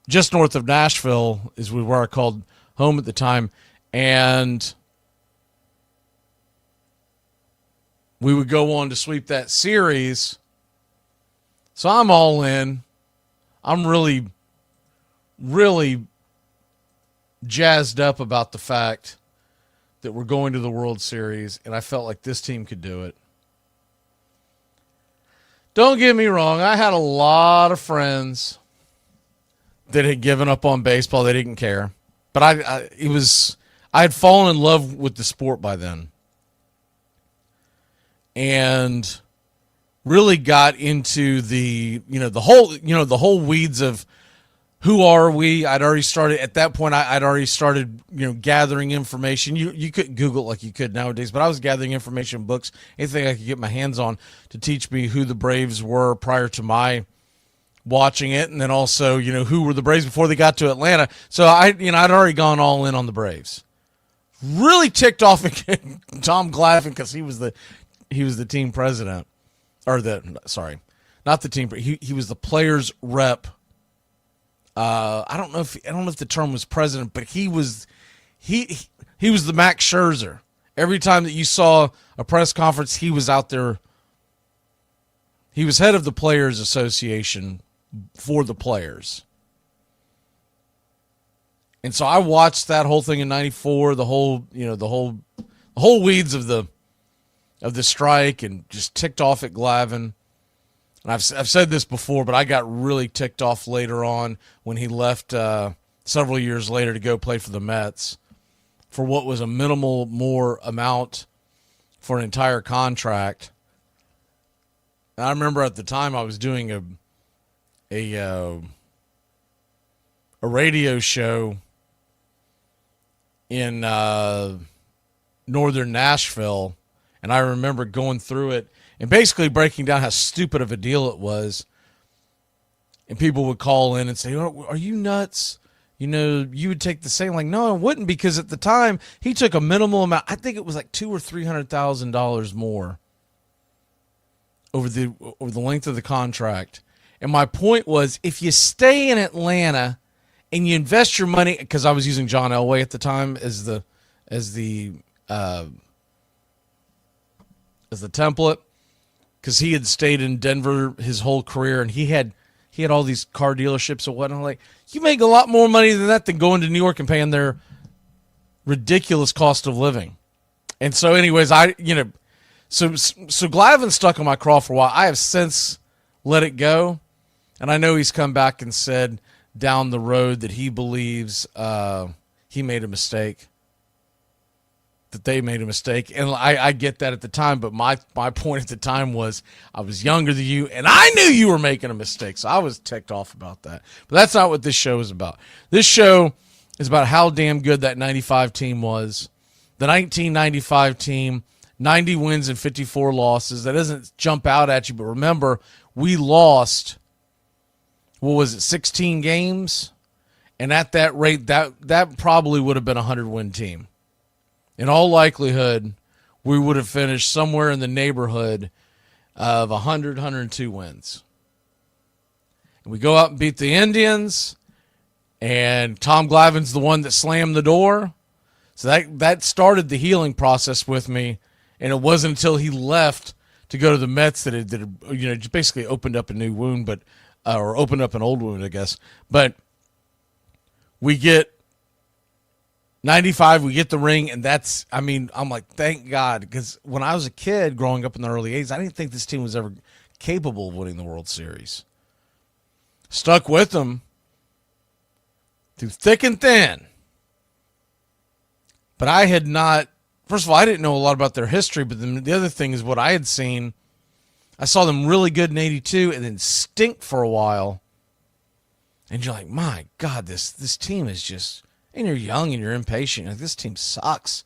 just north of Nashville is where I called home at the time, and we would go on to sweep that series. So I'm all in. I'm really, really jazzed up about the fact that we're going to the World Series, and I felt like this team could do it. Don't get me wrong, I had a lot of friends that had given up on baseball. They didn't care. But I had fallen in love with the sport by then. And really got into the whole weeds of who are we. I'd already started at that point. I'd already started, gathering information. You couldn't Google it like you could nowadays, but I was gathering information, books, anything I could get my hands on to teach me who the Braves were prior to my watching it, and then also, who were the Braves before they got to Atlanta. So I'd already gone all in on the Braves. Really ticked off at Tom Glavine because he was the team president, or not the team. He was the players rep. I don't know if the term was president, but he was the Max Scherzer. Every time that you saw a press conference, he was out there. He was head of the Players Association for the players. And so I watched that whole thing in '94, the whole weeds of the strike, and just ticked off at Glavine. And I've said this before, but I got really ticked off later on when he left several years later to go play for the Mets for what was a minimal more amount for an entire contract. And I remember at the time I was doing a radio show in northern Nashville, and I remember going through it and basically breaking down how stupid of a deal it was. And people would call in and say, are you nuts? You would take the same. Like, no, I wouldn't, because at the time he took a minimal amount. I think it was like $200,000 or $300,000 more over the length of the contract. And my point was, if you stay in Atlanta and you invest your money, because I was using John Elway at the time as the template, because he had stayed in Denver his whole career, and he had all these car dealerships and whatnot. Like, you make a lot more money than that than going to New York and paying their ridiculous cost of living. And so, anyways, so Glavine stuck in my craw for a while. I have since let it go, and I know he's come back and said down the road that he believes he made a mistake. That they made a mistake. And I get that at the time, but my point at the time was I was younger than you, and I knew you were making a mistake, so I was ticked off about that. But that's not what this show is about. This show is about how damn good that 95 team was. The 1995 team, 90 wins and 54 losses. That doesn't jump out at you, but remember, we lost, 16 games? And at that rate, that probably would have been a 100-win team. In all likelihood, we would have finished somewhere in the neighborhood of 100, 102 wins. And we go out and beat the Indians, and Tom Glavine's the one that slammed the door. So that started the healing process with me, and it wasn't until he left to go to the Mets that it just basically opened up a new wound, or opened up an old wound, I guess. But we get 95, we get the ring, and I'm like, thank God, because when I was a kid growing up in the early 80s, I didn't think this team was ever capable of winning the World Series. Stuck with them through thick and thin. But I had not first of all, I didn't know a lot about their history, but then the other thing is what I had seen. I saw them really good in 82 and then stink for a while. And you're like, my God, this team is just, and you're young and you're impatient. Like, this team sucks.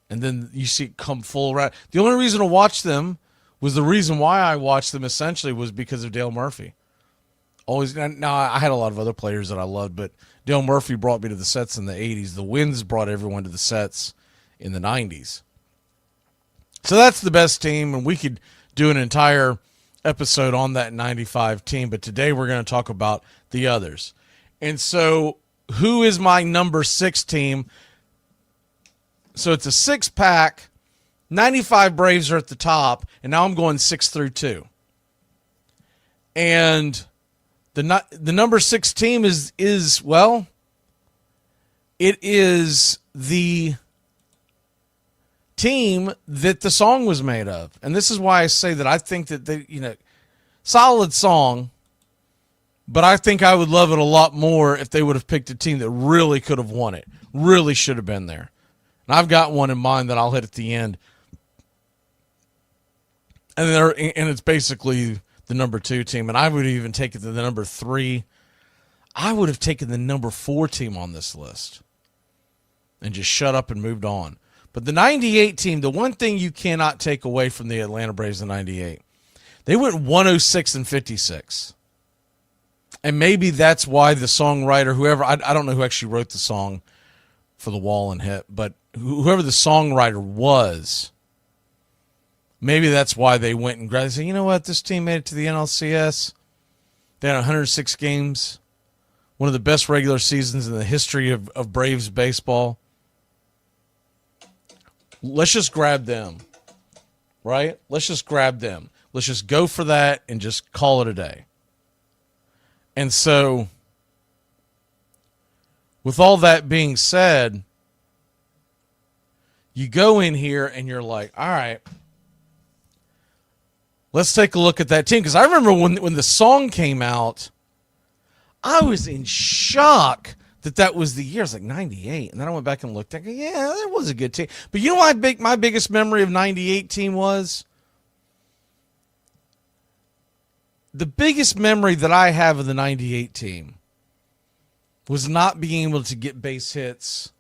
And then you see it come full around. The only reason to watch them was the reason why I watched them essentially was because of Dale Murphy. Always. Now, I had a lot of other players that I loved, but Dale Murphy brought me to the sets in the 80s. The Winds brought everyone to the sets in the 90s. So that's the best team, and we could do an entire episode on that 95 team, but today we're going to talk about the others. And so who is my number 6 team? So it's a 6-pack. 95 Braves are at the top, and now I'm going 6 through 2. And the number 6 team is well, it is the team that the song was made of. And this is why I say that I think that they, solid song, but I think I would love it a lot more if they would have picked a team that really could have won it, really should have been there. And I've got one in mind that I'll hit at the end. And it's basically the number 2 team, and I would even take it to the number 3. I would have taken the number 4 team on this list and just shut up and moved on. But the 98 team, the one thing you cannot take away from the Atlanta Braves in 98, they went 106-56. And maybe that's why the songwriter, whoever, I don't know who actually wrote the song for The Wall and Hit, but whoever the songwriter was, maybe that's why they went and grabbed. They said, you know what, this team made it to the NLCS. They had 106 games, one of the best regular seasons in the history of Braves baseball. Let's just grab them, right? Let's just grab them. Let's just go for that and just call it a day. And so, with all that being said, you go in here and you're like, all right, let's take a look at that team. Because I remember when the song came out, I was in shock that was the year. I was like, 98. And then I went back and looked. I go, yeah, that was a good team. But you know what my biggest memory of 98 team was? The biggest memory that I have of the 98 team was not being able to get base hits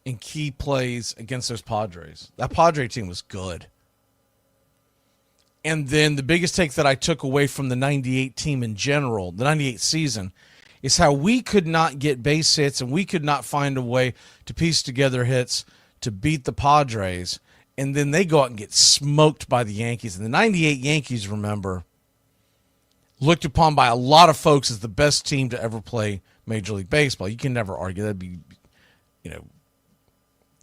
and key plays against those Padres. That Padre team was good. And then the biggest take that I took away from the 98 team in general, the 98 season, is how we could not get base hits and we could not find a way to piece together hits to beat the Padres. And then they go out and get smoked by the Yankees. And the 98 Yankees, remember, looked upon by a lot of folks as the best team to ever play Major League Baseball. You can never argue. That'd be,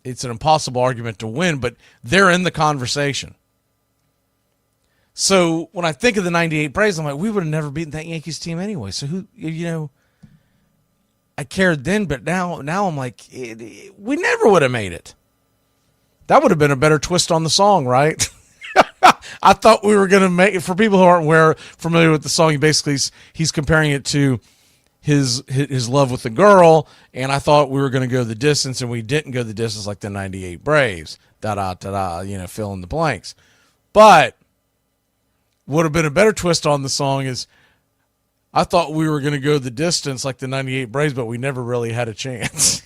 it's an impossible argument to win, but they're in the conversation. So when I think of the 98 Braves, I'm like, we would have never beaten that Yankees team anyway. So who, I cared then, but now I'm like, we never would have made it. That would have been a better twist on the song, right? I thought we were going to make it. For people who aren't familiar with the song, he's comparing it to his love with the girl, and I thought we were going to go the distance, and we didn't go the distance like the 98 Braves. Fill in the blanks. But would have been a better twist on the song is I thought we were going to go the distance like the 98 Braves, but we never really had a chance.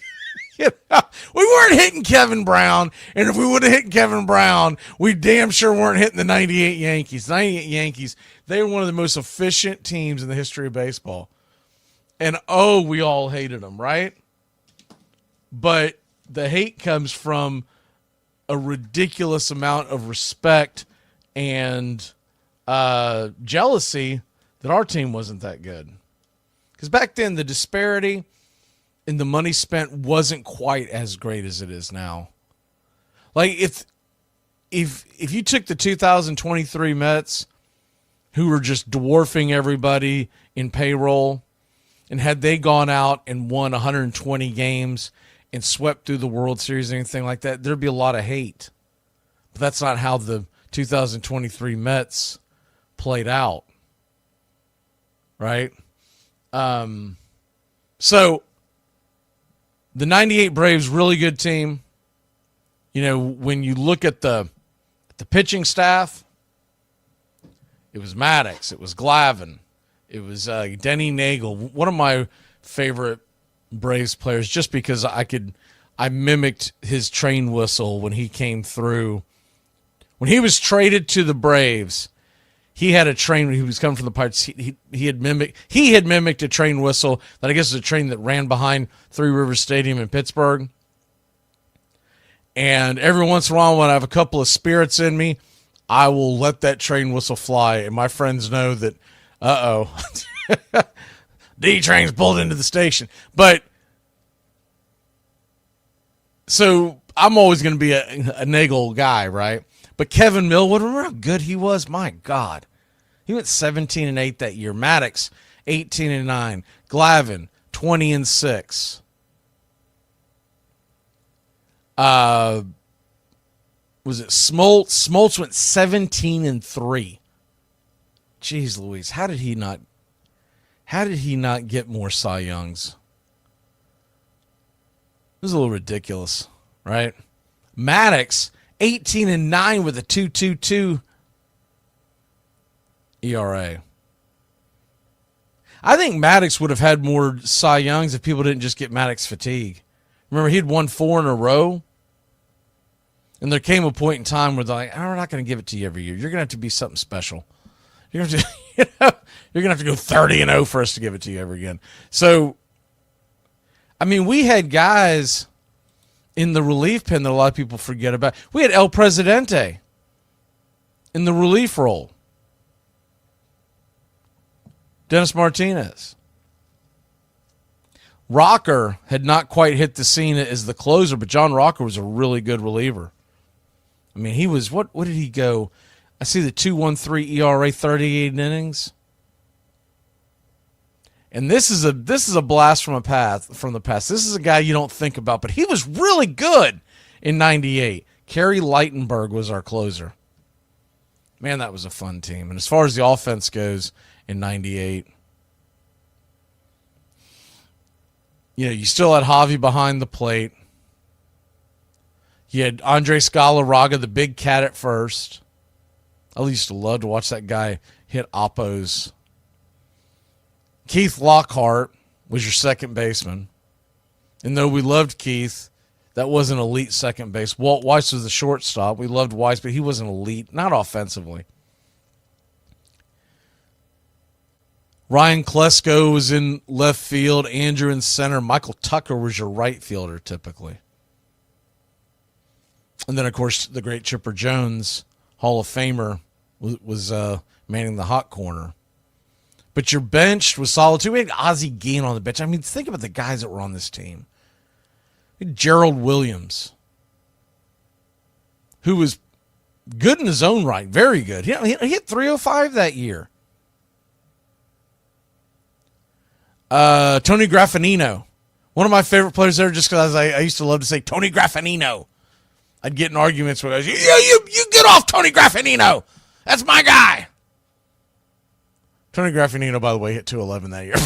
We weren't hitting Kevin Brown, and if we would have hit Kevin Brown, we damn sure weren't hitting the 98 Yankees. The 98 Yankees, they were one of the most efficient teams in the history of baseball. And, we all hated them, right? But the hate comes from a ridiculous amount of respect and jealousy that our team wasn't that good. Because back then, the disparity and the money spent wasn't quite as great as it is now. Like, if you took the 2023 Mets, who were just dwarfing everybody in payroll, and had they gone out and won 120 games and swept through the World Series or anything like that, there'd be a lot of hate. But that's not how the 2023 Mets played out. Right? So, the 98 Braves, really good team. when you look at the pitching staff, it was Maddox, it was Glavine, it was Denny Nagel, one of my favorite Braves players, just because I mimicked his train whistle when he came through. When he was traded to the Braves, he had a train when he was coming from the Pirates. He had mimicked a train whistle that I guess is a train that ran behind Three Rivers Stadium in Pittsburgh. And every once in a while, when I have a couple of spirits in me, I will let that train whistle fly. And my friends know that, D-Train's pulled into the station. But so I'm always going to be a Nagel guy, right? But Kevin Millwood, remember how good he was? My God. He went 17-8 that year. Maddox, 18-9. Glavine, 20-6. Was it Smoltz? Smoltz went 17-3. Jeez Louise, how did he not get more Cy Youngs? It was a little ridiculous, right? Maddox, 18-9 with a 2.22 ERA. I think Maddox would have had more Cy Youngs if people didn't just get Maddox fatigue. Remember, he'd won 4 in a row. And there came a point in time where they're like, we're not going to give it to you every year. You're going to have to be something special. You're going to have to go 30-0 for us to give it to you ever again. So, I mean, we had guys in the relief pen that a lot of people forget about. We had El Presidente in the relief role. Dennis Martinez. Rocker had not quite hit the scene as the closer, but John Rocker was a really good reliever. I mean, he was, what did he go? I see the 2.13 ERA, 38 innings. And this is a blast from the past. This is a guy you don't think about, but he was really good in 98. Kerry Lightenberg was our closer. Man, that was a fun team. And as far as the offense goes in 98, you still had Javi behind the plate. You had Andre Scalaraga, the big cat at first. I used to love to watch that guy hit oppos. Keith Lockhart was your second baseman. And though we loved Keith, that wasn't elite second base. Walt Weiss was the shortstop. We loved Weiss, but he wasn't elite, not offensively. Ryan Klesko was in left field. Andrew in center. Michael Tucker was your right fielder typically. And then, of course, the great Chipper Jones, Hall of Famer, was manning the hot corner. But your bench was solid, too. We had Ozzie Guillen on the bench. I mean, think about the guys that were on this team. We had Gerald Williams, who was good in his own right, very good. He hit 305 that year. Tony Graffinino, one of my favorite players there, just because I used to love to say Tony Graffinino. I'd get in arguments with guys. You get off Tony Graffinino. That's my guy. Tony Graffinino, by the way, hit 211 that year.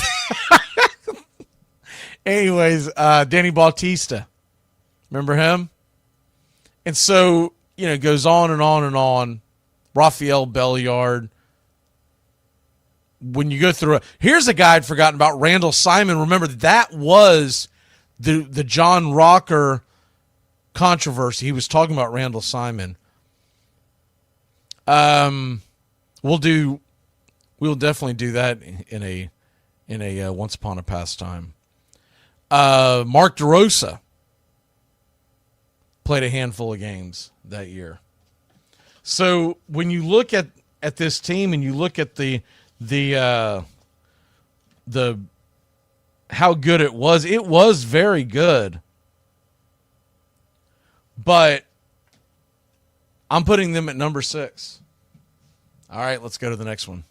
Anyways, Danny Bautista. Remember him? And so, it goes on and on and on. Rafael Belliard. When you go through here's a guy I'd forgotten about, Randall Simon. Remember, that was the John Rocker controversy. He was talking about Randall Simon. We'll definitely do that in a Once Upon a Past Time. Mark DeRosa played a handful of games that year. So when you look at this team and you look at the how good it was very good. But I'm putting them at number 6. All right, let's go to the next one.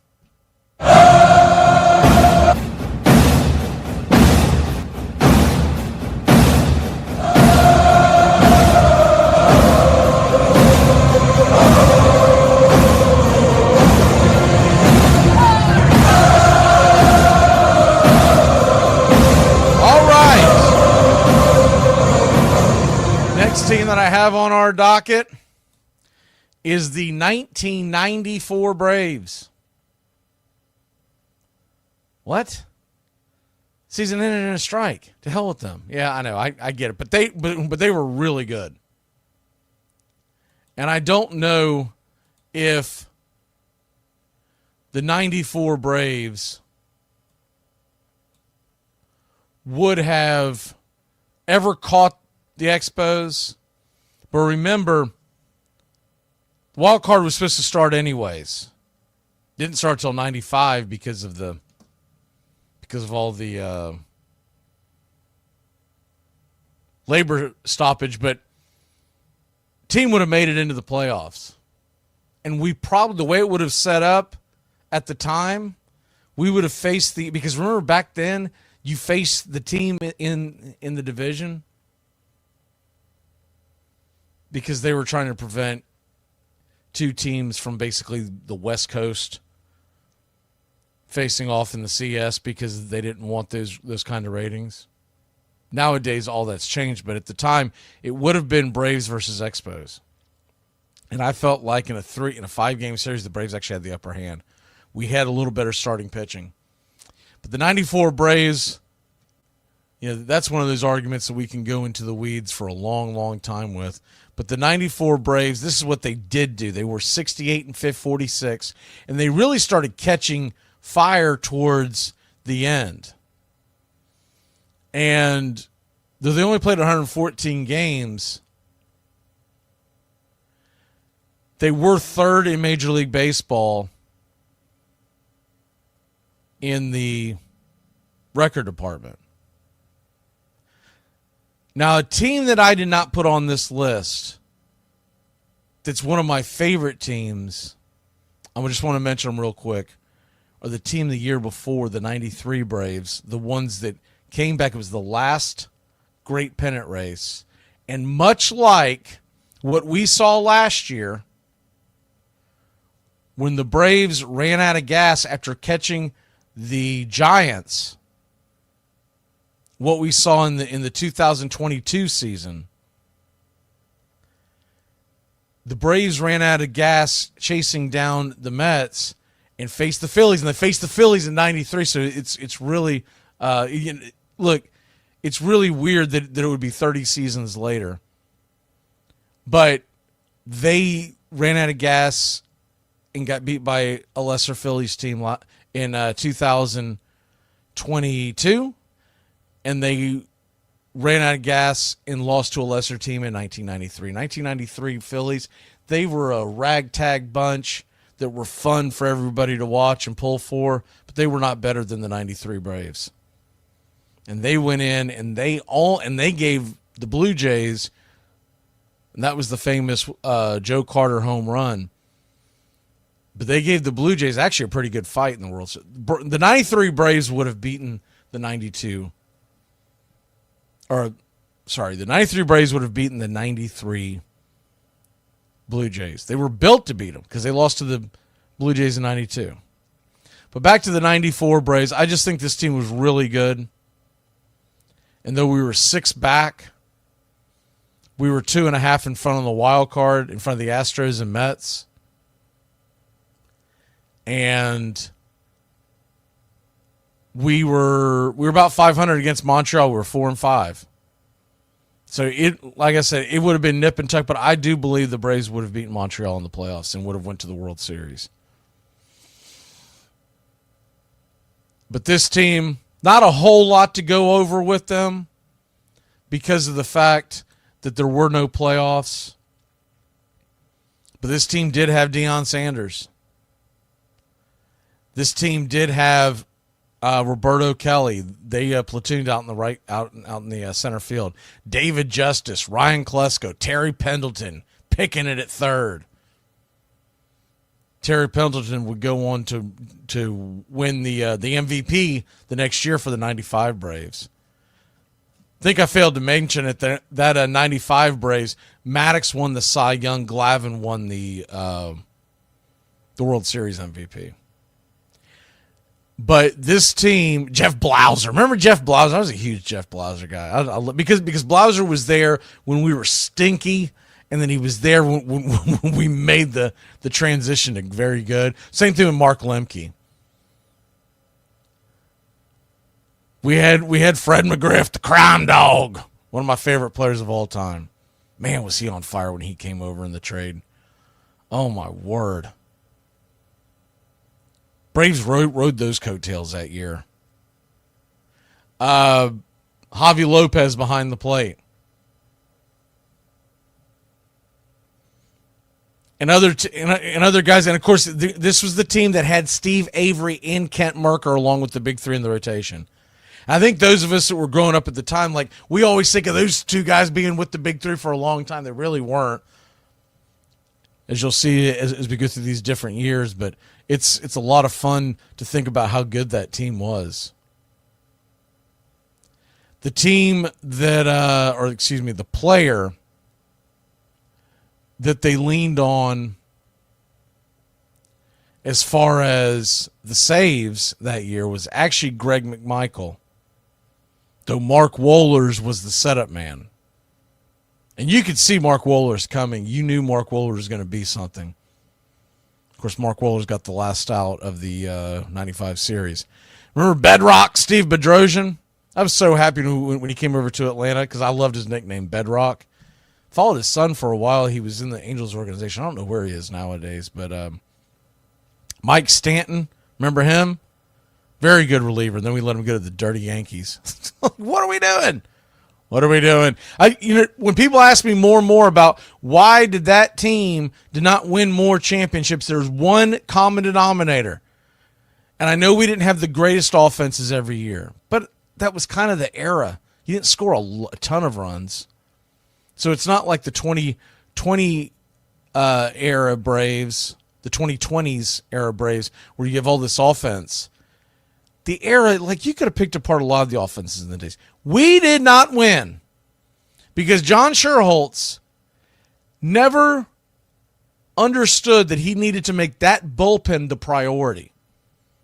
team that I have on our docket is the 1994 Braves. What? Season ended in a strike. To hell with them. Yeah, I know. I get it. But they were really good. And I don't know if the 94 Braves would have ever caught the Expos. But remember, the wild card was supposed to start anyways. Didn't start till 95 because of all the labor stoppage, but team would have made it into the playoffs. And we probably, the way it would have set up at the time, we would have faced because remember back then, you faced the team in the division because they were trying to prevent two teams from basically the West Coast facing off in the CS because they didn't want those kind of ratings. Nowadays, all that's changed, but at the time, it would have been Braves versus Expos. And I felt like in a 5-game series, the Braves actually had the upper hand. We had a little better starting pitching. But the 94 Braves, that's one of those arguments that we can go into the weeds for a long, long time with. But the 94 Braves, this is what they did do. They were 68 and 46, and they really started catching fire towards the end. And though they only played 114 games, they were third in Major League Baseball in the record department. Now, a team that I did not put on this list that's one of my favorite teams, I just want to mention them real quick, are the team the year before, the 93 Braves, the ones that came back. It was the last great pennant race. And much like what we saw last year, when the Braves ran out of gas after catching the Giants, what we saw in the 2022 season, the Braves ran out of gas chasing down the Mets and faced the Phillies, and they faced the Phillies in 93. So it's really look, it's really weird that it would be 30 seasons later. But they ran out of gas and got beat by a lesser Phillies team in 2022. And they ran out of gas and lost to a lesser team in 1993. 1993 Phillies, they were a ragtag bunch that were fun for everybody to watch and pull for, but they were not better than the 93 Braves. And they went in and they gave the Blue Jays, and that was the famous Joe Carter home run. But they gave the Blue Jays actually a pretty good fight in the World Series. The 93 Braves would have beaten the 92. The 93 Braves would have beaten the 93 Blue Jays. They were built to beat them because they lost to the Blue Jays in 92. But back to the 94 Braves, I just think this team was really good. And though we were 6 back, we were 2.5 in front of the wild card, in front of the Astros and Mets. And we were about 500 against Montreal. We were 4-5. So like I said, it would have been nip and tuck, but I do believe the Braves would have beaten Montreal in the playoffs and would have went to the World Series. But this team, not a whole lot to go over with them because of the fact that there were no playoffs. But this team did have Deion Sanders. This team did have Roberto Kelly. They platooned out in the out in the center field. David Justice, Ryan Klesko, Terry Pendleton picking it at third. Terry Pendleton would go on to win the MVP the next year for the 95 Braves. I think I failed to mention it that 95 Braves, Maddox won the Cy Young, Glavine won the World Series MVP. But this team, Jeff Blauser. Remember Jeff Blauser? I was a huge Jeff Blauser guy. Because Blauser was there when we were stinky, and then he was there when we made the transition to very good. Same thing with Mark Lemke. We had Fred McGriff, the crime dog, one of my favorite players of all time. Man, was he on fire when he came over in the trade. Oh, my word. Braves rode those coattails that year. Javi Lopez behind the plate. And other guys. And, of course, this was the team that had Steve Avery and Kent Merker along with the big three in the rotation. I think those of us that were growing up at the time, like, we always think of those two guys being with the big three for a long time. They really weren't, as you'll see as we go through these different years. But it's a lot of fun to think about how good that team was. The team that, the player that they leaned on as far as the saves that year was actually Greg McMichael, though Mark Wohlers was the setup man. And you could see Mark Wohlers coming. You knew Mark Wohlers was going to be something. Of course, Mark Wohlers got the last out of the 95 series. Remember Bedrock, Steve Bedrosian? I was so happy when he came over to Atlanta because I loved his nickname, Bedrock. Followed his son for a while. He was in the Angels organization. I don't know where he is nowadays, but Mike Stanton, remember him? Very good reliever. Then we let him go to the dirty Yankees. What are we doing? What are we doing? When people ask me more and more about why did that team did not win more championships, there's one common denominator. And I know we didn't have the greatest offenses every year, but that was kind of the era. You didn't score a ton of runs. So it's not like the 2020 era Braves, the 2020s era Braves, where you have all this offense. The era, like, you could have picked apart a lot of the offenses in the days. We did not win because John Sherholtz never understood that he needed to make that bullpen the priority.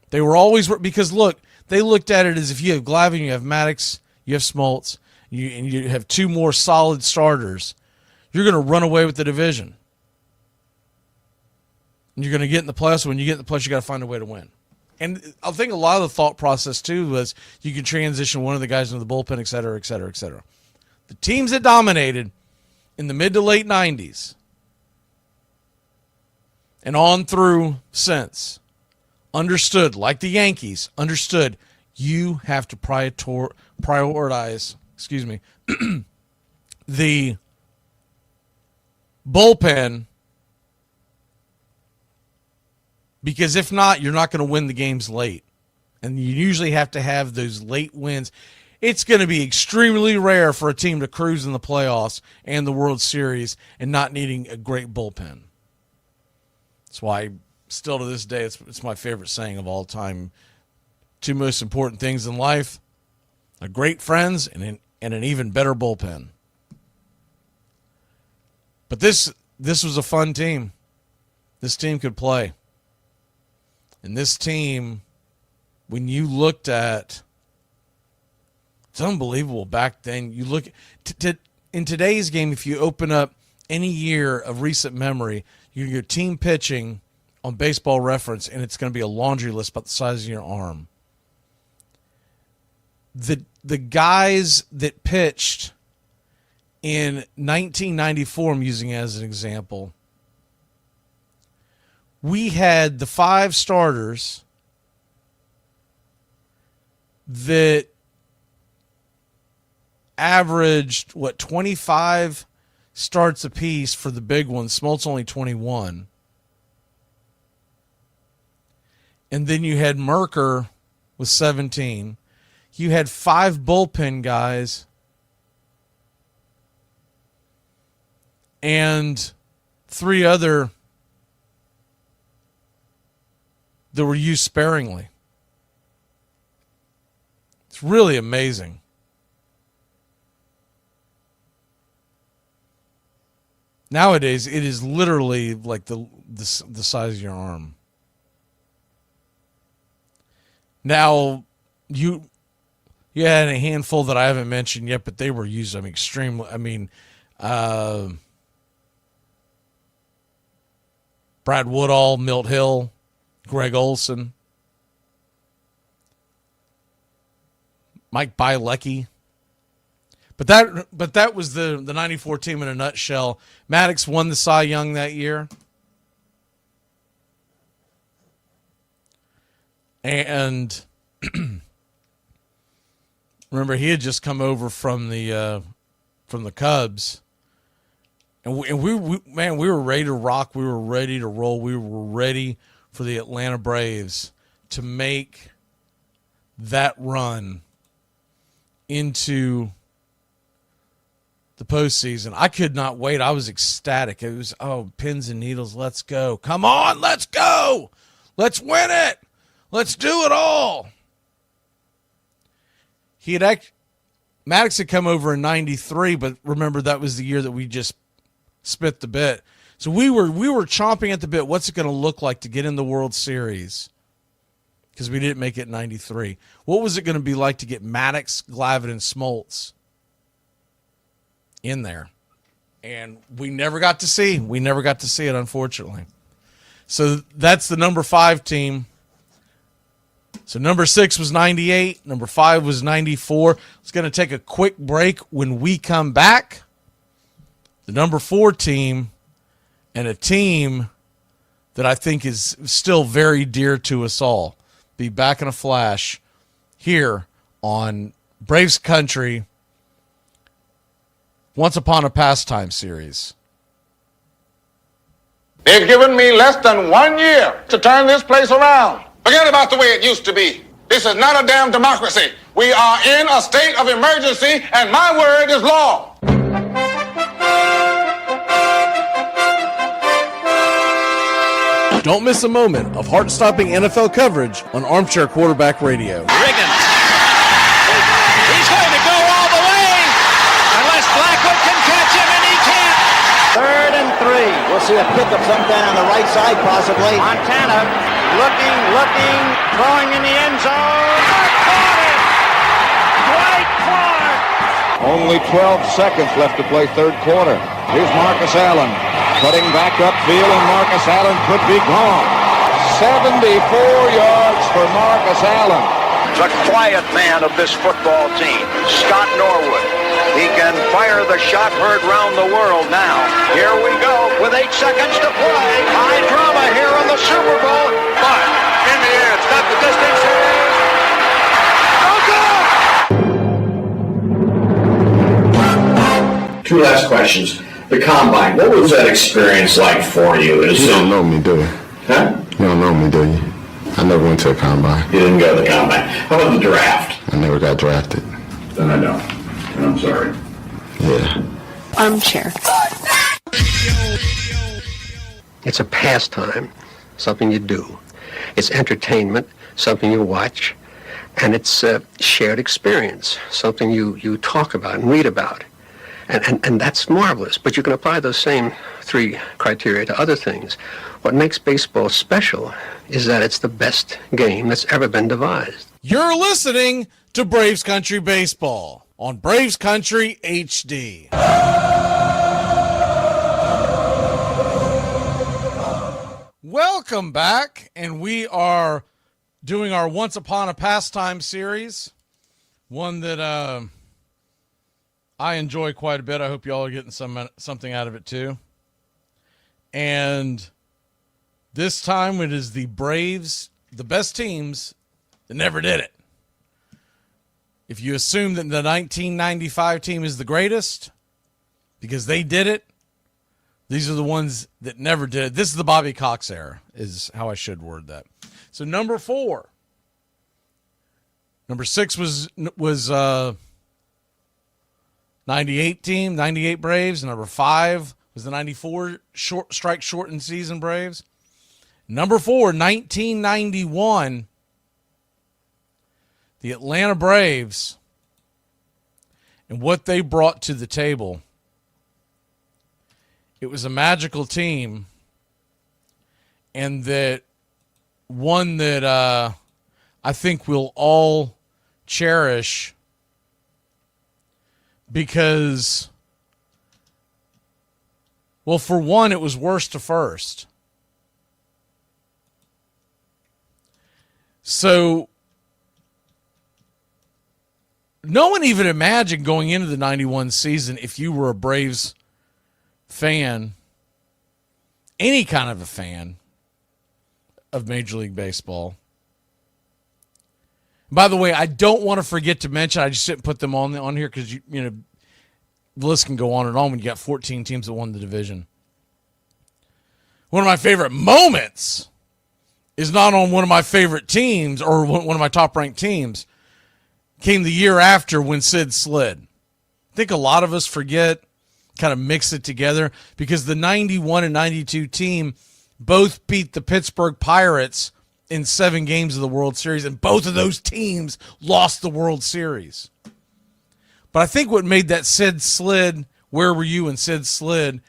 They were always, because look, they looked at it as if you have Glavine, you have Maddox, you have Smoltz, and you have two more solid starters, you're going to run away with the division. And you're going to get in the playoffs. When you get in the playoffs, you got to find a way to win. And I think a lot of the thought process, too, was you can transition one of the guys into the bullpen, et cetera, et cetera, et cetera. The teams that dominated in the mid to late 90s and on through since understood, like the Yankees, understood you have to prioritize, the bullpen, because if not, you're not going to win the games late. And you usually have to have those late wins. It's going to be extremely rare for a team to cruise in the playoffs and the World Series and not needing a great bullpen. That's why, still to this day, it's my favorite saying of all time. Two most important things in life: are great friends and an even better bullpen. But this was a fun team. This team could play. And this team, when you looked at, it's unbelievable back then. You look in today's game, if you open up any year of recent memory, your team pitching on Baseball Reference, and it's going to be a laundry list about the size of your arm. The guys that pitched in 1994, I'm using as an example, we had the 5 starters that averaged, 25 starts apiece for the big ones. Smoltz only 21. And then you had Merker with 17. You had 5 bullpen guys and 3 other that were used sparingly. It's really amazing. Nowadays, it is literally like the size of your arm. Now, you had a handful that I haven't mentioned yet, but they were used, extremely. Brad Woodall, Milt Hill, Greg Olson, Mike Bielecki. But that was the 94 team in a nutshell. Maddox won the Cy Young that year. And remember, he had just come over from the Cubs. And we were ready to rock. We were ready to roll. We were ready for the Atlanta Braves to make that run into the postseason. I could not wait. I was ecstatic. It was, pins and needles. Let's go. Come on. Let's go. Let's win it. Let's do it all. Maddox had come over in 93, but remember that was the year that we just spit the bit. So we were chomping at the bit. What's it going to look like to get in the World Series? Because we didn't make it in 93. What was it going to be like to get Maddox, Glavine, and Smoltz in there? And we never got to see. We never got to see it, unfortunately. So that's the number 5 team. So number 6 was 98. Number 5 was 94. It's going to take a quick break. When we come back, the number 4 team, and a team that I think is still very dear to us all. Be back in a flash here on Braves Country, Once Upon a Pastime series. They've given me less than 1 year to turn this place around. Forget about the way it used to be. This is not a damn democracy. We are in a state of emergency, and my word is law. Don't miss a moment of heart-stopping NFL coverage on Armchair Quarterback Radio. Riggins. He's going to go all the way unless Blackwood can catch him, and he can't. 3rd and 3. We'll see a pickup sometime on the right side, possibly. Montana looking, throwing in the end zone. Caught it! Dwight Clark! Only 12 seconds left to play third quarter. Here's Marcus Allen. Cutting back upfield, and Marcus Allen could be gone. 74 yards for Marcus Allen. The quiet man of this football team, Scott Norwood. He can fire the shot heard round the world now. Here we go with 8 seconds to play. High drama here in the Super Bowl. But in the air, it's got the distance. Oh, 2 last questions. The Combine, what was that experience like for you? You don't know me, do you? Huh? You don't know me, do you? I never went to a Combine. You didn't go to the Combine. How about the draft? I never got drafted. Then I don't. And I'm sorry. Yeah. Armchair. It's a pastime, something you do. It's entertainment, something you watch. And it's a shared experience, something you talk about and read about. And that's marvelous, but you can apply those same 3 criteria to other things. What makes baseball special is that it's the best game that's ever been devised. You're listening to Braves Country Baseball on Braves Country HD. Welcome back, and we are doing our Once Upon a Pastime series, one that I enjoy quite a bit. I hope y'all are getting something out of it too. And this time it is the Braves, the best teams that never did it. If you assume that the 1995 team is the greatest because they did it, these are the ones that never did it. This is the Bobby Cox era, is how I should word that. So number 4. Number 6 was 98 team, 98 Braves. Number 5 was the 94 strike shortened season Braves. Number 4, 1991, the Atlanta Braves, and what they brought to the table. It was a magical team, and that one that I think we'll all cherish, because, well, for one, it was worst to first. So no one even imagined going into the 91 season, if you were a Braves fan, any kind of a fan of Major League Baseball. By the way, I don't want to forget to mention, I just didn't put them on here because you know the list can go on and on when you got 14 teams that won the division. One of my favorite moments is not on one of my favorite teams or one of my top-ranked teams. Came the year after when Sid slid. I think a lot of us forget, kind of mix it together, because the 91 and 92 team both beat the Pittsburgh Pirates in 7 games of the World Series, and both of those teams lost the World Series. But I think what made that Sid slid, where were you when Sid slid,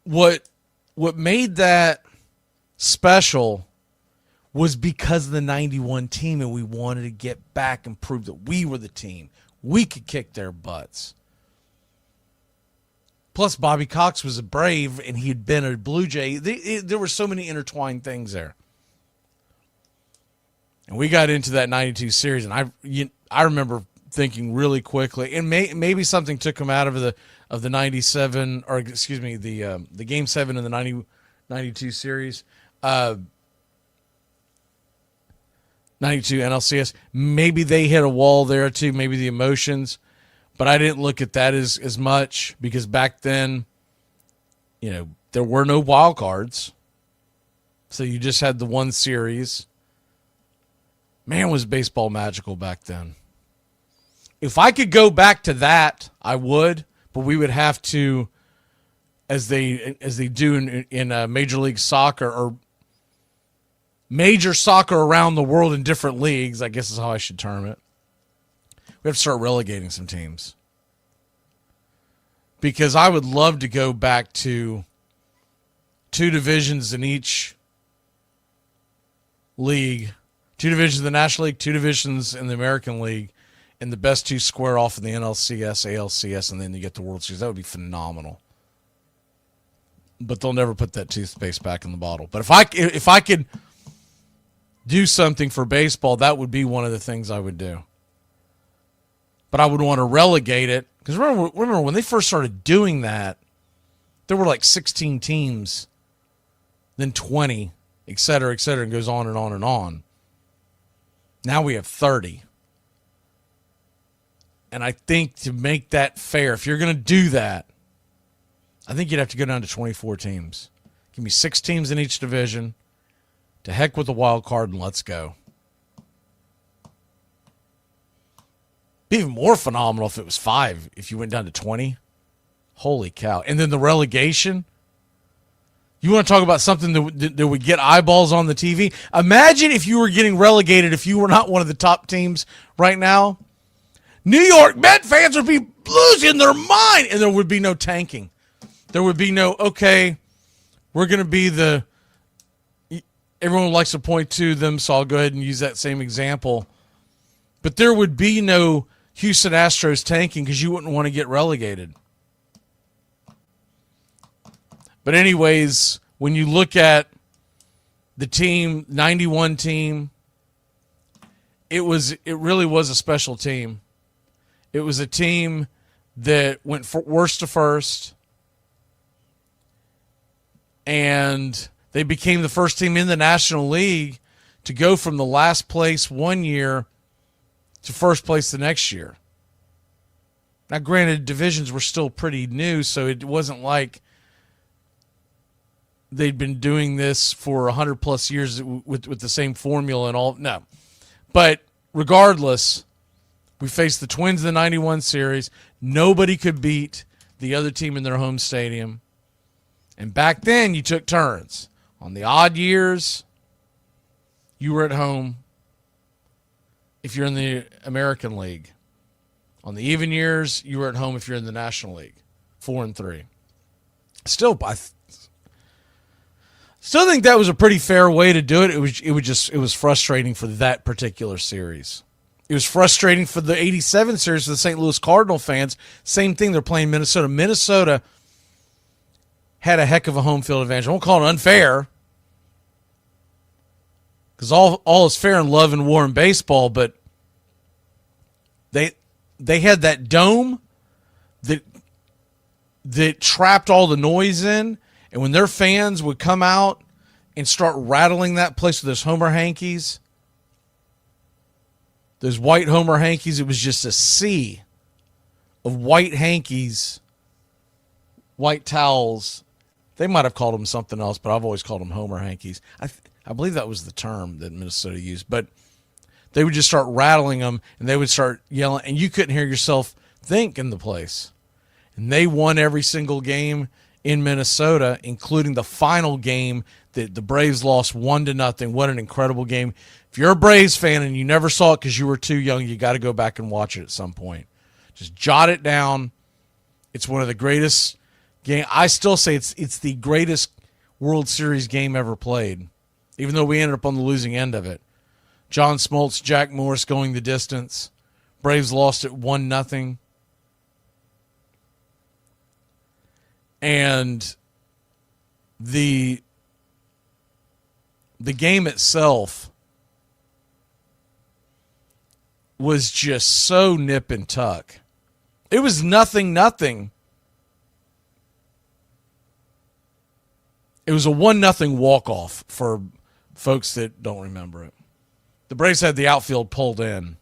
what made that special was because of the 91 team, and we wanted to get back and prove that we were the team. We could kick their butts. Plus, Bobby Cox was a Brave, and he had been a Blue Jay. There were so many intertwined things there. And we got into that 92 series, and I remember thinking really quickly, and maybe something took him out of the 97, or excuse me, the Game 7 in the 92 series. 92 NLCS. Maybe they hit a wall there too, maybe the emotions. But I didn't look at that as much, because back then, you know, there were no wild cards. So you just had the one series. Man, was baseball magical back then. If I could go back to that, I would, but we would have to, as they do in Major League Soccer, or major soccer around the world in different leagues, I guess is how I should term it. We have to start relegating some teams. Because I would love to go back to 2 divisions in each league. 2 divisions in the National League, 2 divisions in the American League, and the best 2 square off in the NLCS, ALCS, and then you get the World Series. That would be phenomenal. But they'll never put that toothpaste back in the bottle. But if I could do something for baseball, that would be one of the things I would do. But I would want to relegate it. Because remember, when they first started doing that, there were like 16 teams, then 20, et cetera, and goes on and on and on. Now we have 30. And I think to make that fair, if you're going to do that, I think you'd have to go down to 24 teams. Give me 6 teams in each division. To heck with the wild card, and let's go. Be even more phenomenal if it was 5, if you went down to 20. Holy cow. And then the relegation. You want to talk about something that would get eyeballs on the TV? Imagine if you were getting relegated, if you were not one of the top teams right now. New York Met fans would be losing their mind, and there would be no tanking. There would be no, okay, we're going to be the... Everyone likes to point to them, so I'll go ahead and use that same example. But there would be no Houston Astros tanking because you wouldn't want to get relegated. But anyways, when you look at the team, 91 team, it really was a special team. It was a team that went worst to first, and they became the first team in the National League to go from the last place one year to first place the next year. Now, granted, divisions were still pretty new, so it wasn't like they'd been doing this for 100-plus years with the same formula and all. No. But regardless, we faced the Twins in the 91 series. Nobody could beat the other team in their home stadium. And back then, you took turns. On the odd years, you were at home if you're in the American League. On the even years, you were at home if you're in the National League. 4 and 3. Still Still think that was a pretty fair way to do it. It was frustrating for that particular series. It was frustrating for the 87 series for the St. Louis Cardinal fans. Same thing, they're playing Minnesota. Minnesota had a heck of a home field advantage. I won't call it unfair, because all is fair in love and war in baseball, but they had that dome that trapped all the noise in, and when their fans would come out and start rattling that place with those Homer hankies, those white Homer hankies, it was just a sea of white hankies, white towels. They might have called them something else, but I've always called them Homer hankies. I believe that was the term that Minnesota used, but they would just start rattling them, and they would start yelling, and you couldn't hear yourself think in the place. And they won every single game in Minnesota, including the final game that the Braves lost 1-0. What an incredible game. If you're a Braves fan and you never saw it because you were too young, you got to go back and watch it at some point. Just jot it down. It's one of the greatest games. I still say it's the greatest World Series game ever played, even though we ended up on the losing end of it. John Smoltz, Jack Morris going the distance. Braves lost it 1-0. And the game itself was just so nip and tuck. It was 0-0. It was a 1-0 walk-off for folks that don't remember it. The Braves had the outfield pulled in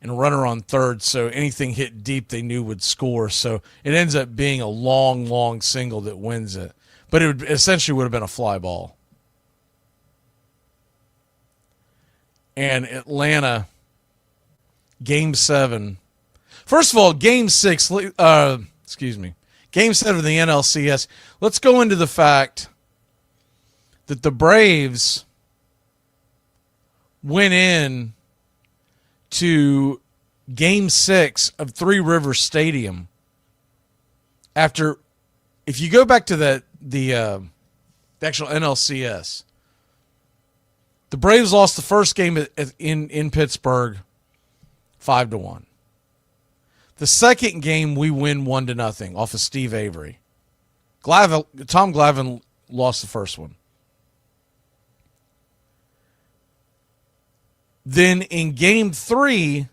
and a runner on third, so anything hit deep they knew would score. So it ends up being a long, long single that wins it. But it essentially would have been a fly ball. And Atlanta, Game 7. First of all, Game 6, Game 7 of the NLCS. Let's go into the fact that the Braves went in to Game 6 of Three Rivers Stadium after, if you go back to the actual NLCS, the Braves lost the first game in Pittsburgh 5-1. The second game we win 1-0 off of Steve Avery. Tom Glavine lost the first one. Then in Game 3,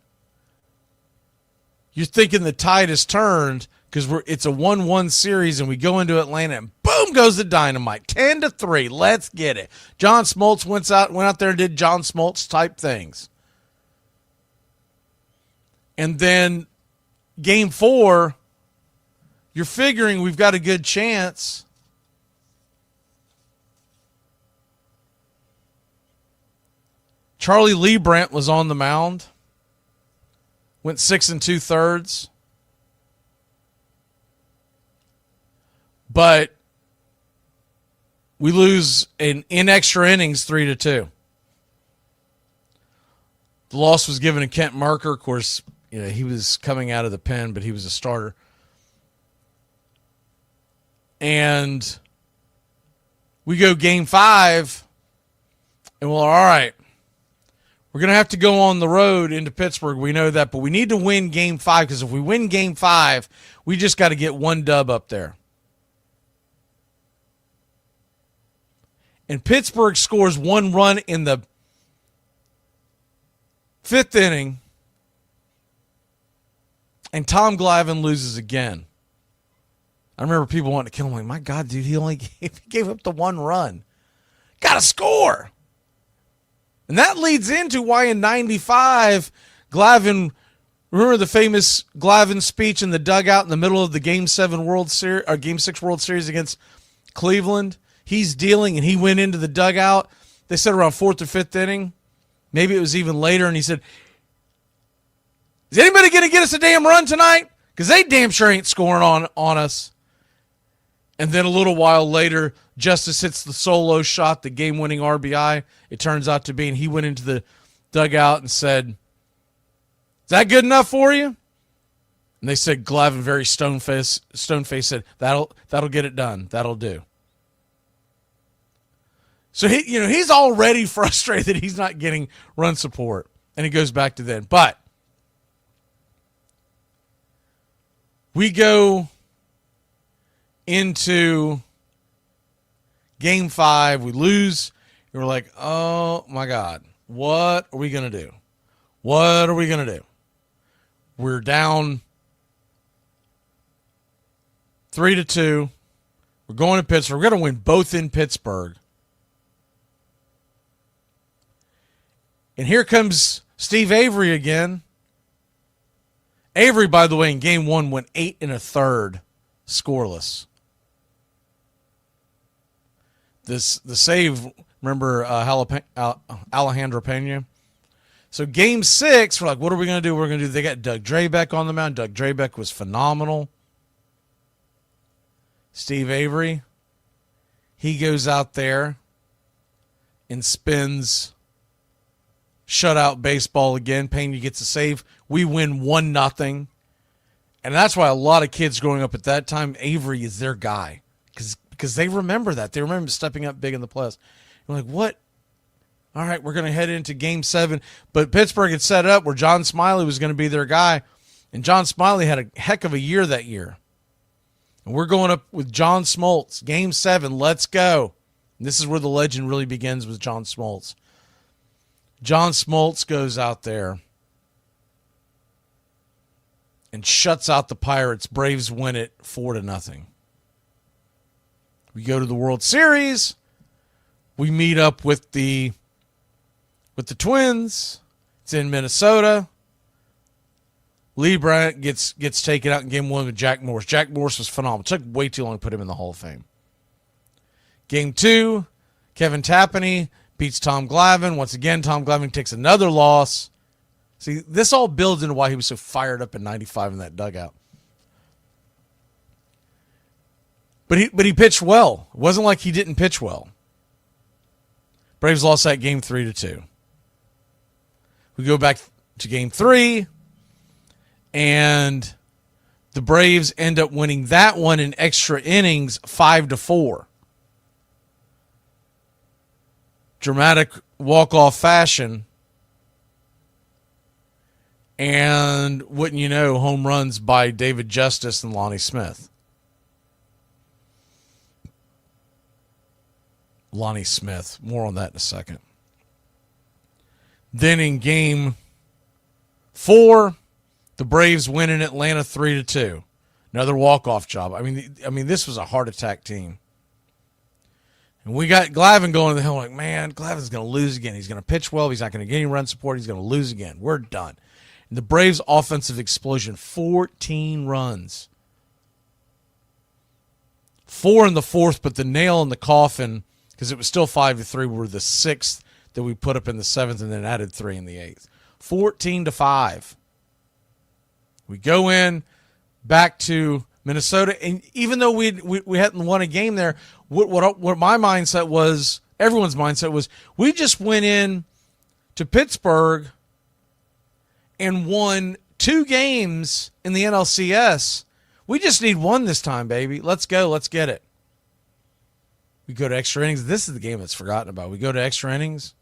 you're thinking the tide has turned because it's a 1-1 series, and we go into Atlanta, and boom goes the dynamite, 10-3. Let's get it. John Smoltz went out there and did John Smoltz type things, and then Game 4, you're figuring we've got a good chance. Charlie Leibrandt was on the mound. Went 6 2/3. But we lose in extra innings 3-2. The loss was given to Kent Marker. Of course, he was coming out of the pen, but he was a starter. And we go Game 5, and we're all right. We're going to have to go on the road into Pittsburgh. We know that, but we need to win Game 5, because if we win Game 5, we just got to get one dub up there. And Pittsburgh scores one run in the 5th inning, and Tom Glavine loses again. I remember people wanting to kill him. Like, my God, dude, he gave up the one run. Got to score. And that leads into why in 95, Glavine, remember the famous Glavine speech in the dugout in the middle of the Game 7 World Series, or Game 6 World Series against Cleveland? He's dealing, and he went into the dugout. They said around 4th or 5th inning. Maybe it was even later, and he said, "Is anybody going to get us a damn run tonight? Because they damn sure ain't scoring on us." And then a little while later, Justice hits the solo shot, the game-winning RBI, it turns out to be, and he went into the dugout and said, "Is that good enough for you?" And they said, Glavine, very stone-faced, said, that'll get it done. That'll do. So he's already frustrated that he's not getting run support, and he goes back to then. But we go into Game 5. We lose. And we're like, oh my God, what are we gonna do? What are we gonna do? We're down 3-2. We're going to Pittsburgh. We're going to win both in Pittsburgh. And here comes Steve Avery again. Avery, by the way, in Game 1 went 8 1/3 scoreless. The save, remember Alejandro Pena? So Game 6, we're like, what are we going to do? They got Doug Drabeck on the mound. Doug Drabeck was phenomenal. Steve Avery, he goes out there and spins shutout baseball again. Pena gets a save. We win 1-0. And that's why a lot of kids growing up at that time, Avery is their guy. Because they remember that. They remember stepping up big in the playoffs. You're like, what? All right, we're going to head into Game 7. But Pittsburgh had set up where John Smiley was going to be their guy. And John Smiley had a heck of a year that year. And we're going up with John Smoltz. Game 7, let's go. And this is where the legend really begins with John Smoltz. John Smoltz goes out there and shuts out the Pirates. Braves win it 4-0. We go to the World Series. We meet up with the Twins. It's in Minnesota. Lee Bryant gets taken out in Game 1 with Jack Morris. Jack Morris was phenomenal. It took way too long to put him in the Hall of Fame. Game 2, Kevin Tapani beats Tom Glavine. Once again, Tom Glavine takes another loss. See, this all builds into why he was so fired up in 95 in that dugout. But he pitched well. It wasn't like he didn't pitch well. Braves lost that game 3-2. We go back to Game 3. And the Braves end up winning that one in extra innings 5-4. Dramatic walk-off fashion. And wouldn't you know, home runs by David Justice and Lonnie Smith. Lonnie Smith. More on that in a second. Then in Game 4... the Braves win in Atlanta 3-2. Another walk-off job. I mean, this was a heart attack team. And we got Glavine going to the hill like, man, Glavine's going to lose again. He's going to pitch well. He's not going to get any run support. He's going to lose again. We're done. And the Braves' offensive explosion, 14 runs. 4 in the 4th, but the nail in the coffin, because it was still 5-3, were the 6th that we put up in the 7th and then added 3 in the 8th. 14-5. We go in back to Minnesota, and even though we hadn't won a game there, what my mindset was, everyone's mindset was, we just went in to Pittsburgh and won 2 games in the NLCS. We just need 1 this time, baby. Let's go. Let's get it. We go to extra innings. This is the game that's forgotten about. We go to extra innings.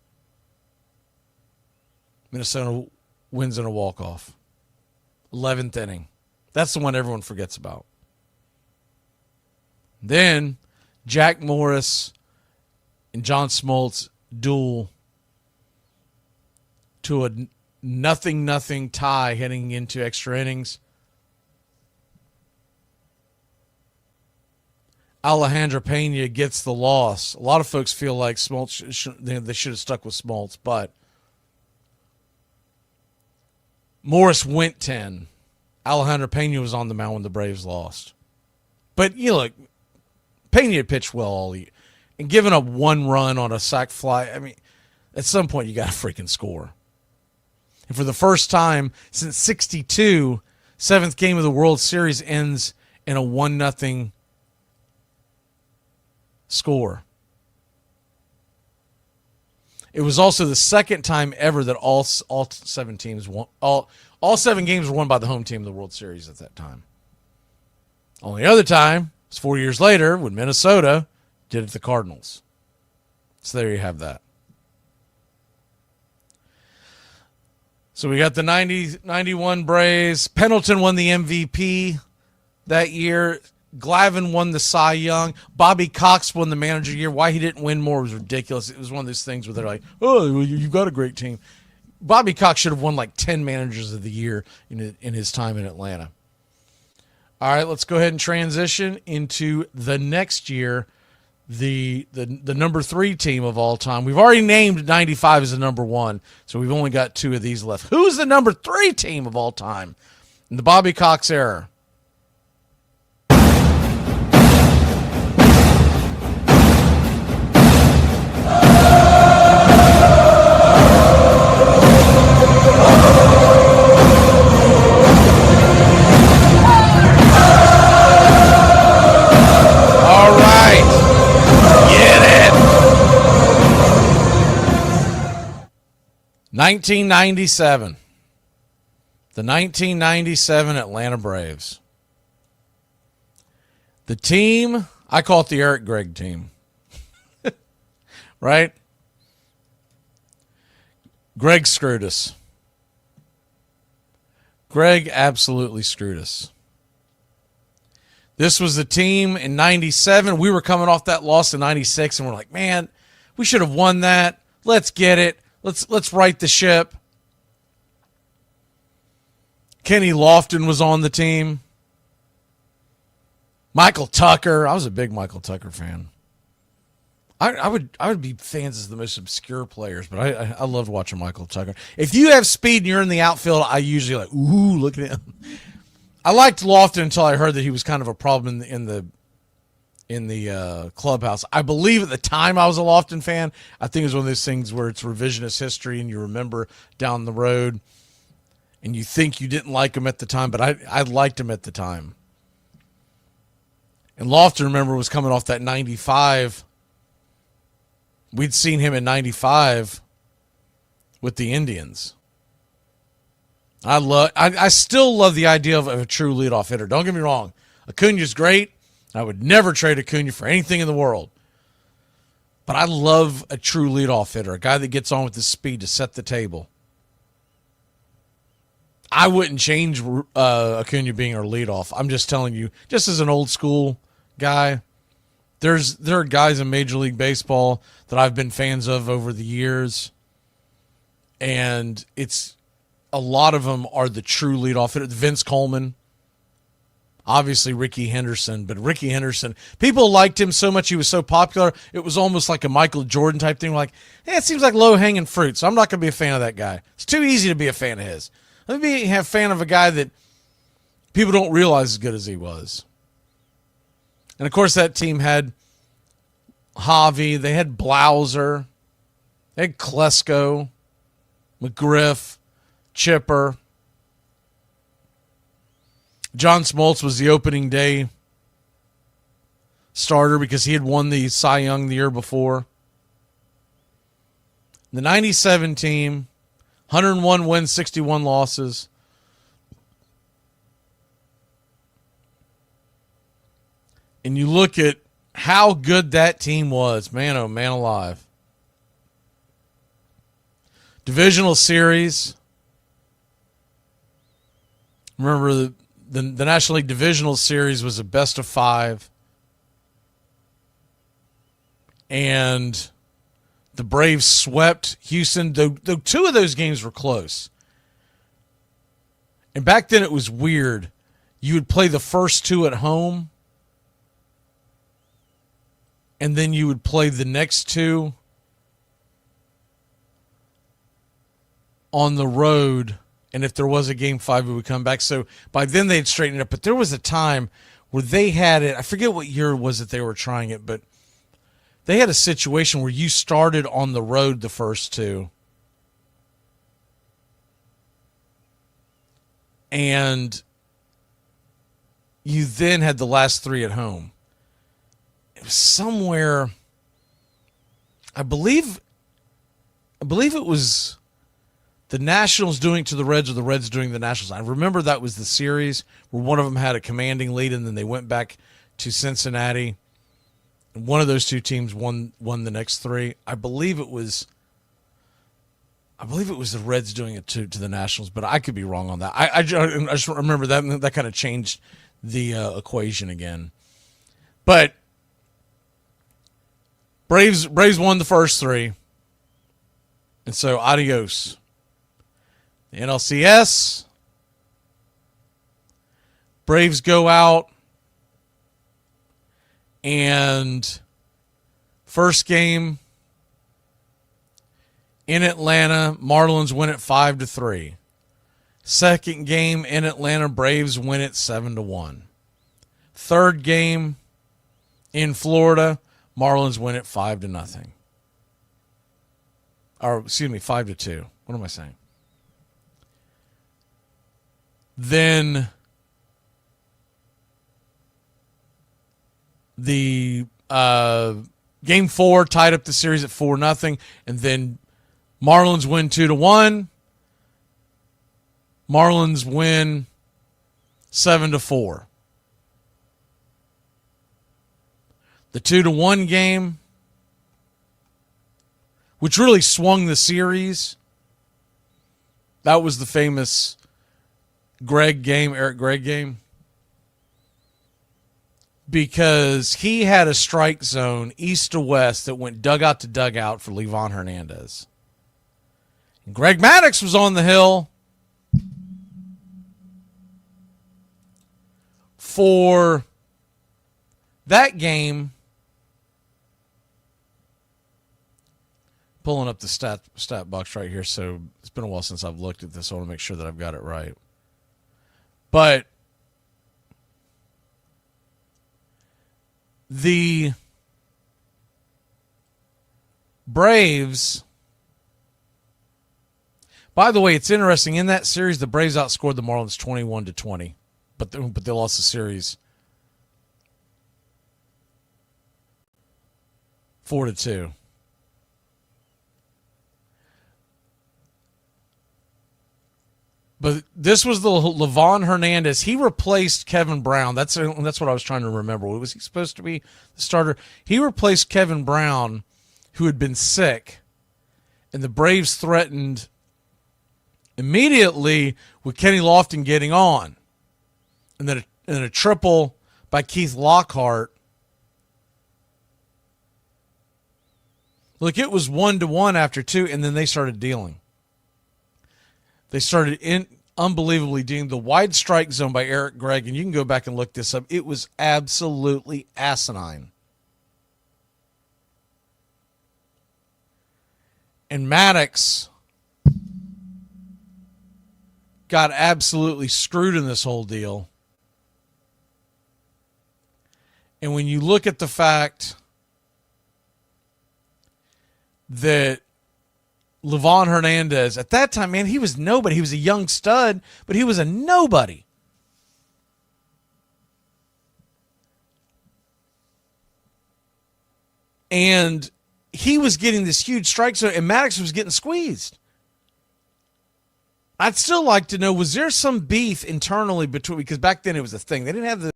Minnesota wins in a walk-off. 11th inning. That's the one everyone forgets about. Then Jack Morris and John Smoltz duel to a 0-0 tie heading into extra innings. Alejandro Pena gets the loss. A lot of folks feel like Smoltz they should have stuck with Smoltz, but Morris went 10. Alejandro Pena was on the mound when the Braves lost. But, look, Pena pitched well all year. And giving up 1 run on a sac fly, I mean, at some point you got to freaking score. And for the first time since 1962, 7th game of the World Series ends in a 1-0 score. It was also the second time ever that all 7 teams won. All 7 games were won by the home team of the World Series at that time. Only other time was 4 years later when Minnesota did it to the Cardinals. So there you have that. So we got the 91 Braves. Pendleton won the MVP that year. Glavine won the Cy Young. Bobby Cox won the Manager of the Year. Why he didn't win more was ridiculous. It was one of those things where they're like, oh, well, you've got a great team. Bobby Cox should have won like 10 Managers of the Year in his time in Atlanta. All right, let's go ahead and transition into the next year, the number 3 team of all time. We've already named 95 as the number 1, so we've only got 2 of these left. Who's the number 3 team of all time in the Bobby Cox era? All right. Get it. 1997. The 1997 Atlanta Braves. The team, I call it the Eric Gregg team. Right? Gregg screwed us. Gregg absolutely screwed us. This was the team in 97. We were coming off that loss in 96, and we're like, man, we should have won that. Let's get it. Let's right the ship. Kenny Lofton was on the team. Michael Tucker. I was a big Michael Tucker fan. I would be fans of the most obscure players, but I loved watching Michael Tucker. If you have speed and you're in the outfield, I usually like, ooh, look at him. I liked Lofton until I heard that he was kind of a problem in the clubhouse. I believe at the time I was a Lofton fan. I think it was one of those things where it's revisionist history and you remember down the road and you think you didn't like him at the time, but I liked him at the time. And Lofton, remember, was coming off that 95. We'd seen him in 95 with the Indians. I still love the idea of a true leadoff hitter. Don't get me wrong. Acuna's great. I would never trade Acuna for anything in the world. But I love a true leadoff hitter, a guy that gets on with his speed to set the table. I wouldn't change Acuna being our leadoff. I'm just telling you, just as an old school guy, there are guys in Major League Baseball that I've been fans of over the years, and a lot of them are the true leadoff hitter. Vince Coleman, obviously Ricky Henderson, but Ricky Henderson, people liked him so much, he was so popular, it was almost like a Michael Jordan type thing. Like, hey, it seems like low-hanging fruit, so I'm not going to be a fan of that guy. It's too easy to be a fan of his. Let me be a fan of a guy that people don't realize as good as he was. And, of course, that team had Javi, they had Blauser, they had Klesko, McGriff, Chipper. John Smoltz was the opening day starter because he had won the Cy Young the year before. The 97 team, 101 wins, 61 losses. And you look at how good that team was. Man, oh man alive. Divisional series. Remember, the National League Divisional Series was a best of 5. And the Braves swept Houston, though 2 of those games were close. And back then it was weird. You would play the first 2 at home, and then you would play the next 2 on the road. And if there was a game 5, we would come back. So by then they'd straighten it up. But there was a time where they had it. I forget what year it was that they were trying it, but they had a situation where you started on the road the first 2. And you then had the last 3 at home. It was somewhere, I believe it was the Nationals doing it to the Reds or the Reds doing the Nationals. I remember that was the series where one of them had a commanding lead and then they went back to Cincinnati One of those two teams won the next three. I believe it was the Reds doing it to the Nationals, but I could be wrong on that. I just remember that kind of changed the equation again. But Braves won the first three, and so adios. The NLCS, Braves go out, and first game in Atlanta, Marlins win it 5-3. Second game in Atlanta, Braves win it 7-1. Third game in Florida, Marlins win it 5-0. Or excuse me, 5-2. What am I saying? Then the game 4 tied up the series at 4-0, and then Marlins win 2-1. Marlins win 7-4. The 2-1 game, which really swung the series, that was the famous Eric Gregg game, because he had a strike zone east to west that went dugout to dugout for Livan Hernandez. And Greg Maddux was on the hill for that game. Pulling up the stat box right here, so it's been a while since I've looked at this, so I want to make sure that I've got it right. But the Braves, by the way, it's interesting, in that series, the Braves outscored the Marlins 21-20, but they lost the series 4-2. But this was the Livan Hernandez. He replaced Kevin Brown. That's what I was trying to remember. Was he supposed to be the starter? He replaced Kevin Brown, who had been sick, and the Braves threatened immediately with Kenny Lofton getting on, and then a triple by Keith Lockhart. Look, it was 1-1 after 2, and then they started dealing. They started unbelievably doing the wide strike zone by Eric Gregg, and you can go back and look this up. It was absolutely asinine. And Maddux got absolutely screwed in this whole deal. And when you look at the fact that Livan Hernandez, at that time, man, he was nobody. He was a young stud, but he was a nobody. And he was getting this huge strike zone, and Maddux was getting squeezed. I'd still like to know, was there some beef internally between, because back then it was a thing. They didn't have the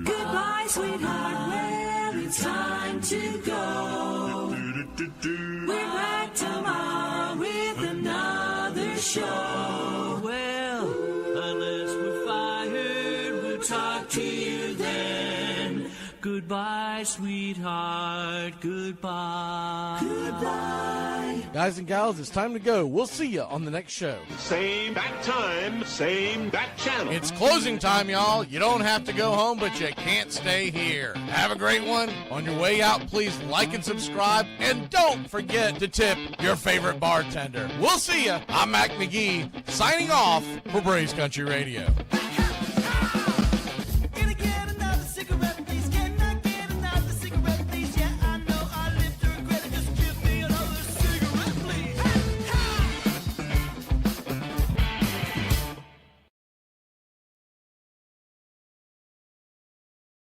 Goodbye, sweetheart, well, it's time to go. We're back tomorrow with another show. Well, unless we're fired, we'll talk to you then. Goodbye, sweetheart, goodbye. Goodbye. Guys and gals, it's time to go. We'll see you on the next show. Same bat time, same bat channel. It's closing time, y'all. You don't have to go home, but you can't stay here. Have a great one. On your way out, please like and subscribe, and don't forget to tip your favorite bartender. We'll see you. I'm Mac McGee, signing off for Braves Country Radio.